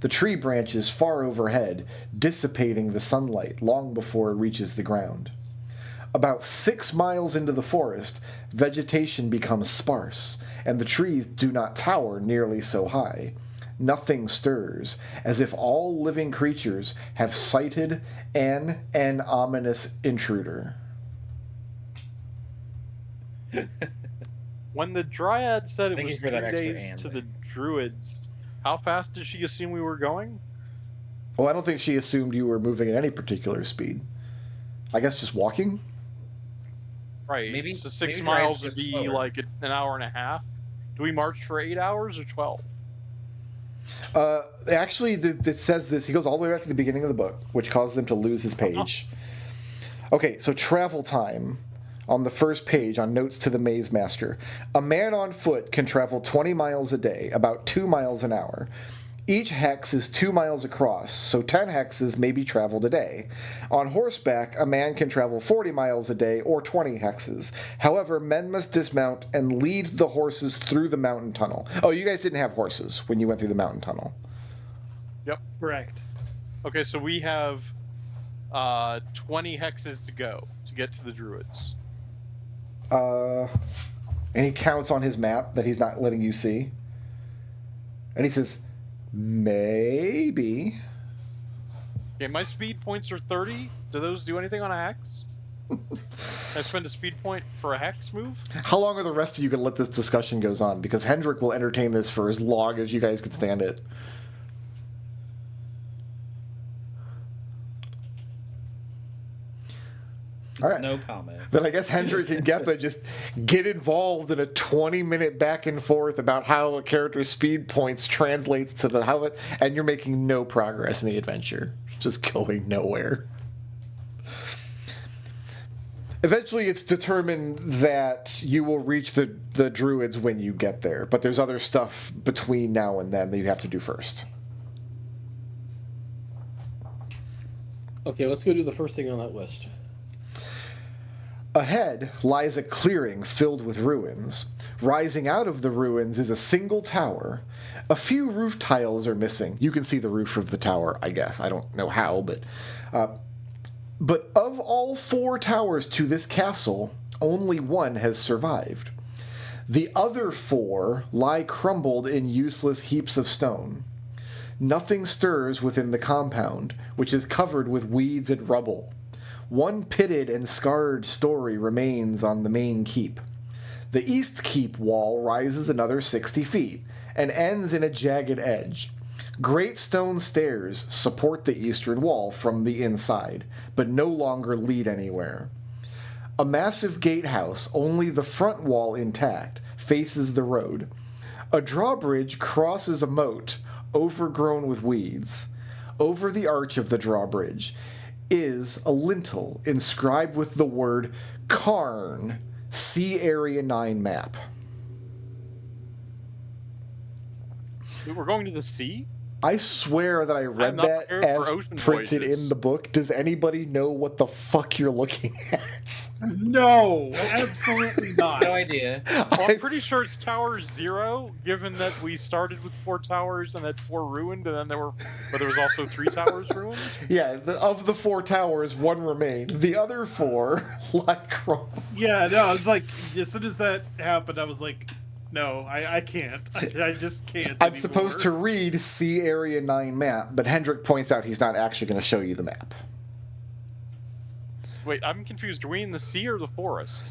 The tree branches far overhead, dissipating the sunlight long before it reaches the ground. About 6 miles into the forest, vegetation becomes sparse, and the trees do not tower nearly so high. nothing stirs, as if all living creatures have sighted an ominous intruder. When the Dryad said it Thank you was for that 3 extra days and. to the Druids, how fast did she assume we were going? Well, I don't think she assumed you were moving at any particular speed. I guess just walking? Right. Maybe- so 6 maybe miles Dryad's would just be slower. like an hour and a half. Do we march for 8 hours or 12? Actually, it says this. He goes all the way back to the beginning of the book, which causes him to lose his page. Okay, so travel time on the first page on Notes to the Maze Master. A man on foot can travel 20 miles a day, about 2 miles an hour. Each hex is 2 miles across, so 10 hexes may be traveled a day. On horseback, a man can travel 40 miles a day or 20 hexes. However, men must dismount and lead the horses through the mountain tunnel. Oh, you guys didn't have horses when you went through the mountain tunnel. Correct. Okay, so we have 20 hexes to go to get to the Druids. And he counts on his map that he's not letting you see. And he says, maybe. Okay, my speed points are 30. Do those do anything on a hex? Can I spend a speed point for a hex move? How long are the rest of you going to let this discussion goes on? Because Hendrik will entertain this for as long as you guys can stand it. All right. No comment. Then I guess Hendrik and Geppa just get involved in a 20-minute back and forth about how a character's speed points translates to the how it, and you're making no progress in the adventure. It's just going nowhere. Eventually, it's determined that you will reach the Druids when you get there, but there's other stuff between now and then that you have to do first. Okay, let's go do the first thing on that list. Ahead lies a clearing filled with ruins. Rising out of the ruins is a single tower. A few roof tiles are missing. You can see the roof of the tower, I guess. I don't know how, but of all 4 towers to this castle, only one has survived. The other 4 lie crumbled in useless heaps of stone. Nothing stirs within the compound, which is covered with weeds and rubble. One pitted and scarred story remains on the main keep. The east keep wall rises another 60 feet and ends in a jagged edge. Great stone stairs support the eastern wall from the inside, but no longer lead anywhere. A massive gatehouse, only the front wall intact, faces the road. A drawbridge crosses a moat, overgrown with weeds. Over the arch of the drawbridge is a lintel inscribed with the word Karn, see Area 9 map. We're going to the sea? I swear that I read not that prepared as for ocean printed voyages. in the book. Does anybody know what the fuck you're looking at? No, absolutely not. No idea. Well, I- I'm pretty sure it's Tower 0, given that we started with 4 towers and had 4 ruined, and then there was also 3 towers ruined. yeah, of the 4 towers, 1 remained. The other 4 lie crumbled. Yeah, no, I was like, as soon as that happened, I was like, no, I can't. I just can't. I'm supposed to read see Area 9 map, but Hendrik points out he's not actually going to show you the map. Wait, I'm confused. Are we in the sea or the forest?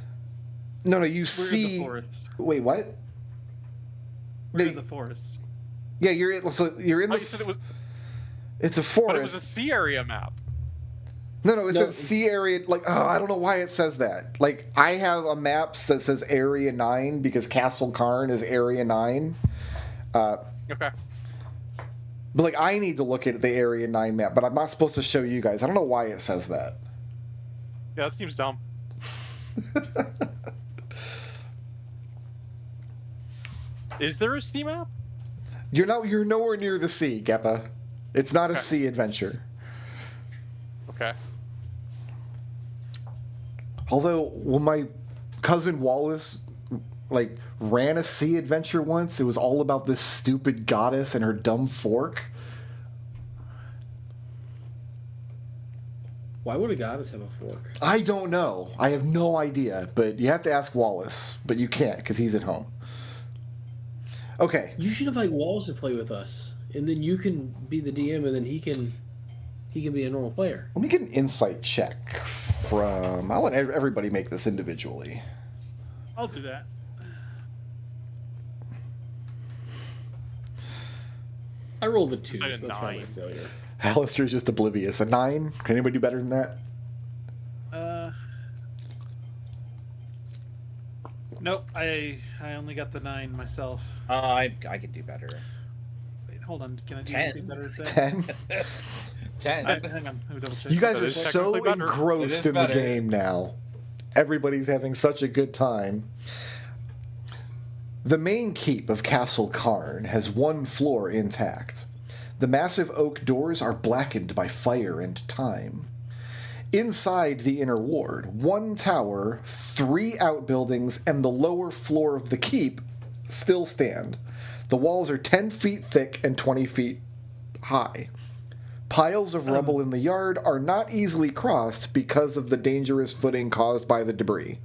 No, you We're see. in the forest. Wait, what? We're No, in the forest. Yeah, you're in Oh, the. you said it was, It's a but forest. it was a sea area map. No, it No. says sea area. Like, I don't know why it says that. Like, I have a map that says Area 9 because Castle Karn is Area 9. Okay. But, like, I need to look at the Area 9 map, but I'm not supposed to show you guys. I don't know why it says that. Yeah, that seems dumb. Is there a sea map? You're nowhere near the sea, Geppa. It's not a Okay. sea adventure. Okay. Although, when my cousin Wallace, like, ran a sea adventure once, it was all about this stupid goddess and her dumb fork. Why would a goddess have a fork? I don't know. I have no idea, but you have to ask Wallace, but you can't because he's at home. Okay. You should invite Walls to play with us and then you can be the DM, and then he can be a normal player. Let me get an insight check from. I'll let everybody make this individually. I'll do that. I rolled a 2, so Like a that's probably my 9. failure. Alistair's just oblivious. A 9? Can anybody do better than that? Nope. I only got the 9 myself. I could do better. Wait, hold on. Can I do 10. anything better than that? 10? 10. Hang on. Let me double check. You guys That are is so technically better. It engrossed is in the better. game now. Everybody's having such a good time. The main keep of Castle Karn has one floor intact. The massive oak doors are blackened by fire and time. Inside the inner ward, one tower, 3 outbuildings, and the lower floor of the keep still stand. The walls are 10 feet thick and 20 feet high. Piles of rubble in the yard are not easily crossed because of the dangerous footing caused by the debris.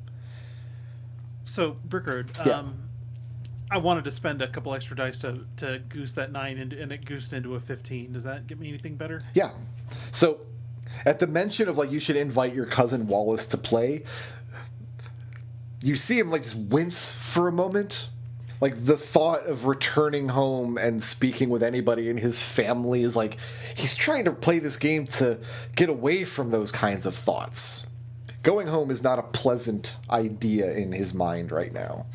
So, Brickard, Yeah. I wanted to spend a couple extra dice to goose that 9, and it goosed into a 15. Does that get me anything better? Yeah. So, at the mention of, like, you should invite your cousin Wallace to play, you see him, like, just wince for a moment. Like, the thought of returning home and speaking with anybody in his family is like, he's trying to play this game to get away from those kinds of thoughts. Going home is not a pleasant idea in his mind right now.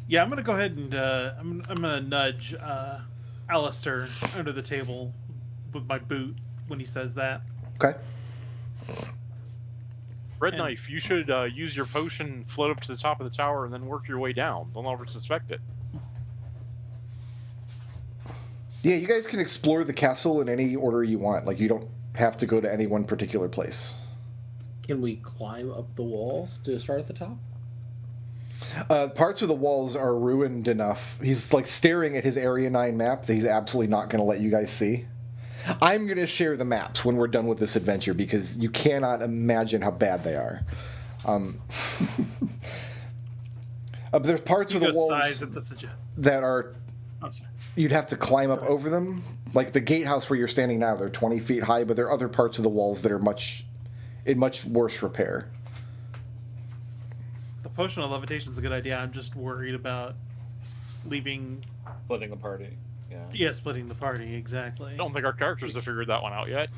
Yeah, I'm gonna go ahead and I'm gonna nudge Alistair under the table with my boot when he says that. Okay? Red And- Knife, you should use your potion, float up to the top of the tower, and then work your way down. They'll never suspect it. Yeah, you guys can explore the castle in any order you want. Like, you don't have to go to any one particular place. Can we climb up the walls to start at the top? Parts of the walls are ruined enough. He's like staring at his Area 9 map that he's absolutely not going to let you guys see. I'm going to share the maps when we're done with this adventure because you cannot imagine how bad they are. But there's parts of the Size walls at the suggest. that are I'm sorry. you'd have to climb up over them. Like the gatehouse where you're standing now, they're 20 feet high, but there are other parts of the walls that are in much worse repair. The potion of levitation is a good idea. I'm just worried about leaving. Splitting the party. Yeah. Yeah, splitting the party exactly. I don't think our characters have figured that one out yet.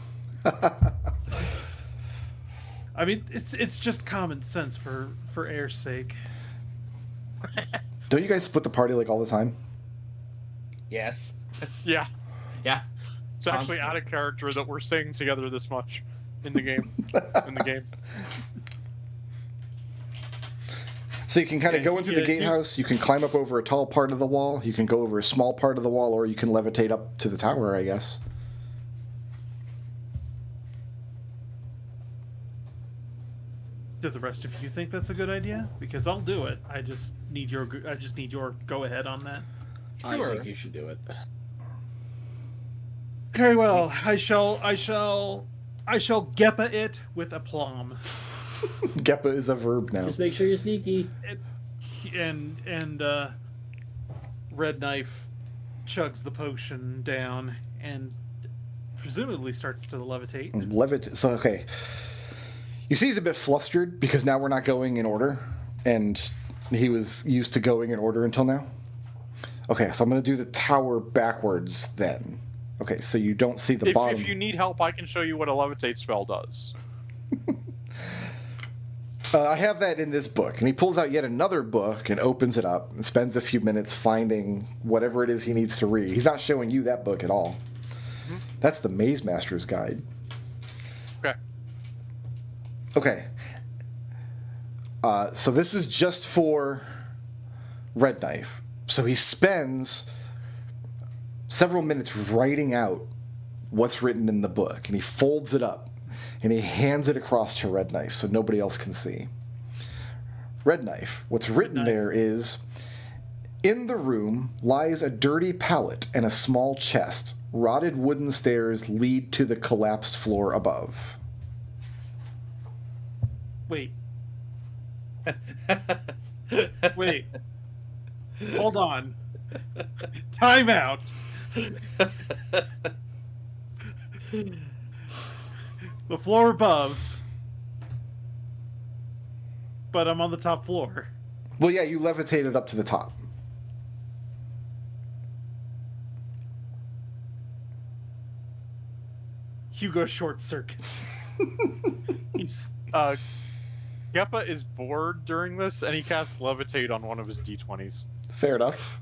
I mean, it's just common sense for air's sake. Don't you guys split the party like all the time? Yes. Yeah, Yeah. it's actually Constantly. out of character that we're staying together this much in the game. So you can kind of Yeah, go into the yeah, gatehouse, you can climb up over a tall part of the wall, you can go over a small part of the wall, or you can levitate up to the tower, I guess. Do the rest of you think that's a good idea? Because I'll do it. I just need your go ahead on that. Sure. I think you should do it. Very well. I shall Geppa it with aplomb. Geppa is a verb now. Just make sure you're sneaky. And Red Knife chugs the potion down and presumably starts to levitate. So, okay. You see he's a bit flustered because now we're not going in order, and he was used to going in order until now. Okay, so I'm going to do the tower backwards then. Okay, so you don't see the bottom. If you need help, I can show you what a levitate spell does. I have that in this book, and he pulls out yet another book and opens it up and spends a few minutes finding whatever it is he needs to read. He's not showing you that book at all. Mm-hmm. That's the Maze Master's Guide. Okay. Okay. So this is just for Red Knife. So he spends several minutes writing out what's written in the book, and he folds it up, and he hands it across to Red Knife so nobody else can see. Red Knife, what's written there is, in the room lies a dirty pallet and a small chest. Rotted wooden stairs lead to the collapsed floor above. Wait. Wait. Hold on. Time out. The floor above, but I'm on the top floor. Well, yeah, you levitated up to the top. Hugo short circuits. He's Geppa is bored during this, and he casts Levitate on one of his d20s. Fair enough.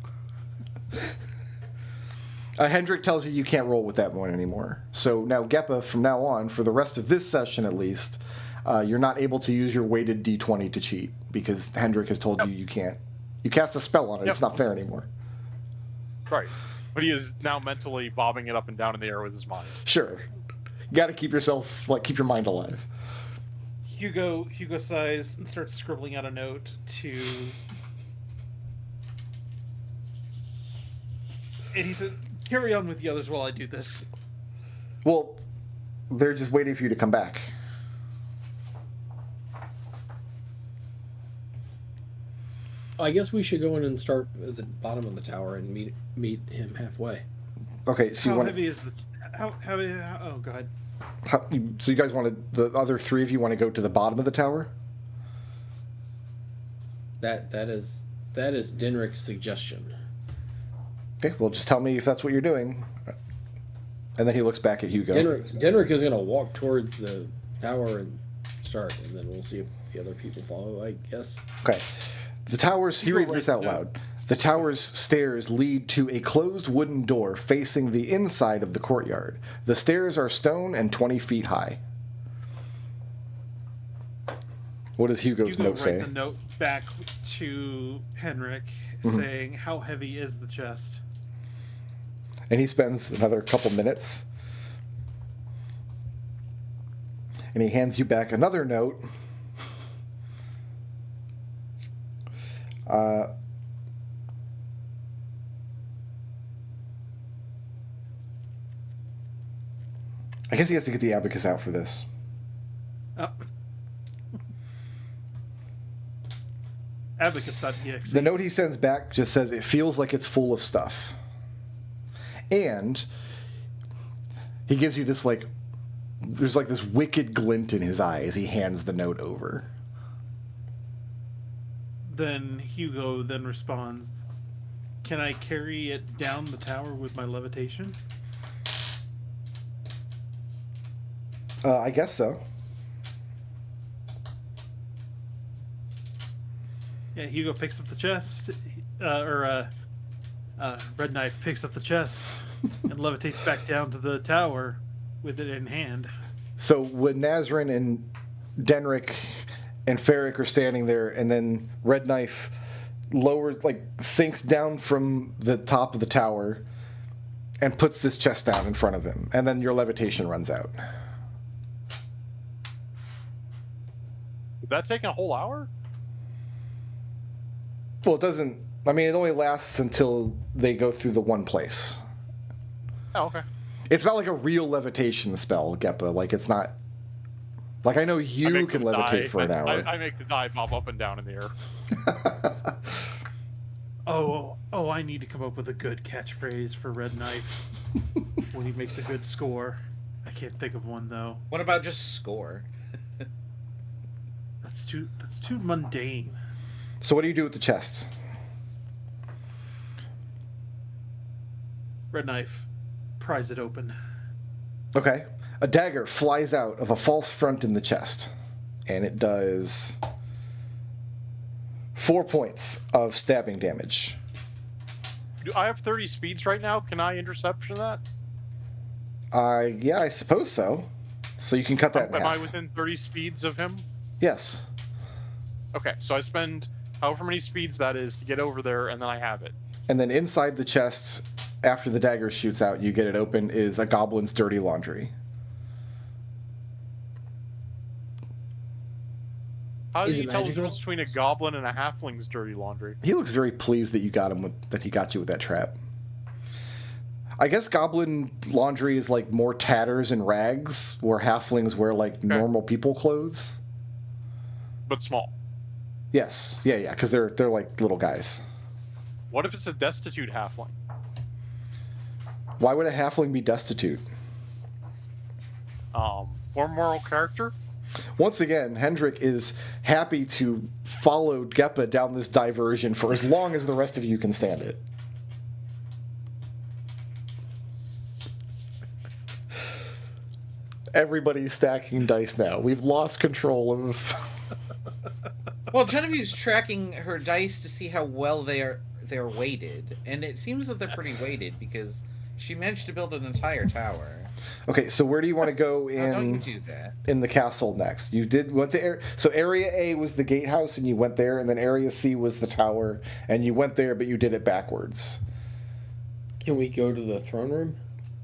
Hendrik tells you can't roll with that one anymore. So now, Geppa, from now on, for the rest of this session at least, you're not able to use your weighted d20 to cheat because Hendrik has told you you can't. You cast a spell on it. Yep. It's not fair anymore. Right. But he is now mentally bobbing it up and down in the air with his mind. Sure. You got to keep yourself, keep your mind alive. Hugo sighs and starts scribbling out a note to. And he says, "Carry on with the others while I do this." Well, they're just waiting for you to come back. I guess we should go in and start at the bottom of the tower and meet him halfway. Okay, so you How want heavy is the? How heavy? Oh God. so you guys wanted the other three of you want to go to the bottom of the tower? That is Dinrick's suggestion. Okay, well, just tell me if that's what you're doing. And then he looks back at Hugo. Dinrick is going to walk towards the tower and start, and then we'll see if the other people follow, I guess. Okay. The towers, he reads this out loud. The tower's stairs lead to a closed wooden door facing the inside of the courtyard. The stairs are stone and 20 feet high. What does Hugo's note say? Hugo writes a note back to Henrik saying, "How heavy is the chest?" And he spends another couple minutes. And he hands you back another note. I guess he has to get the abacus out for this. Oh. Abacus.exe. The note he sends back just says it feels like it's full of stuff. And he gives you this, there's this wicked glint in his eye as he hands the note over. Then Hugo then responds, "Can I carry it down the tower with my levitation?" I guess so. Yeah, Hugo picks up the chest, Red Knife picks up the chest and levitates back down to the tower with it in hand. So when Nazrin and Denrick and Ferric are standing there, and then Red Knife lowers, sinks down from the top of the tower and puts this chest down in front of him, and then your levitation runs out. Did that take a whole hour? Well, it doesn't. I mean, it only lasts until they go through the one place. Oh, okay. It's not like a real levitation spell, Geppa. It's not. I know you can levitate for an hour. I make the die bob up and down in the air. Oh, I need to come up with a good catchphrase for Red Knife when he makes a good score. I can't think of one though. What about just score? That's too mundane. So what do you do with the chests? Red Knife pries it open. Okay. A dagger flies out of a false front in the chest, and it does 4 points of stabbing damage. Do I have 30 speeds right now? Can I interception that? Yeah, I suppose so. So you can cut that in Am half. I within 30 speeds of him? Yes. Okay, so I spend however many speeds that is to get over there, and then I have it. And then inside the chests, after the dagger shoots out, you get it open, is a goblin's dirty laundry. How do Is you it tell the magical? difference between a goblin and a halfling's dirty laundry? He looks very pleased that you got him that he got you with that trap. I guess goblin laundry is more tatters and rags, where halflings wear normal people clothes. But small. Yes, yeah, because they're like little guys. What if it's a destitute halfling? Why would a halfling be destitute? More moral character. Once again, Hendrik is happy to follow Geppa down this diversion for as long as the rest of you can stand it. Everybody's stacking dice now. We've lost control of... Well, Genevieve's tracking her dice to see how well they're weighted, and it seems that they're pretty weighted because she managed to build an entire tower. Okay, so where do you want to go How don't you in do that? in the castle next? You went to so area A was the gatehouse, and you went there, and then area C was the tower, and you went there, but you did it backwards. Can we go to the throne room?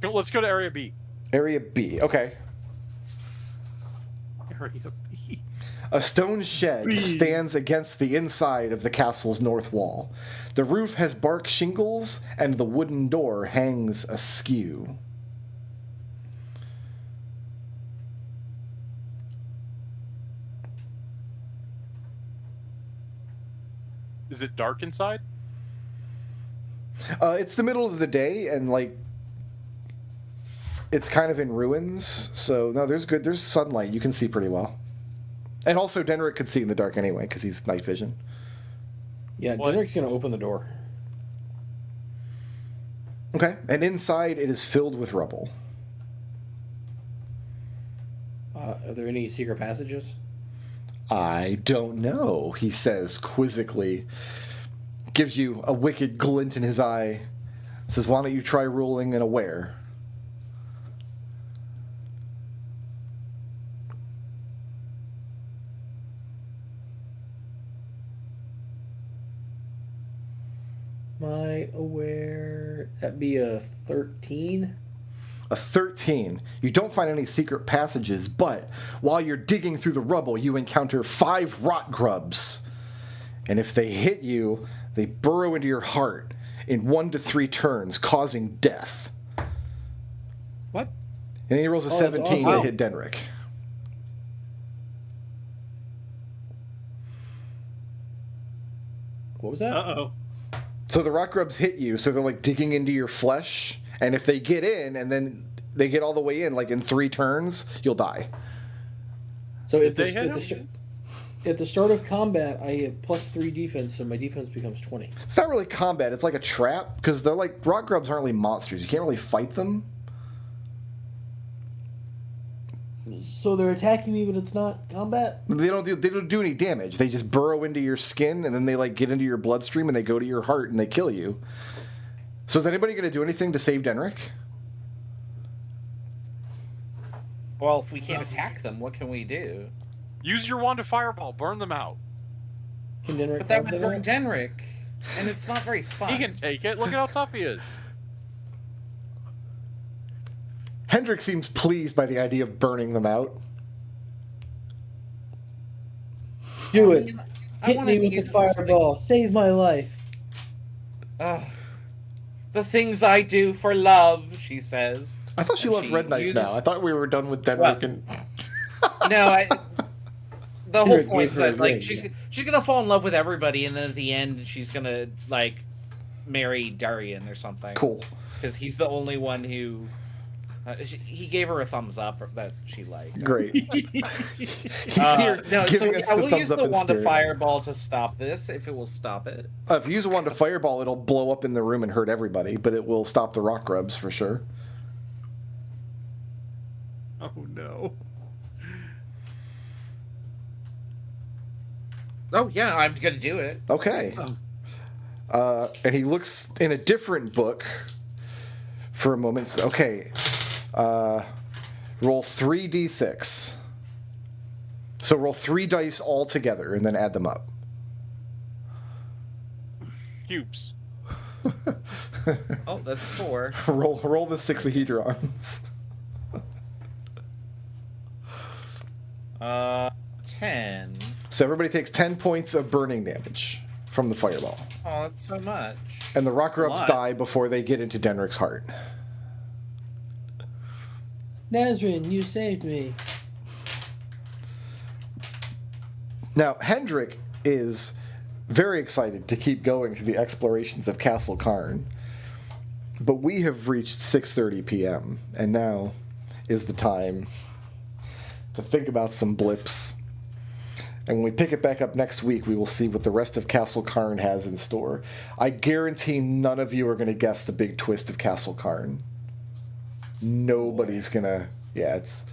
Let's go to Area B. Area B, okay. Area B. A stone shed stands against the inside of the castle's north wall. The roof has bark shingles, and the wooden door hangs askew. Is it dark inside? It's the middle of the day, and like it's kind of in ruins. So no, there's sunlight. You can see pretty well. And also, Denrick could see in the dark anyway because he's night vision. Yeah, What? Denrick's gonna open the door. Okay, and inside it is filled with rubble. Are there any secret passages? I don't know, he says quizzically. Gives you a wicked glint in his eye. Says, why don't you try rolling an aware? My aware, that'd be a 13. A 13. You don't find any secret passages, but while you're digging through the rubble, you encounter 5 rot grubs. And if they hit you, they burrow into your heart in 1 to 3 turns, causing death. What? And then he rolls a Oh, that's 17 to awesome. hit Denrick. What was that? Uh-oh. So the rot grubs hit you, so they're like digging into your flesh, and if they get in and then they get all the way in, like in 3 turns, you'll die. So Did at they the, hit at, the, him? at the start of combat, I have +3 defense, so my defense becomes 20. It's not really combat, it's like a trap, because they're like, rot grubs aren't really monsters. You can't really fight them. So they're attacking me, but it's not combat? They don't do any damage. They just burrow into your skin, and then they like get into your bloodstream, and they go to your heart, and they kill you. So is anybody going to do anything to save Denrick? Well, if we can't attack them, what can we do? Use your wand of fireball. Burn them out. Can Denrick But that have would that burn out? Denrick, and it's not very fun. He can take it. Look at how tough he is. Hendrik seems pleased by the idea of burning them out. Do it. I Hit wanna me with use the it for something- fireball. Save my life. Ugh. The things I do for love, she says. I thought she And loved she Red Knife uses- now. I thought we were done with Denrick What? and... No, the whole Denrick point gave her a that like ring, she's yeah. gonna fall in love with everybody, and then at the end she's gonna like marry Darian or something. Cool. Because he's the only one who he gave her a thumbs up that she liked. Great. He's here No, so giving us yeah, the we'll thumbs use up the in wand of spirit. fireball to stop this if it will stop it. If you use a wand of fireball, it'll blow up in the room and hurt everybody, but it will stop the rock grubs for sure. Oh no. Oh yeah, I'm gonna do it. Okay. And he looks in a different book for a moment. Okay. Roll 3d6. So roll 3 dice all together and then add them up. Cubes. Oh, that's 4. roll the 6-ahedrons. 10. So everybody takes 10 points of burning damage from the fireball. Oh, that's so much. And the rock grubs lot. die before they get into Denrick's heart. Nazrin, you saved me. Now, Hendrik is very excited to keep going through the explorations of Castle Karn. But we have reached 6:30 p.m. and now is the time to think about some blips. And when we pick it back up next week, we will see what the rest of Castle Karn has in store. I guarantee none of you are going to guess the big twist of Castle Karn. Nobody's gonna. Yeah, it's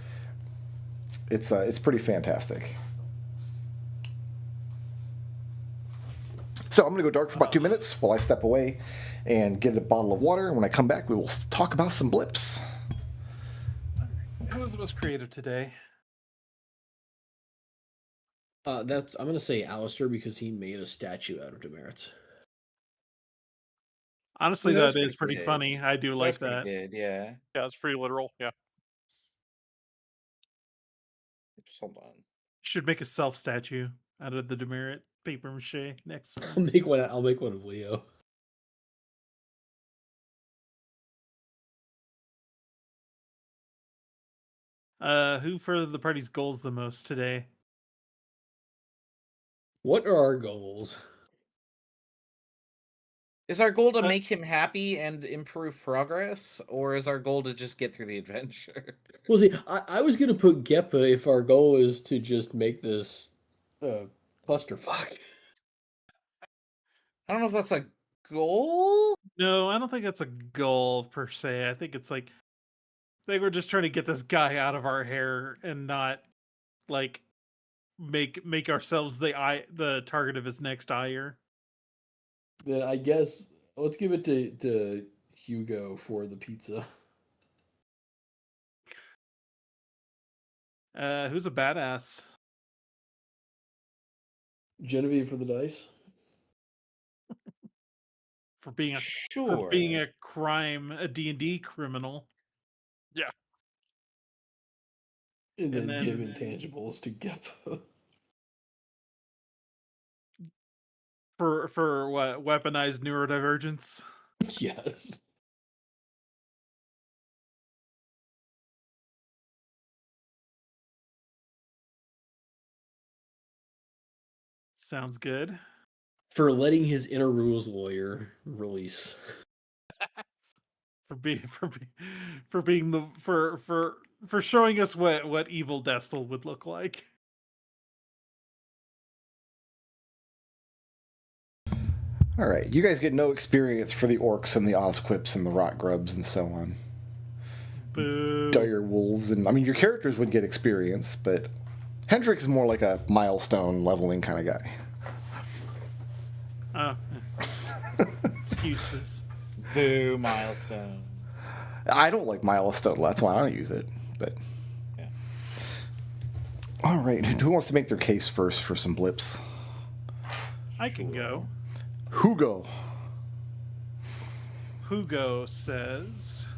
pretty fantastic. So I'm gonna go dark for about 2 minutes while I step away and get a bottle of water. And when I come back, we will talk about some blips. Who was the most creative today? I'm gonna say Alistair because he made a statue out of demerits. Honestly, Yeah, that that's is pretty pretty good. funny. I do like That's pretty that. good, yeah. Yeah, it's pretty literal. Yeah. Just hold on. Should make a self statue out of the demerit paper mache next to I'll him. make one. I'll make one of Leo. Who furthered the party's goals the most today? What are our goals? Is our goal to make him happy and improve progress, or is our goal to just get through the adventure? Well, see, I was gonna put Geppa if our goal is to just make this clusterfuck. I don't know if that's a goal. No, I don't think that's a goal per se. I think it's like they were just trying to get this guy out of our hair and not like make ourselves the target of his next ire. Then I guess let's give it to Hugo for the pizza. Who's a badass? Genevieve for the dice. For being a Sure. a D&D criminal. Yeah. And then And give then- intangibles to Geppa. For what, weaponized neurodivergence? Yes. Sounds good. For letting his inner rules lawyer release. For showing us what evil Destel would look like. All right, you guys get no experience for the orcs and the Ozquips and the rot grubs and so on. Boo. Dire wolves, and I mean your characters would get experience, but Hendrik is more like a milestone leveling kind of guy. Oh. Excuses. Boo, milestone. I don't like milestone. That's why I don't use it. But Yeah. all right, who wants to make their case first for some blips? I can go. Hugo. Hugo says,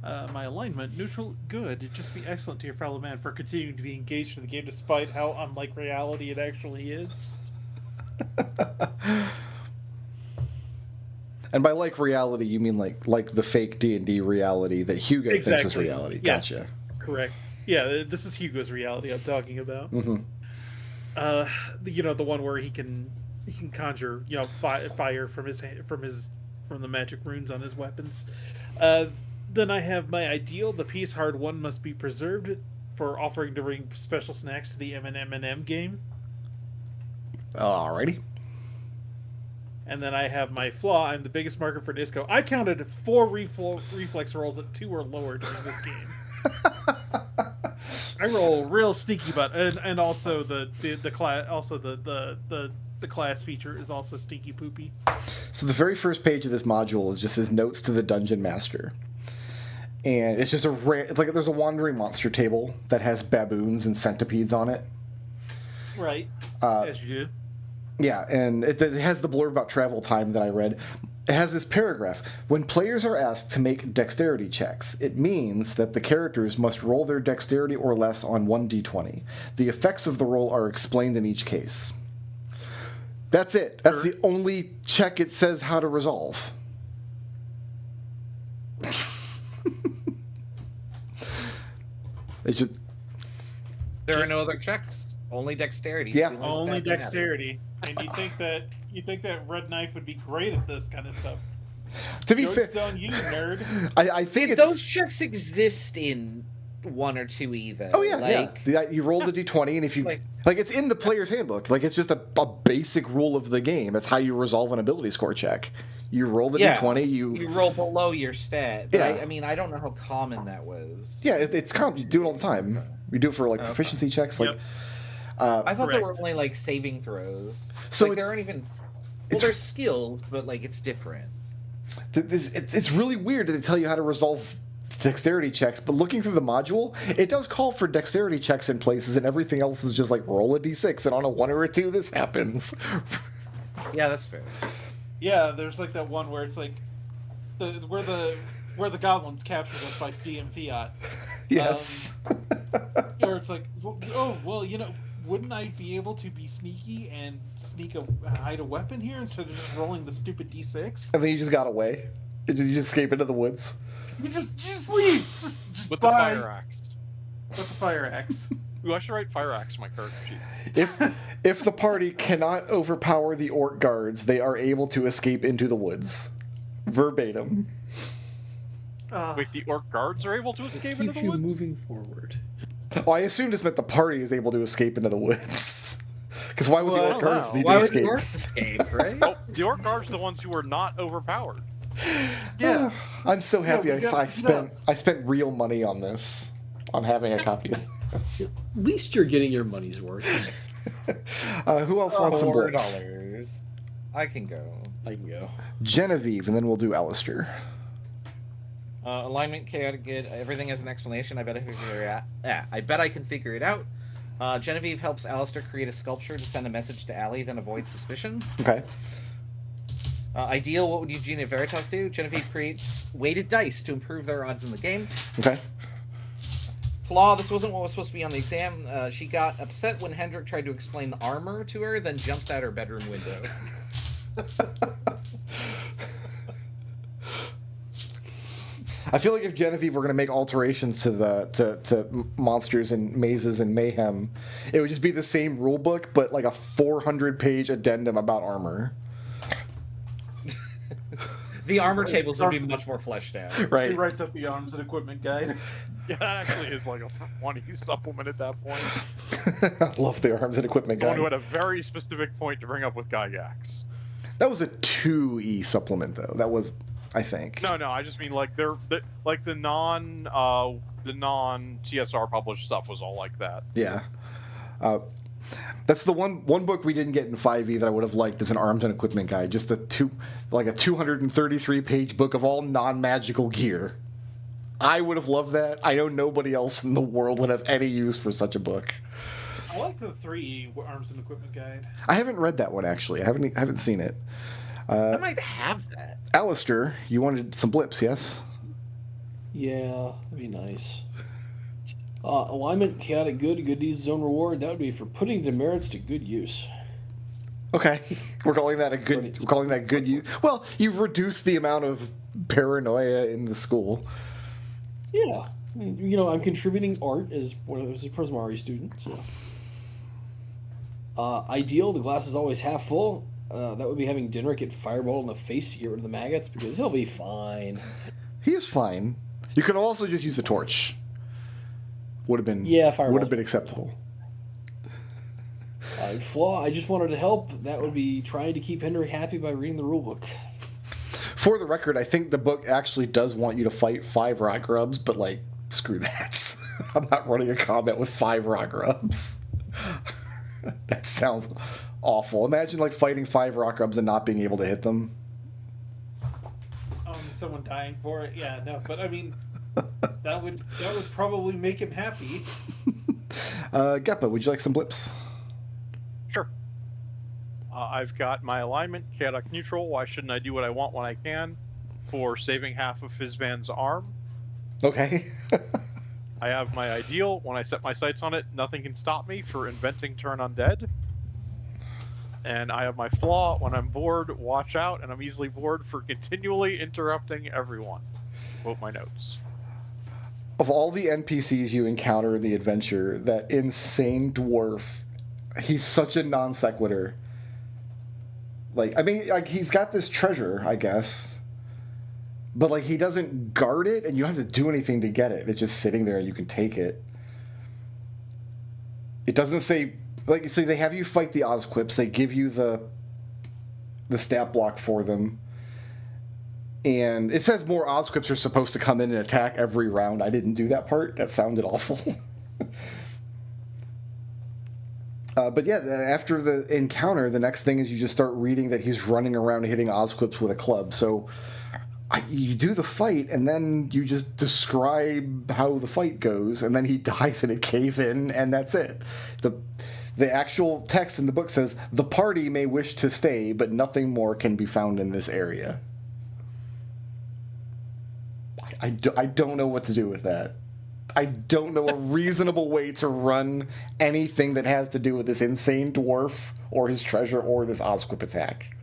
my alignment, neutral, good. It'd just be excellent to your fellow man for continuing to be engaged in the game despite how unlike reality it actually is. And by like reality, you mean like the fake D&D reality that Hugo thinks is reality. Yes. Gotcha. Correct. Yeah, this is Hugo's reality I'm talking about. Mm-hmm. The one where he can conjure, fire from the magic runes on his weapons. Then I have my ideal. The piece hard one must be preserved for offering to bring special snacks to the M&M game. Alrighty. And then I have my flaw. I'm the biggest marker for disco. I counted 4 reflex rolls that 2 or lower during this game. I roll real sneaky, but and also the class the class feature is also stinky poopy. So the very first page of this module is just his notes to the dungeon master, and it's just it's like there's a wandering monster table that has baboons and centipedes on it. Right. As you do. Yeah, and it has the blurb about travel time that I read. It has this paragraph. When players are asked to make dexterity checks, it means that the characters must roll their dexterity or less on 1d20. The effects of the roll are explained in each case. That's it. That's the only check it says how to resolve. It's just... There are no other checks. Only dexterity. Yeah. Only dexterity. And you think that Red Knife would be great at this kind of stuff. To be fair, Joke's on you, nerd. I think Did it's... those checks exist in 1 or 2E though? Oh yeah, like, yeah. You roll the d20, and if you Like- like, it's in the player's handbook. Like, it's just a basic rule of the game. That's how you resolve an ability score check. You roll the d20. You roll below your stat. But Yeah. I mean, I don't know how common that was. Yeah, it's common. You do it all the time. You do it for like Okay. proficiency checks. Like, Yep. I thought there were Correct. only like saving throws. So like it- there aren't even. Well, it's- there's skills, but like it's different. it's really weird that they tell you how to resolve dexterity checks, but looking through the module, it does call for dexterity checks in places, and everything else is just like roll a d6, and on a 1 or a 2, this happens. Yeah, that's fair. Yeah, there's like that one where it's like where the goblins captured us by DM Fiat. Yes. Or it's like, oh well, wouldn't I be able to be sneaky and hide a weapon here instead of just rolling the stupid d6? And then you just got away. You just escape into the woods. You just leave. Just With the bye. fire axe. With the fire axe. Ooh, I should write fire axe in my character sheet. If the party cannot overpower the orc guards, they are able to escape into the woods. Verbatim. Wait, the orc guards are able to escape into Keeps the you woods? moving forward. Well, I assumed this meant the party is able to escape into the woods. Because why would the Well, orc guards need Why to would escape? the orcs escape, right? Oh, the orc guards are the ones who are not overpowered. Yeah. I'm so happy we I got- spent real money on this. On having a copy of this. At least you're getting your money's worth. Who else wants some blips? $4. I can go. I can go. Genevieve, and then we'll do Alistair. Alignment, chaotic good. Everything has an explanation. I bet I can figure it out. Yeah, I bet I can figure it out. Genevieve helps Alistair create a sculpture to send a message to Allie, then avoid suspicion. Okay. Ideal, what would Eugenia Veritas do? Genevieve creates weighted dice to improve their odds in the game. Okay. Flaw, this wasn't what was supposed to be on the exam. She got upset when Hendrik tried to explain armor to her, then jumped out her bedroom window. I feel like if Genevieve were going to make alterations to to monsters and mazes and mayhem, it would just be the same rule book, but like a 400-page addendum about armor. The armor tables would be much more fleshed out. He Right. writes up the arms and equipment guide. Yeah, that actually is like a funny supplement at that point. I love the arms and equipment Someone who guide. had a very specific point to bring up with Gygax. That was a 2E supplement, though. That was, I think. No, I just mean like like the non TSR published stuff was all like that. Yeah. That's the one book we didn't get in 5e that I would have liked as an arms and equipment guide. Just a 233-page book of all non-magical gear. I would have loved that. I know nobody else in the world would have any use for such a book. I like the 3 arms and equipment guide. I haven't read that one, actually. I haven't seen it. I might have that. Alistair, you wanted some blips, yes? Yeah, that'd be nice. Alignment, chaotic good, good deeds, zone reward. That would be for putting demerits to good use. Okay. We're calling that good use. Well, you've reduced the amount of paranoia in the school. Yeah, I mean, I'm contributing art as a Prismari student. So, ideal. The glass is always half full. That would be having dinner get fireball in the face to get rid of the maggots because he'll be fine. He is fine. You could also just use a torch. Would have been fireball. would have been acceptable. Flaw. I just wanted to help. That would be trying to keep Henry happy by reading the rule book. For the record, I think the book actually does want you to fight 5 rock grubs, but like, screw that. I'm not running a combat with 5 rock grubs. That sounds awful. Imagine like fighting 5 rock grubs and not being able to hit them. Someone dying for it. Yeah, no, but I mean, that would probably make him happy. Geppa, would you like some blips? Sure. I've got my alignment, chaotic neutral. Why shouldn't I do what I want when I can? For saving half of Fizvan's arm. Okay. I have my ideal. When I set my sights on it, nothing can stop me for inventing turn undead. And I have my flaw. When I'm bored, watch out, and I'm easily bored for continually interrupting everyone. Quote my notes. Of all the NPCs you encounter in the adventure, that insane dwarf, he's such a non sequitur. Like, I mean, like, he's got this treasure, I guess. But like he doesn't guard it, and you don't have to do anything to get it. It's just sitting there, and you can take it. It doesn't say like so. They have you fight the Ozquips. They give you the stat block for them, and it says more Ozquips are supposed to come in and attack every round. I didn't do that part. That sounded awful. But yeah, after the encounter, the next thing is you just start reading that he's running around hitting Ozquips with a club. So you do the fight, and then you just describe how the fight goes, and then he dies in a cave-in, and that's it. The actual text in the book says, the party may wish to stay, but nothing more can be found in this area. I don't know what to do with that. I don't know a reasonable way to run anything that has to do with this insane dwarf or his treasure or this Ozquip attack.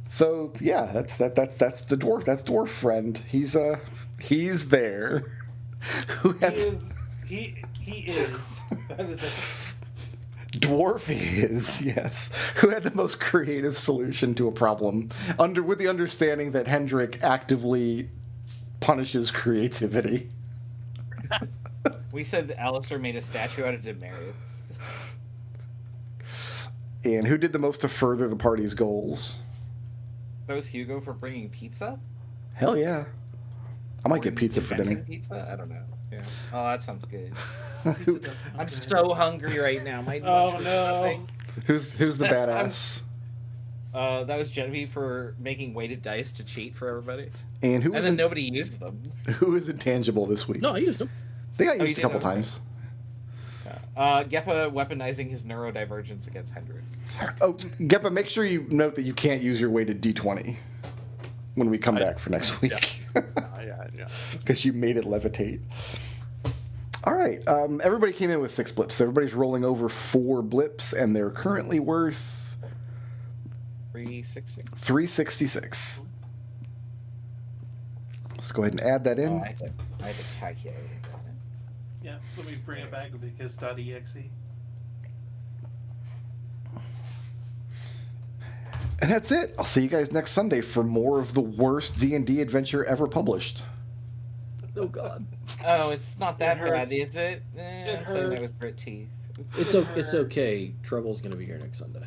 So yeah, that's the dwarf. That's dwarf friend. He's there. He is. That is it. Dwarf is, yes. Who had the most creative solution to a problem, with the understanding that Hendrik actively punishes creativity. We said Alistair made a statue out of demerits. And who did the most to further the party's goals? That was Hugo for bringing pizza? Hell yeah. I might get pizza for Inventing dinner. Pizza? I don't know. Yeah. Oh, that sounds good. Pizza does sound I'm good. so hungry right now. My Oh, lunch was no. nothing. Who's the badass? That was Genevieve for making weighted dice to cheat for everybody. And And then nobody used them. who is intangible this week? No, I used them. They got Oh, used you a couple did? Okay. times. Geppa weaponizing his neurodivergence against Hendrik. Oh, Geppa, make sure you note that you can't use your weighted D20 when we come back for next week. Yeah. Because you made it levitate. All right. Everybody came in with 6 blips. So everybody's rolling over 4 blips, and they're currently worth 366. 366. Let's go ahead and add that in. I had to calculate it. Yeah, let me bring it back with kiss.exe. And that's it. I'll see you guys next Sunday for more of the worst D&D adventure ever published. Oh God. Oh, it's not that It bad, hurts. is it? It I'm saying that hurts. with grit teeth. It's okay. Trouble's gonna be here next Sunday.